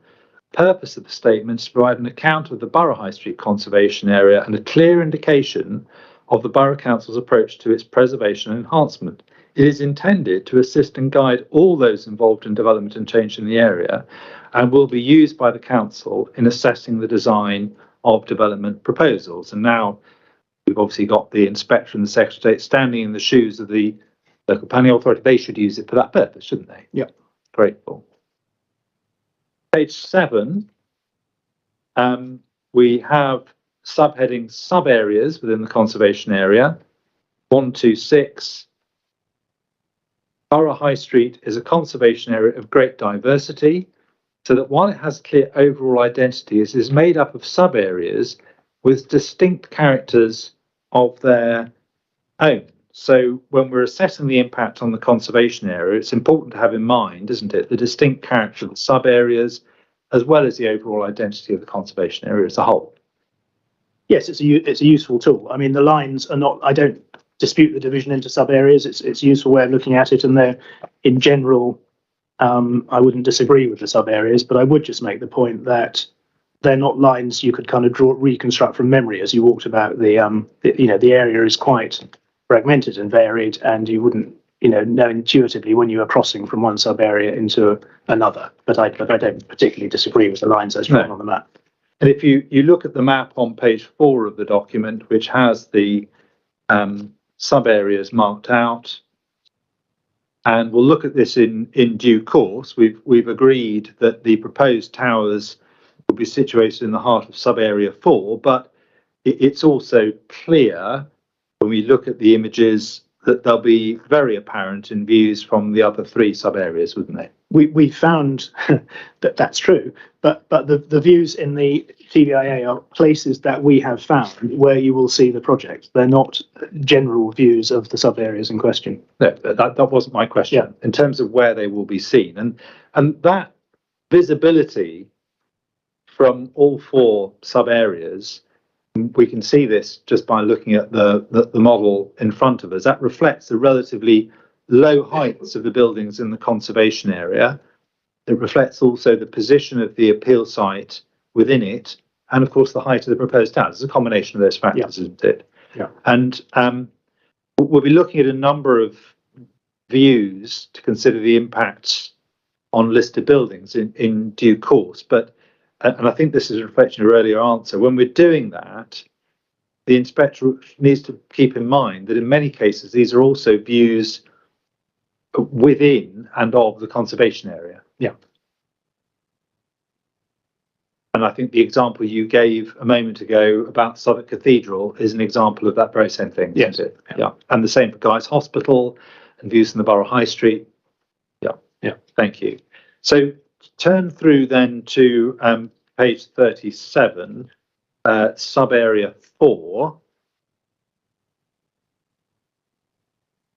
Purpose of the statement is to provide an account of the Borough High Street conservation area and a clear indication of the Borough Council's approach to its preservation and enhancement. It is intended to assist and guide all those involved in development and change in the area and will be used by the Council in assessing the design of development proposals. And now we've obviously got the Inspector and the Secretary of State standing in the shoes of the local planning authority. They should use it for that purpose, shouldn't they? Yeah. Grateful. Page 7, we have subheading sub-areas within the conservation area. 126. Borough High Street is a conservation area of great diversity, so that while it has clear overall identity, it is made up of sub-areas with distinct characters of their own. So when we're assessing the impact on the conservation area, it's important to have in mind, isn't it, the distinct character of the sub-areas, as well as the overall identity of the conservation area as a whole. Yes, it's a useful tool. I mean, the lines are not, I don't dispute the division into sub-areas. It's a useful way of looking at it, and they're, in general, I wouldn't disagree with the sub-areas, but I would just make the point that they're not lines you could kind of reconstruct from memory as you walked about the area is quite fragmented and varied, and you wouldn't, know intuitively when you are crossing from one sub-area into another. But I don't particularly disagree with the lines as drawn on the map. And if you look at the map on page 4 of the document, which has the sub-areas marked out, and we'll look at this in due course. We've agreed that the proposed towers will be situated in the heart of sub-area 4, but it's also clear when we look at the images that they'll be very apparent in views from the other 3 sub-areas, wouldn't they? We found that that's true, but the views in the TVIA are places that we have found where you will see the project. They're not general views of the sub-areas in question. No, that wasn't my question. Yeah. In terms of where they will be seen, and that visibility from all 4 sub-areas, we can see this just by looking at the model in front of us. That reflects the relatively low heights of the buildings in the conservation area. It reflects also the position of the appeal site within it, and of course the height of the proposed towers. It's a combination of those factors, isn't it? Yeah. And we'll be looking at a number of views to consider the impacts on listed buildings in due course. But and I think this is a reflection of your earlier answer. When we're doing that, the inspector needs to keep in mind that in many cases these are also views within and of the conservation area. Yeah. And I think the example you gave a moment ago about Southwark Cathedral is an example of that very same thing, yes. isn't it? Yeah. And the same for Guy's Hospital and views from the Borough High Street. Yeah. Yeah. Thank you. So turn through then to page 37, sub-area 4.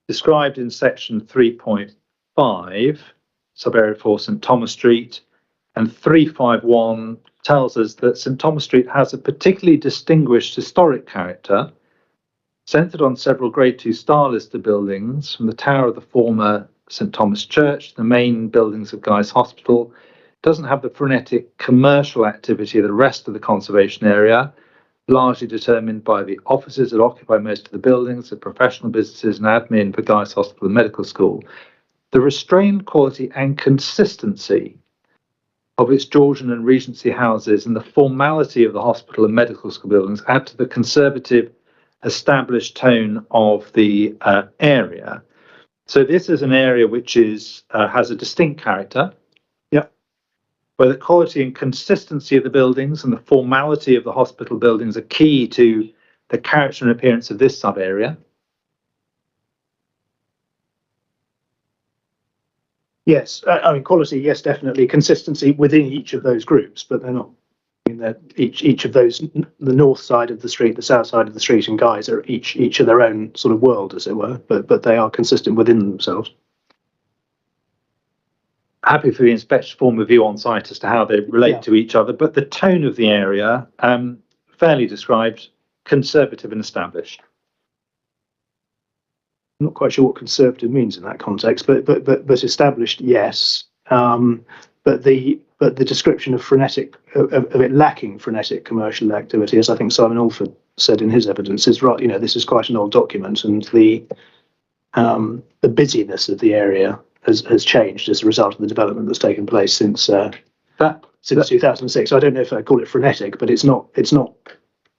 Described in section 3.5, sub-area 4, St Thomas Street, and 351 tells us that St Thomas Street has a particularly distinguished historic character, centred on several Grade 2 star listed buildings, from the tower of the former St Thomas Church to the main buildings of Guy's Hospital. It doesn't have the frenetic commercial activity of the rest of the conservation area, largely determined by the offices that occupy most of the buildings, the professional businesses and admin for Guy's Hospital and Medical School. The restrained quality and consistency of its Georgian and Regency houses and the formality of the hospital and medical school buildings add to the conservative, established tone of the area. So this is an area which is has a distinct character. Yeah. where the quality and consistency of the buildings and the formality of the hospital buildings are key to the character and appearance of this sub-area. Yes, I mean quality. Yes, definitely consistency within each of those groups, but they're not. I mean, they're each of those, the north side of the street, the south side of the street, and guys are each of their own sort of world, as it were. But they are consistent within themselves. Happy for the inspection to form a view on site as to how they relate to each other, but the tone of the area, fairly described, conservative and established. I'm not quite sure what conservative means in that context, but established, yes. But the description of frenetic, of it lacking frenetic commercial activity, as I think Simon Alford said in his evidence, is right. You know, this is quite an old document, and the busyness of the area has changed as a result of the development that's taken place since 2006. I don't know if I call it frenetic, but it's not.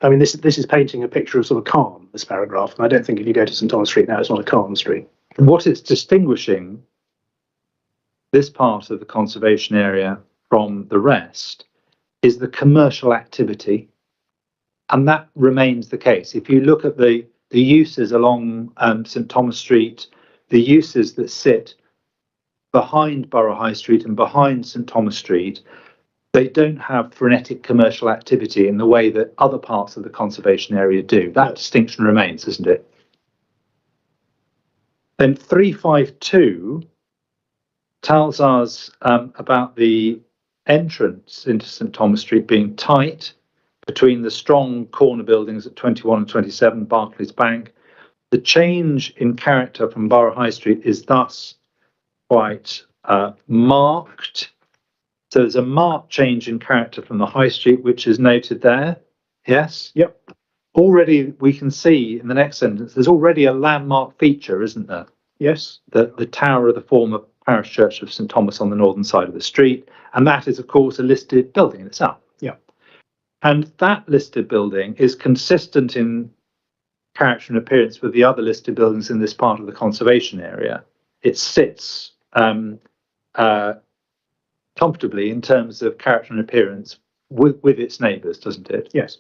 I mean, this is painting a picture of sort of calm, this paragraph, and I don't think if you go to St Thomas Street now, it's not a calm street. What is distinguishing this part of the conservation area from the rest is the commercial activity, and that remains the case. If you look at the uses along St Thomas Street, the uses that sit behind Borough High Street and behind St Thomas Street, they don't have frenetic commercial activity in the way that other parts of the conservation area do. That distinction remains, isn't it? Then 352 tells us about the entrance into St Thomas Street being tight between the strong corner buildings at 21 and 27 Barclays Bank. The change in character from Borough High Street is thus quite marked. So there's a marked change in character from the High Street, which is noted there. Yes? Yep. Already we can see in the next sentence, there's already a landmark feature, isn't there? Yes. The tower of the former parish church of St Thomas on the northern side of the street. And that is, of course, a listed building in itself. Yeah. And that listed building is consistent in character and appearance with the other listed buildings in this part of the conservation area. It sits comfortably in terms of character and appearance with its neighbours, doesn't it? Yes.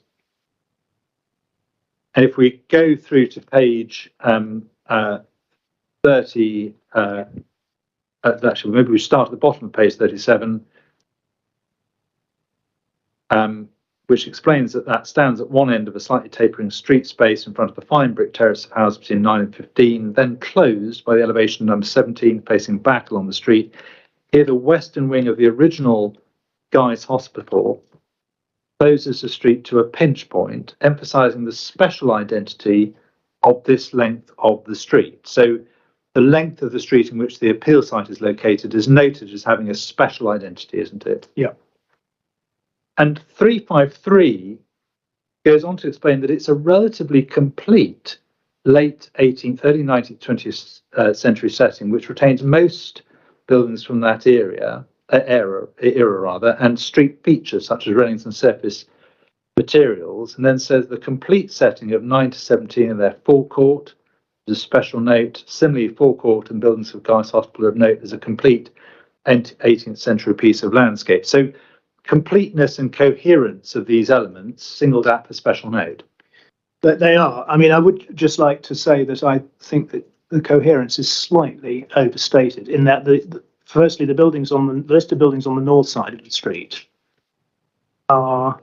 And if we go through to page 30, actually, maybe we start at the bottom of page 37, which explains that stands at one end of a slightly tapering street space in front of the fine brick terrace of houses between 9 and 15, then closed by the elevation number 17 facing back along the street. Here, the western wing of the original Guy's Hospital closes the street to a pinch point, emphasising the special identity of this length of the street. So the length of the street in which the appeal site is located is noted as having a special identity, isn't it? Yeah. And 353 goes on to explain that it's a relatively complete late 18th, early 19th, 20th century setting, which retains most buildings from that era, and street features such as railings and surface materials, and then says the complete setting of 9 to 17 in their forecourt is a special note. Similarly, forecourt and buildings of Guy's Hospital of note is a complete 18th century piece of landscape. So completeness and coherence of these elements singled out for special note. But they are. I mean, I would just like to say that I think that the coherence is slightly overstated in that firstly, the listed buildings on the north side of the street are,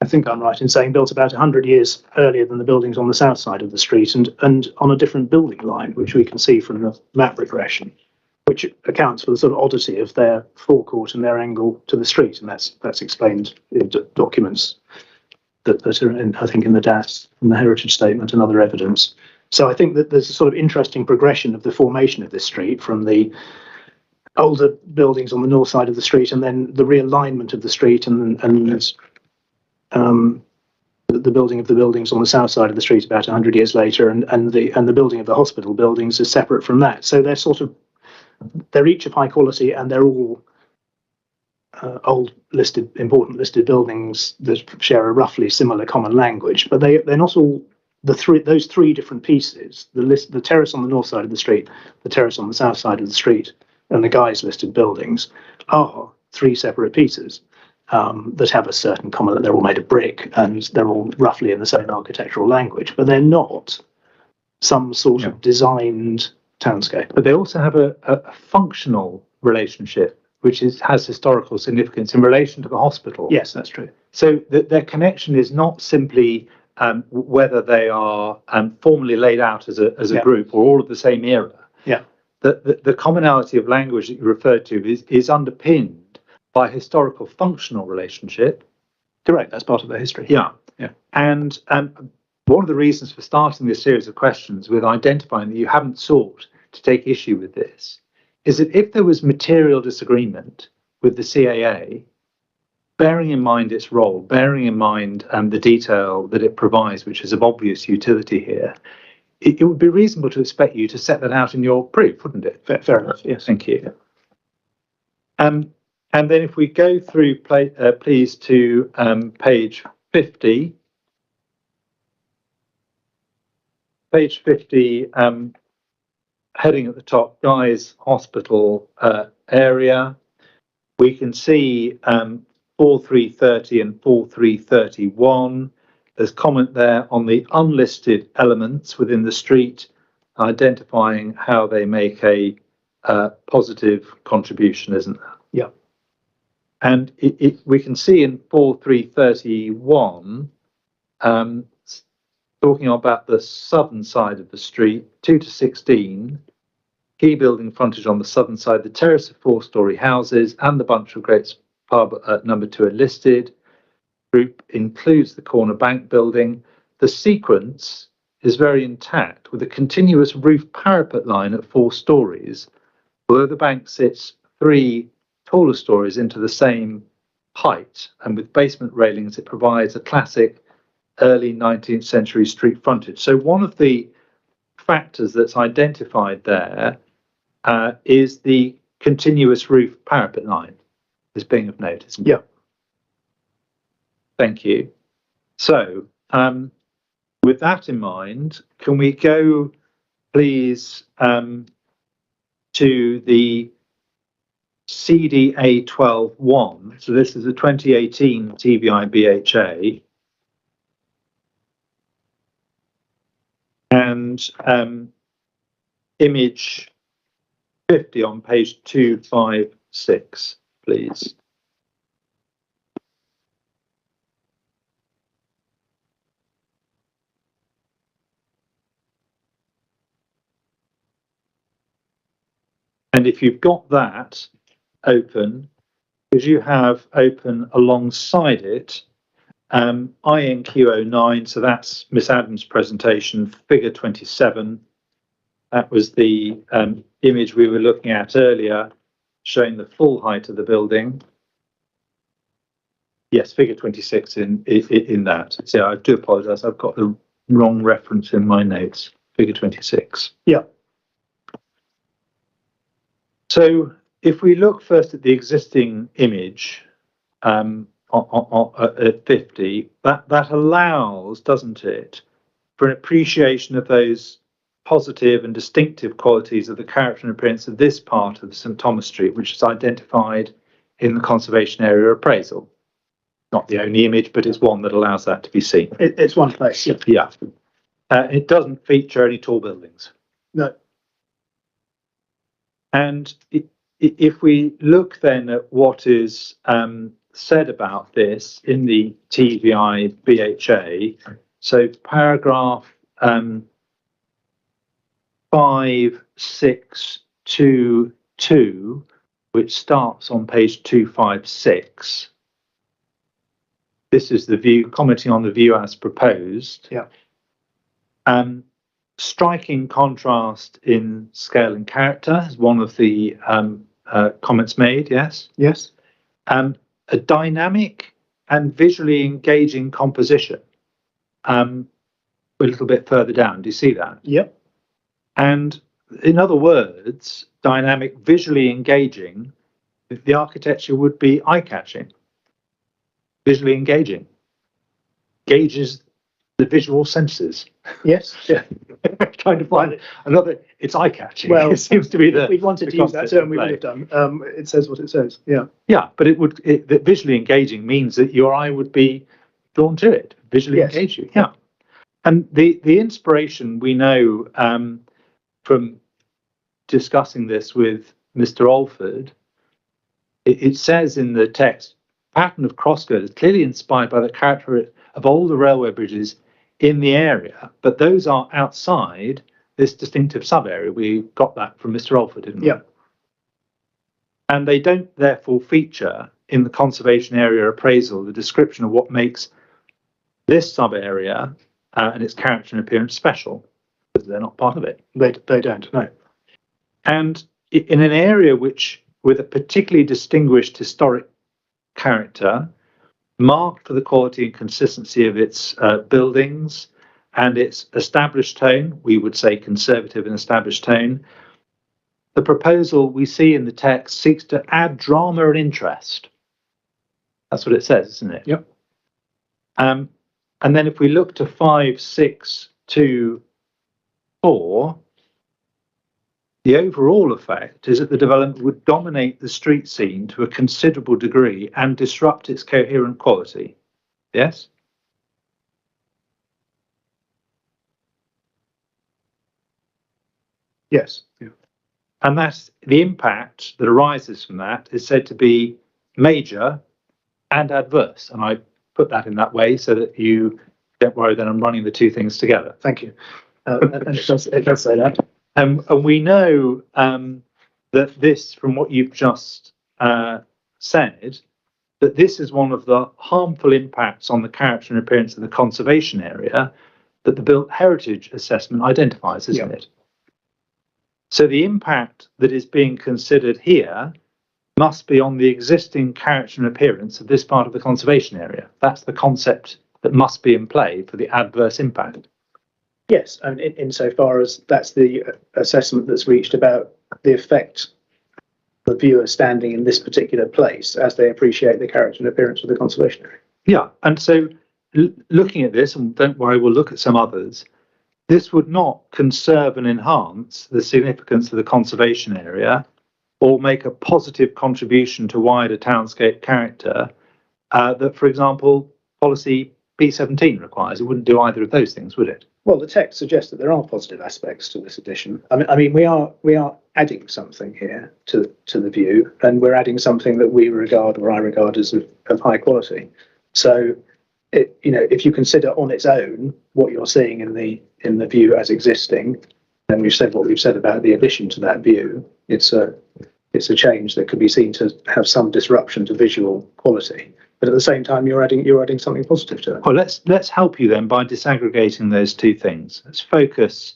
I think I'm right in saying, built about 100 years earlier than the buildings on the south side of the street, and on a different building line, which we can see from the map regression, which accounts for the sort of oddity of their forecourt and their angle to the street, and that's explained in documents that are in, I think, in the DAS and the heritage statement and other evidence. So I think that there's a sort of interesting progression of the formation of this street from the older buildings on the north side of the street, and then the realignment of the street, and the building of the buildings on the south side of the street about 100 years later, and the building of the hospital buildings is separate from that. So they're each of high quality, and they're all important listed buildings that share a roughly similar common language, but they're not all. Those three different pieces, the terrace on the north side of the street, the terrace on the south side of the street, and the Guy's listed buildings, are three separate pieces that have a certain common, that they're all made of brick and they're all roughly in the same architectural language, but they're not some sort of designed townscape. But they also have a functional relationship, which has historical significance in relation to the hospital. Yes, that's true. So their connection is not simply whether they are formally laid out as a group or all of the same era. Yeah. The commonality of language that you referred to is underpinned by historical functional relationship. Correct. That's part of their history. Yeah. Yeah. And one of the reasons for starting this series of questions with identifying that you haven't sought to take issue with this is that if there was material disagreement with the CAA, bearing in mind its role, bearing in mind the detail that it provides, which is of obvious utility here, it would be reasonable to expect you to set that out in your proof, wouldn't it? Fair enough. Yes. Thank you. And then if we go through, please, to page 50. Page 50, heading at the top, Guy's Hospital area. We can see 4330 and 4331. There's comment there on the unlisted elements within the street, identifying how they make a positive contribution, isn't there? Yeah. And we can see in 4331, talking about the southern side of the street, 2 to 16, key building frontage on the southern side, the terrace of 4-storey houses and the Bunch of Grapes pub at number 2 are listed. Group includes the corner bank building. The sequence is very intact with a continuous roof parapet line at 4 stories, although the bank sits 3 taller stories into the same height, and with basement railings it provides a classic early 19th century street frontage. So one of the factors that's identified there is the continuous roof parapet line as being of note, isn't it? Yeah. Thank you. So with that in mind, can we go please to the CDA 12.1. So this is a 2018 TVI BHA. And image 50 on page 256, please. And if you've got that open, because you have open alongside it INQ09, so that's Miss Adams' presentation, figure 27. That was the image we were looking at earlier, showing the full height of the building. Yes, figure 26 in that. So I do apologise, I've got the wrong reference in my notes, figure 26. Yeah. So if we look first at the existing image at 50, that allows, doesn't it, for an appreciation of those positive and distinctive qualities of the character and appearance of this part of St Thomas Street, which is identified in the conservation area appraisal. Not the only image, but it's one that allows that to be seen. It's one place. Yeah. Yeah. It doesn't feature any tall buildings. No. And if we look then at what is said about this in the TVI BHA, so paragraph 5622, which starts on page 256. This is the view, commenting on the view as proposed. Yeah. Striking contrast in scale and character is one of the comments made, yes? Yes. A dynamic and visually engaging composition. A little bit further down, do you see that? Yep. And in other words, dynamic, visually engaging, the architecture would be eye-catching, visually engaging, gauges the visual senses. Yes. Yeah. Trying to find another, it's eye-catching. Well, it seems to be the. If we wanted to use that term, we would have done. It says what it says. Yeah. Yeah, but that visually engaging means that your eye would be drawn to it, visually engage you. Yeah. And the inspiration we know from discussing this with Mr. Alford, it says in the text, pattern of crossgirders is clearly inspired by the character of older railway bridges in the area, but those are outside this distinctive sub-area. We got that from Mr. Alford, didn't we? Yeah. And they don't therefore feature in the conservation area appraisal the description of what makes this sub-area and its character and appearance special, because they're not part of it. They don't, no. And in an area which, with a particularly distinguished historic character, marked for the quality and consistency of its buildings and its established tone, we would say conservative and established tone, the proposal we see in the text seeks to add drama and interest. That's what it says, isn't it? Yep. And then if we look to 5, 6, 2, 4, the overall effect is that the development would dominate the street scene to a considerable degree and disrupt its coherent quality. Yes? Yes. Yeah. And that's the impact that arises from that is said to be major and adverse. And I put that in that way so that you don't worry that I'm running the two things together. Thank you. And it does say that. And we know that this, from what you've just said, that this is one of the harmful impacts on the character and appearance of the conservation area that the Built Heritage Assessment identifies, isn't it? So the impact that is being considered here must be on the existing character and appearance of this part of the conservation area. That's the concept that must be in play for the adverse impact. Yes, and insofar as that's the assessment that's reached about the effect the viewer standing in this particular place as they appreciate the character and appearance of the conservation area. Yeah, and so looking at this, and don't worry, we'll look at some others, this would not conserve and enhance the significance of the conservation area or make a positive contribution to wider townscape character that, for example, policy B17 requires. It wouldn't do either of those things, would it? Well, the text suggests that there are positive aspects to this addition. I mean, we are adding something here to the view, and we're adding something that we regard, or I regard, as of high quality. So, if you consider on its own what you're seeing in the view as existing, and we've said what we've said about the addition to that view, it's a change that could be seen to have some disruption to visual quality. But at the same time, you're adding something positive to it. Well, let's help you then by disaggregating those two things. Let's focus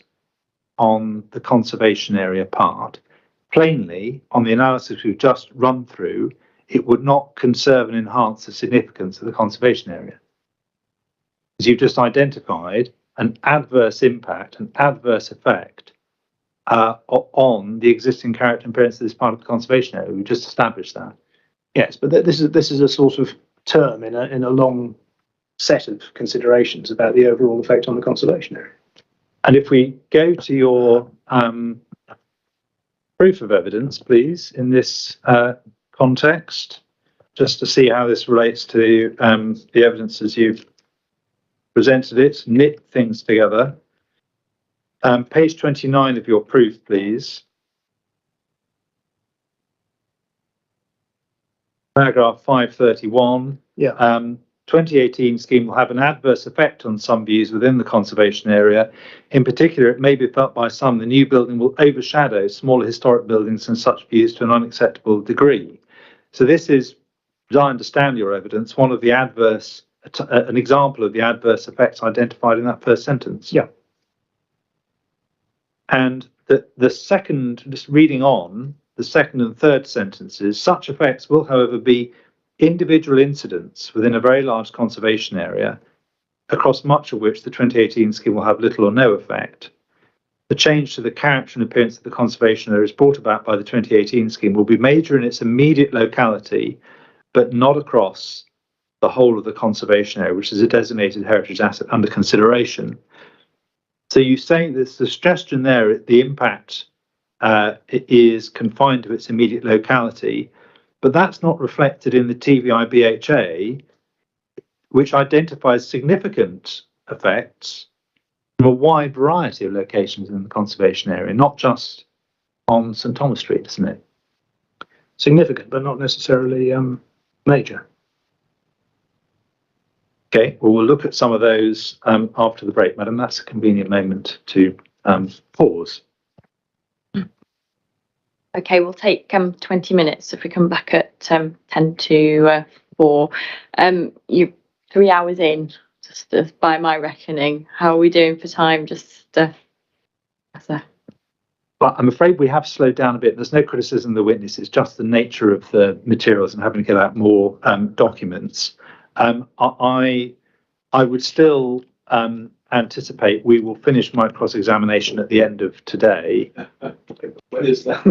on the conservation area part. Plainly, on the analysis we've just run through, it would not conserve and enhance the significance of the conservation area. As you've just identified, an adverse impact, an adverse effect on the existing character and appearance of this part of the conservation area. We've just established that. Yes, but this is a sort of term in a long set of considerations about the overall effect on the conservation area. And if we go to your proof of evidence, please, in this context, just to see how this relates to the evidence as you've presented it, knit things together. Page 29 of your proof, please. Paragraph 531. Yeah. 2018 scheme will have an adverse effect on some views within the conservation area. In particular, it may be felt by some the new building will overshadow smaller historic buildings and such views to an unacceptable degree. So this is, as I understand your evidence, one of the adverse, an example of the adverse effects identified in that first sentence. Yeah. And the second, just reading on, the second and third sentences, such effects will, however, be individual incidents within a very large conservation area, across much of which the 2018 scheme will have little or no effect. The change to the character and appearance of the conservation area is brought about by the 2018 scheme will be major in its immediate locality, but not across the whole of the conservation area, which is a designated heritage asset under consideration. So you say there's the suggestion there, the impact is confined to its immediate locality, but that's not reflected in the TVI BHA, which identifies significant effects from a wide variety of locations in the conservation area, not just on St Thomas Street, isn't it? Significant, but not necessarily major. Okay, well, we'll look at some of those after the break, madam. That's a convenient moment to pause. Okay, we'll take 20 minutes if we come back at 10 to 4. You're 3 hours in, just by my reckoning. How are we doing for time? But I'm afraid we have slowed down a bit. There's no criticism of the witness. It's just the nature of the materials and having to get out more documents. I would still anticipate we will finish my cross-examination at the end of today. When is that?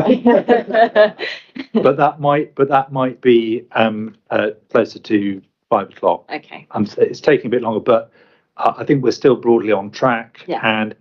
but that might be closer to 5 o'clock. Okay. It's taking a bit longer, but I think we're still broadly on track. Yeah. And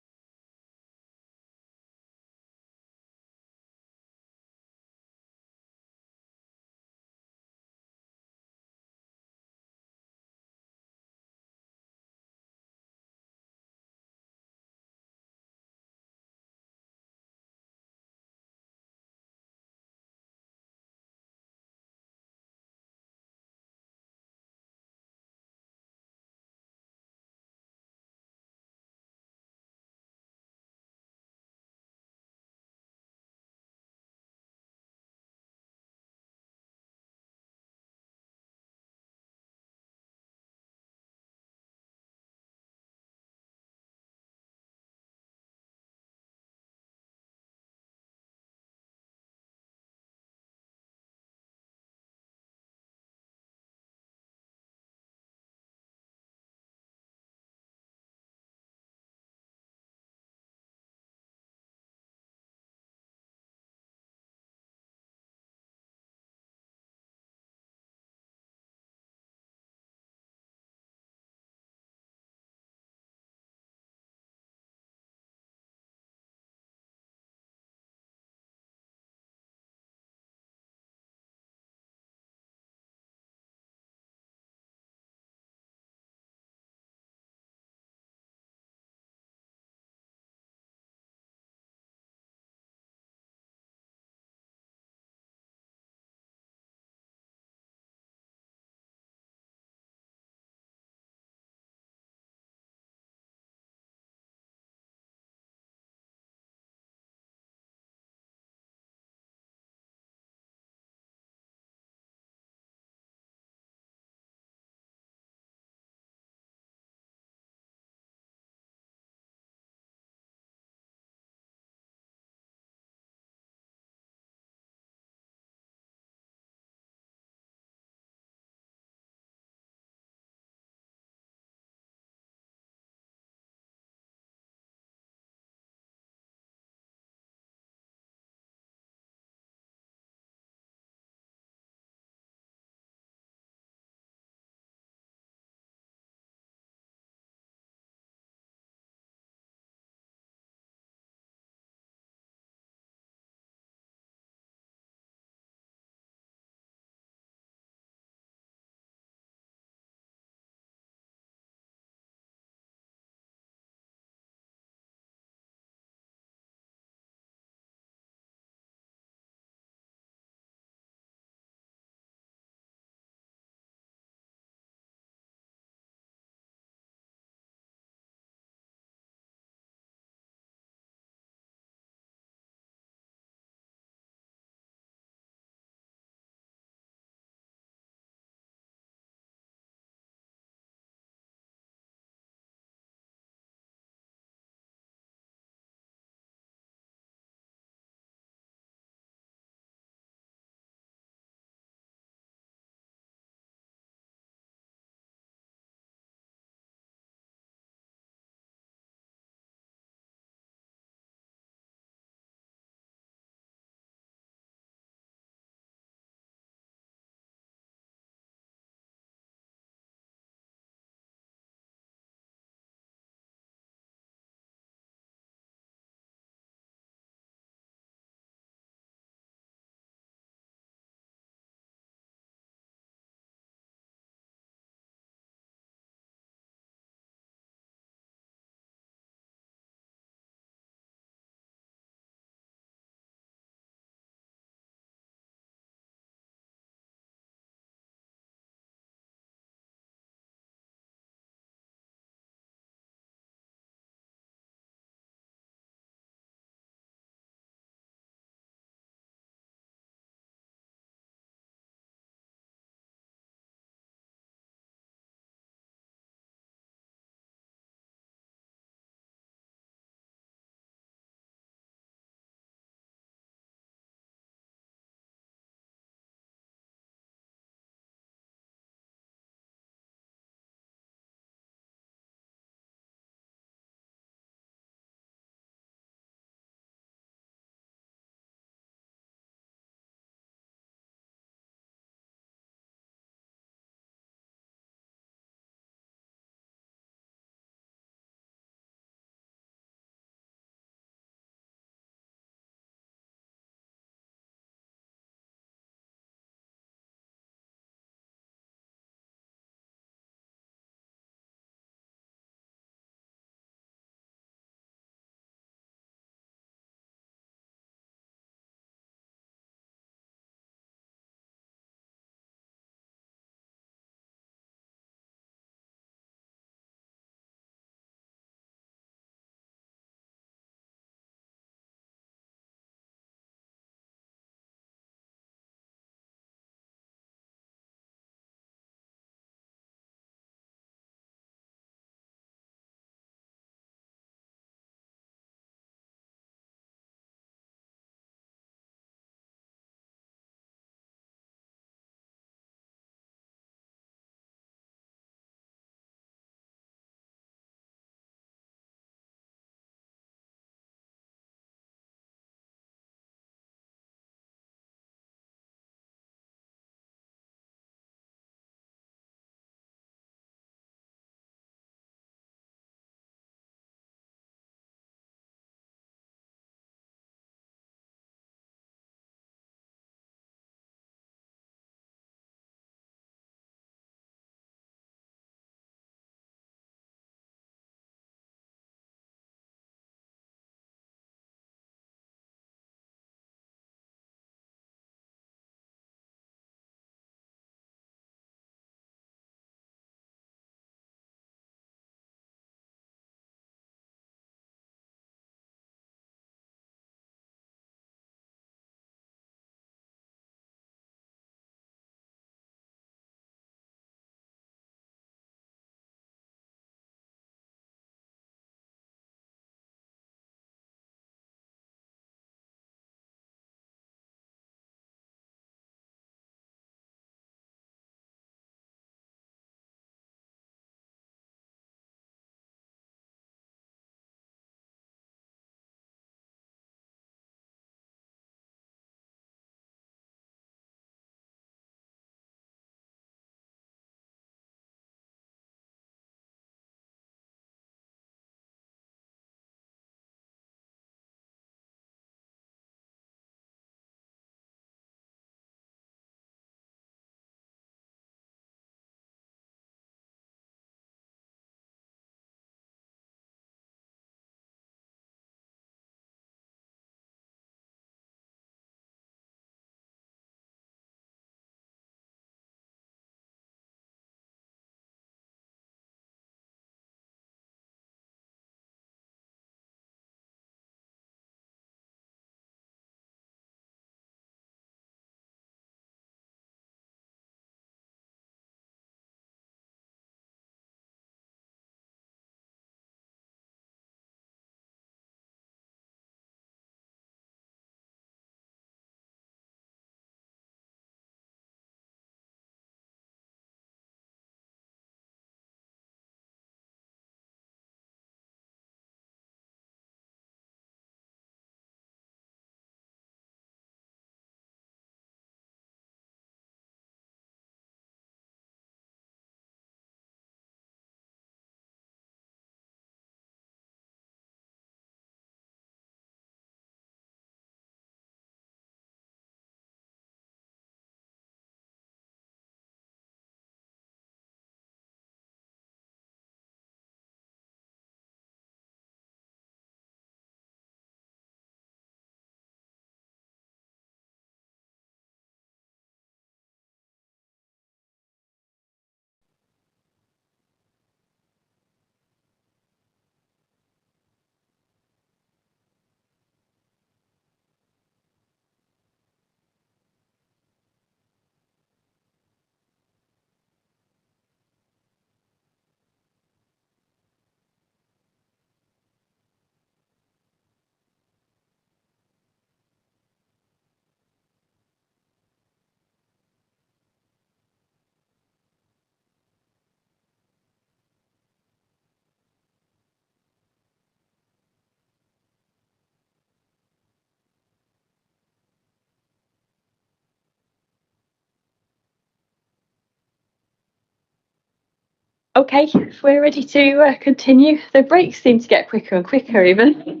Okay, if we're ready to continue. The breaks seem to get quicker and quicker even.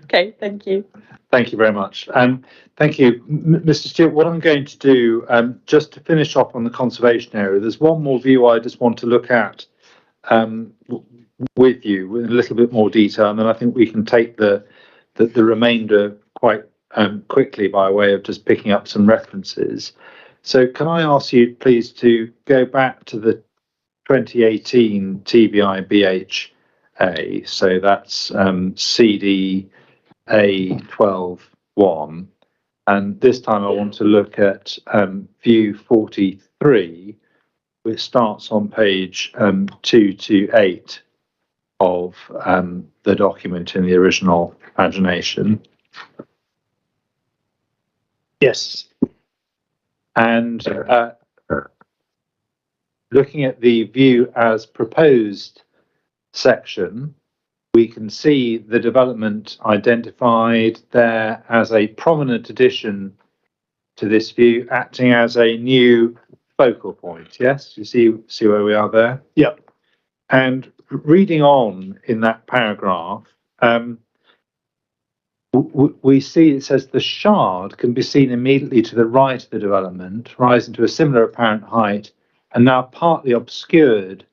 Okay, thank you. Thank you very much. Thank you, Mr. Stewart. What I'm going to do, just to finish off on the conservation area, there's one more view I just want to look at with you in a little bit more detail, and then I think we can take the remainder quite quickly by way of just picking up some references. So can I ask you, please, to go back to the 2018 TBI BHA, so that's CD A12.1, and this time I want to look at view 43, which starts on page 228 of the document in the original pagination. Yes. And looking at the view as proposed section, we can see the development identified there as a prominent addition to this view, acting as a new focal point. Yes, you see where we are there? Yep. And reading on in that paragraph, we see it says the shard can be seen immediately to the right of the development, rising to a similar apparent height, and now partly obscured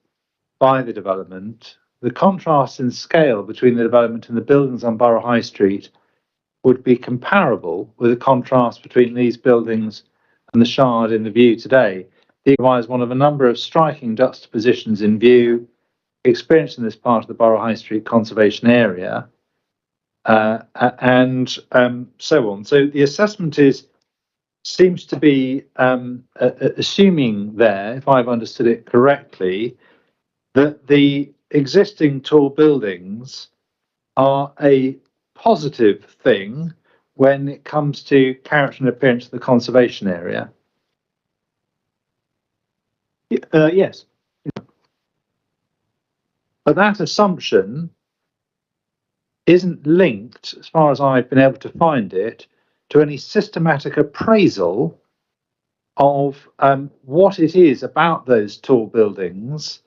by the development. The contrast in scale between the development and the buildings on Borough High Street would be comparable with the contrast between these buildings and the shard in the view today. It provides one of a number of striking juxtapositions in view experienced in this part of the Borough High Street conservation area, and so on. So the assessment seems to be assuming there, if I've understood it correctly, that the existing tall buildings are a positive thing when it comes to character and appearance of the conservation area. Yes. But that assumption isn't linked, as far as I've been able to find it, to any systematic appraisal of what it is about those tall buildings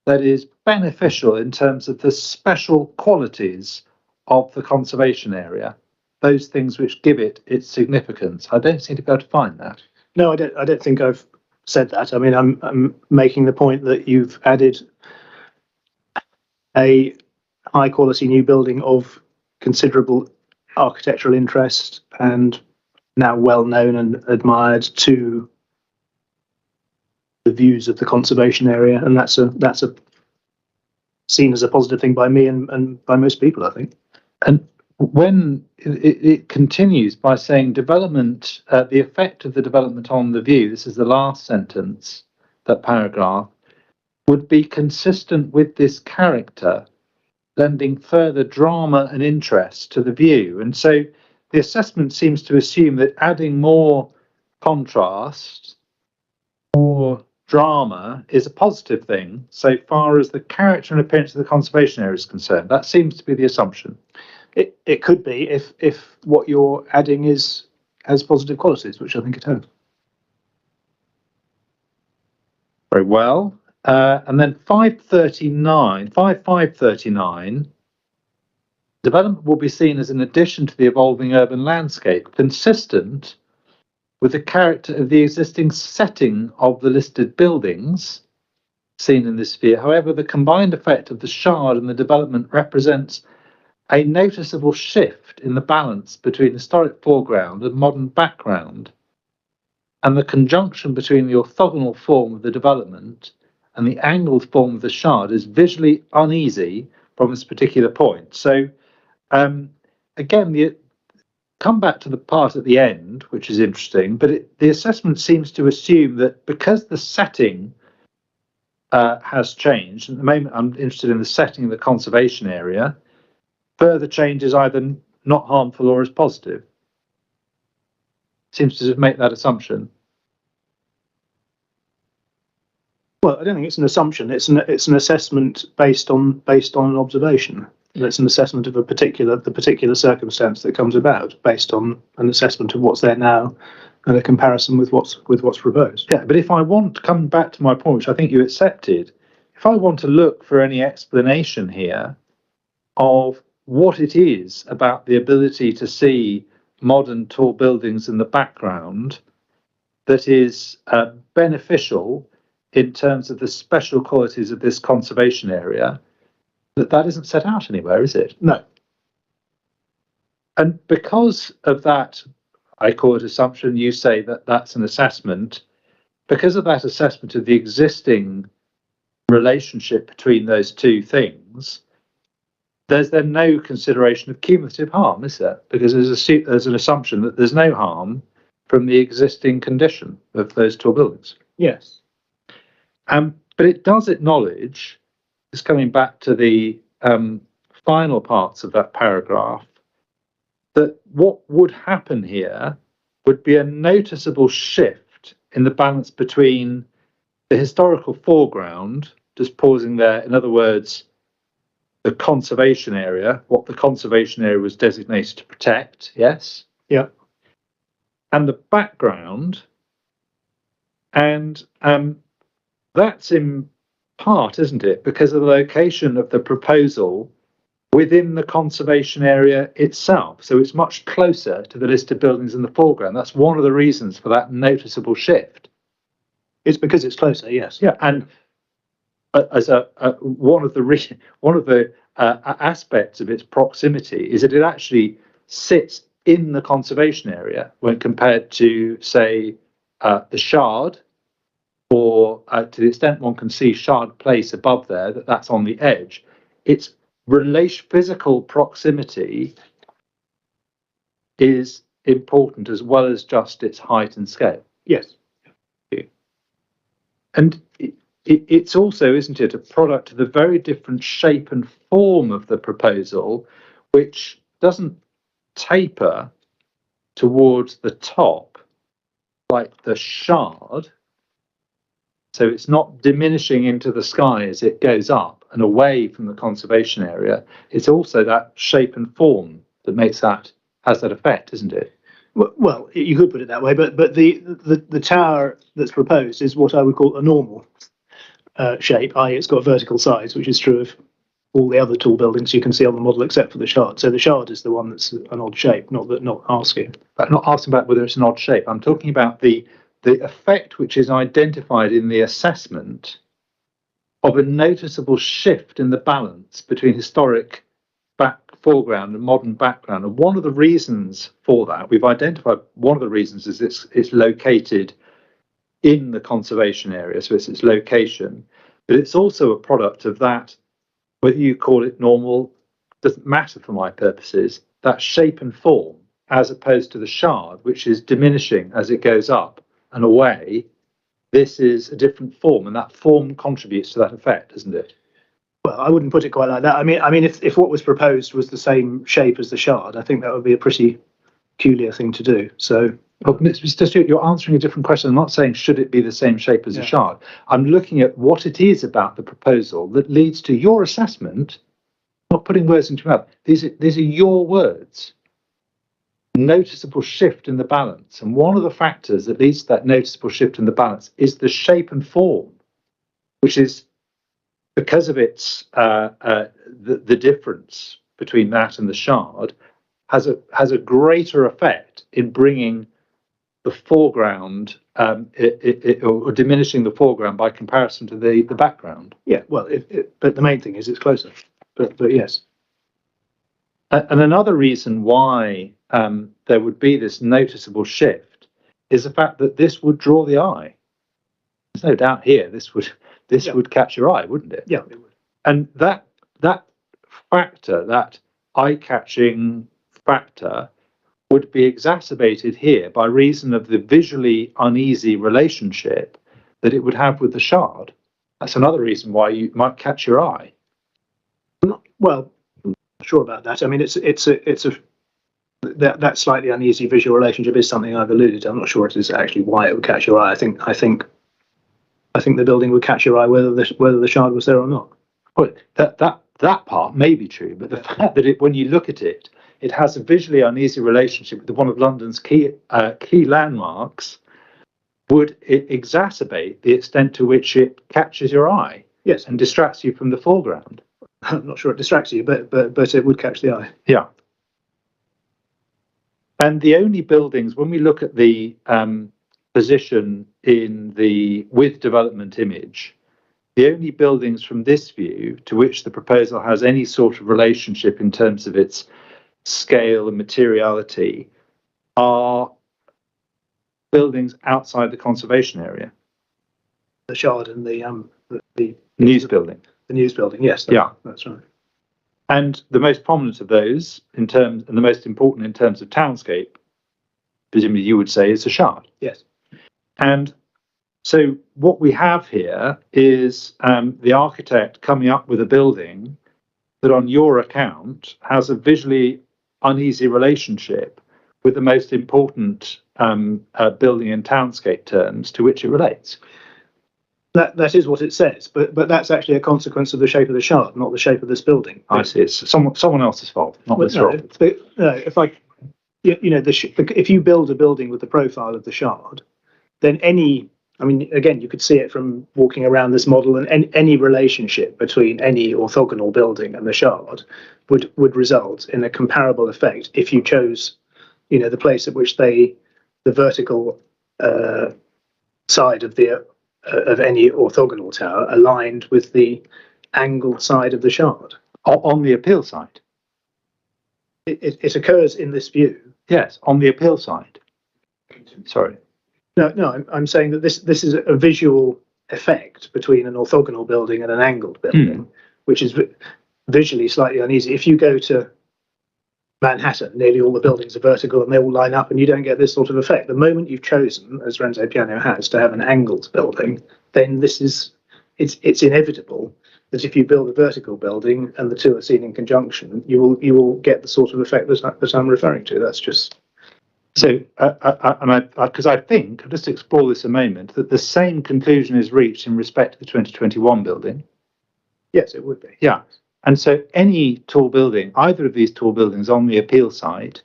that is beneficial in terms of the special qualities of the conservation area, those things which give it its significance. I don't seem to be able to find that. No, I don't think I've said that. I mean, I'm making the point that you've added a high quality new building of considerable architectural interest and now well known and admired to the views of the conservation area, and that's a seen as a positive thing by me and by most people, I think. And when it continues by saying development, the effect of the development on the view, this is the last sentence, that paragraph, would be consistent with this character, lending further drama and interest to the view. And so the assessment seems to assume that adding more contrast or drama is a positive thing so far as the character and appearance of the conservation area is concerned. That seems to be the assumption. It could be if what you're adding has positive qualities, which I think it has. Very well. And then 539, development will be seen as an addition to the evolving urban landscape, consistent with the character of the existing setting of the listed buildings seen in this sphere. However, the combined effect of the shard and the development represents a noticeable shift in the balance between historic foreground and modern background, and the conjunction between the orthogonal form of the development and the angled form of the shard is visually uneasy from this particular point. So again, come back to the part at the end, which is interesting, but the assessment seems to assume that because the setting has changed, at the moment I'm interested in the setting of the conservation area, further change is either not harmful or is positive. Seems to make that assumption. Well, I don't think it's an assumption. It's an assessment based on an observation. It's an assessment of the particular circumstance that comes about based on an assessment of what's there now and a comparison with what's proposed. Yeah, but if I want to come back to my point, which I think you accepted, if I want to look for any explanation here of what it is about the ability to see modern tall buildings in the background that is beneficial in terms of the special qualities of this conservation area, that isn't set out anywhere, is it? No. And because of that, I call it assumption, you say that that's an assessment. Because of that assessment of the existing relationship between those two things, there's then no consideration of cumulative harm, is there? Because there's an assumption that there's no harm from the existing condition of those tall buildings. Yes. But it does acknowledge, just coming back to the final parts of that paragraph, that what would happen here would be a noticeable shift in the balance between the historical foreground, just pausing there, in other words, the conservation area, what the conservation area was designated to protect, yes? Yeah. And the background, and that's in part, isn't it, because of the location of the proposal within the conservation area itself. So it's much closer to the list of buildings in the foreground. That's one of the reasons for that noticeable shift. It's because it's closer, yes. Yeah, and as one of the aspects of its proximity is that it actually sits in the conservation area when compared to, say, the Shard, or to the extent one can see Shard Place above there, that's on the edge. Its physical proximity is important as well as just its height and scale. Yes. And it's also, isn't it, a product of the very different shape and form of the proposal, which doesn't taper towards the top like the Shard. So it's not diminishing into the sky as it goes up and away from the conservation area. It's also that shape and form that has that effect, isn't it? Well, you could put it that way, but the tower that's proposed is what I would call a normal shape, i.e. it's got vertical sides, which is true of all the other tall buildings you can see on the model except for the Shard. So the Shard is the one that's an odd shape, not asking. I'm not asking about whether it's an odd shape. I'm talking about the effect which is identified in the assessment of a noticeable shift in the balance between historic foreground and modern background. And one of the reasons for that, we've identified one of the reasons is it's located in the conservation area, so it's its location, but it's also a product of that, whether you call it normal, doesn't matter for my purposes, that shape and form, as opposed to the Shard, which is diminishing as it goes up and away. This is a different form, and that form contributes to that effect, isn't it? Well, I wouldn't put it quite like that. I mean, if what was proposed was the same shape as the Shard, I think that would be a pretty peculiar thing to do. So, well, Mr. Stewart, you're answering a different question. I'm not saying should it be the same shape as a Shard. I'm looking at what it is about the proposal that leads to your assessment. Not putting words into your mouth. These are your words. Noticeable shift in the balance, and one of the factors that leads to that noticeable shift in the balance is the shape and form, which is because of its the difference between that and the Shard has a greater effect in bringing the foreground or diminishing the foreground by comparison to the background. Yeah, well, but the main thing is it's closer. But yes. And another reason why there would be this noticeable shift is the fact that this would draw the eye. There's no doubt here this would catch your eye, wouldn't it? Yeah, it would. And that factor, that eye-catching factor, would be exacerbated here by reason of the visually uneasy relationship that it would have with the Shard. That's another reason why you might catch your eye. Well, I'm not sure about that. I mean, that slightly uneasy visual relationship is something I've alluded to. I'm not sure it is actually why it would catch your eye. I think the building would catch your eye whether the Shard was there or not. Well, that part may be true, but the fact that when you look at it, it has a visually uneasy relationship with one of London's key landmarks, would it exacerbate the extent to which it catches your eye? Yes. And distracts you from the foreground? I'm not sure it distracts you, but it would catch the eye. Yeah. And the only buildings, when we look at the position in the with development image, the only buildings from this view to which the proposal has any sort of relationship in terms of its scale and materiality are buildings outside the conservation area. The Shard and the News building. The news building, yes. That's right. And the most prominent of those and the most important in terms of Townscape, presumably you would say, is the Shard. Yes. And so what we have here is the architect coming up with a building that on your account has a visually uneasy relationship with the most important building in Townscape terms to which it relates. That is what it says, but that's actually a consequence of the shape of the Shard, not the shape of this building. I see. It's someone else's fault, not Mr. Roberts. If you build a building with the profile of the Shard, then again, you could see it from walking around this model, and any relationship between any orthogonal building and the Shard would result in a comparable effect if you chose, the place at which the vertical side of any orthogonal tower aligned with the angled side of the Shard. On the appeal side? It occurs in this view. Yes, on the appeal side. Sorry. No, I'm saying that this is a visual effect between an orthogonal building and an angled building, which is visually slightly uneasy. If you go to Manhattan, nearly all the buildings are vertical and they all line up, and you don't get this sort of effect. The moment you've chosen, as Renzo Piano has, to have an angled building, then it's inevitable that if you build a vertical building and the two are seen in conjunction, you will get the sort of effect that I'm referring to. That's just. So, because I think, I'll just explore this a moment, that the same conclusion is reached in respect to the 2021 building. Yes, it would be. Yeah. And so any tall building, either of these tall buildings on the appeal side,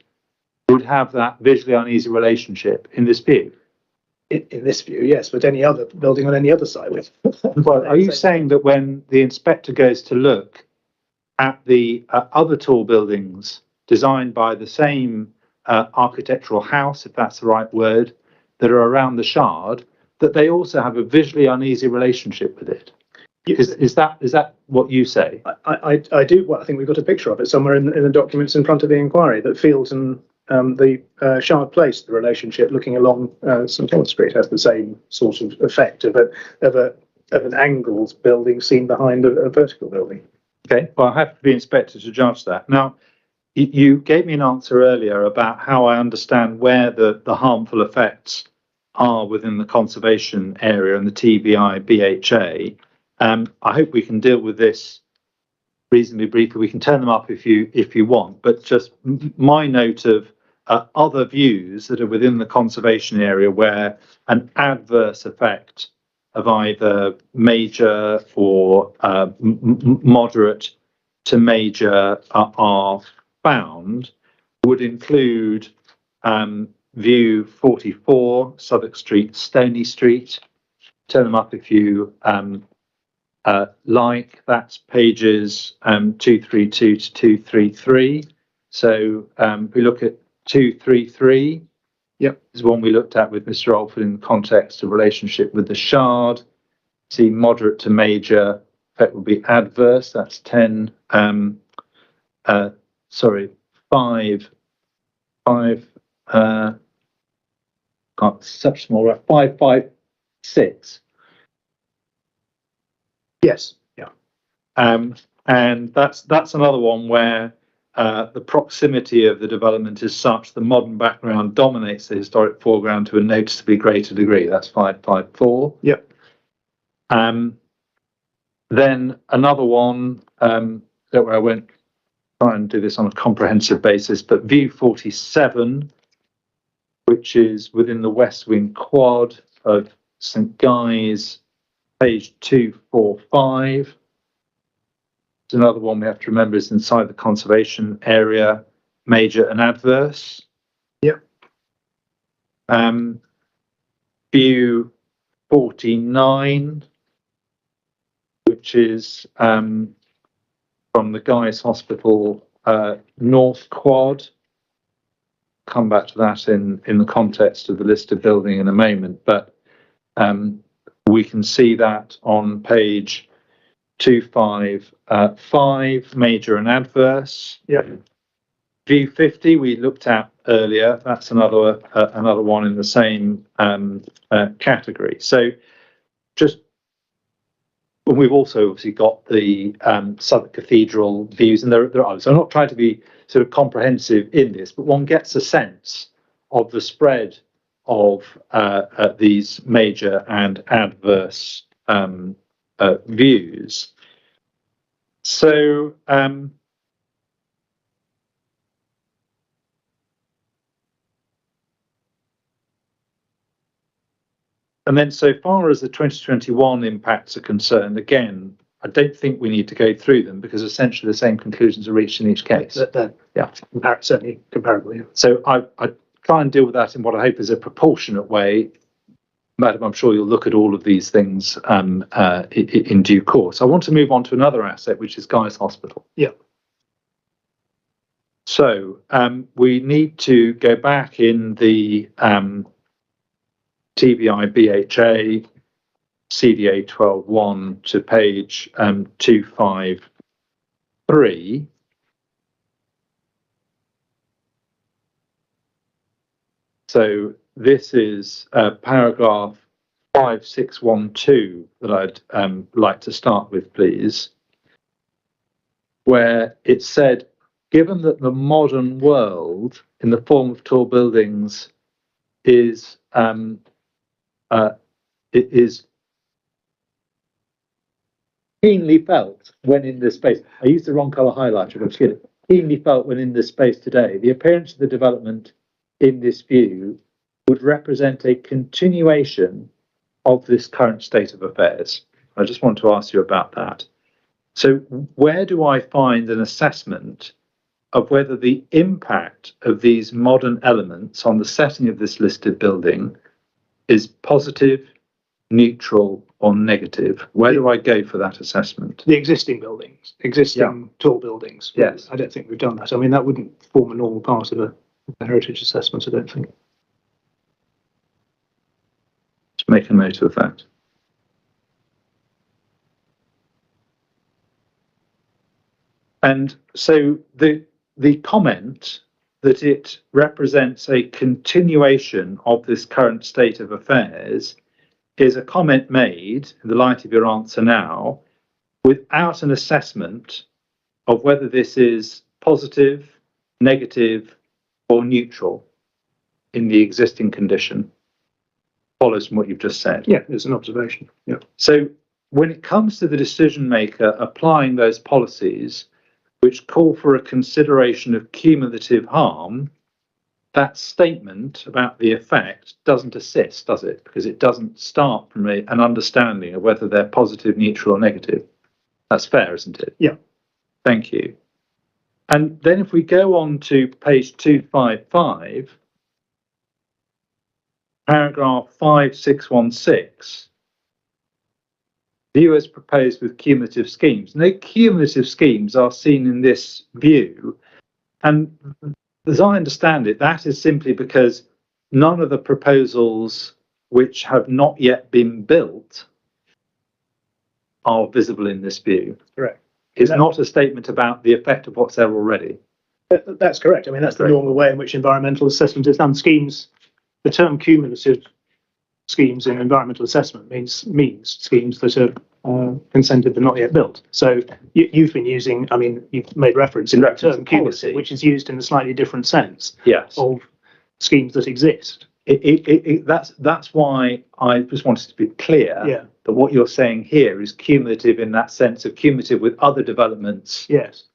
would have that visually uneasy relationship in this view. In this view, yes, but any other building on any other side would. Well, are you saying that when the inspector goes to look at the other tall buildings designed by the same architectural house, if that's the right word, that are around the Shard, that they also have a visually uneasy relationship with it? Is that what you say? I do. Well, I think we've got a picture of it somewhere in the documents in front of the inquiry that Fields and the Shard Place, the relationship looking along St Thomas Street, has the same sort of effect of an angled building seen behind a vertical building. Okay. Well, I have to be inspected to judge that. Now, you gave me an answer earlier about how I understand where the harmful effects are within the conservation area and the TBI BHA. I hope we can deal with this reasonably briefly. We can turn them up if you want, but just my note of other views that are within the conservation area where an adverse effect of either major or moderate to major are found would include view 44, Southwark Street, Stony Street. Turn them up if you like. That's pages 232 to 233. So we look at 233. Yep, is one we looked at with Mr. Alford in the context of relationship with the Shard. See, moderate to major effect will be adverse. That's 556. Yes. Yeah. And that's another one where the proximity of the development is such the modern background dominates the historic foreground to a noticeably greater degree. That's 554. Yep. Then another one where I won't try and do this on a comprehensive basis, but view 47, which is within the West Wing quad of St Guy's, page 245. There's another one we have to remember is inside the conservation area. major and adverse. Yep. View 49, which is from the Guy's Hospital North Quad. Come back to that in the context of the listed building in a moment, but we can see that on page 255, major and adverse. Yep. View 50 we looked at earlier. That's another one in the same category. So just, and we've also obviously got the Southwark Cathedral views, and there are others. So I'm not trying to be sort of comprehensive in this, but one gets a sense of the spread of these major and adverse views. So and then so far as the 2021 impacts are concerned, again, I don't think we need to go through them because essentially the same conclusions are reached in each case. Yeah, certainly comparably. So I try and deal with that in what I hope is a proportionate way. Madam, I'm sure you'll look at all of these things in due course. I want to move on to another asset, which is Guy's Hospital. Yeah. So we need to go back in the TBI BHA CDA 12.1 to page 253. So this is paragraph 5612 that I'd like to start with, please, where it said, given that the modern world in the form of tall buildings is it is keenly felt when in this space. I used the wrong colour highlighter, but it's keenly felt when in this space today. The appearance of the development in this view would represent a continuation of this current state of affairs. I just want to ask you about that. So where do I find an assessment of whether the impact of these modern elements on the setting of this listed building is positive, neutral, or negative? Where do I go for that assessment? The existing buildings, tall buildings. Yes. I don't think we've done that. I mean, that wouldn't form a normal part of a heritage assessment, I don't think. Let's make a note of that. And so the comment that it represents a continuation of this current state of affairs is a comment made, in the light of your answer now, without an assessment of whether this is positive, negative, or neutral in the existing condition. Follows from what you've just said. Yeah, it's an observation. Yeah. So when it comes to the decision maker applying those policies which call for a consideration of cumulative harm, that statement about the effect doesn't assist, does it? Because it doesn't start from an understanding of whether they're positive, neutral, or negative. That's fair, isn't it? Yeah. Thank you. And then if we go on to page 255, paragraph 5616, view as proposed with cumulative schemes. No cumulative schemes are seen in this view. And as I understand it, that is simply because none of the proposals which have not yet been built are visible in this view. Correct. It's not a statement about the effect of what's there already. That's correct. I mean, that's the normal way in which environmental assessment is done. Schemes, the term cumulative schemes in environmental assessment means schemes that are consented but not yet built. So you've been using, I mean, you've made reference in the term cumulative, which is used in a slightly different sense of schemes that exist. That's why I just wanted to be clear that what you're saying here is cumulative in that sense of cumulative with other developments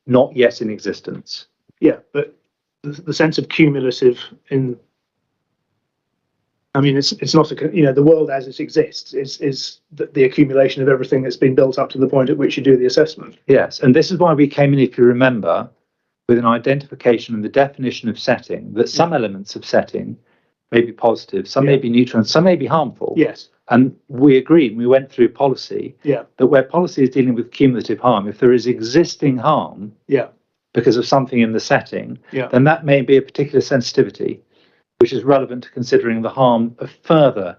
not yet in existence. Yeah, but the sense of cumulative in, I mean, it's not the world as it exists is the accumulation of everything that's been built up to the point at which you do the assessment. Yes, and this is why we came in, if you remember, with an identification and the definition of setting, that some elements of setting may be positive, some may be neutral, and some may be harmful. Yes. And we agreed, we went through policy, Yeah. that where policy is dealing with cumulative harm, if there is existing harm Yeah. because of something in the setting, Yeah. then that may be a particular sensitivity, which is relevant to considering the harm of further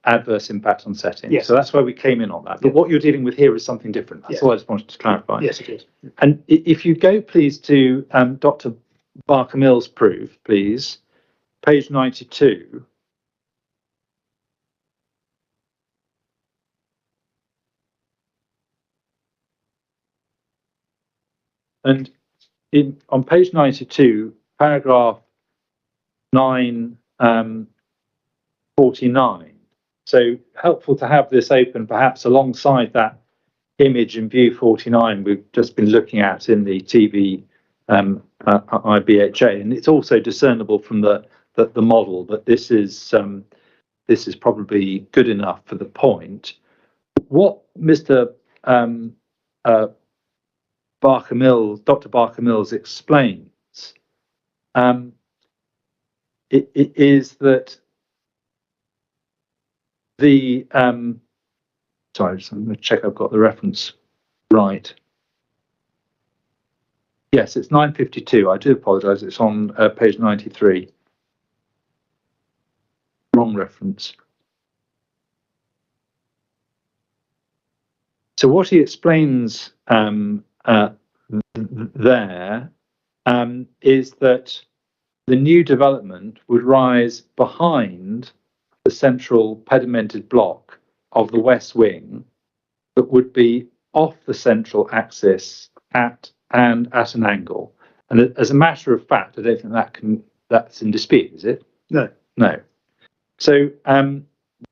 adverse impact on setting. Yes. So that's why we came in on that. But what you're dealing with here is something different. That's all I just wanted to clarify. Yes, it is. And if you go, please, to Dr. Barker Mills' proof, please, page 92. And on page 92, paragraph 949. So helpful to have this open, perhaps alongside that image in view 49 we've just been looking at in the TV IBHA, and it's also discernible from the model that this is probably good enough for the point. What Mr. Barker Mills, Dr. Barker Mills explains it is that the sorry, just I'm going to check I've got the reference right. Yes, it's 952. I do apologise. It's on page 93. Wrong reference. So what he explains there is that the new development would rise behind the central pedimented block of the west wing, but would be off the central axis at an angle. And as a matter of fact, I don't think that's in dispute, is it? No. No. So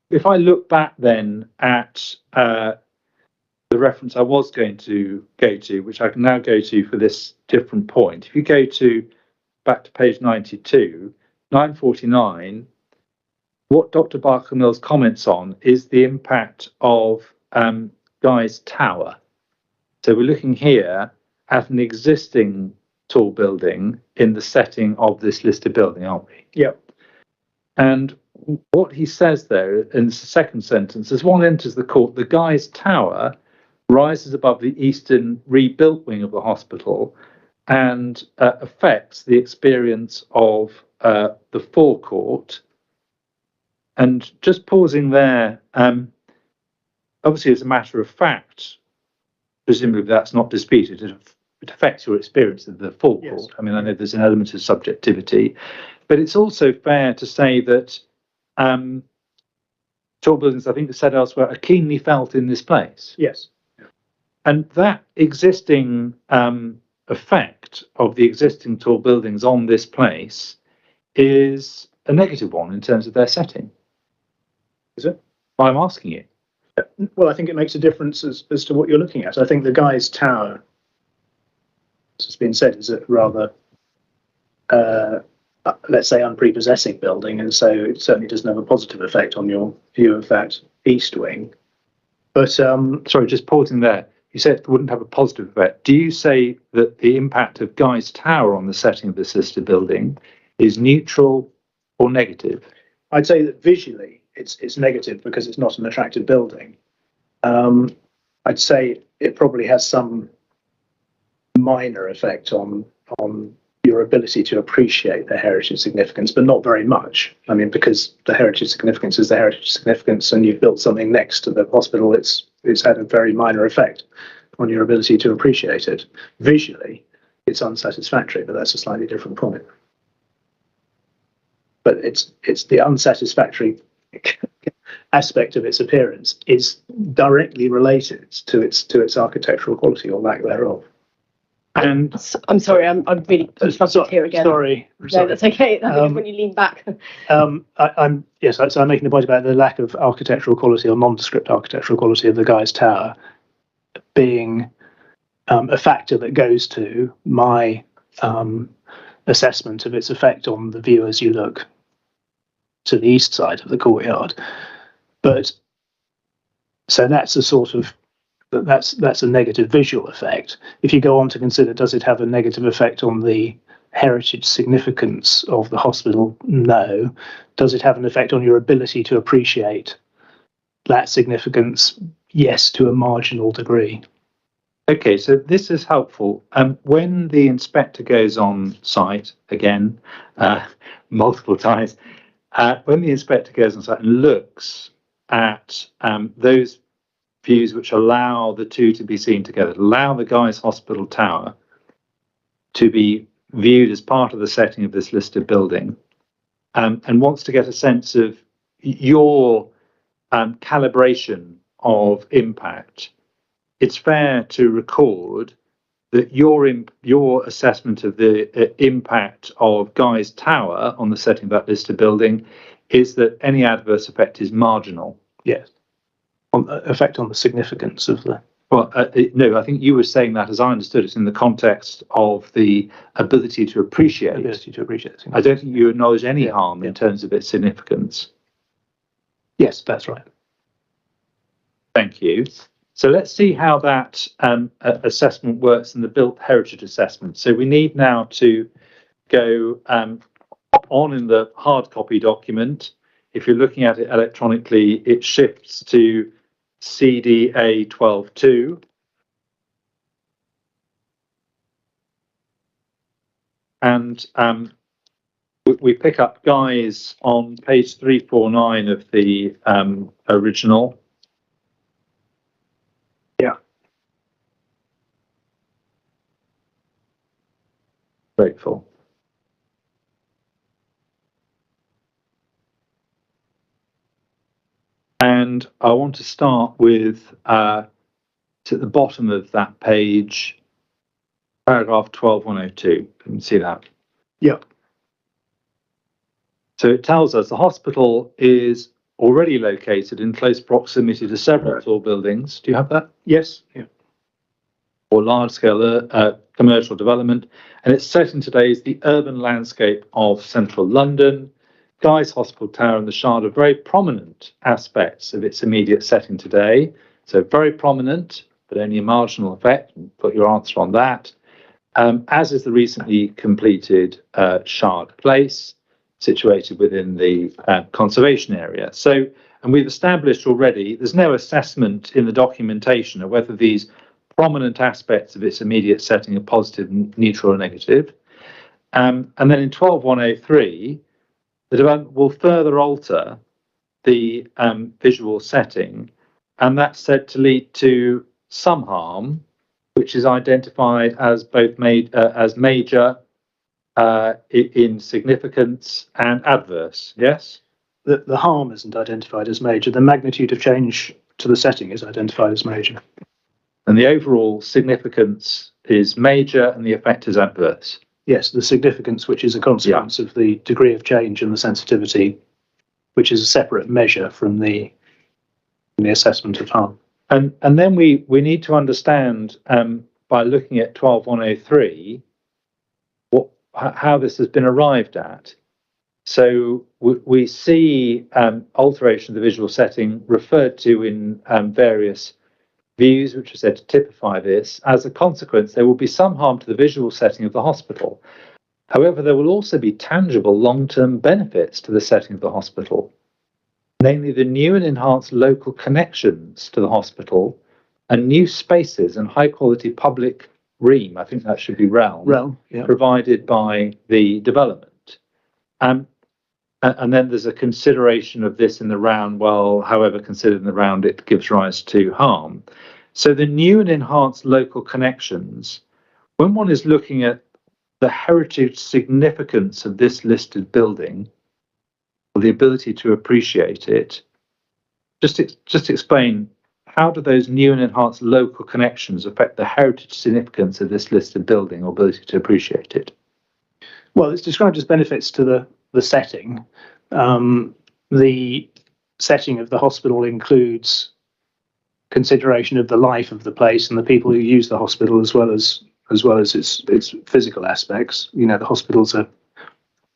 if I look back then at the reference I was going to go to, which I can now go to for this different point. If you go back to page 92, 949, what Dr. Barker Mills comments on is the impact of Guy's Tower. So we're looking here at an existing tall building in the setting of this listed building, aren't we? Yep. And what he says there in the second sentence, as one enters the court, the Guy's Tower rises above the eastern rebuilt wing of the hospital and affects the experience of the forecourt. And just pausing there, obviously as a matter of fact, presumably that's not disputed, it affects your experience of the forecourt. Yes. I mean, I know there's an element of subjectivity, but it's also fair to say that tall buildings, I think it's said elsewhere, are keenly felt in this place. Yes. And that existing effect of the existing tall buildings on this place is a negative one in terms of their setting. Is it? I'm asking you. Well, I think it makes a difference as to what you're looking at. I think the Guy's Tower, as has been said, is a rather, let's say, unprepossessing building, and so it certainly doesn't have a positive effect on your view of that east wing. But sorry, just pausing there. You said it wouldn't have a positive effect. Do you say that the impact of Guy's Tower on the setting of this listed building is neutral or negative? I'd say that visually it's negative because it's not an attractive building. I'd say it probably has some minor effect on your ability to appreciate the heritage significance, but not very much. I mean, because the heritage significance is the heritage significance, and you've built something next to the hospital, it's had a very minor effect on your ability to appreciate it. Visually, it's unsatisfactory, but that's a slightly different point. But it's the unsatisfactory aspect of its appearance is directly related to its architectural quality or lack thereof. And I'm sorry, I'm really here again. Sorry. No, that's okay. I think it's when you lean back. I'm making the point about the lack of architectural quality or nondescript architectural quality of the Guy's Tower being a factor that goes to my assessment of its effect on the view as you look to the east side of the courtyard. But so that's a sort of that's a negative visual effect. If you go on to consider, does it have a negative effect on the heritage significance of the hospital? No. Does it have an effect on your ability to appreciate that significance? Yes, to a marginal degree. Okay, so this is helpful. When the inspector goes on site, again, multiple times, when the inspector goes on site and looks at those views which allow the two to be seen together, allow the Guy's Hospital Tower to be viewed as part of the setting of this listed building, and wants to get a sense of your calibration of impact, it's fair to record that your assessment of the impact of Guy's Tower on the setting of that listed building is that any adverse effect is marginal. Yes. Effect on the significance of the... Well, no, I think you were saying that, as I understood it, in the context of the ability to appreciate. I don't think you acknowledge any harm in terms of its significance. Yes, that's right. Thank you. So let's see how that assessment works in the built heritage assessment. So we need now to go on in the hard copy document. If you're looking at it electronically, it shifts to CDA 12.2. And we pick up Guy's on page 349 of the original. Yeah. Grateful. And I want to start with, to the bottom of that page, paragraph 12.102. Can you see that? Yeah. So it tells us the hospital is already located in close proximity to several tall buildings. Do you have that? Yes. Yeah. Or large-scale commercial development. And it's set in today's the urban landscape of central London. Guy's Hospital Tower and the Shard are very prominent aspects of its immediate setting today. So very prominent, but only a marginal effect. Put your answer on that. As is the recently completed Shard Place, situated within the conservation area. So, and we've established already, there's no assessment in the documentation of whether these prominent aspects of its immediate setting are positive, neutral, or negative. And then in 12.103, the development will further alter the visual setting, and that's said to lead to some harm, which is identified as both as major in significance and adverse. Yes? The harm isn't identified as major. The magnitude of change to the setting is identified as major. And the overall significance is major and the effect is adverse. Yes, the significance, which is a consequence of the degree of change and the sensitivity, which is a separate measure from the assessment of harm. And then we need to understand by looking at 12.103 how this has been arrived at. So we see alteration of the visual setting referred to in various views, which are said to typify this. As a consequence, there will be some harm to the visual setting of the hospital. However, there will also be tangible long-term benefits to the setting of the hospital, namely the new and enhanced local connections to the hospital and new spaces and high-quality public realm, I think that should be realm, provided by the development. And then there's a consideration of this in the round, well, however considered in the round, it gives rise to harm. So the new and enhanced local connections, when one is looking at the heritage significance of this listed building, or the ability to appreciate it, just explain, how do those new and enhanced local connections affect the heritage significance of this listed building or ability to appreciate it? Well, it's described as benefits to the setting. The setting of the hospital includes consideration of the life of the place and the people who use the hospital, as well as its physical aspects. You know, the hospital's a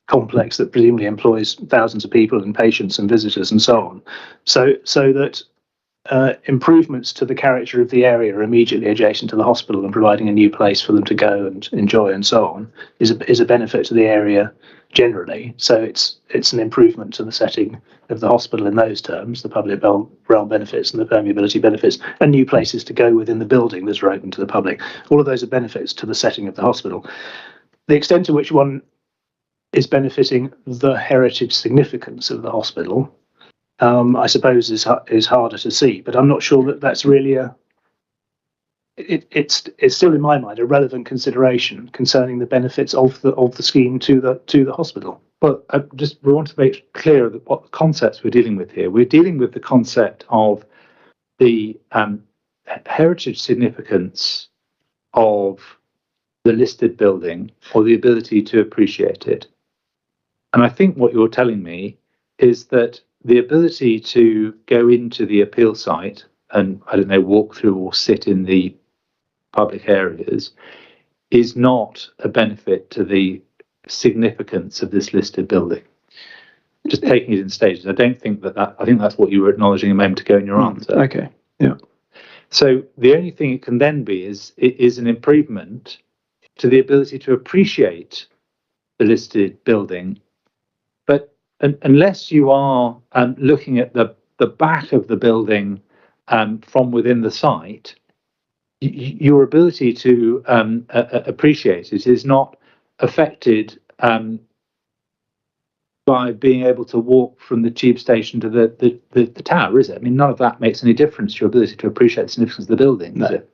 complex that presumably employs thousands of people and patients and visitors and so on. So that improvements to the character of the area immediately adjacent to the hospital and providing a new place for them to go and enjoy and so on is a benefit to the area generally. So it's an improvement to the setting of the hospital in those terms, the public realm benefits and the permeability benefits, and new places to go within the building that are open to the public. All of those are benefits to the setting of the hospital. The extent to which one is benefiting the heritage significance of the hospital, I suppose, is harder to see. But I'm not sure that that's really it's still in my mind a relevant consideration concerning the benefits of the scheme to the hospital. Well, we want to make clear that what concepts we're dealing with here. We're dealing with the concept of the heritage significance of the listed building or the ability to appreciate it. And I think what you're telling me is that the ability to go into the appeal site and, I don't know, walk through or sit in the public areas is not a benefit to the significance of this listed building. Just taking it in stages. I don't think I think that's what you were acknowledging a moment ago in your answer. Okay. Yeah. So the only thing it can then be is an improvement to the ability to appreciate the listed building. But unless you are looking at the back of the building from within the site, your ability to appreciate it is not affected by being able to walk from the tube station to the tower, is it? I mean, none of that makes any difference to your ability to appreciate the significance of the building, is it?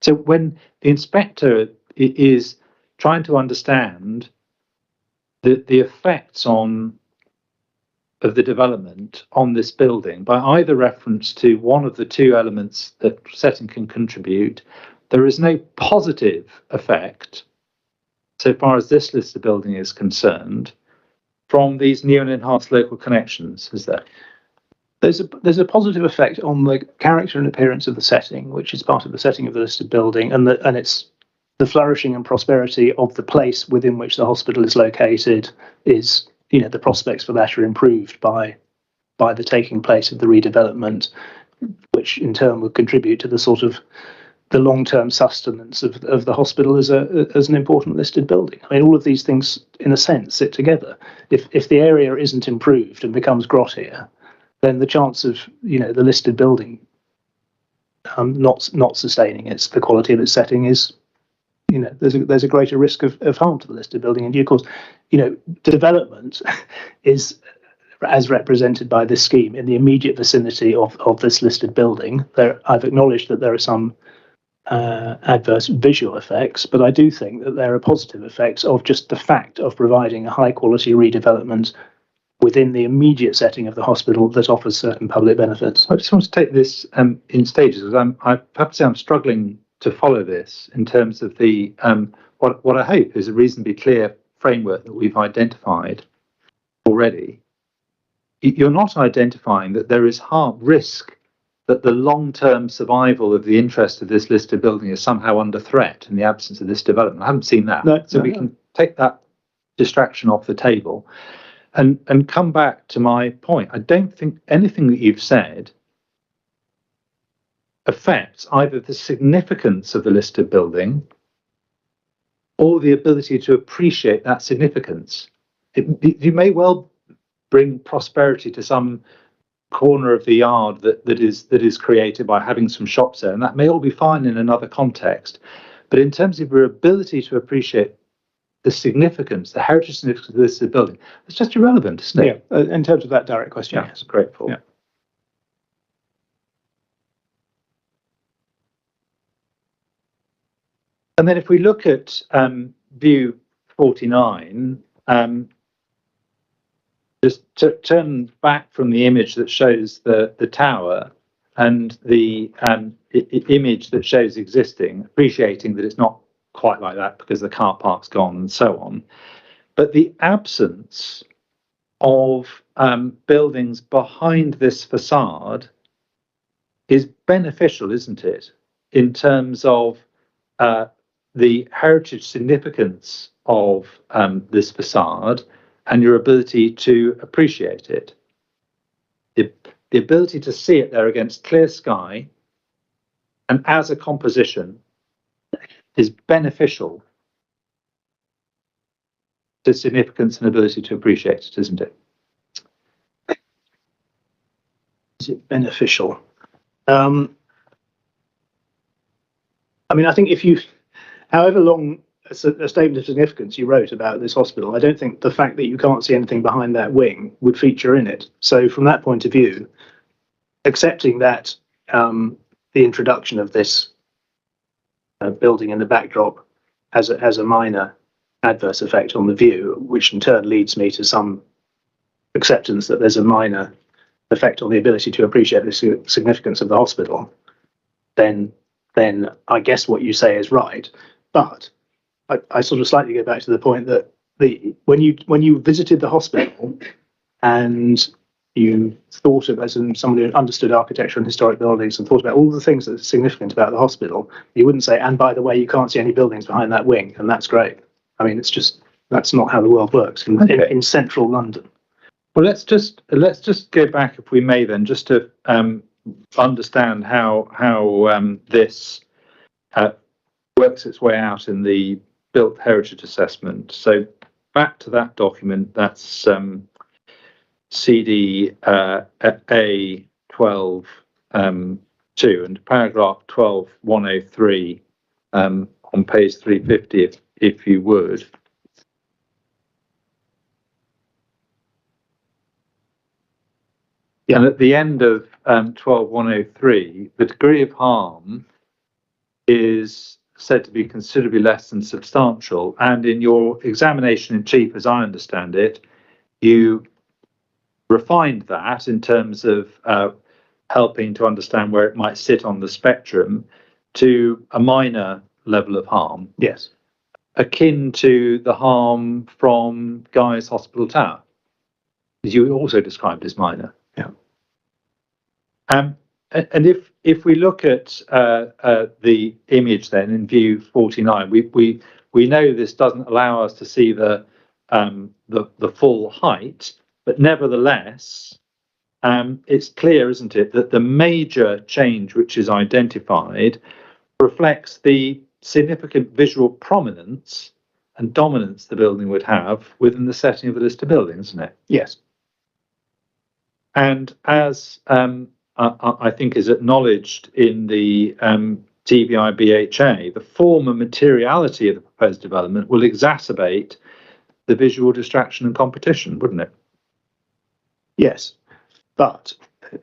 So when the inspector is trying to understand the effects of the development on this building by either reference to one of the two elements that setting can contribute, there is no positive effect so far as this listed building is concerned from these new and enhanced local connections, is there? There's a positive effect on the character and appearance of the setting, which is part of the setting of the listed building, and it's the flourishing and prosperity of the place within which the hospital is located is, the prospects for that are improved by the taking place of the redevelopment, which in turn would contribute to the sort of the long-term sustenance of the hospital as an important listed building. I mean, all of these things, in a sense, sit together. If the area isn't improved and becomes grottier, then the chance of the listed building not sustaining the quality of its setting is, there's a greater risk of harm to the listed building in due course. Development is, as represented by this scheme, in the immediate vicinity of this listed building. I've acknowledged that there are some adverse visual effects, but I do think that there are positive effects of just the fact of providing a high quality redevelopment within the immediate setting of the hospital that offers certain public benefits. I just want to take this in stages, because I have to say I'm struggling to follow this in terms of the what I hope is a reasonably clear framework that we've identified already. You're not identifying that there is risk that the long-term survival of the interest of this listed building is somehow under threat in the absence of this development. I haven't seen that. We can take that distraction off the table and come back to my point. I don't think anything that you've said affects either the significance of the listed building or the ability to appreciate that significance. You may well bring prosperity to some corner of the yard that is created by having some shops there, and that may all be fine in another context, but in terms of your ability to appreciate the significance, the heritage significance of this building, it's just irrelevant, isn't it? Yeah, in terms of that direct question, yes. Grateful. Yeah. And then if we look at view 49, just turn back from the image that shows the tower and the image that shows existing, appreciating that it's not quite like that because the car park's gone and so on. But the absence of buildings behind this facade is beneficial, isn't it, in terms of the heritage significance of this facade and your ability to appreciate it. the ability to see it there against clear sky and as a composition is beneficial to significance and ability to appreciate it, isn't it? Is it beneficial? I mean, I think if you, however long a statement of significance you wrote about this hospital, I don't think the fact that you can't see anything behind that wing would feature in it. So from that point of view, accepting that the introduction of this building in the backdrop has a minor adverse effect on the view, which in turn leads me to some acceptance that there's a minor effect on the ability to appreciate the significance of the hospital, then I guess what you say is right. But I sort of slightly go back to the point that when you visited the hospital and you thought of, as somebody who understood architecture and historic buildings and thought about all the things that are significant about the hospital, you wouldn't say, and by the way, you can't see any buildings behind that wing, and that's great. I mean, it's just, that's not how the world works in central London. Well, let's just go back, if we may, then, just to understand how this works its way out in the Built Heritage Assessment. So back to that document, that's CD A 12 2 and paragraph 12.103 on page 350, if you would. Yeah. And at the end of 12.103, the degree of harm is said to be considerably less than substantial. And in your examination in chief, as I understand it, you refined that in terms of helping to understand where it might sit on the spectrum to a minor level of harm. Yes. Akin to the harm from Guy's Hospital Tower, as you also described as minor. Yeah. And if we look at the image then in view 49, we know this doesn't allow us to see the full height, but nevertheless, it's clear, isn't it, that the major change which is identified reflects the significant visual prominence and dominance the building would have within the setting of the list of buildings, isn't it? Yes. And as I think is acknowledged in the TVI BHA, the form and materiality of the proposed development will exacerbate the visual distraction and competition, wouldn't it? Yes, but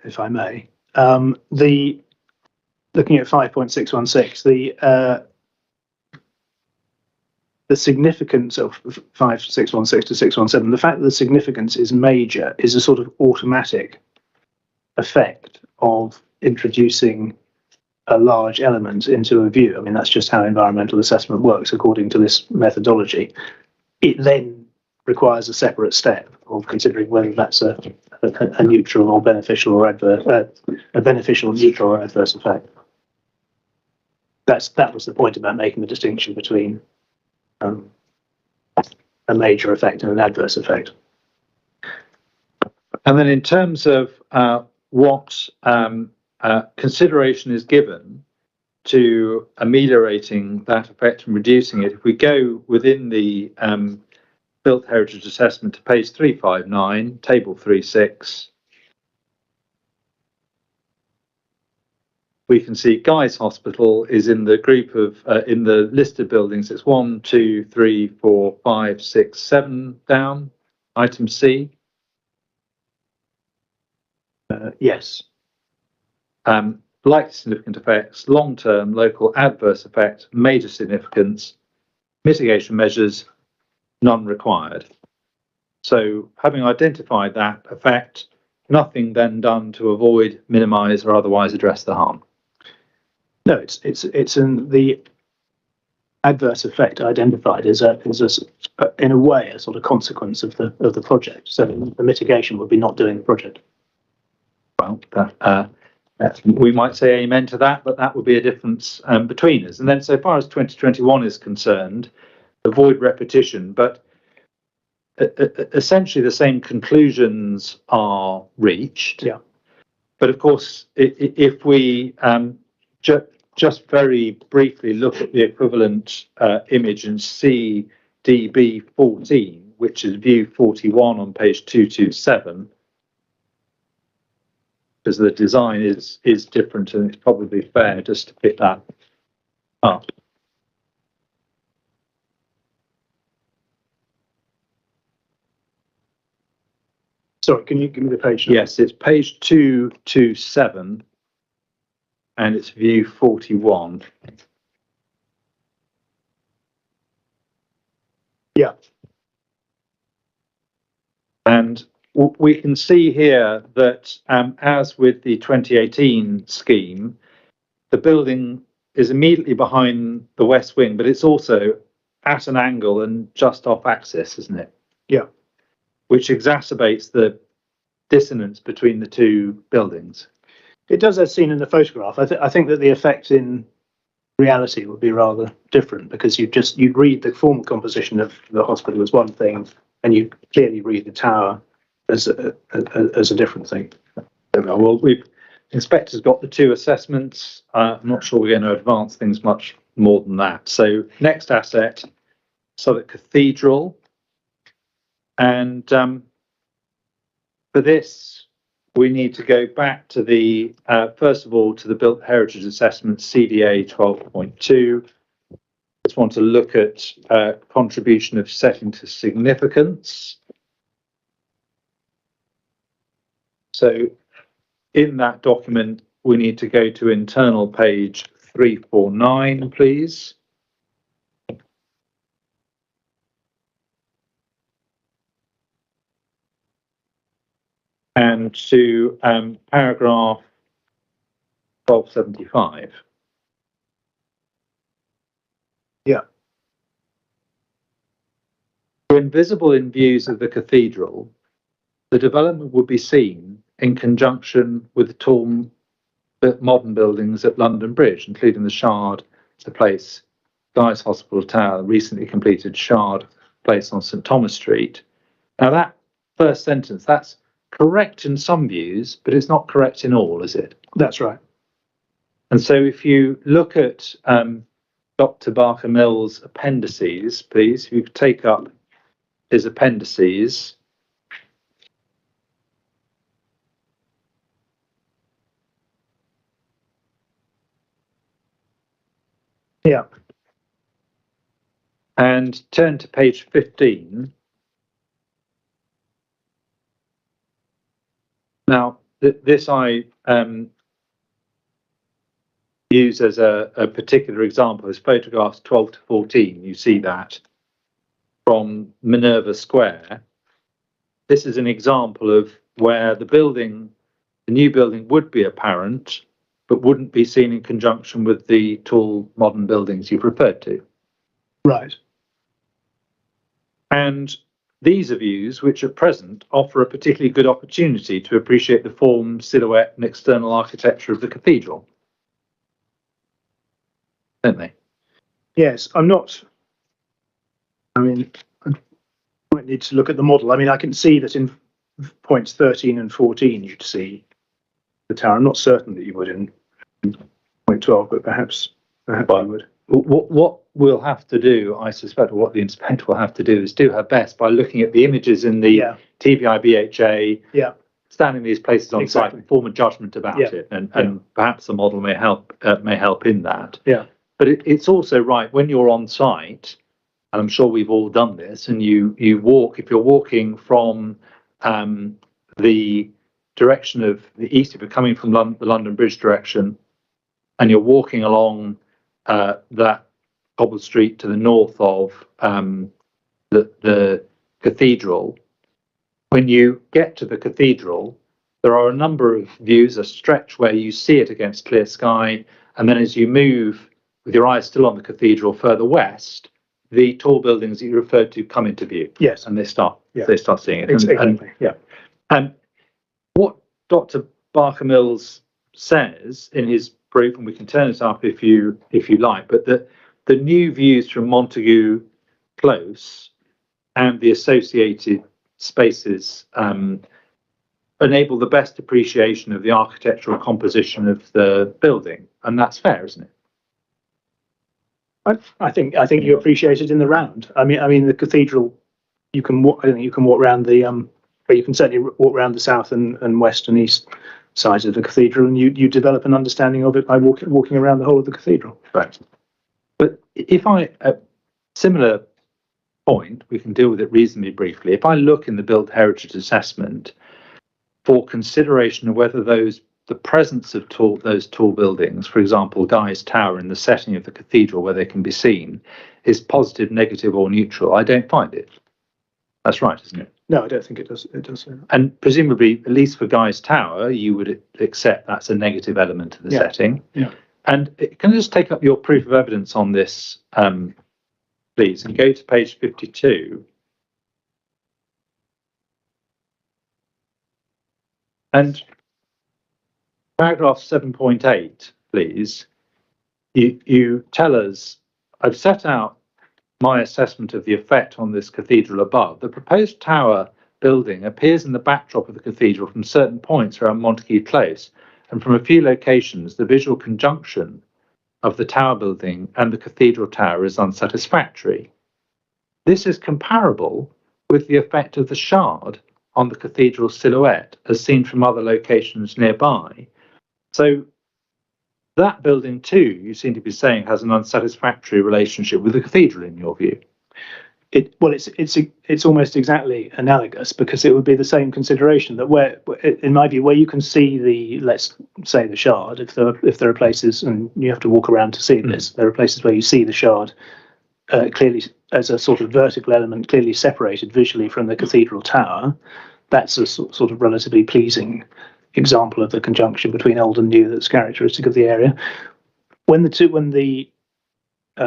if I may, looking at 5.616, the significance of 5.616 to 617, the fact that the significance is major is a sort of automatic effect of introducing a large element into a view. I mean, that's just how environmental assessment works according to this methodology. It then requires a separate step of considering whether that's a neutral or beneficial or adverse, a beneficial, neutral or adverse effect. That was the point about making the distinction between a major effect and an adverse effect. And then in terms of what consideration is given to ameliorating that effect and reducing it, if we go within the Built Heritage Assessment to page 359, table 36, we can see Guy's Hospital is in the group of, in the list of buildings, it's 1, 2, 3, 4, 5, 6, 7 down, item C. Yes. Likely significant effects, long-term local adverse effect, major significance, mitigation measures, none required. So having identified that effect, nothing then done to avoid, minimise or otherwise address the harm. No, it's in the adverse effect identified as in a way a sort of consequence of the project. So the mitigation would be not doing the project. Well, we might say amen to that, but that would be a difference between us. And then so far as 2021 is concerned, avoid repetition, but essentially the same conclusions are reached. Yeah. But of course, if we just very briefly look at the equivalent image in CDB14, which is view 41 on page 227, because the design is different, and it's probably fair just to pick that up. Sorry, can you give me the page number? Yes, it's page 227, and it's view 41. Yeah. And we can see here that, as with the 2018 scheme, the building is immediately behind the west wing, but it's also at an angle and just off axis, isn't it? Yeah. Which exacerbates the dissonance between the two buildings. It does as seen in the photograph. I think that the effect in reality would be rather different, because you'd read the formal composition of the hospital as one thing, and you clearly read the tower as a different thing. Well, inspectors got the two assessments. I'm not sure we're going to advance things much more than that. So next asset, Southwark Cathedral. And for this, we need to go back to the, first of all, to the Built Heritage Assessment, CDA 12.2. Just want to look at contribution of setting to significance. So in that document, we need to go to internal page 349, please. And to paragraph 1275. Yeah. When visible in views of the cathedral, the development would be seen in conjunction with the tall modern buildings at London Bridge, including the Shard, the Place, Guy's Hospital Tower, recently completed Shard Place on St Thomas Street. Now that first sentence, that's correct in some views, but it's not correct in all, is it? That's right. And so if you look at Dr. Barker Mill's appendices, please, if you could take up his appendices. Yeah. And turn to page 15. Now, this I use as a particular example, as photographs 12 to 14. You see that from Minerva Square. This is an example of where the new building would be apparent, but wouldn't be seen in conjunction with the tall modern buildings you've referred to. Right. And these are views which at present offer a particularly good opportunity to appreciate the form, silhouette and external architecture of the cathedral. Don't they? Yes, I might need to look at the model. I mean, I can see that in points 13 and 14 you'd see the tower. I'm not certain that you would in point 12, but perhaps you would. What we'll have to do, I suspect, or what the inspector will have to do, is do her best by looking at the images in the TVI BHA, standing these places on site, and form a judgment about it, and perhaps the model may help in that. Yeah. But it's also right when you're on site, and I'm sure we've all done this, and you walk, if you're walking from the direction of the east, if you're coming from the London Bridge direction, and you're walking along that cobbled street to the north of the cathedral, when you get to the cathedral, there are a number of views, a stretch where you see it against clear sky, and then as you move with your eyes still on the cathedral further west, the tall buildings that you referred to come into view. Yes. And they start seeing it. Exactly. And what Dr. Barker Mills says in his brief, and we can turn it up if you like, but the new views from Montague Close and the associated spaces enable the best appreciation of the architectural composition of the building, and that's fair, isn't it? I think you appreciate it in the round. I mean the cathedral. You can walk. I think you can walk around the but you can certainly walk around the south and west and east sides of the cathedral, and you develop an understanding of it by walking around the whole of the cathedral. Right. But if a similar point, we can deal with it reasonably briefly. If I look in the built heritage assessment for consideration of whether the presence of those tall buildings, for example, Guy's Tower in the setting of the cathedral where they can be seen, is positive, negative, or neutral, I don't find it. That's right, isn't it? No, I don't think it does. It does. And presumably, at least for Guy's Tower, you would accept that's a negative element of the setting. Yeah. And can I just take up your proof of evidence on this, please, and go to page 52. And paragraph 7.8, please. You tell us, I've set out my assessment of the effect on this cathedral above. The proposed tower building appears in the backdrop of the cathedral from certain points around Montague Close, and from a few locations, the visual conjunction of the tower building and the cathedral tower is unsatisfactory. This is comparable with the effect of the shard on the cathedral silhouette, as seen from other locations nearby. So that building too, you seem to be saying, has an unsatisfactory relationship with the cathedral, in your view. It's almost exactly analogous, because it would be the same consideration that where, in my view, where you can see let's say the shard, if there are places, and you have to walk around to see this, there are places where you see the shard clearly as a sort of vertical element, clearly separated visually from the cathedral tower. That's a sort of relatively pleasing example of the conjunction between old and new that's characteristic of the area. When the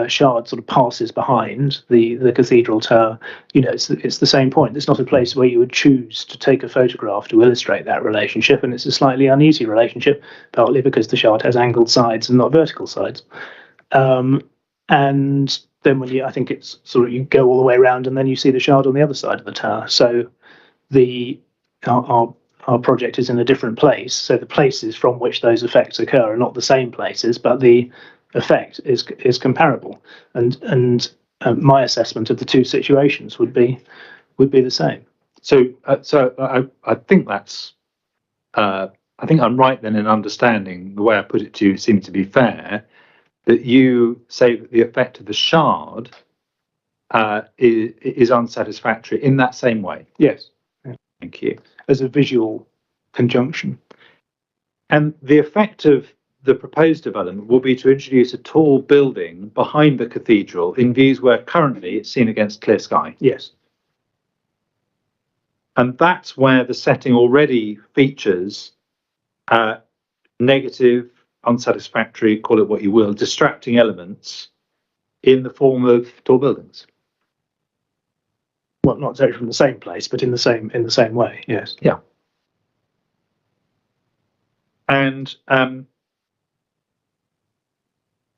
shard sort of passes behind the cathedral tower, it's the same point. It's not a place where you would choose to take a photograph to illustrate that relationship, and it's a slightly uneasy relationship, partly because the shard has angled sides and not vertical sides. And then I think it's sort of, you go all the way around and then you see the shard on the other side of the tower. So our project is in a different place. So the places from which those effects occur are not the same places, but the effect is comparable. And my assessment of the two situations would be the same. So I think that's. I think I'm right then in understanding the way I put it to you seems to be fair, that you say that the effect of the shard is unsatisfactory in that same way. Yes. Thank you. As a visual conjunction. And the effect of the proposed development will be to introduce a tall building behind the cathedral in views where currently it's seen against clear sky. Yes. And that's where the setting already features negative, unsatisfactory, call it what you will, distracting elements in the form of tall buildings. Well, not exactly from the same place, but in the same way. Yes. Yeah. And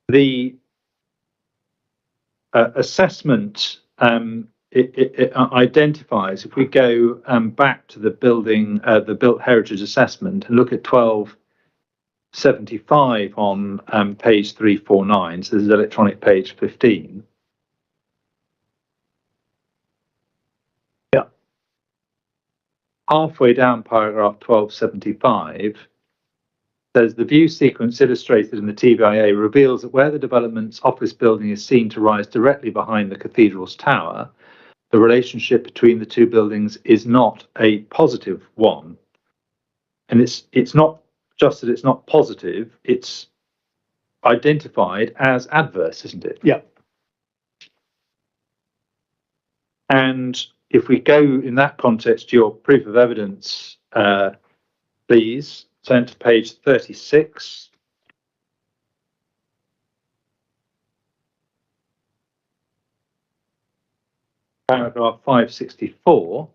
the assessment it identifies, if we go back to the building, the built heritage assessment, and look at 1275 on page 349, so this is electronic page 15. Yeah. Halfway down paragraph 1275, says the view sequence illustrated in the TVIA reveals that where the development's office building is seen to rise directly behind the cathedral's tower, the relationship between the two buildings is not a positive one. And it's not just that it's not positive, it's identified as adverse, isn't it? Yeah. And if we go in that context to your proof of evidence, please turn to page 36. Paragraph 564,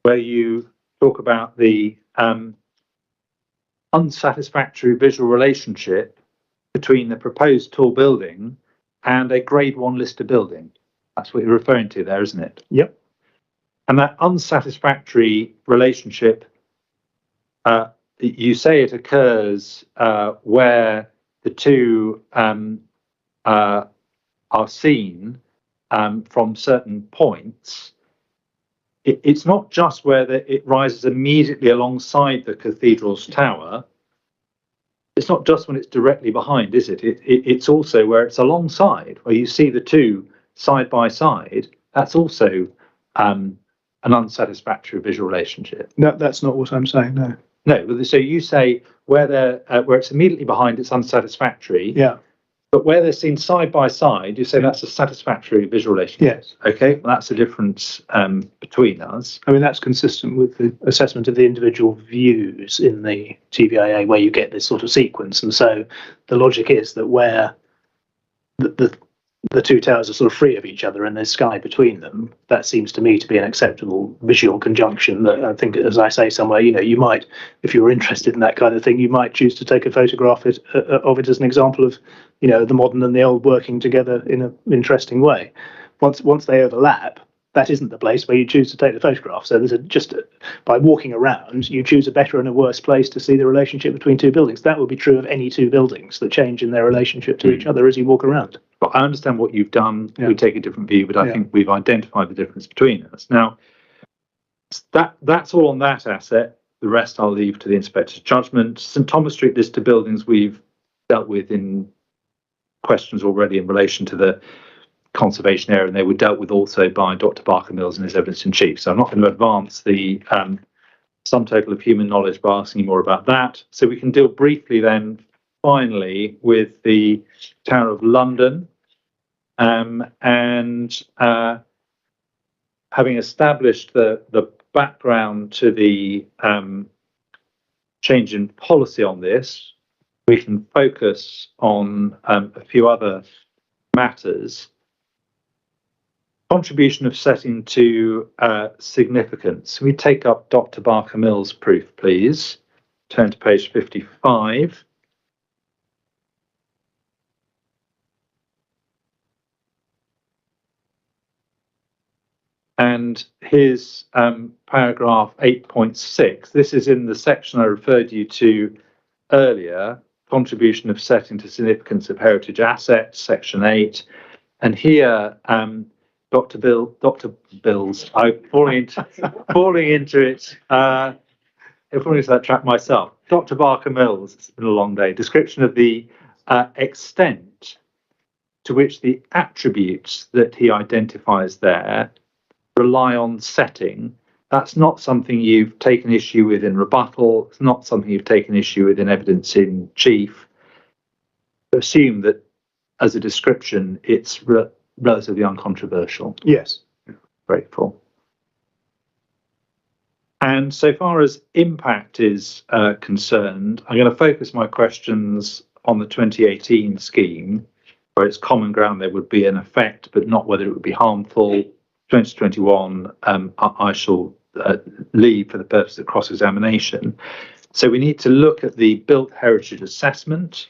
where you talk about the unsatisfactory visual relationship between the proposed tall building and a grade 1 listed building. That's what you're referring to there, isn't it? Yep. And that unsatisfactory relationship, you say it occurs where the two are seen from certain points. It's not just where it rises immediately alongside the cathedral's tower. It's not just when it's directly behind, is it? It's also where it's alongside, where you see the two side by side. That's also an unsatisfactory visual relationship. No, that's not what I'm saying. No. No. So you say where it's immediately behind, it's unsatisfactory. Yeah. But where they're seen side by side, you say that's a satisfactory visual relationship. Yes. Okay. Well, that's the difference between us. I mean, that's consistent with the assessment of the individual views in the TVIA, where you get this sort of sequence. And so the logic is that where the two towers are sort of free of each other and there's sky between them, that seems to me to be an acceptable visual conjunction. That I think, as I say somewhere, you might, if you were interested in that kind of thing, you might choose to take a photograph of it as an example of, the modern and the old working together in an interesting way. Once they overlap, that isn't the place where you choose to take the photograph. So by walking around, you choose a better and a worse place to see the relationship between two buildings. That would be true of any two buildings that change in their relationship to each other as you walk around. Well, I understand what you've done. Yeah. We take a different view, but I think we've identified the difference between us. Now, that's all on that asset. The rest I'll leave to the inspector's judgment. St Thomas Street list of buildings we've dealt with in questions already in relation to the conservation area, and they were dealt with also by Dr. Barker Mills and his evidence in chief. So I'm not going to advance the sum total of human knowledge by asking you more about that. So we can deal briefly then, finally, with the Tower of London, and having established the background to the change in policy on this, we can focus on a few other matters. Contribution of setting to significance. Can we take up Dr. Barker Mills' proof, please? Turn to page 55. And his paragraph 8.6, this is in the section I referred you to earlier, contribution of setting to significance of heritage assets, section 8. And here, Dr. Bills, I'm falling into it, falling into that trap myself. Dr. Barker Mills, it's been a long day. Description of the extent to which the attributes that he identifies there rely on setting. That's not something you've taken issue with in rebuttal. It's not something you've taken issue with in evidence in chief. Assume that as a description, it's relatively uncontroversial. Yes. Grateful. And so far as impact is concerned, I'm going to focus my questions on the 2018 scheme, where it's common ground there would be an effect, but not whether it would be harmful. 2021, I shall leave for the purpose of cross-examination. So we need to look at the built heritage assessment.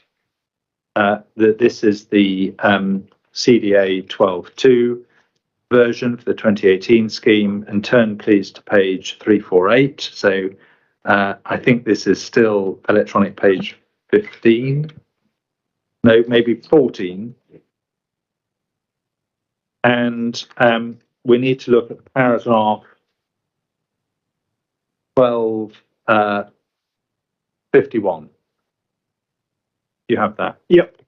This is the CDA 12.2 version for the 2018 scheme, and turn please to page 348. So I think this is still electronic page 15. No, maybe 14. And we need to look at paragraph 1251. You have that? Yep.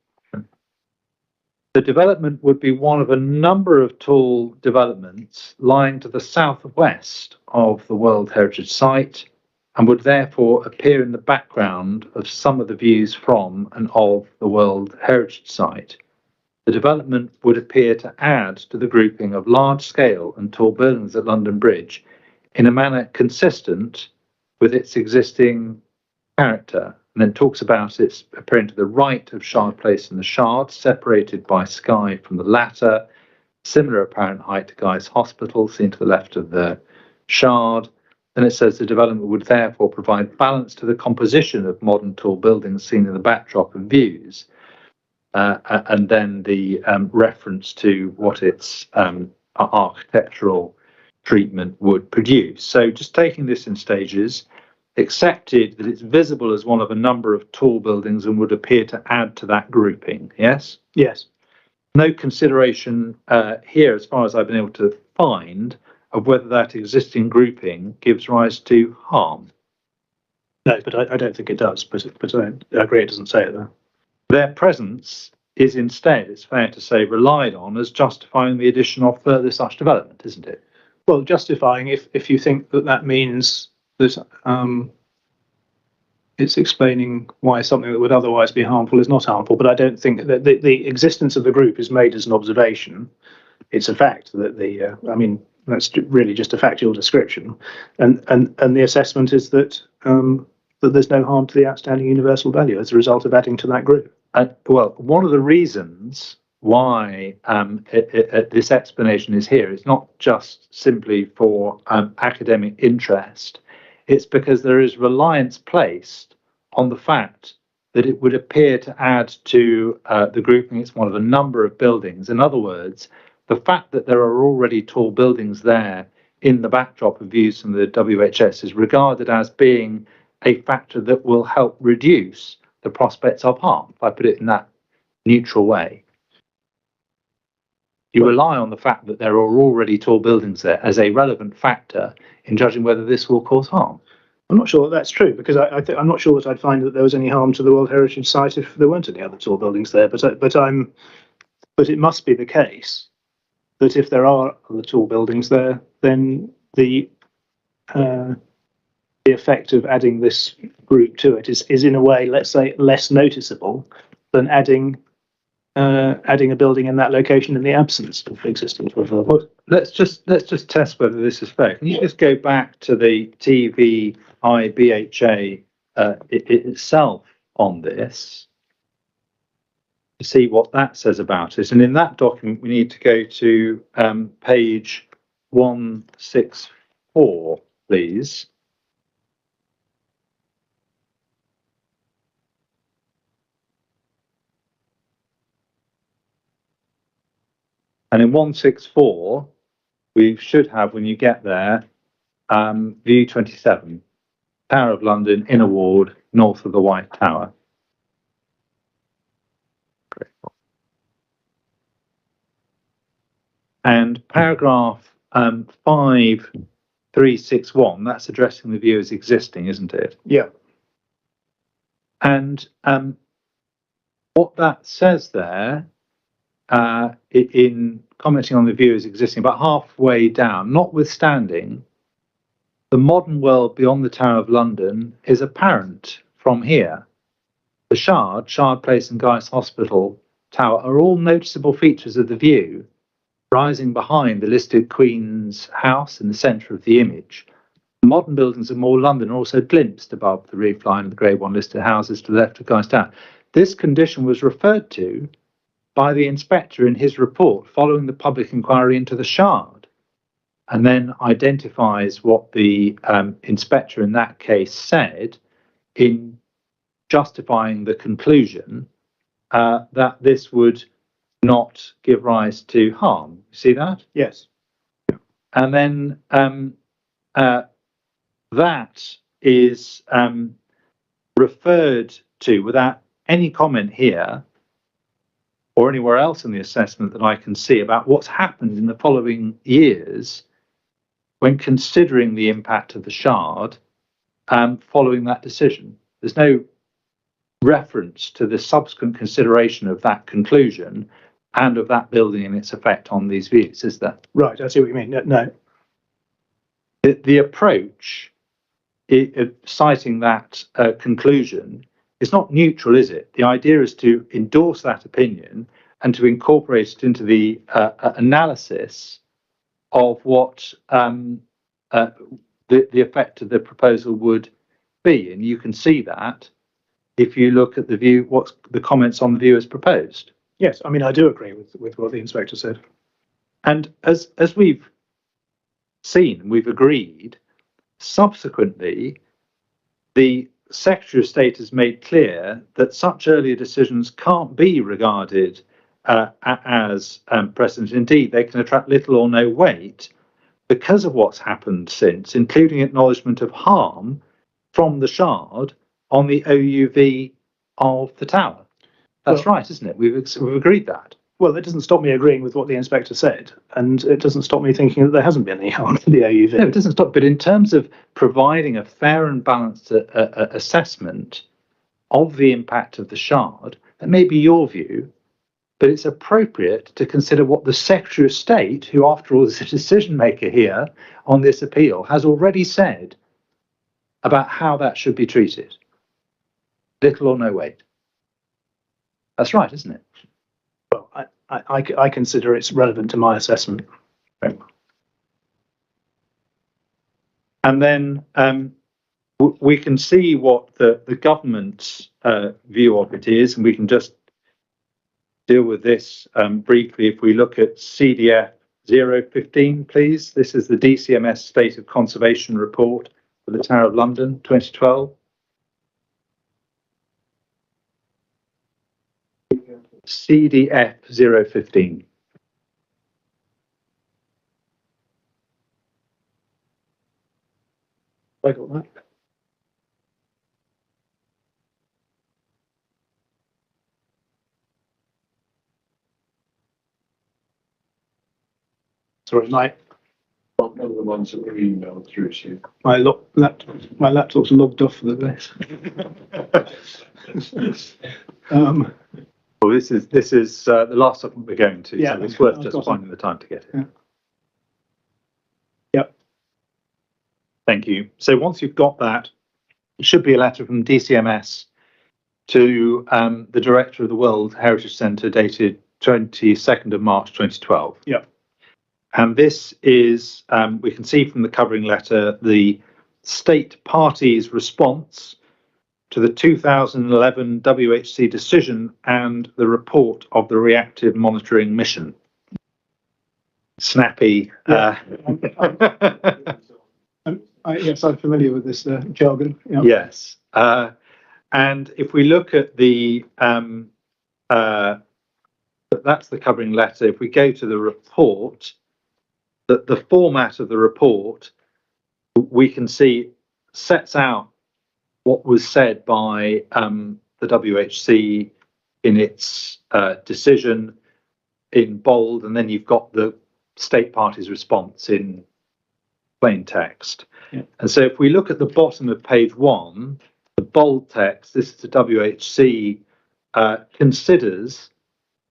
The development would be one of a number of tall developments lying to the southwest of the World Heritage Site, and would therefore appear in the background of some of the views from and of the World Heritage Site. The development would appear to add to the grouping of large-scale and tall buildings at London Bridge in a manner consistent with its existing character, and then talks about its appearing to the right of Shard Place and the Shard, separated by sky from the latter, similar apparent height to Guy's Hospital, seen to the left of the Shard. Then it says the development would therefore provide balance to the composition of modern tall buildings seen in the backdrop of views. And then the reference to what its architectural treatment would produce. So just taking this in stages, accepted that it's visible as one of a number of tall buildings and would appear to add to that grouping. Yes? Yes. No consideration here, as far as I've been able to find, of whether that existing grouping gives rise to harm. No, but I don't think it does. But I agree it doesn't say it there. Their presence is instead, it's fair to say, relied on as justifying the addition of further such development, isn't it? Well, justifying if you think that means that it's explaining why something that would otherwise be harmful is not harmful. But I don't think that the existence of the group is made as an observation. It's a fact that that's really just a factual description, and the assessment is that that there's no harm to the outstanding universal value as a result of adding to that group. Well, one of the reasons why this explanation is here is not just simply for academic interest. It's because there is reliance placed on the fact that it would appear to add to the grouping. It's one of a number of buildings. In other words, the fact that there are already tall buildings there in the backdrop of views from the WHS is regarded as being a factor that will help reduce the prospects of harm, if I put it in that neutral way. You rely on the fact that there are already tall buildings there as a relevant factor in judging whether this will cause harm. I'm not sure that's true, because I'm not sure that I'd find that there was any harm to the World Heritage Site if there weren't any other tall buildings there. But it must be the case that if there are other tall buildings there, then the effect of adding this group to it is in a way, let's say, less noticeable than adding a building in that location in the absence of existing. Well, let's just test whether this is fair. Can you just go back to the TVIBHA itself on this to see what that says about it? And in that document, we need to go to page 164, please. And in 164, we should have, when you get there, view 27, Tower of London, Inner Ward, north of the White Tower. Great. And paragraph 5361, that's addressing the view as existing, isn't it? Yeah. And what that says there, in commenting on the view as existing, about halfway down, notwithstanding, the modern world beyond the Tower of London is apparent from here. The Shard Place and Guy's Hospital Tower are all noticeable features of the view, rising behind the listed Queen's House in the centre of the image. The modern buildings of more London are also glimpsed above the roof line of the Grade 1 listed houses to the left of Guy's Tower. This condition was referred to by the inspector in his report following the public inquiry into the Shard, and then identifies what the inspector in that case said in justifying the conclusion that this would not give rise to harm. See that? Yes. And then that is referred to without any comment here or anywhere else in the assessment that I can see about what's happened in the following years when considering the impact of the Shard following that decision. There's no reference to the subsequent consideration of that conclusion and of that building and its effect on these views, is there? Right, I see what you mean. No. The approach, citing that conclusion, is not neutral, is it? The idea is to endorse that opinion and to incorporate it into the analysis of what the effect of the proposal would be. And you can see that if you look at the view, what's the comments on the view as proposed. Yes, I mean, I do agree with what the inspector said. And as we've seen, we've agreed, subsequently, the Secretary of State has made clear that such earlier decisions can't be regarded as precedent. Indeed, they can attract little or no weight because of what's happened since, including acknowledgement of harm from the Shard on the OUV of the tower. That's right, isn't it? We've agreed that. Well, it doesn't stop me agreeing with what the inspector said, and it doesn't stop me thinking that there hasn't been any harm to the OUV. No, it doesn't stop. But in terms of providing a fair and balanced assessment of the impact of the Shard, that may be your view, but it's appropriate to consider what the Secretary of State, who after all is a decision maker here on this appeal, has already said about how that should be treated. Little or no weight. That's right, isn't it? Well, I consider it's relevant to my assessment. Okay. And then we can see what the government's view of it is, and we can just deal with this briefly. If we look at CDF 015, please. This is the DCMS State of Conservation Report for the Tower of London, 2012. CDF 015. I got that. Sorry, my One of the ones that were emailed through to you. my laptop's logged off for the day. Well, this is the last document we're going to, Yeah, so it's worth I've just got finding the time to get it. Yeah. Yep. Thank you. So once you've got that, it should be a letter from DCMS to the Director of the World Heritage Centre dated 22nd of March 2012. Yep. And this is, we can see from the covering letter, the state party's response to the 2011 WHC decision and the report of the reactive monitoring mission. Snappy. Yeah. Yes, I'm familiar with this jargon. Yep. Yes. And if we look at the, that's the covering letter. If we go to the report, the format of the report, we can see sets out what was said by the WHC in its decision in bold, and then you've got the state party's response in plain text. Yeah. And so if we look at the bottom of page 1, the bold text, this is the WHC, considers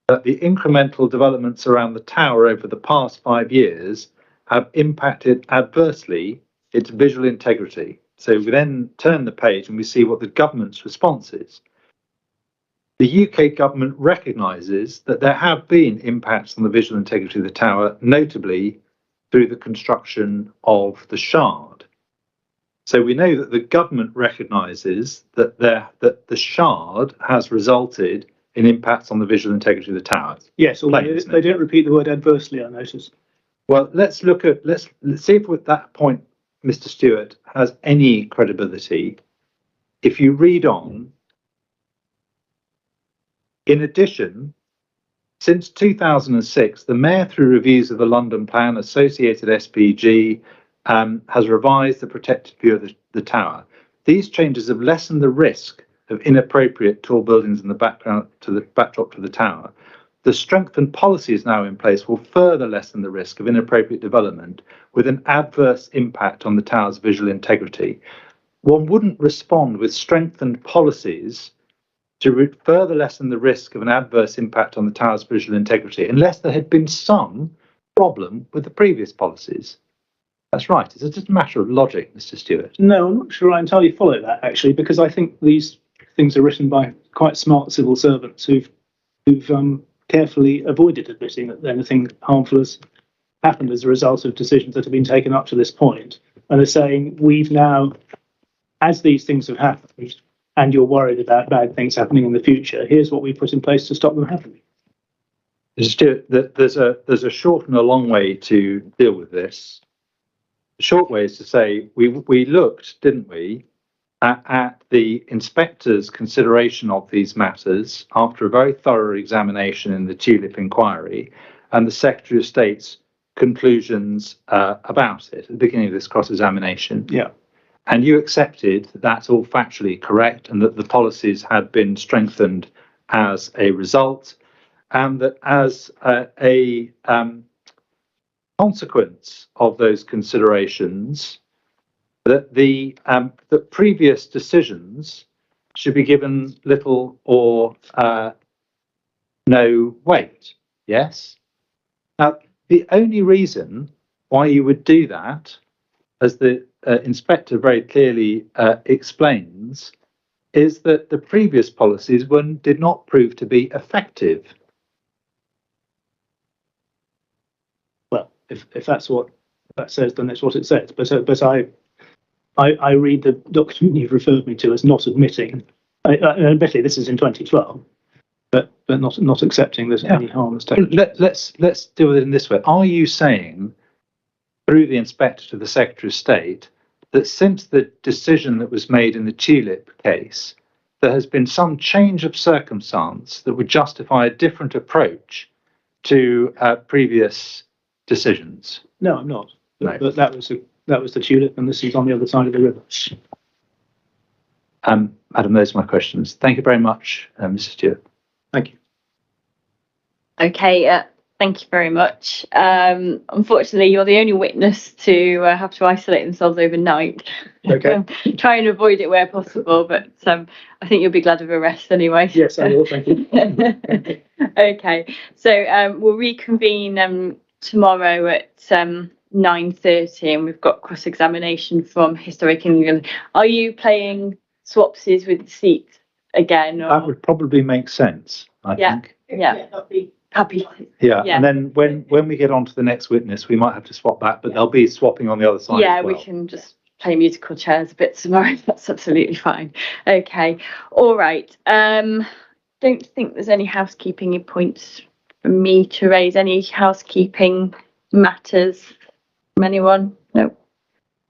that the incremental developments around the tower over the past 5 years have impacted adversely its visual integrity. So we then turn the page and we see what the government's response is. The UK government recognises that there have been impacts on the visual integrity of the tower, notably through the construction of the Shard. So we know that the government recognises that the Shard has resulted in impacts on the visual integrity of the tower. Yes, although they don't repeat the word adversely, I notice. Well, let's see if at that point Mr. Stewart has any credibility. If you read on, in addition, since 2006, the Mayor, through reviews of the London Plan, associated SPG, has revised the protected view of the tower. These changes have lessened the risk of inappropriate tall buildings in the background to the backdrop to the tower. The strengthened policies now in place will further lessen the risk of inappropriate development with an adverse impact on the tower's visual integrity. One wouldn't respond with strengthened policies to further lessen the risk of an adverse impact on the tower's visual integrity unless there had been some problem with the previous policies. That's right. It's just a matter of logic, Mr. Stewart. No, I'm not sure I entirely follow that, actually, because I think these things are written by quite smart civil servants who've carefully avoided admitting that anything harmful has happened as a result of decisions that have been taken up to this point, and are saying, we've now, as these things have happened, and you're worried about bad things happening in the future, here's what we put in place to stop them happening. Mr. Stewart, there's a short and a long way to deal with this. The short way is to say we looked, didn't we, at the inspector's consideration of these matters after a very thorough examination in the Tulip inquiry, and the Secretary of State's conclusions about it at the beginning of this cross-examination. Yeah. And you accepted that that's all factually correct and that the policies had been strengthened as a result, and that as a consequence of those considerations, that the previous decisions should be given little or no weight. Yes? Now, the only reason why you would do that, as the inspector very clearly explains, is that the previous policies did not prove to be effective. Well, if that's what that says, then that's what it says. But I read the document you've referred me to as not admitting, admittedly this is in 2012, but not accepting that any harm has taken. Let's deal with it in this way. Are you saying, through the inspector to the Secretary of State, that since the decision that was made in the Tulip case, there has been some change of circumstance that would justify a different approach to previous decisions? No, I'm not. No. But that was the Tulip, and this is on the other side of the river. Adam, those are my questions. Thank you very much, Mr. Stewart. Thank you. Okay, thank you very much. Unfortunately, you're the only witness to have to isolate themselves overnight. Okay. Try and avoid it where possible, but I think you'll be glad of a rest anyway. Yes, I will. Thank you. Okay, so we'll reconvene tomorrow at 9:30, and we've got cross-examination from Historic England. Are you playing swapsies with the seat again? Or? That would probably make sense, I think. Yeah, that'd be happy. Yeah, and then when we get on to the next witness, we might have to swap back, but they'll be swapping on the other side. Yeah, as well. we can just play musical chairs a bit tomorrow. That's absolutely fine. Okay, all right. Don't think there's any housekeeping points for me to raise. Any housekeeping matters from anyone?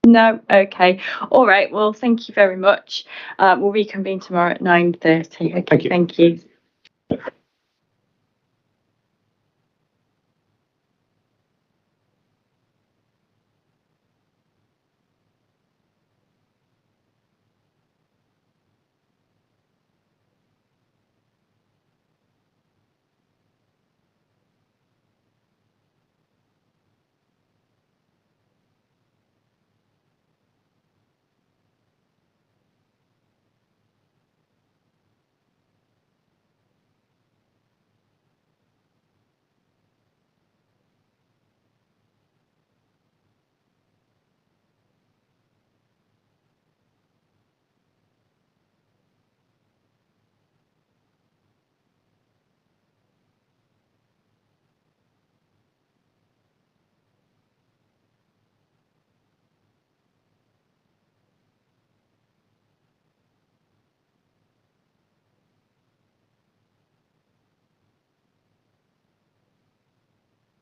No. Okay. All right. Well, thank you very much. We'll reconvene tomorrow at 9:30. Okay. Thank you.